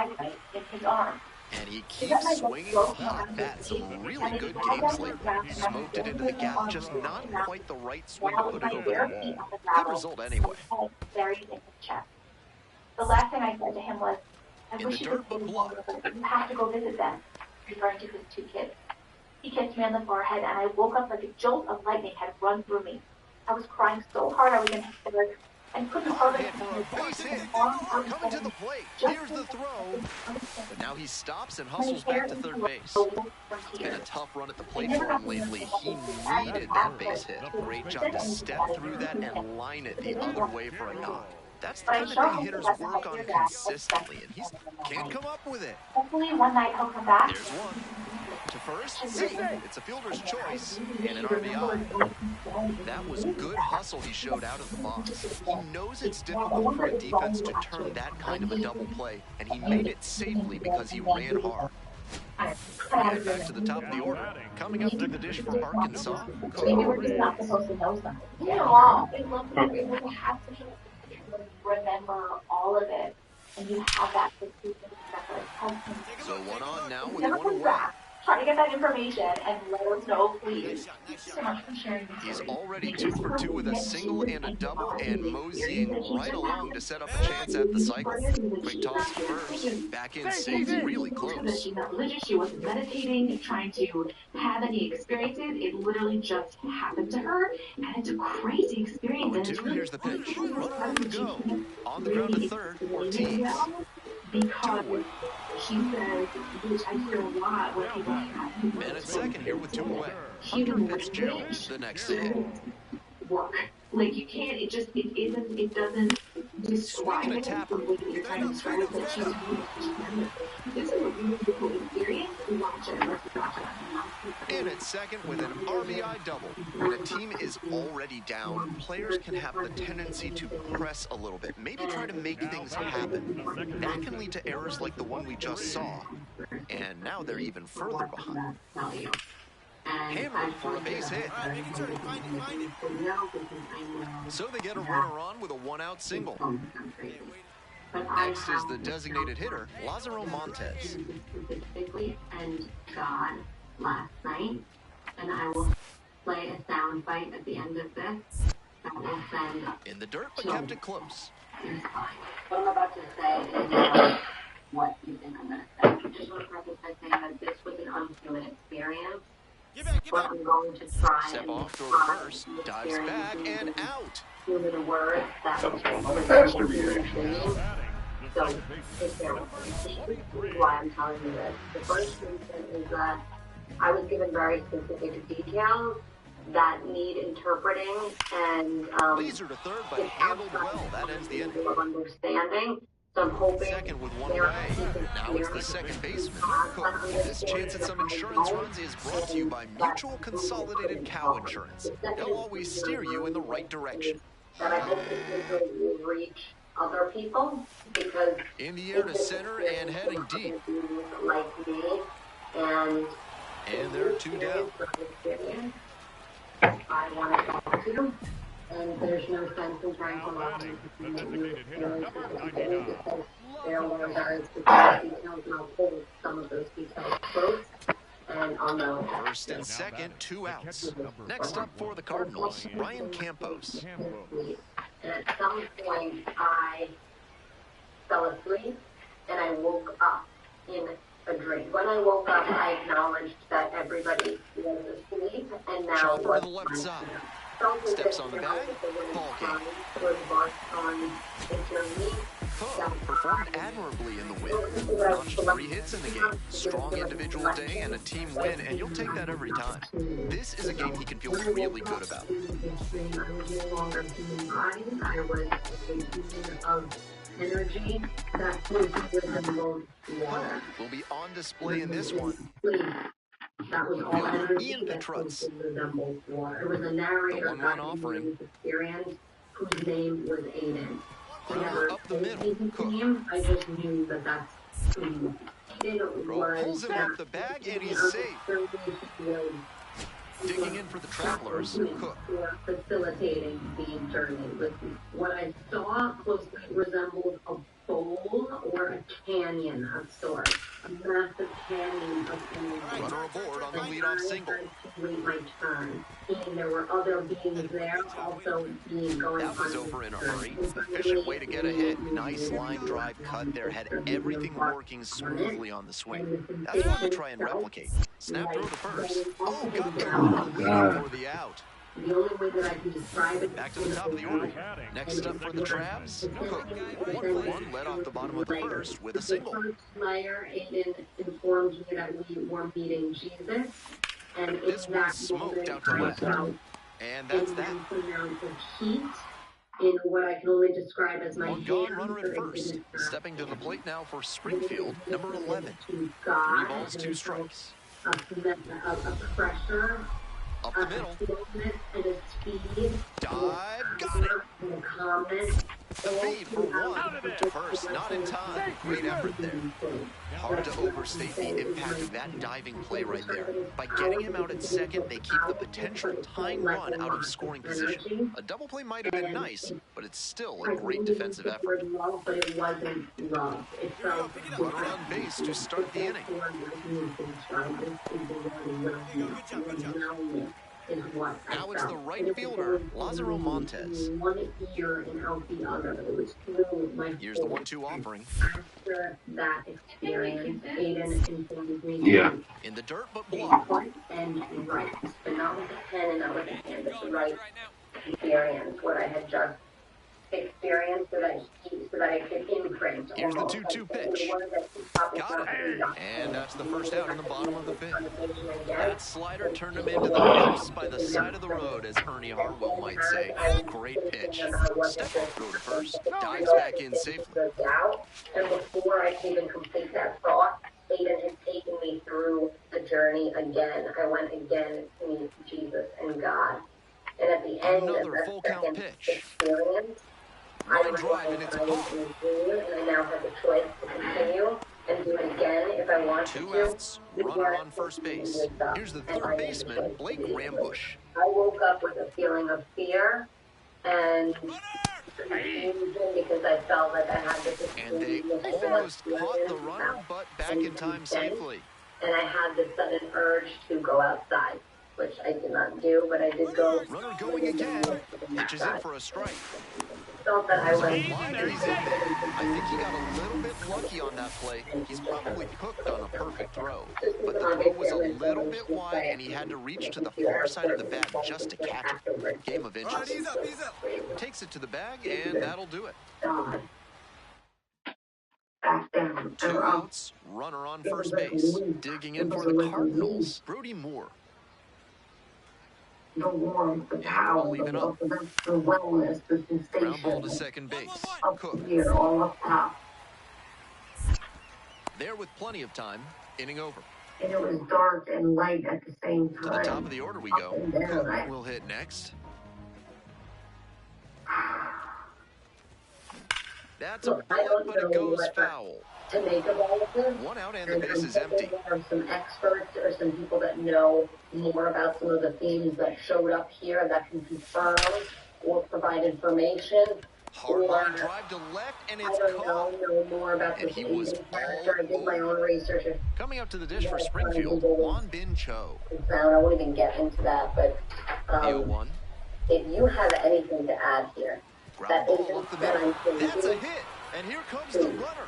And he keeps swinging the hot bat. Some really good games lately. Smoked it into the gap, just not quite the right swing to put it over the wall. Good result anyway. The last thing I said to him was, I In wish the you dirt, could but see blood. you have to go visit them, referring to his 2 kids. He kissed me on the forehead, and I woke up like a jolt of lightning had run through me. I was crying so hard I was in hysterics and couldn't hardly Hit for a base hit. Coming to the plate. Here's the throw. But now he stops and hustles back to third base. It's been a tough run at the plate for him lately. He needed that base hit. Great job to step through that and line it the other way for a knock. That's the kind of thing hitters work on consistently, and he can't come up with it. Hopefully one night he'll come back. There's one. To first, it's a fielder's choice and an RBI. That was good hustle he showed out of the box. He knows it's difficult for a defense to turn that kind of a double play, and he made it safely because he ran hard. I'm And back to the top of the order. Coming up to the dish for Arkansas. Maybe we're just not supposed to know something. Yeah, I love that you're able to have such a remember all of it, and you have that so 1 on now with 1 away. Try to get that information and let us know, please. Thank you so much for sharing this. He's already 2 for 2 with a single and a double, and moseying right along to set up a chance at the cycle. Quick toss to first. Back in safe, really close. She's not religious. She wasn't meditating, trying to have any experiences. It literally just happened to her, and it's a crazy experience. 0-2, here's the pitch. Runner on the go. On the ground to third, Ortiz. Because she says, which I hear a lot when people have. Man at second here with 2 away. Hunter Fitzgerald, the next hit. Work. Like you can't, it doesn't describe it the way that you're trying to describe it, that she's doing. This is a really cool experience. Watch it. Let's watch it. In at second with an RBI double. When a team is already down, players can have the tendency to press a little bit, maybe try to make things happen. That can lead to errors like the one we just saw. And now they're even further behind. Hammered for a base hit. So they get a runner on with a 1-out single. Next is the designated hitter, Lazaro Montes. And God last night, and I will play a sound bite at the end of this that will send in the dirt, but kept it close. What I'm about to say is what you think I'm going to say. I just want to preface by saying that this was an unhuman experience. But I'm going to try Step off toward first, dives back and out. Human words that was faster reaction. So, take care of it. This is why I'm telling you this. The first reason is that I was given very specific details that need interpreting and laser to third, but handled well. That ends the inning. Of understanding. So I'm hoping second with 1 away. Now it's the second baseman, Cook. This chance at some insurance runs is brought to you by Mutual Consolidated Cow Insurance. They'll always steer you in the right direction. That I hope this will reach other people, because in the air to center and heading deep. Like me, and there are 2 down. I want to talk to, and there's no sense in trying to lie. There were very specific details, and I'll pull some of those details close. And I'll know. First and second, 2 outs. Next up for the Cardinals, Ryan Campos. And at some point, I fell asleep, and I woke up in a dream. When I woke up, I acknowledged that everybody was asleep, and now Chopper to the left side. Steps on the bag, ball game. Cook performed admirably in the win. Launched 3 hits in the game. Strong individual day and a team win, and you'll take that every time. This is a game he can feel really good about. I was of energy that resembled water. Will be on display in this one. That was all energy. Ian Petrutz. It was a narrator the 1-1 offering. Experience whose name was Aiden. Runner up the middle. Cook. I just knew that that's who Aiden pulls him off the bag and he's safe. Digging in for the Travelers, Cook. Facilitating the journey. What I saw closely resembled a bowl or a canyon of sorts. A massive canyon of sorts. Runner aboard on the leadoff single. Wait my turn. And there were other beings there also being going on. That was over in a hurry. Efficient way to get a hit. Nice line drive cut there. Had everything working smoothly on the swing. That's one to try and replicate. Snap throw to first. Oh, got the for the out. The only way that I can describe it. Back to the top of the order. Next up for the Travs, Cook. 1-1 led off the bottom of the first with a single. The first player, Aiden informed me that we were meeting Jesus. And this one smoked out to left. And that's that. Amount of heat in what I can only describe as my hand. Runner at first. Stepping to the plate now for Springfield, number 11. 3 balls, 2 strikes. A pressure. Up the middle. And a speed. Dive. Got it. And a calmness The feed for one. To first, not in time. Great effort there. Hard to overstate the impact of that diving play right there. By getting him out at second, they keep the potential tying run out of scoring position. A double play might have been nice, but it's still a great defensive effort. Runner on base to start the inning. Now it's the right fielder, Lázaro Montes. Here's the 1-2 offering. That experience, Aiden informed me. Yeah. In the dirt, but blocked. And right, but not with the pen and not with the hand, but the right experience, what I had just experienced, so that I could imprint. Here's the 2-2 pitch. Got it. And that's the first out in the bottom of the fifth. That slider turned him into the house by the side of the road, as Ernie Harwell might say. Great pitch. Step off throw to first. Dives back in safely. And before I could even complete that thought, Aiden had taken me through the journey again. I went again to meet Jesus and God. And at the end of that second experience, I drive and it's a ball. And I now have the choice to continue and do it again if I want to. 2 outs, runner on first base. Here's the third baseman, Blake Rambush. I woke up with a feeling of fear and confusion because I felt like I had this and they almost caught the runner, but back in time safely. And I had this sudden urge to go outside, which I did not do, but I did go. Runner going again. Pitches in for a strike. Felt that I was. I think he got a little bit lucky on that play. He's probably cooked on a perfect throw. But the throw was a little bit wide, and he had to reach to the far side of the bag just to catch it. Game of inches. Takes it to the bag, and that'll do it. 2 outs, runner on first base. Digging in for the Cardinals, Brody Moore. The warmth, the power, the wellness, the sensation. Ground ball to second base. Cook. Here, all up top. There with plenty of time. Inning over. And it was dark and light at the same time. To the top of the order we go. Cook will hit next. That's a bullet, but it goes foul. To make of all of this. 1 out and the base is empty. There are some experts or some people that know more about some of the themes that showed up here that can confirm or provide information. Hard line drive to left, and it's caught. Know more about and this he was character. I did my own research. Coming up to the dish for Springfield, Juan Bin Cho. I won't even get into that, but the if you have anything to add here, ground ball up the middle. That's a hit, and here comes the runner.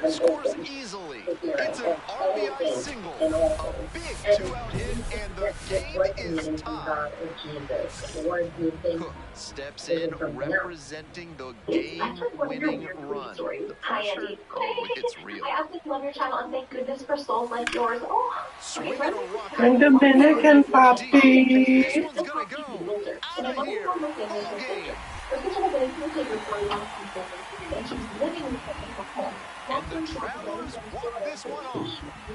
Scores easily. It's an RBI single, a big 2-out hit, and the game is tied. Cook steps in, representing the game-winning run. The pressure, it's real. I absolutely love your channel, and thank goodness for souls like yours. Swinging a rock. And Dominican Poppy. This one's gonna go out of here. Full game. And the Travelers walk this one off.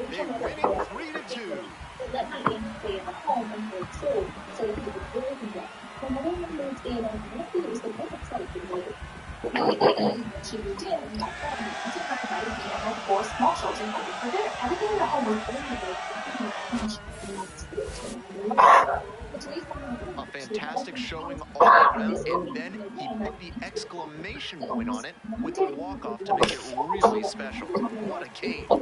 They win it 3-2. A fantastic showing all around, and then he put the exclamation point on it with the walk-off to make it really special. What a game. But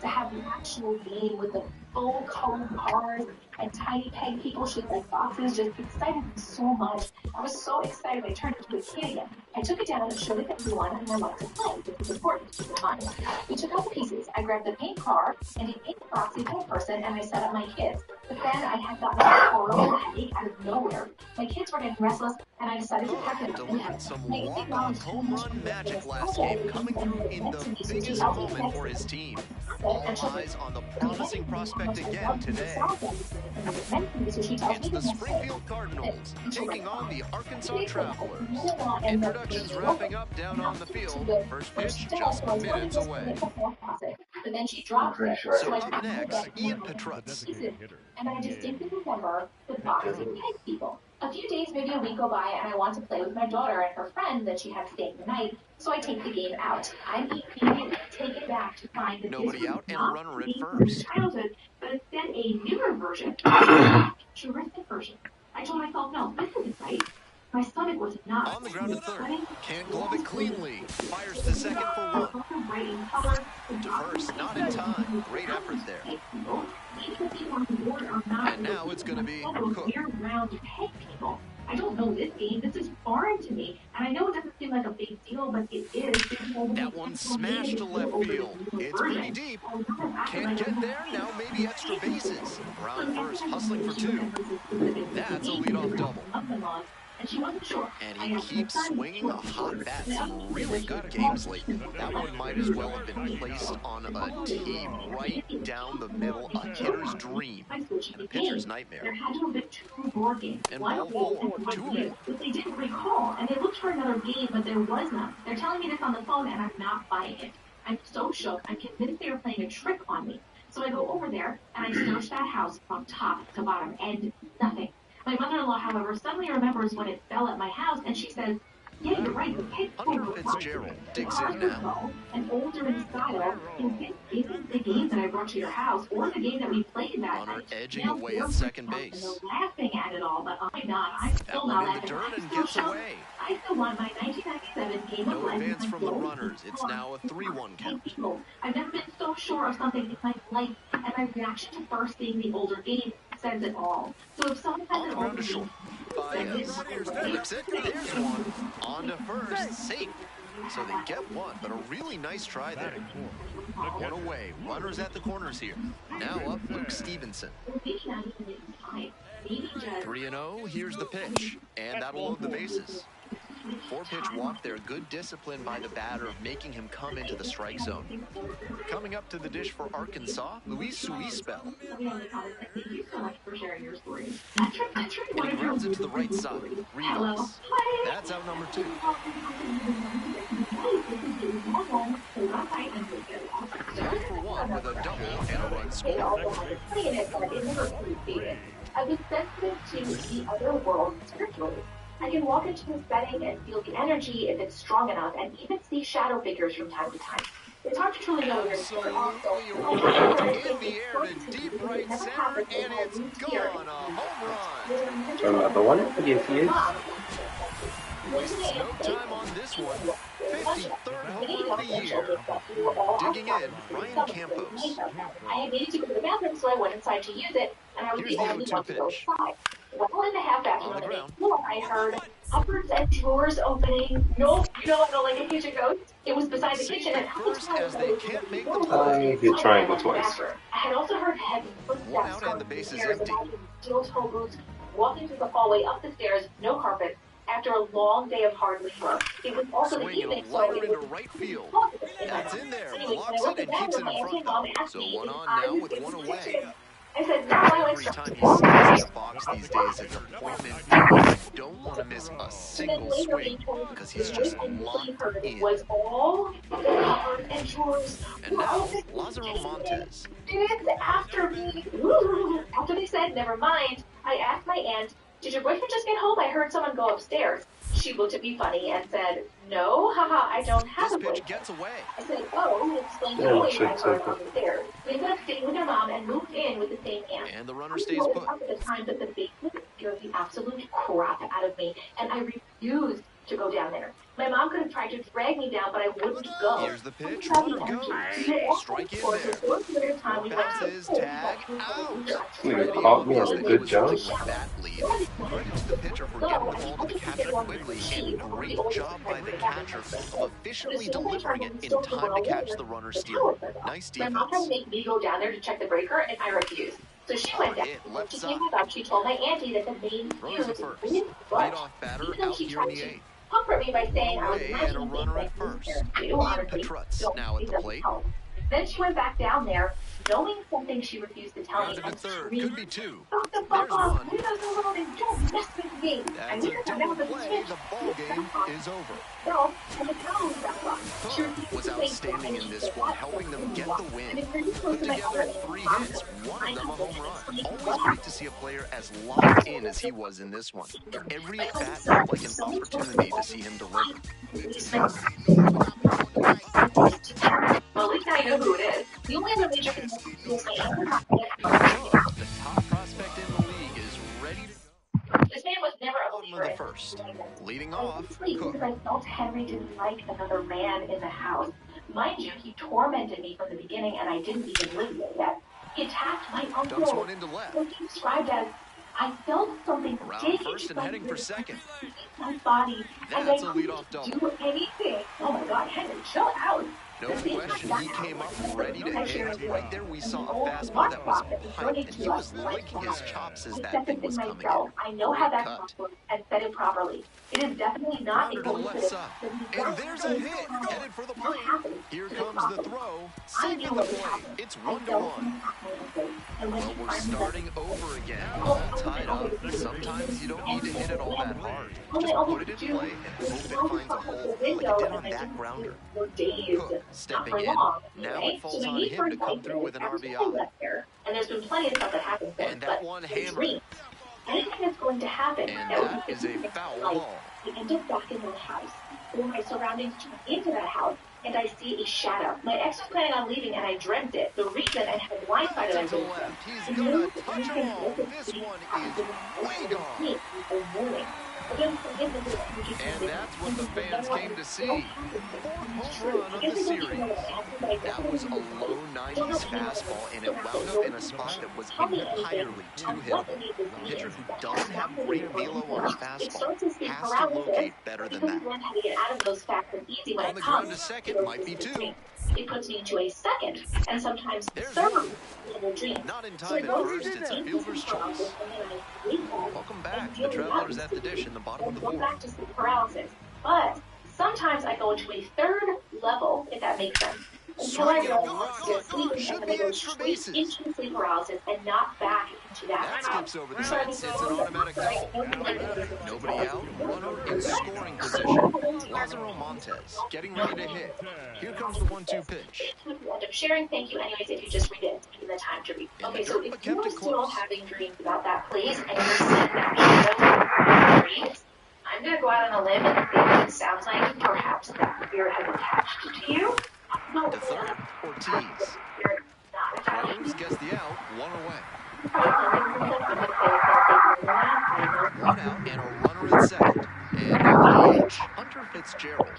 to have the actual game with the full color bars and tiny peg people shaped like boxes just excited me so much. I was so excited I turned into a kid again. I took it down and showed it to everyone, and I liked to play. This was important to the time. We took out the pieces. I grabbed the paint car and an ink boxy pen person, and I set up my kids. But then I had gotten a horrible headache out of nowhere. My kids were getting restless, and I decided to pack it up. Delivered some walk-off home run magic last game, coming through in the biggest moment for his team. All eyes on the promising prospect again today. It's the Springfield Cardinals taking on the Arkansas Travelers. Introductions wrapping up down on the field. First pitch just minutes away. But then she dropped it. So up next, Ian Petrutz. And I distinctly remember the boxing peg people. A few days, maybe a week go by, and I want to play with my daughter and her friend that she had staying the night, so I take the game out. I'm immediately taken back to find that nobody this was out and a not runner at the first. childhood, but instead a newer version, terrific version. I told myself, no, this isn't right. My stomach was not. On the ground at third. Can't glove it cleanly. Fires to second for one. To first, not in time. Great effort there. And now it's going to be Cook. I don't know this game. This is foreign to me. And I know it doesn't seem like a big deal, but it is. That one smashed to left field. It's pretty deep. Can't get there. Now maybe extra bases. Brown first, hustling for two. That's a leadoff double. And he keeps swinging a hot bat. Some really good games lately. That one might as well have been placed on a tee right down the middle. A hitter's dream and a pitcher's nightmare. There had to have been two more games. And ball four, 2-1. They didn't recall, and they looked for another game, but there was none. They're telling me this on the phone, and I'm not buying it. I'm so shook. I'm convinced they were playing a trick on me. So I go over there, and I search that house from top to bottom, and nothing. My mother-in-law, however, suddenly remembers when it fell at my house, and she says, yeah, you're right, the pig Hunter Fitzgerald digs in now. And older in style, isn't the game that I brought to your house, or the game that we played that Hunter night. edging away at second base. Laughing at it all, but oh my God, I'm still not in the dirt and gets away. I still want my 1997 Game of Life. No advance from the runners. It's now a 3-1 count. I've never been so sure of something in my life, and my reaction to first seeing the older game says it all. So if someone has an older game, Flips it. There's one. On to first. Safe. So they get one, but a really nice try there. One away. Runners at the corners here. Now up Luke Stevenson. 3-0. Here's the pitch. And that'll load the bases. 4-pitch walk there. Good discipline by the batter of making him come into the strike zone. Coming up to the dish for Arkansas, Luis Suispel. And he grounds it to the right side. Rebuffs. That's out number 2. 0-for-1 with a double and a run scored. I was sensitive to the other world spiritually. I can walk into a setting and feel the energy if it's strong enough, and even see shadow figures from time to time. It's hard to truly know this, but also in the air to deep right center, and it's gone. A home run. Another one? Yes, he is. Wastes no time on this one. 53rd homer of the year. Digging in, Ryan Campos. I had needed to go to the bathroom, so I went inside to use it, and I was the only one to go inside. Well, in the half bathroom on the main floor, I heard cupboards and drawers opening. Nope, you know how like a kitchen goes? It was beside the kitchen, and as they can't make the play. Hit triangle twice. I had also heard heavy footsteps. One out and the base is empty. Steel toe boots, walking through the hallway up the stairs, no carpet. After a long day of hard labor, it was also the evening, so it into was right field. That's in there, blocks it and keeps it in front. So one on now with one away. I said, no, I went Every time he sees the box these days, it's appointment. You don't want to miss a single swing because he's just locked in. Was all the cupboards and drawers. And now, Lazaro Montes. Students after me. After they said, never mind, I asked my aunt, did your boyfriend just get home? I heard someone go upstairs. She looked at me funny and said, no, haha, I don't have a boyfriend. Gets away. I said, oh, explain the noise I heard on the stairs. We ended up staying with her mom and moved in with the same aunt. And the runner stays put. At the time that the basement scared the absolute crap out of me, and I refused to go down there. My mom could have tried to drag me down, but I wouldn't go. Here's the pitch. Runner goes. Strike in there. Passes. Tag. Out. Nigga caught me on a good jump. That lead. Credit to the pitcher for getting the ball to the catcher quickly, and great job by the catcher of efficiently delivering it in time to catch the runner steal. Nice defense. My mom tried to make me go down there to check the breaker, and I refused. So she went down. When she came back up, she told my auntie that the main fuse didn't budge, even though she tried to comfort me by saying I was imagining things like parents do. Honestly, don't it doesn't help. Then she went back down there, knowing something she refused to tell me, and screamed, "Fuck the fuck off! Leave us alone and don't mess with me!" And we got down to the switch. The ball game is over. So, and the towel back on. She Hook was outstanding in this one, helping them get the win. Put together 3 hits, one of them a home run. Always great to see a player as locked in as he was in this one. Every at-bat felt like an opportunity to see him deliver. Well, at least I know who it is. The only other major concern is my aunt. The top prospect in the league is ready to go. This man was never a Bottom of the first. Leading off, Cook. Because I felt Henry didn't like another man in the house. Mind you, he tormented me from the beginning, and I didn't even live there yet. He attacked my uncle. Dumps one into left. What he described as, I felt something Around first and heading for second. My body. That's a leadoff double. Do anything. Oh my God, Henry, chill out. No question, he came up ready to hit. Right there, we saw a fastball that was piped, and he was licking his chops as that thing was coming in. I know how that's possible and said it properly. It is definitely not a coincidence. And there's a hit headed for the plate. Here comes the throw. Safe in the play. It's 1-1. Well, we're starting over again. All tied up. Sometimes you don't need to hit it all that hard. Just put it in play and hope it finds a hole like it did on that grounder. Cook stepping in. Now it falls on him to come through with an RBI. And there's been plenty of stuff that happens there. And that one hammered. Anything that's going to happen. And that is a foul ball. I end up back in my house, or my surroundings turn into that house, and I see a shadow. My ex was planning on leaving, and I dreamt it. The reason I had blindsided I to the left. He's gonna touch him all. This one is way gone. And that's what the fans came to see. 4th home run of the series. That was a low 90s fastball, and it wound up in a spot that was entirely too hittable. A pitcher who doesn't have great velo on a fastball has to locate better than that. On the ground to second might be 2. It puts me into a second, and sometimes third in a dream. Not in time at first, it's a fielder's choice. Welcome back. The Travelers at the dish in the bottom of the 4th. Back to sleep paralysis. But sometimes I go into a third level, if that makes sense. Until I go should be extra bases. Into sleep paralysis and not back into that. That skips over the fence. It's an automatic double. Nobody out. Runner in scoring position. Lázaro Montes getting ready to hit. Here comes the 1-2 pitch. End up sharing. Thank you anyways if you just read it in the time to read. Okay, so if you are still having dreams about that place and you're seeing that dreams, I'm going to go out on a limb and think it sounds like perhaps that spirit has attached to you. To third, Ortiz. Rose gets the out, 1 away. 1 out and a runner at second. And DH, Hunter Fitzgerald.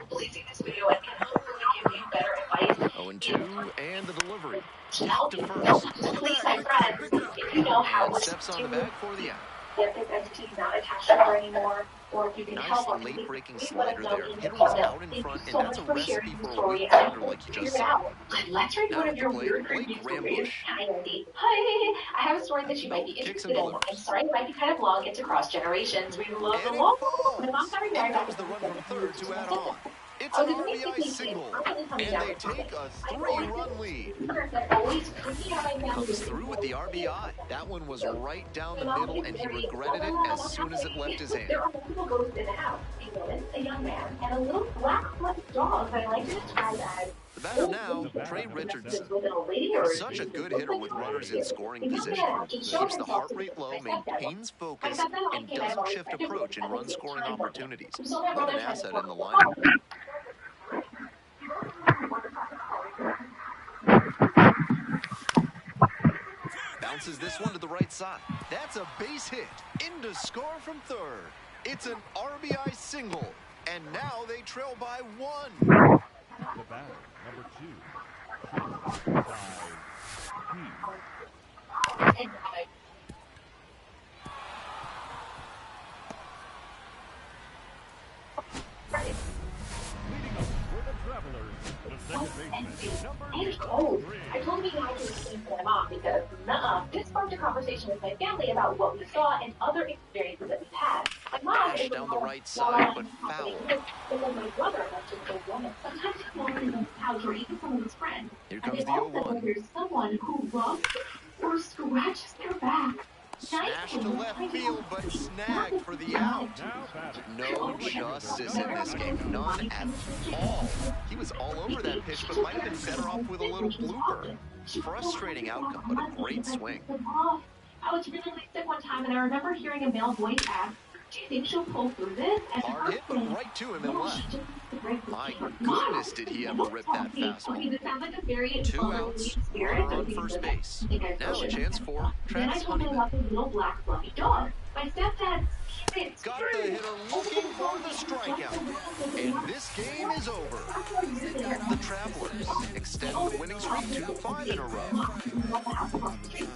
Releasing this video and can hopefully give you better advice. 0-2 and the delivery. Hit to first. Please, my friends, if you know how and steps on the bag for the out. If this entity is not attached to her anymore, or if you can help her. Nice late-breaking slider there. Hitter was out in front, and that's a recipe for a weak fielder like you just said. Let's read one of your weird creepy stories. Hi, Andy. Hi. I have a story that you might be interested in. I'm sorry it might be kind of long. It's across generations. We love the law. My mom's having and that was the run from third to add on. It's an RBI single, and they take a 3-run lead. Comes through with the RBI. That one was right down the middle, and he regretted it as soon as it left his hand. There are multiple ghosts in the house. A woman, a young man, and a little black-flecked dog that I like to describe as... The batter now, Trey Richardson. Such a good hitter with runners in scoring position. Keeps the heart rate low, maintains focus, and doesn't shift approach in run-scoring opportunities. What an asset in the lineup. Bounces this one to the right side. That's a base hit. In to score from third. It's an RBI single. And now they trail by 1. The batter, number 2, by P. Leading up for the Travelers, the second base. And cold. I told him he had to explain to my mom because, this sparked a conversation with my family about what we saw and other experiences that we've had. My mom is Down the right side, but foul. because my brother was just a woman. Sometimes he falls on the couch or even some of his friends. Here And comes they the also 0-1. know there's someone who rubs or scratches their back. Smashed to left field, but snagged for the out. No justice in this game. None at all. He was all over that pitch, but might have been better off with a little blooper. Frustrating outcome, but a great swing. I was really sick one time, and I remember hearing a male voice ask, "Do you think she'll pull through this?" And hard hit, but right to him and left. My goodness, did he ever rip that fastball. It sounds like a very 2 outs, runner on first base. Now a chance for Travis Honeyman. Then I told him about the little black fluffy dog. My stepdad got the hitter looking for the strikeout. And this game is over. The Travelers extend the winning streak to 5 in a row.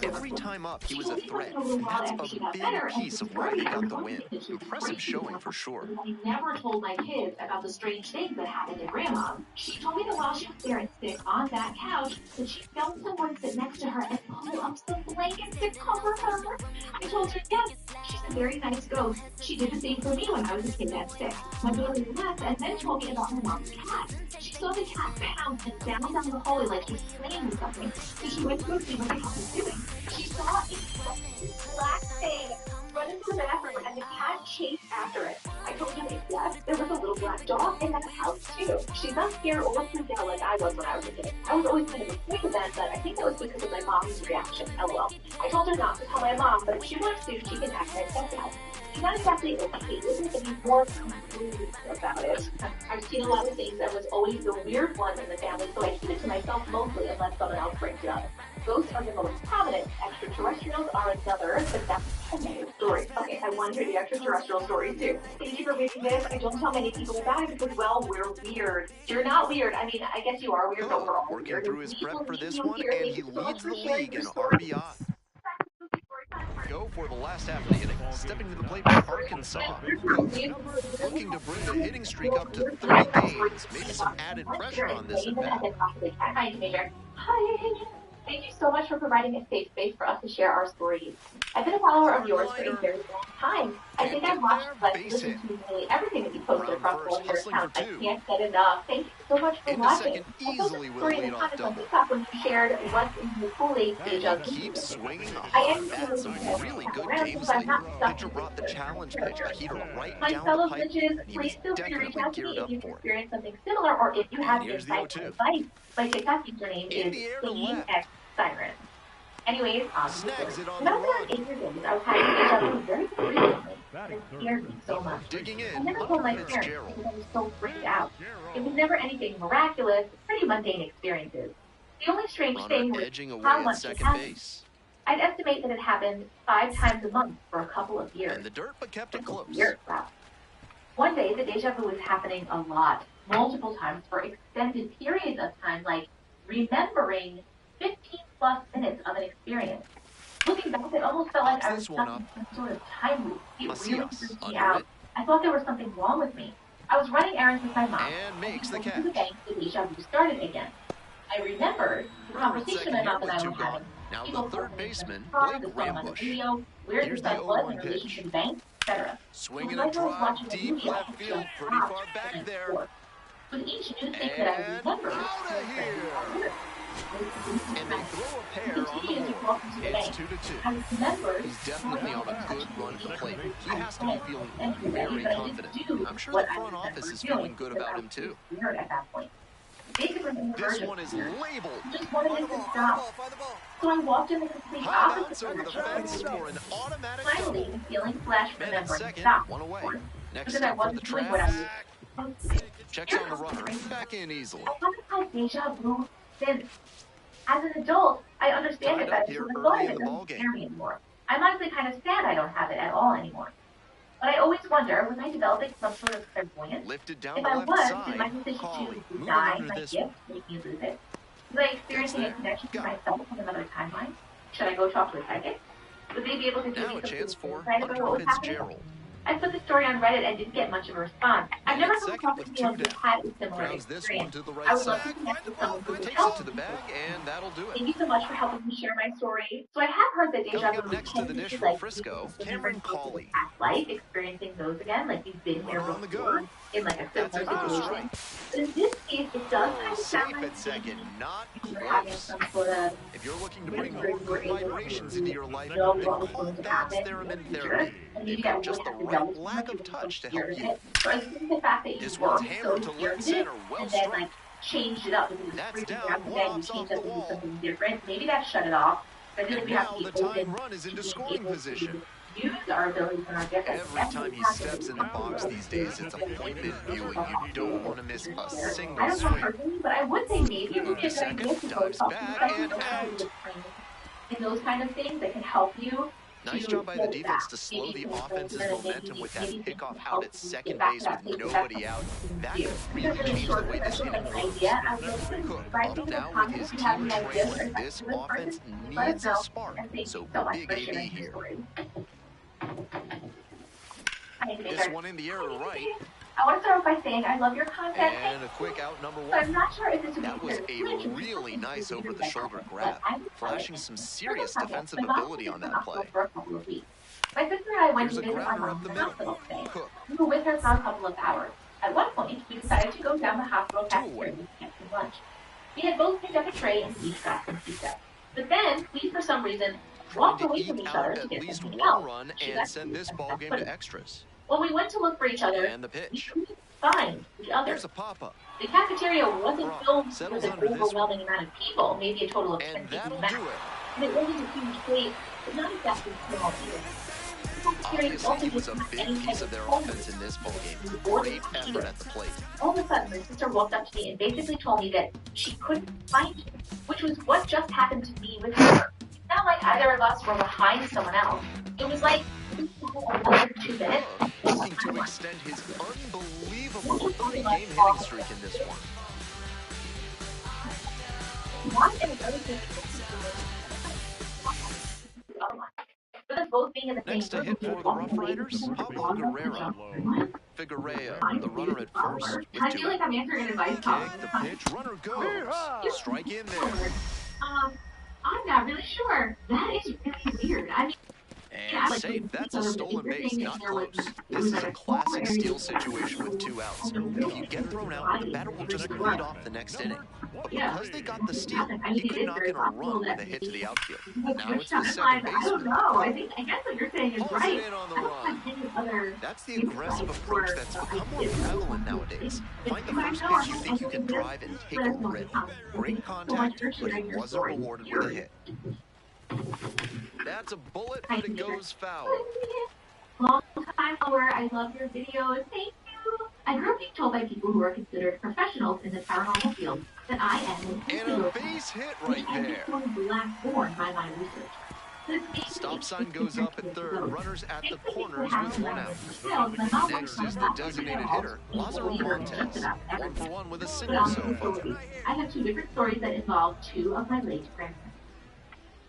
Every time up, he was a threat. That's a big piece of why they got the win. Impressive showing for sure. I never told my kids about the strange things that happened to Grandma. She told me that while she was there and sick on that couch, that she felt someone sit next to her and pull up some blankets to cover her. I told her, yes, she's a very nice ghost. She did the same for me when I was a kid and sick. My daughter left and then told me about her mom's cat. She saw the cat pounce and bound down the hallway like she was playing with something. So she went to go see what the cat was doing. She saw a black thing run into the bathroom and the cat chased after it. I told her that yes, there was a little black dog in that house too. She's not scared or freaked out like I was when I was a kid. I was always kind of afraid of that, but I think that was because of my mom's reaction. LOL. I told her not to tell my mom, but if she wants to, she can ask my stepdad. She's not exactly okay with it, but he's more confused about it. I've seen a lot of things. I was always the weird one in the family, so I keep it to myself mostly unless someone else brings it up. Ghosts are the most prominent. Extraterrestrials are another, but that's another story. Okay, I want to hear the extraterrestrial story too. Thank you for reading this. I don't tell many people about it because, well, we're weird. You're not weird. I mean, I guess you are weird, but we're all working weird. through his prep for this one, and he leads the league in RBI. Go for the last half of the inning. Stepping to the plate for Arkansas. Looking to bring the hitting streak up to 30 games. Maybe some added pressure on this at bat. Hi. Thank you so much for providing a safe space for us to share our stories. I've been a follower of yours for a very long time. I think I've watched and listened to nearly everything that you posted across all your accounts. I can't get enough. Thank you so much for watching. Easily with a leadoff double. When you shared what's in the Kool-Aid stage of keeps swinging the hard bat. Some really good games lately. Pitcher brought the challenge pitch, a heater right down the pipe. He was definitely geared up for it. Experienced something similar, or if you have here's the 0-2. advice. My TikTok username is Siren. Anyways, snags it on when I the was run. 8 years old, I was having deja vu very frequently. It scared me so much. Digging in, I never told my parents because I was so freaked out. It was never anything miraculous, pretty mundane experiences. The only strange thing was how much it happened. I'd estimate that it happened 5 times a month for a couple of years. And the dirt, but kept it close. One day, the deja vu was happening a lot, multiple times for extended periods of time, like remembering 15 plus minutes of an experience. Looking back, it almost felt like I was stuck in some sort of time loop. It really freaked me out. I thought there was something wrong with me. I was running errands with my mom. And makes the catch. To the bank, the deja vu started again. I remembered the conversation my mom and I were having. Now the third baseman, Blake Rambush. Here's the 0-1 pitch. Etc. Swinging a drive deep left field, pretty far back there. With each new thing that I remembered, out of here! And they throw a pair on the board. It's 2-2. He's definitely on a good run to the plate. He has to be feeling very confident. I'm sure the front office is feeling good about him too. This one is labeled. Just wanted to stop. So I walked in the complete opposite over the fence for an automatic finally, double. feeling flash remembering second, stop. one away. Next Because I step for the wasn't doing what I trap. was. Checks on the runner. Back in easily. I haven't had deja vu since. As an adult, I understand it better because the thought of it doesn't scare me anymore. I'm honestly kind of sad I don't have it at all anymore. But I always wonder, was I developing some sort of clairvoyance? Lifted down If the I left was, side. did my decision Collie, to moving die under my this gift make me lose it? Was I experiencing a connection to myself from another timeline? Should I go talk to a psychic? Would they be able to do now a chance for what Hunter was happening? Fitzgerald. I put the story on Reddit and didn't get much of a response. I've never come across anyone who had a similar Grounds this one experience. to the I right would love to side. connect with someone who would Takes it help to the me. bag, and that'll do it. Thank you so much for helping me share my story. So I have heard that deja Coming vu up next to the dish like from Frisco, remember Cameron those in Cawley. past life, experiencing those again, like you've been here Runner on the before go. in like a That's similar it for the situation. strike. But in this case, it does kind of Safe sound like at second, not you're having close. some sort of If you're looking to bring more good vibrations into your life, know then what was call going to Babs happen Theremin in the future, Therapy. and They've maybe got that just would the have to right double lack of touch to help you. So I think the fact that you This one's worked hammered so to here left it center. is, Well and then struck. like changed it up because it's That's freaking down, out one today, you op's changed off up the to do wall. something different. Maybe that shut it off. But I feel like And we have now to the be tying open run is into to being scoring able position. to use our abilities and our gifts. Every time he steps in the box these days, it's appointment viewing. You don't want to miss a I single don't know swing. personally, but I would say maybe it would be a good idea to go Dives talk to back someone and who knows how to out. do training and those kind of things that can help you. Nice job by the defense to slow the offense's momentum with that pickoff out at second base with nobody out. That could really change the way this inning goes. Cook up now with his team trailing. This offense needs a spark, so big AB here. This one in the air to right. I want to start off by saying I love your content. And a quick out number But I'm one. not sure if this would That be was considered a really nice over-the-shoulder grab, flashing some serious defensive ability on that play. For a couple of weeks. My sister and I went Here's to a visit my grounder mom up the in the middle. hospital today. Cook. We were with her for a couple of hours. At one point, we decided to go down the hospital cafeteria to get some lunch. We had both picked up a tray and each got some pizza. But then, we for some reason walked Trying to away from eke each other out to at get least something one else. run She and got send this pizza ball at game Footy. to extras. When we went to look for each other, And the pitch. we couldn't find the other. There's a pop-up. The cafeteria wasn't filled Settles with an under this overwhelming amount of people, maybe a total of 10 And people that'll max. do it. And it wasn't a huge place, but not exactly small either. The cafeteria Obviously, also he was a didn't have big any piece type of their home offense in this ballgame. or Great effort at the plate. All of a sudden, my sister walked up to me and basically told me that she couldn't find it, which was what just happened to me with her. It's not like either of us were behind someone else. It was like another 2 minutes. Looking to extend his unbelievable 30-game hitting streak in this one. With us both being in the Next to hit for the Rough Riders, Pablo Guerrero. Figueroa, the runner at first, with I feel like I'm answering an advice call. kick, the pitch, runner goes. Strike in there. I'm not really sure. That is really weird. I mean, And safe. That's a stolen base, not close. This is a classic steal situation with 2 outs. If you get thrown out, the batter will just lead off the next inning. But because they got the steal, he could knock in a run with a hit to the outfield. Now it's the second I don't baseman. know. I guess what you're saying is Pulls right. it in on the run. That's the aggressive approach that's become more prevalent nowadays. Find the first pitch you think you can drive and take a rip. Great contact, but he wasn't rewarded with a hit. That's a bullet, but it goes foul. Long time follower, I love your videos. Thank you. I grew up being told by people who are considered professionals in the paranormal field that I am And a base hit right there. Black-born by my research. Stop sign goes up at third. Runners at the corners with 1 out. Next is the designated hitter, Lázaro Montes. 1 for 1 with a single so far. I have 2 different stories that involve 2 of my late grandparents.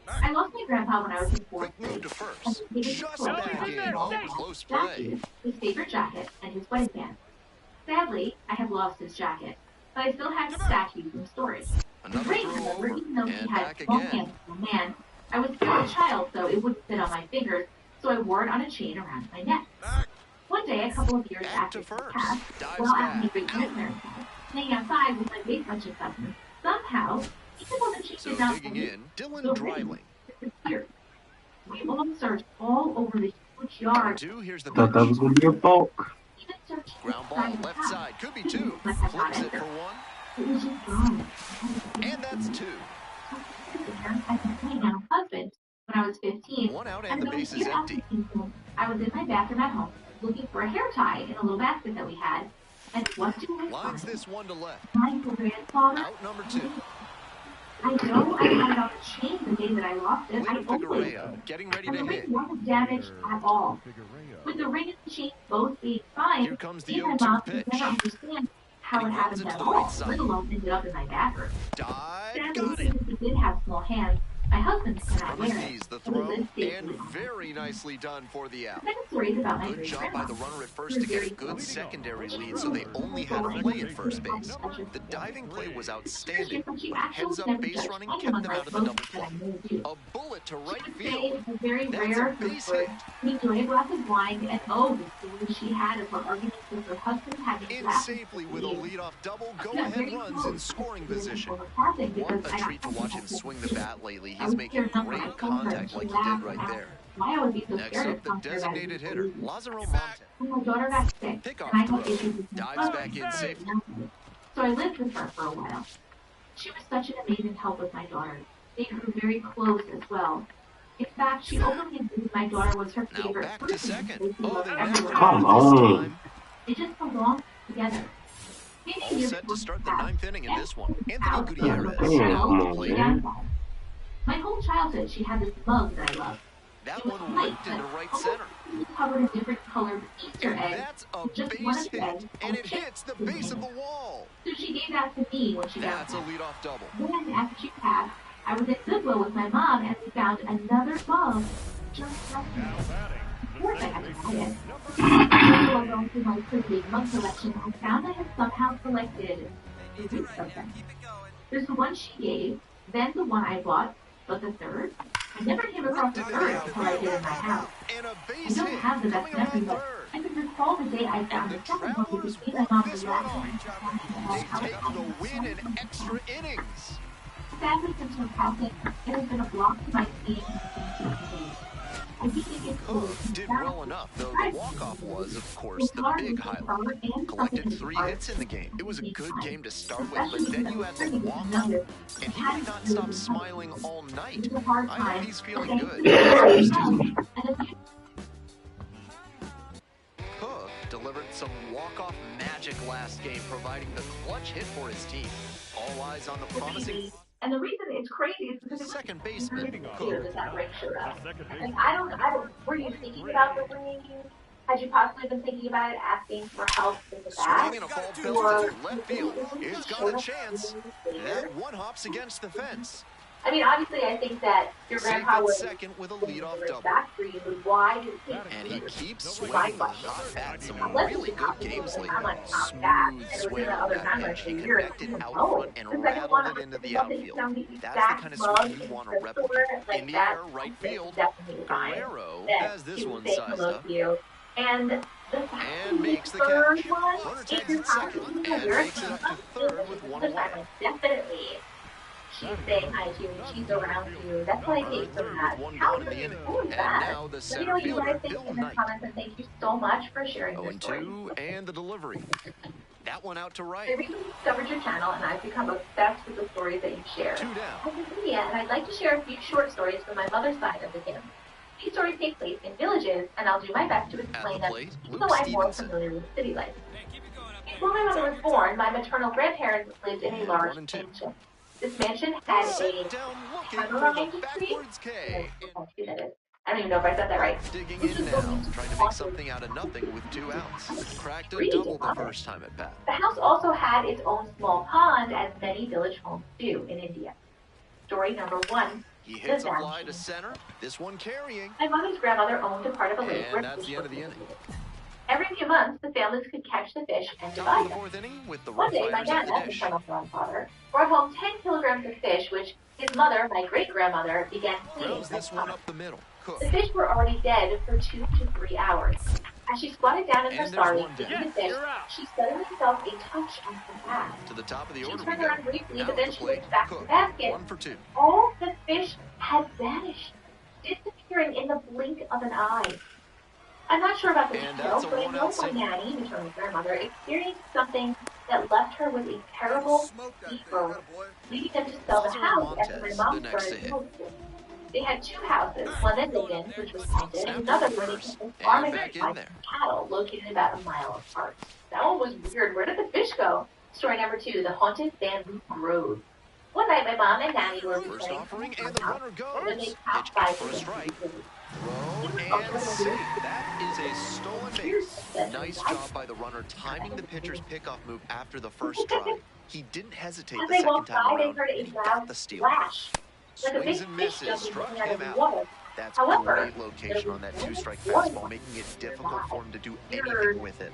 I lost my grandpa when I was in 4th Quick move grade. to first. Just back in. Oh, close play. His favorite jacket and his wedding band. Sadly, I have lost his jacket, but I still have his statue from storage. Another Ring, throw however, over. even though he And had back small again. hands for a man, I was still a child, so it wouldn't fit on my fingers, so I wore it on a chain around my neck. One day, a couple of years after it passed, while at my great-grandparents' house, playing outside with my big bunch of cousins, somehow, even though the chain So did not digging move, in, Dylan Dreiling. disappeared. We all searched all over the huge yard. 2, here's the Thought that was gonna be a bulk. Even searched ground ball inside the left house. side, could be 2. But I got Flips it answer. for 1. It was just gone. And that's 2. I met my now husband when I was 15. 1 out And and the about a base is year after empty. he came home, I was in my bathroom at home looking for a hair tie in a little basket that we had. And what do I Lines find? this one to left. My grandfather. Out number 2. I know I had it on the chain the day that I lost it. I Leo opened it. Figueroa getting ready And to the hit. ring wasn't damaged at all. With the ring and the chain both being fine, Here comes the me and my 0-2 mom could pitch. never understand how And it he runs happened it at to the right all, side. let alone ended up in my bathroom. Dive, Sadly, got it. since he did have small hands, My husband cannot Runner wear it. sees the So we throw, live safely and on very nicely done for the out. The second story is about my Good job by the runner at first to get a good secondary lead, so they only had a play at first base. The diving play was outstanding, but heads-up base running kept them out of the double play. A bullet to right field. It's a very That's a rare base for hit. me to a glass of wine, and oh, the story she had of her arguments with her husband having In glasses. safely with a leadoff double, go-ahead runs in scoring position. What a treat to watch him swing the bat lately. He's making great contact like he did right there. Why I would be so Next scared up, of the something designated hitter, Lazaro Montes. when my daughter got sick, Pickoff and I had throw. issues with my Dives phone. back in safely. So I lived with her for a while. She was such an amazing help with my daughter. They grew very close as well. In fact, she openly admitted my daughter was her Now favorite back to person. second. Oh, they never Come got it this on. time. They just belong together. All set to start the ninth inning in this one. Anthony Gutierrez Damn, now come at the on, plate. man. My whole childhood, she had this mug that I loved. That It was one white, ripped into but right center. covered in different colored Easter And eggs. that's a Just one base of the hit, eggs and it hits the base of the wall. So she gave that to me when she got That's a back. leadoff double. Then, after she passed, I was at Goodwill with my mom, and we found another mug just like Now this. batting, Of the course, I second had to buy baseman, it. number After I went through my pretty big mug collection, I found I had somehow selected three of them. There's the one she gave, then the one I bought, but the third? I never came across the third until I did in my house. And a I base don't hit have the best coming memory, around but third. I can recall the day I found the second one because me and my mom were laughing. They take the win in extra innings. Sadly, since her passing, it has been a block to my team. I do think it's cool. Cook did well enough, though the walk-off was, of course, the big highlight. Collected 3 hits in the game. It was a good game to start with, but then you had the walk-off, and he might not stop smiling all night. I hope he's feeling good. Cook delivered some walk-off magic last game, providing the clutch hit for his team. All eyes on the promising And the reason it's crazy is because second baseman, that that ring showed up. second Like, baseman. I don't, were you thinking about the ring? Had you possibly been thinking about it, asking for help with the bat? swinging a ball belted to left field. It's got a chance. That one hops against the fence. I mean, obviously, I think that your Safe grandpa at would second with a leadoff double. back for you, but why did he? And he keeps swinging the hot bat. Some really good games lately. Smooth swing on that pitch. He connected out front and rattled it into the outfield. That's the kind of swing you want to replicate. In the air, right field. Guerrero has this one sized up. And makes the catch. Runner tags at second and makes it up to third with one away. Definitely. She's saying hi to you, she's around you. That's what I take from that. One How gone in the inning. cool is And that? now the Let me center know what you fielder, guys think Bill in the Knight. comments, and thank you so much for sharing this story. 0-2, and the delivery. That one out to I right. recently discovered your channel, and I've become obsessed with the stories that you share. 2 down. I'm from India, and I'd like to share a few short stories from my mother's side of the family. These stories take place in villages, and I'll do my best to explain them, plate, even Luke though I'm more Stevenson. familiar with city life. Before my mother was born, my maternal grandparents lived in a large mansion. This mansion had a Set down looking for panoramic the tree. backwards K. I don't even know if I said that right. Digging in now, trying to make something out of nothing with 2 outs. Cracked a double the first time at bat. The house also had its own small pond, as many village homes do in India. Story number 1. He hits a fly to center. This one carrying. My mother's grandmother owned a part of a lake where And that's fish the end of the were inning. raised. Every few months, the families could catch the fish and Top divide of the them. 4th inning with the One Rough day, my Riders at the nana, dish. maternal grandfather, brought home 10 kilograms of fish, which his mother, my great-grandmother, began cleaning. Throws this one up the middle. Cook. The fish were already dead for 2 to 3 hours. As she squatted down in her And there's sari one to down. eat the fish, she suddenly felt a touch on her back. To the top of the She order we turned go. around briefly, Now but at then the she plate. looked back to the Cook. basket. 1 for 2. All the fish had vanished, disappearing in the blink of an eye. I'm not sure about the And details, that's a but I know one-out my single. nanny, maternal grandmother, experienced something that left her with a terrible fever, leading them to sell the house after my mom the next started hit. middle school. They had 2 houses, one they lived in, which was haunted, and another where they kept a farm and back in raised there. cattle located about a mile apart. That one was weird. Where did the fish go? Story number 2, the haunted bamboo grove. One night, my mom and nanny were First playing offering, in and the the house runner when they goes. passed Pitch by out for a strike. Throw and safe. That is a stolen base. Nice job by the runner timing the pitcher's pickoff move after the first try. He didn't hesitate As the they second walked time by, they around, heard and a he loud got the steal. flash. like a big Swings and fish misses, jumping struck out of him the out. water. That's However, great location on that two-strike fastball, making it difficult for him to do anything with it.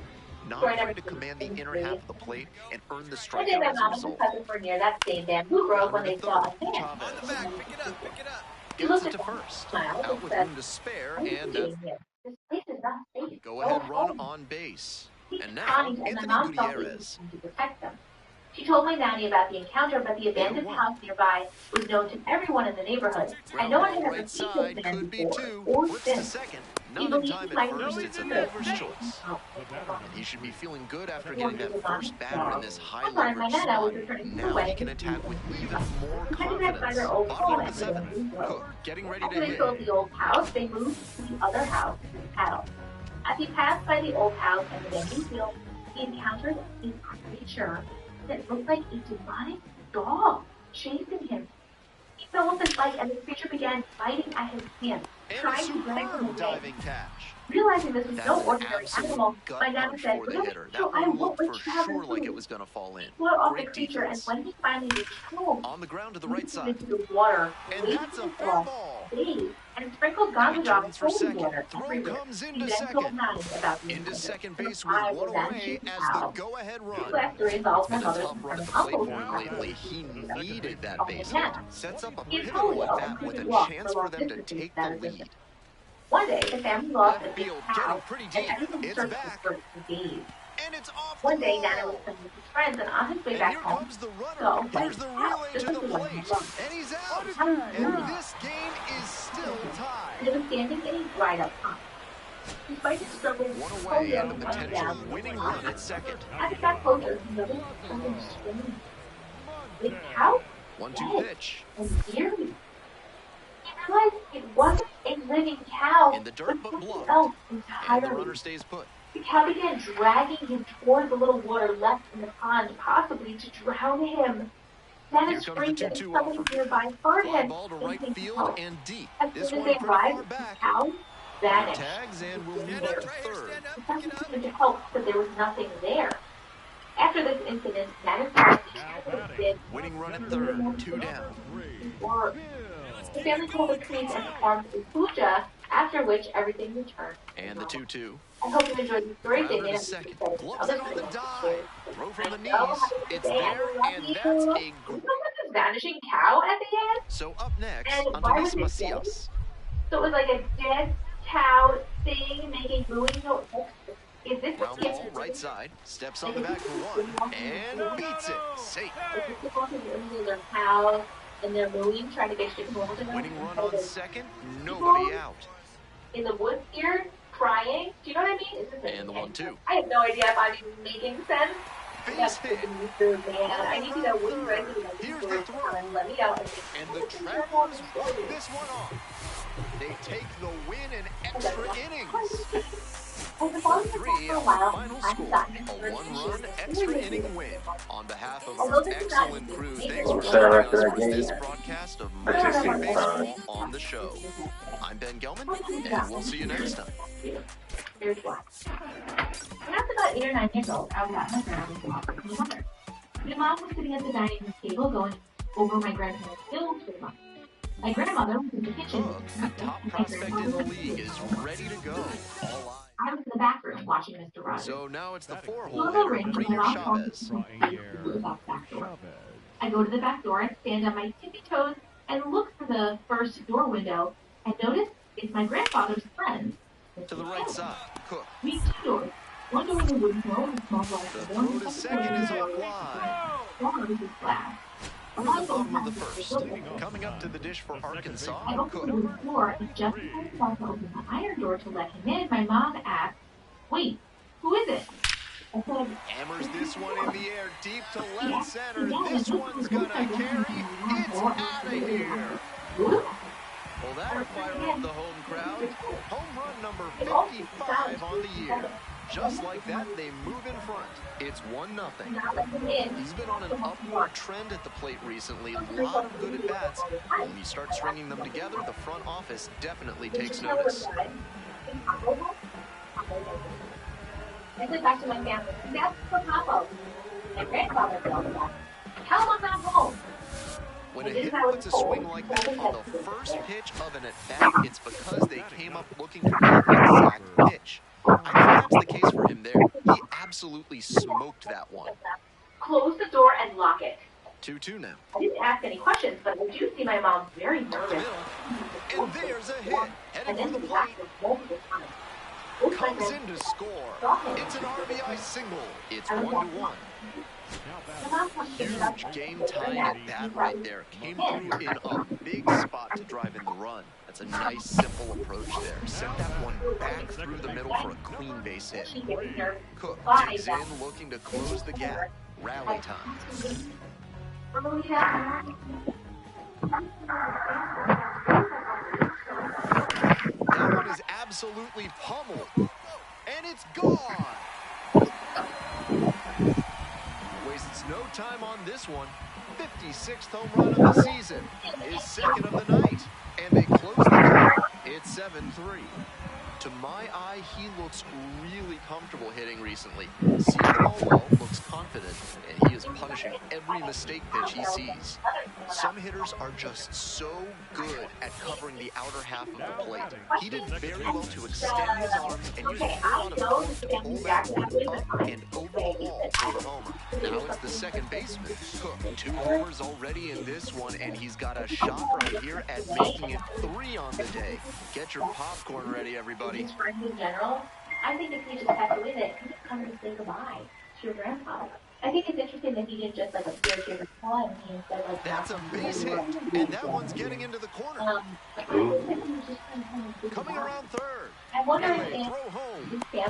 Not afraid to command the inner half of the plate and earn the one day strikeout my as a mom and her result. cousin were near that same bamboo grove when Runner to they saw third, a man. Chavez. Pick it up. He Gets looked it at to them, first. smiled, Out and with said, room to spare, "What are you and doing here? This place is not safe. go-ahead run home." on base. He And was now, kind, and my Anthony mom felt it was Gutierrez. time to protect them. She told my nanny about the encounter, but the abandoned 0-1. house nearby was known to everyone in the neighborhood, and no one had Ground ball ever right seen this side, man could be before two. or Flips to since. second. He Not in believed time he at might first. be It's a good. fielder's choice. And he should be feeling good after getting that first batter in this One time, my high-leverage nana was slot. returning from Now away he can attack with even more They met by confidence. their old Bottom home of the at the seventh. bamboo grove. Cook getting ready After to they hit. sold the old house, they moved to the other house with cattle. As he passed by the old house and the bamboo field, he encountered a creature that looked like a demonic dog chasing him. He fell off his bike and the creature began biting at his hand, And a trying to drag him superb away. diving catch. Realizing this was That's no an ordinary absolute animal, gut my nana punch said, for the "Really? hitter. So That I one won't looked let for you have sure this like it food." was going to fall in. He fought off the Great creature, and defense. when he finally reached home, On the ground to the he right threw side. into the water, And waded that's a his fair off, ball. bathed, and sprinkled Now he ganja jar turns for holy second. water Throw everywhere. comes He into then told second. Nanny about the Into incident. second And base with I one was away vanishing as the cow. go-ahead This run. last story involves It's my been a mother's tough run at the maternal plate uncle for him who lately. He needed that called base him hit. Nana. Sets up a He had pivotal polio at and bat with a couldn't walk chance for for long them to distances take the without assistance. lead. One day, the family lost Left a big field, cow, getting pretty and deep. everyone It's searched back. for it for days. And it's off the One day, Nana was wall. playing with his friends, and on his way And back here home, comes the runner. so Here's the relay just to like the the one he plate. loved. And he's out. How do you And know? this game is still And tied. it was standing in a dried up pond. Despite his struggles, One away polio and a went potential down winning the run at second. As he got closer, he noticed something strange. The cow 1-2 pitch. and eerie. He realized it wasn't a living cow, In the dirt, but something bluffed. else And the entirely. runner stays put. The cow began dragging him toward the little water left in the pond, possibly to drown him. Nana Here comes the screamed, and 2-2 someone offer. nearby heard Fly him ball to and right came to field help. and deep. As This soon as one they pretty far arrived, the back. cow vanished. Tags and will move up to third. The person came to help, but there was nothing there. After this incident, Nana thought the cow was dead. Winning run at third, 2 down. Or the family pulled the trees and performed a puja, after which everything returned. And the 2-2. I hope you enjoyed the story. Runner to second. Gloves it on the dive. Throw from the knees. It's there, and that's a Was this vanishing cow at the end? So up next, And why was Antonis it dead? Macias. So it was like a dead cow thing making mooing noise. Is this Ground ball right side. Steps on the back for one. And beats it. Safe. Is this the one who their cows and they're mooing, trying to get chicken home to them? Winning run on second. Nobody out. In the woods here, crying. Do you know what I mean? Is this And the 1-2. I have no idea if I'm even making sense. Base hit. Man, I need to know what you guys are Here's the throw. and let me know. And the Travelers walk this one off. They take the win in extra innings. 4-3 our final score. A one-run extra inning win. On behalf of our excellent crew, thanks for joining us for this broadcast of Major League Baseball on the show. I'm Ben Gelman, and we'll see you next time. Here's why. When I was about 8 or 9 years old, I was at my grandmother's house with my mother. My mom was sitting at the dining room table going over my grandparents' bills for the month. My grandmother was in the kitchen. Cook, the top prospect in the league, is ready to go. All eyes. I was in the back room watching Mr. Rogers. So now it's the The four-hole little hitter, ring and my Premier mom told me Chavez. to go to the back door. I go to the back door and stand on my tippy toes and look for the first door window and notice it's my grandfather's friend. To the right side, Cook. We have 2 doors. One door is a wooden door with a small glass The door. throw to second is off line. One is glass. We're at the bottom of the first. Coming up to the dish for Arkansas, I opened Cook. the door and just as I was about to open the iron door to let him in, my mom asked, "Wait, who is it?" I said, Hammers this one in the air, deep to left center. This one's gonna carry. It's out of here. Well, that'll fire up the home crowd. Home run number 55 on the year. Just like that, they move in front. It's 1-0. He's been on an upward trend at the plate recently. A lot of good at-bats. When you start stringing them together, the front office definitely takes notice. I went back to my family. That's for Papa. My grandfather called me back. Tell him I'm not home. When a hitter puts a swing like that on the first pitch of an at-bat, it's because they came up looking to hit the exact pitch. I think that's the case for him there. He absolutely smoked that one. Close the door and lock it. 2-2 now. I didn't ask any questions, but I do see my mom very nervous. And there's a hit. Headed for the plate. Comes in to score. It's an RBI single. It's 1-1. Huge game-tying at bat right there. Came through in a big spot to drive in the run. That's a nice, simple approach there. Sent that one back through the middle for a clean base hit. Cook digs in, looking to close the gap. Rally time. That one is absolutely pummeled. And it's gone. Wastes no time on this one. 56th home run of the season. His second of the night. And they close the gap. It's 7-3. To my eye, he looks really comfortable hitting recently. Sees the ball well, looks confident, and he is punishing every mistake pitch he sees. Some hitters are just so good at covering the outer half of the plate. He did very well to extend his arms and use a whole lot of torque to pull that one up and over the wall for the homer. Now it's the second baseman, Cook. 2 homers already in this one, and he's got a shot right here at making it 3 on the day. Get your popcorn ready, everybody. In general, I think if he just had to win it, he just come to say goodbye to your grandpa. I think it's interesting that he didn't just like appear to your grandpa and he instead like. That's a base hit, and that one's getting into the corner. Coming around third. I wonder if throw home in there,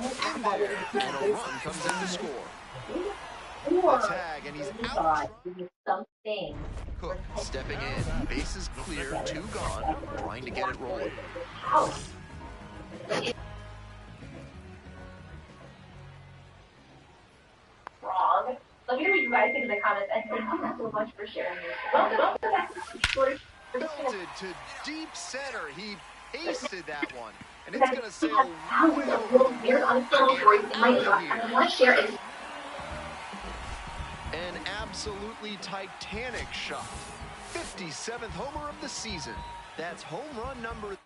and a run comes in to score. A tag, and he's out. Something. Cook stepping in, bases clear, 2 gone, trying to get it rolling. Wrong. Let me know what you guys think in the comments, and thank you so much for sharing this. Welcome back to the story. Belted to deep center. He aced that one, and it's going to sail way over the wall. I want to share it. An absolutely titanic shot. 57th homer of the season. That's home run number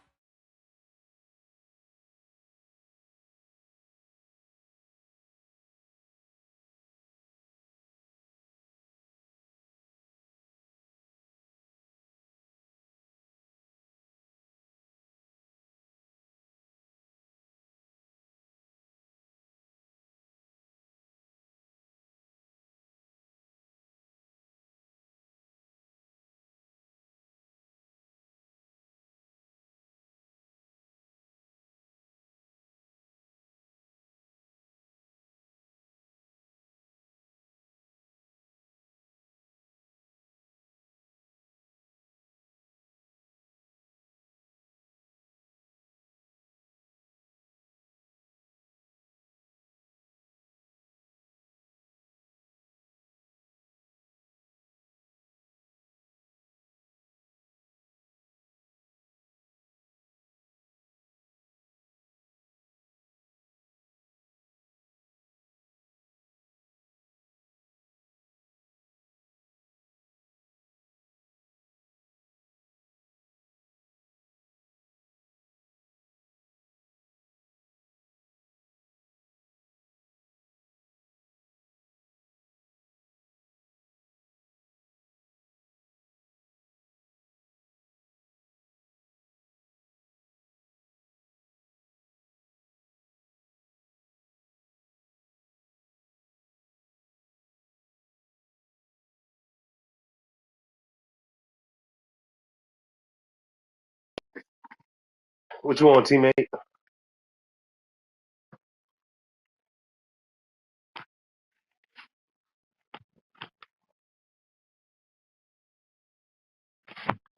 What you want, teammate?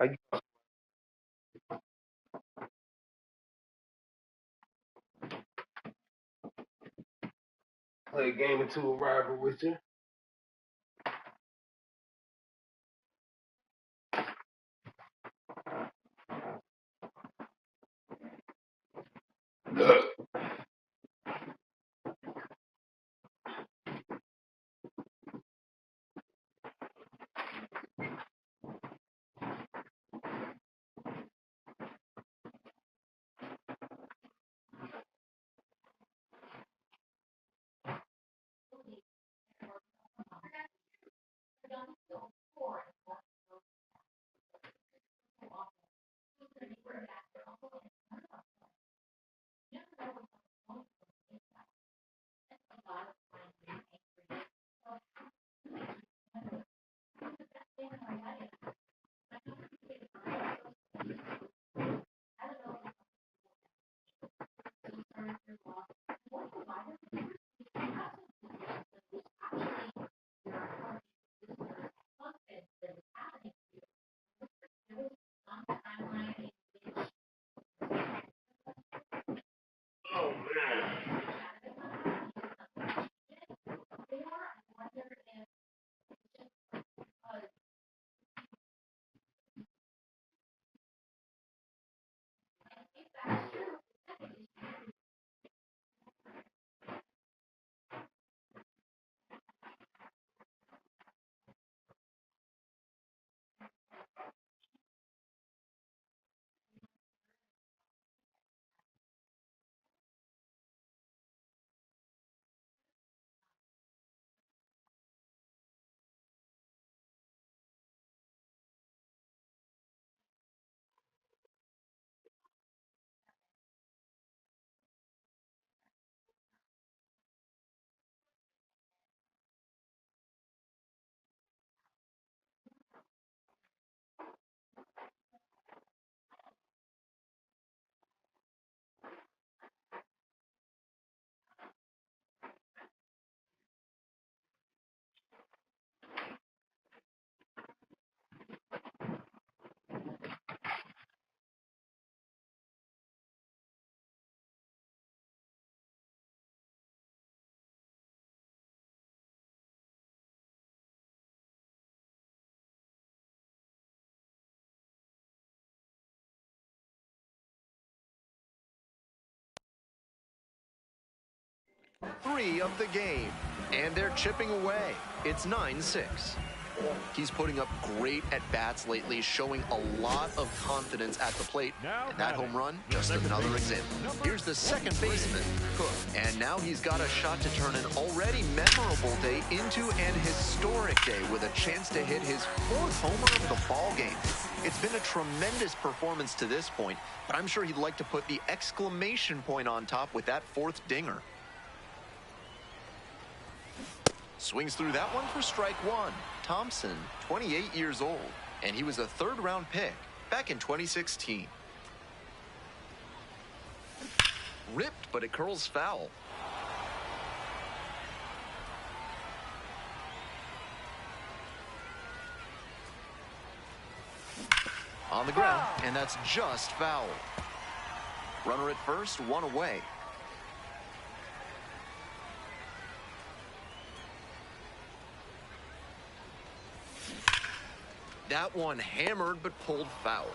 I play a game or two of rival with you. 3 of the game. And they're chipping away. It's 9-6. He's putting up great at-bats lately, showing a lot of confidence at the plate. And that home run, just another example. Here's the second baseman, Cook. And now he's got a shot to turn an already memorable day into an historic day with a chance to hit his 4th homer of the ball game. It's been a tremendous performance to this point, but I'm sure he'd like to put the exclamation point on top with that 4th dinger. Swings through that one for strike 1. Thompson, 28 years old, and he was a 3rd-round pick back in 2016. Ripped, but it curls foul. On the ground, and that's just foul. Runner at first, 1 away. That one hammered but pulled foul.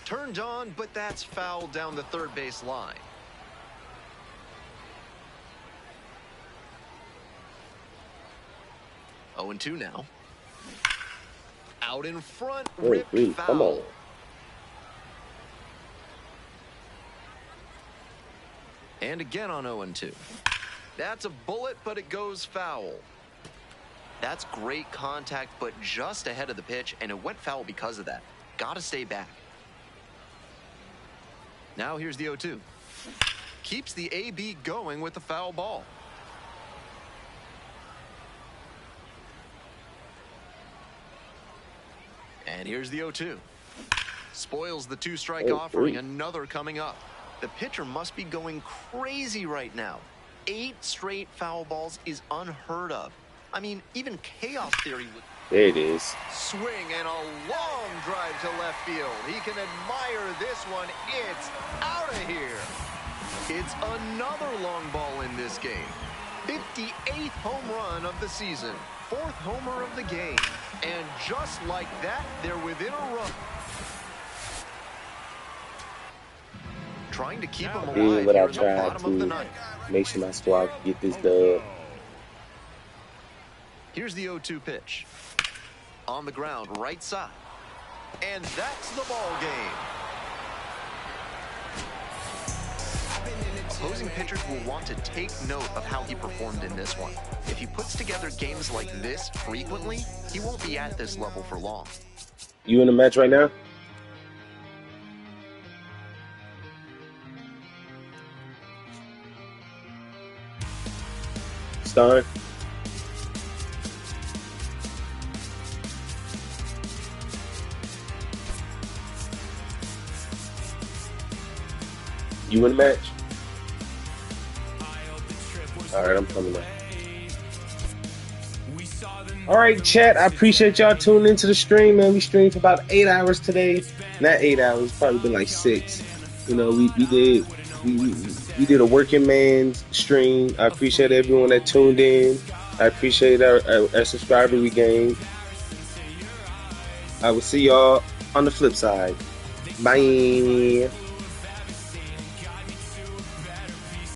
Turned on, but that's foul down the 3rd base line. Oh, 0-2 now. Out in front, ripped foul. Come on. And again on 0-2. That's a bullet, but it goes foul. That's great contact, but just ahead of the pitch, and it went foul because of that. Gotta stay back. Now here's the 0-2. Keeps the AB going with the foul ball. And here's the 0-2. Spoils the 2-strike offering, another coming up. The pitcher must be going crazy right now. 8 straight foul balls is unheard of. I mean, even chaos theory would... There it is. Swing and a long drive to left field. He can admire this one. It's out of here. It's another long ball in this game. 58th home run of the season. 4th homer of the game. And just like that, they're within a run. Trying to keep him alive what I here in the tried bottom of the to 9th. make sure my squad can get this dub. Here's the 0-2 pitch. On the ground, right side. And that's the ball game. Opposing pitchers will want to take note of how he performed in this one. If he puts together games like this frequently, he won't be at this level for long. You in the match right now? Stein? You in the match? Alright, I'm coming up. Alright, chat, I appreciate y'all tuning into the stream, man. We streamed for about 8 hours today. Not 8 hours, probably been like 6. You know, we did a working man's stream. I appreciate everyone that tuned in. I appreciate our subscriber we gained. I will see y'all on the flip side. Bye.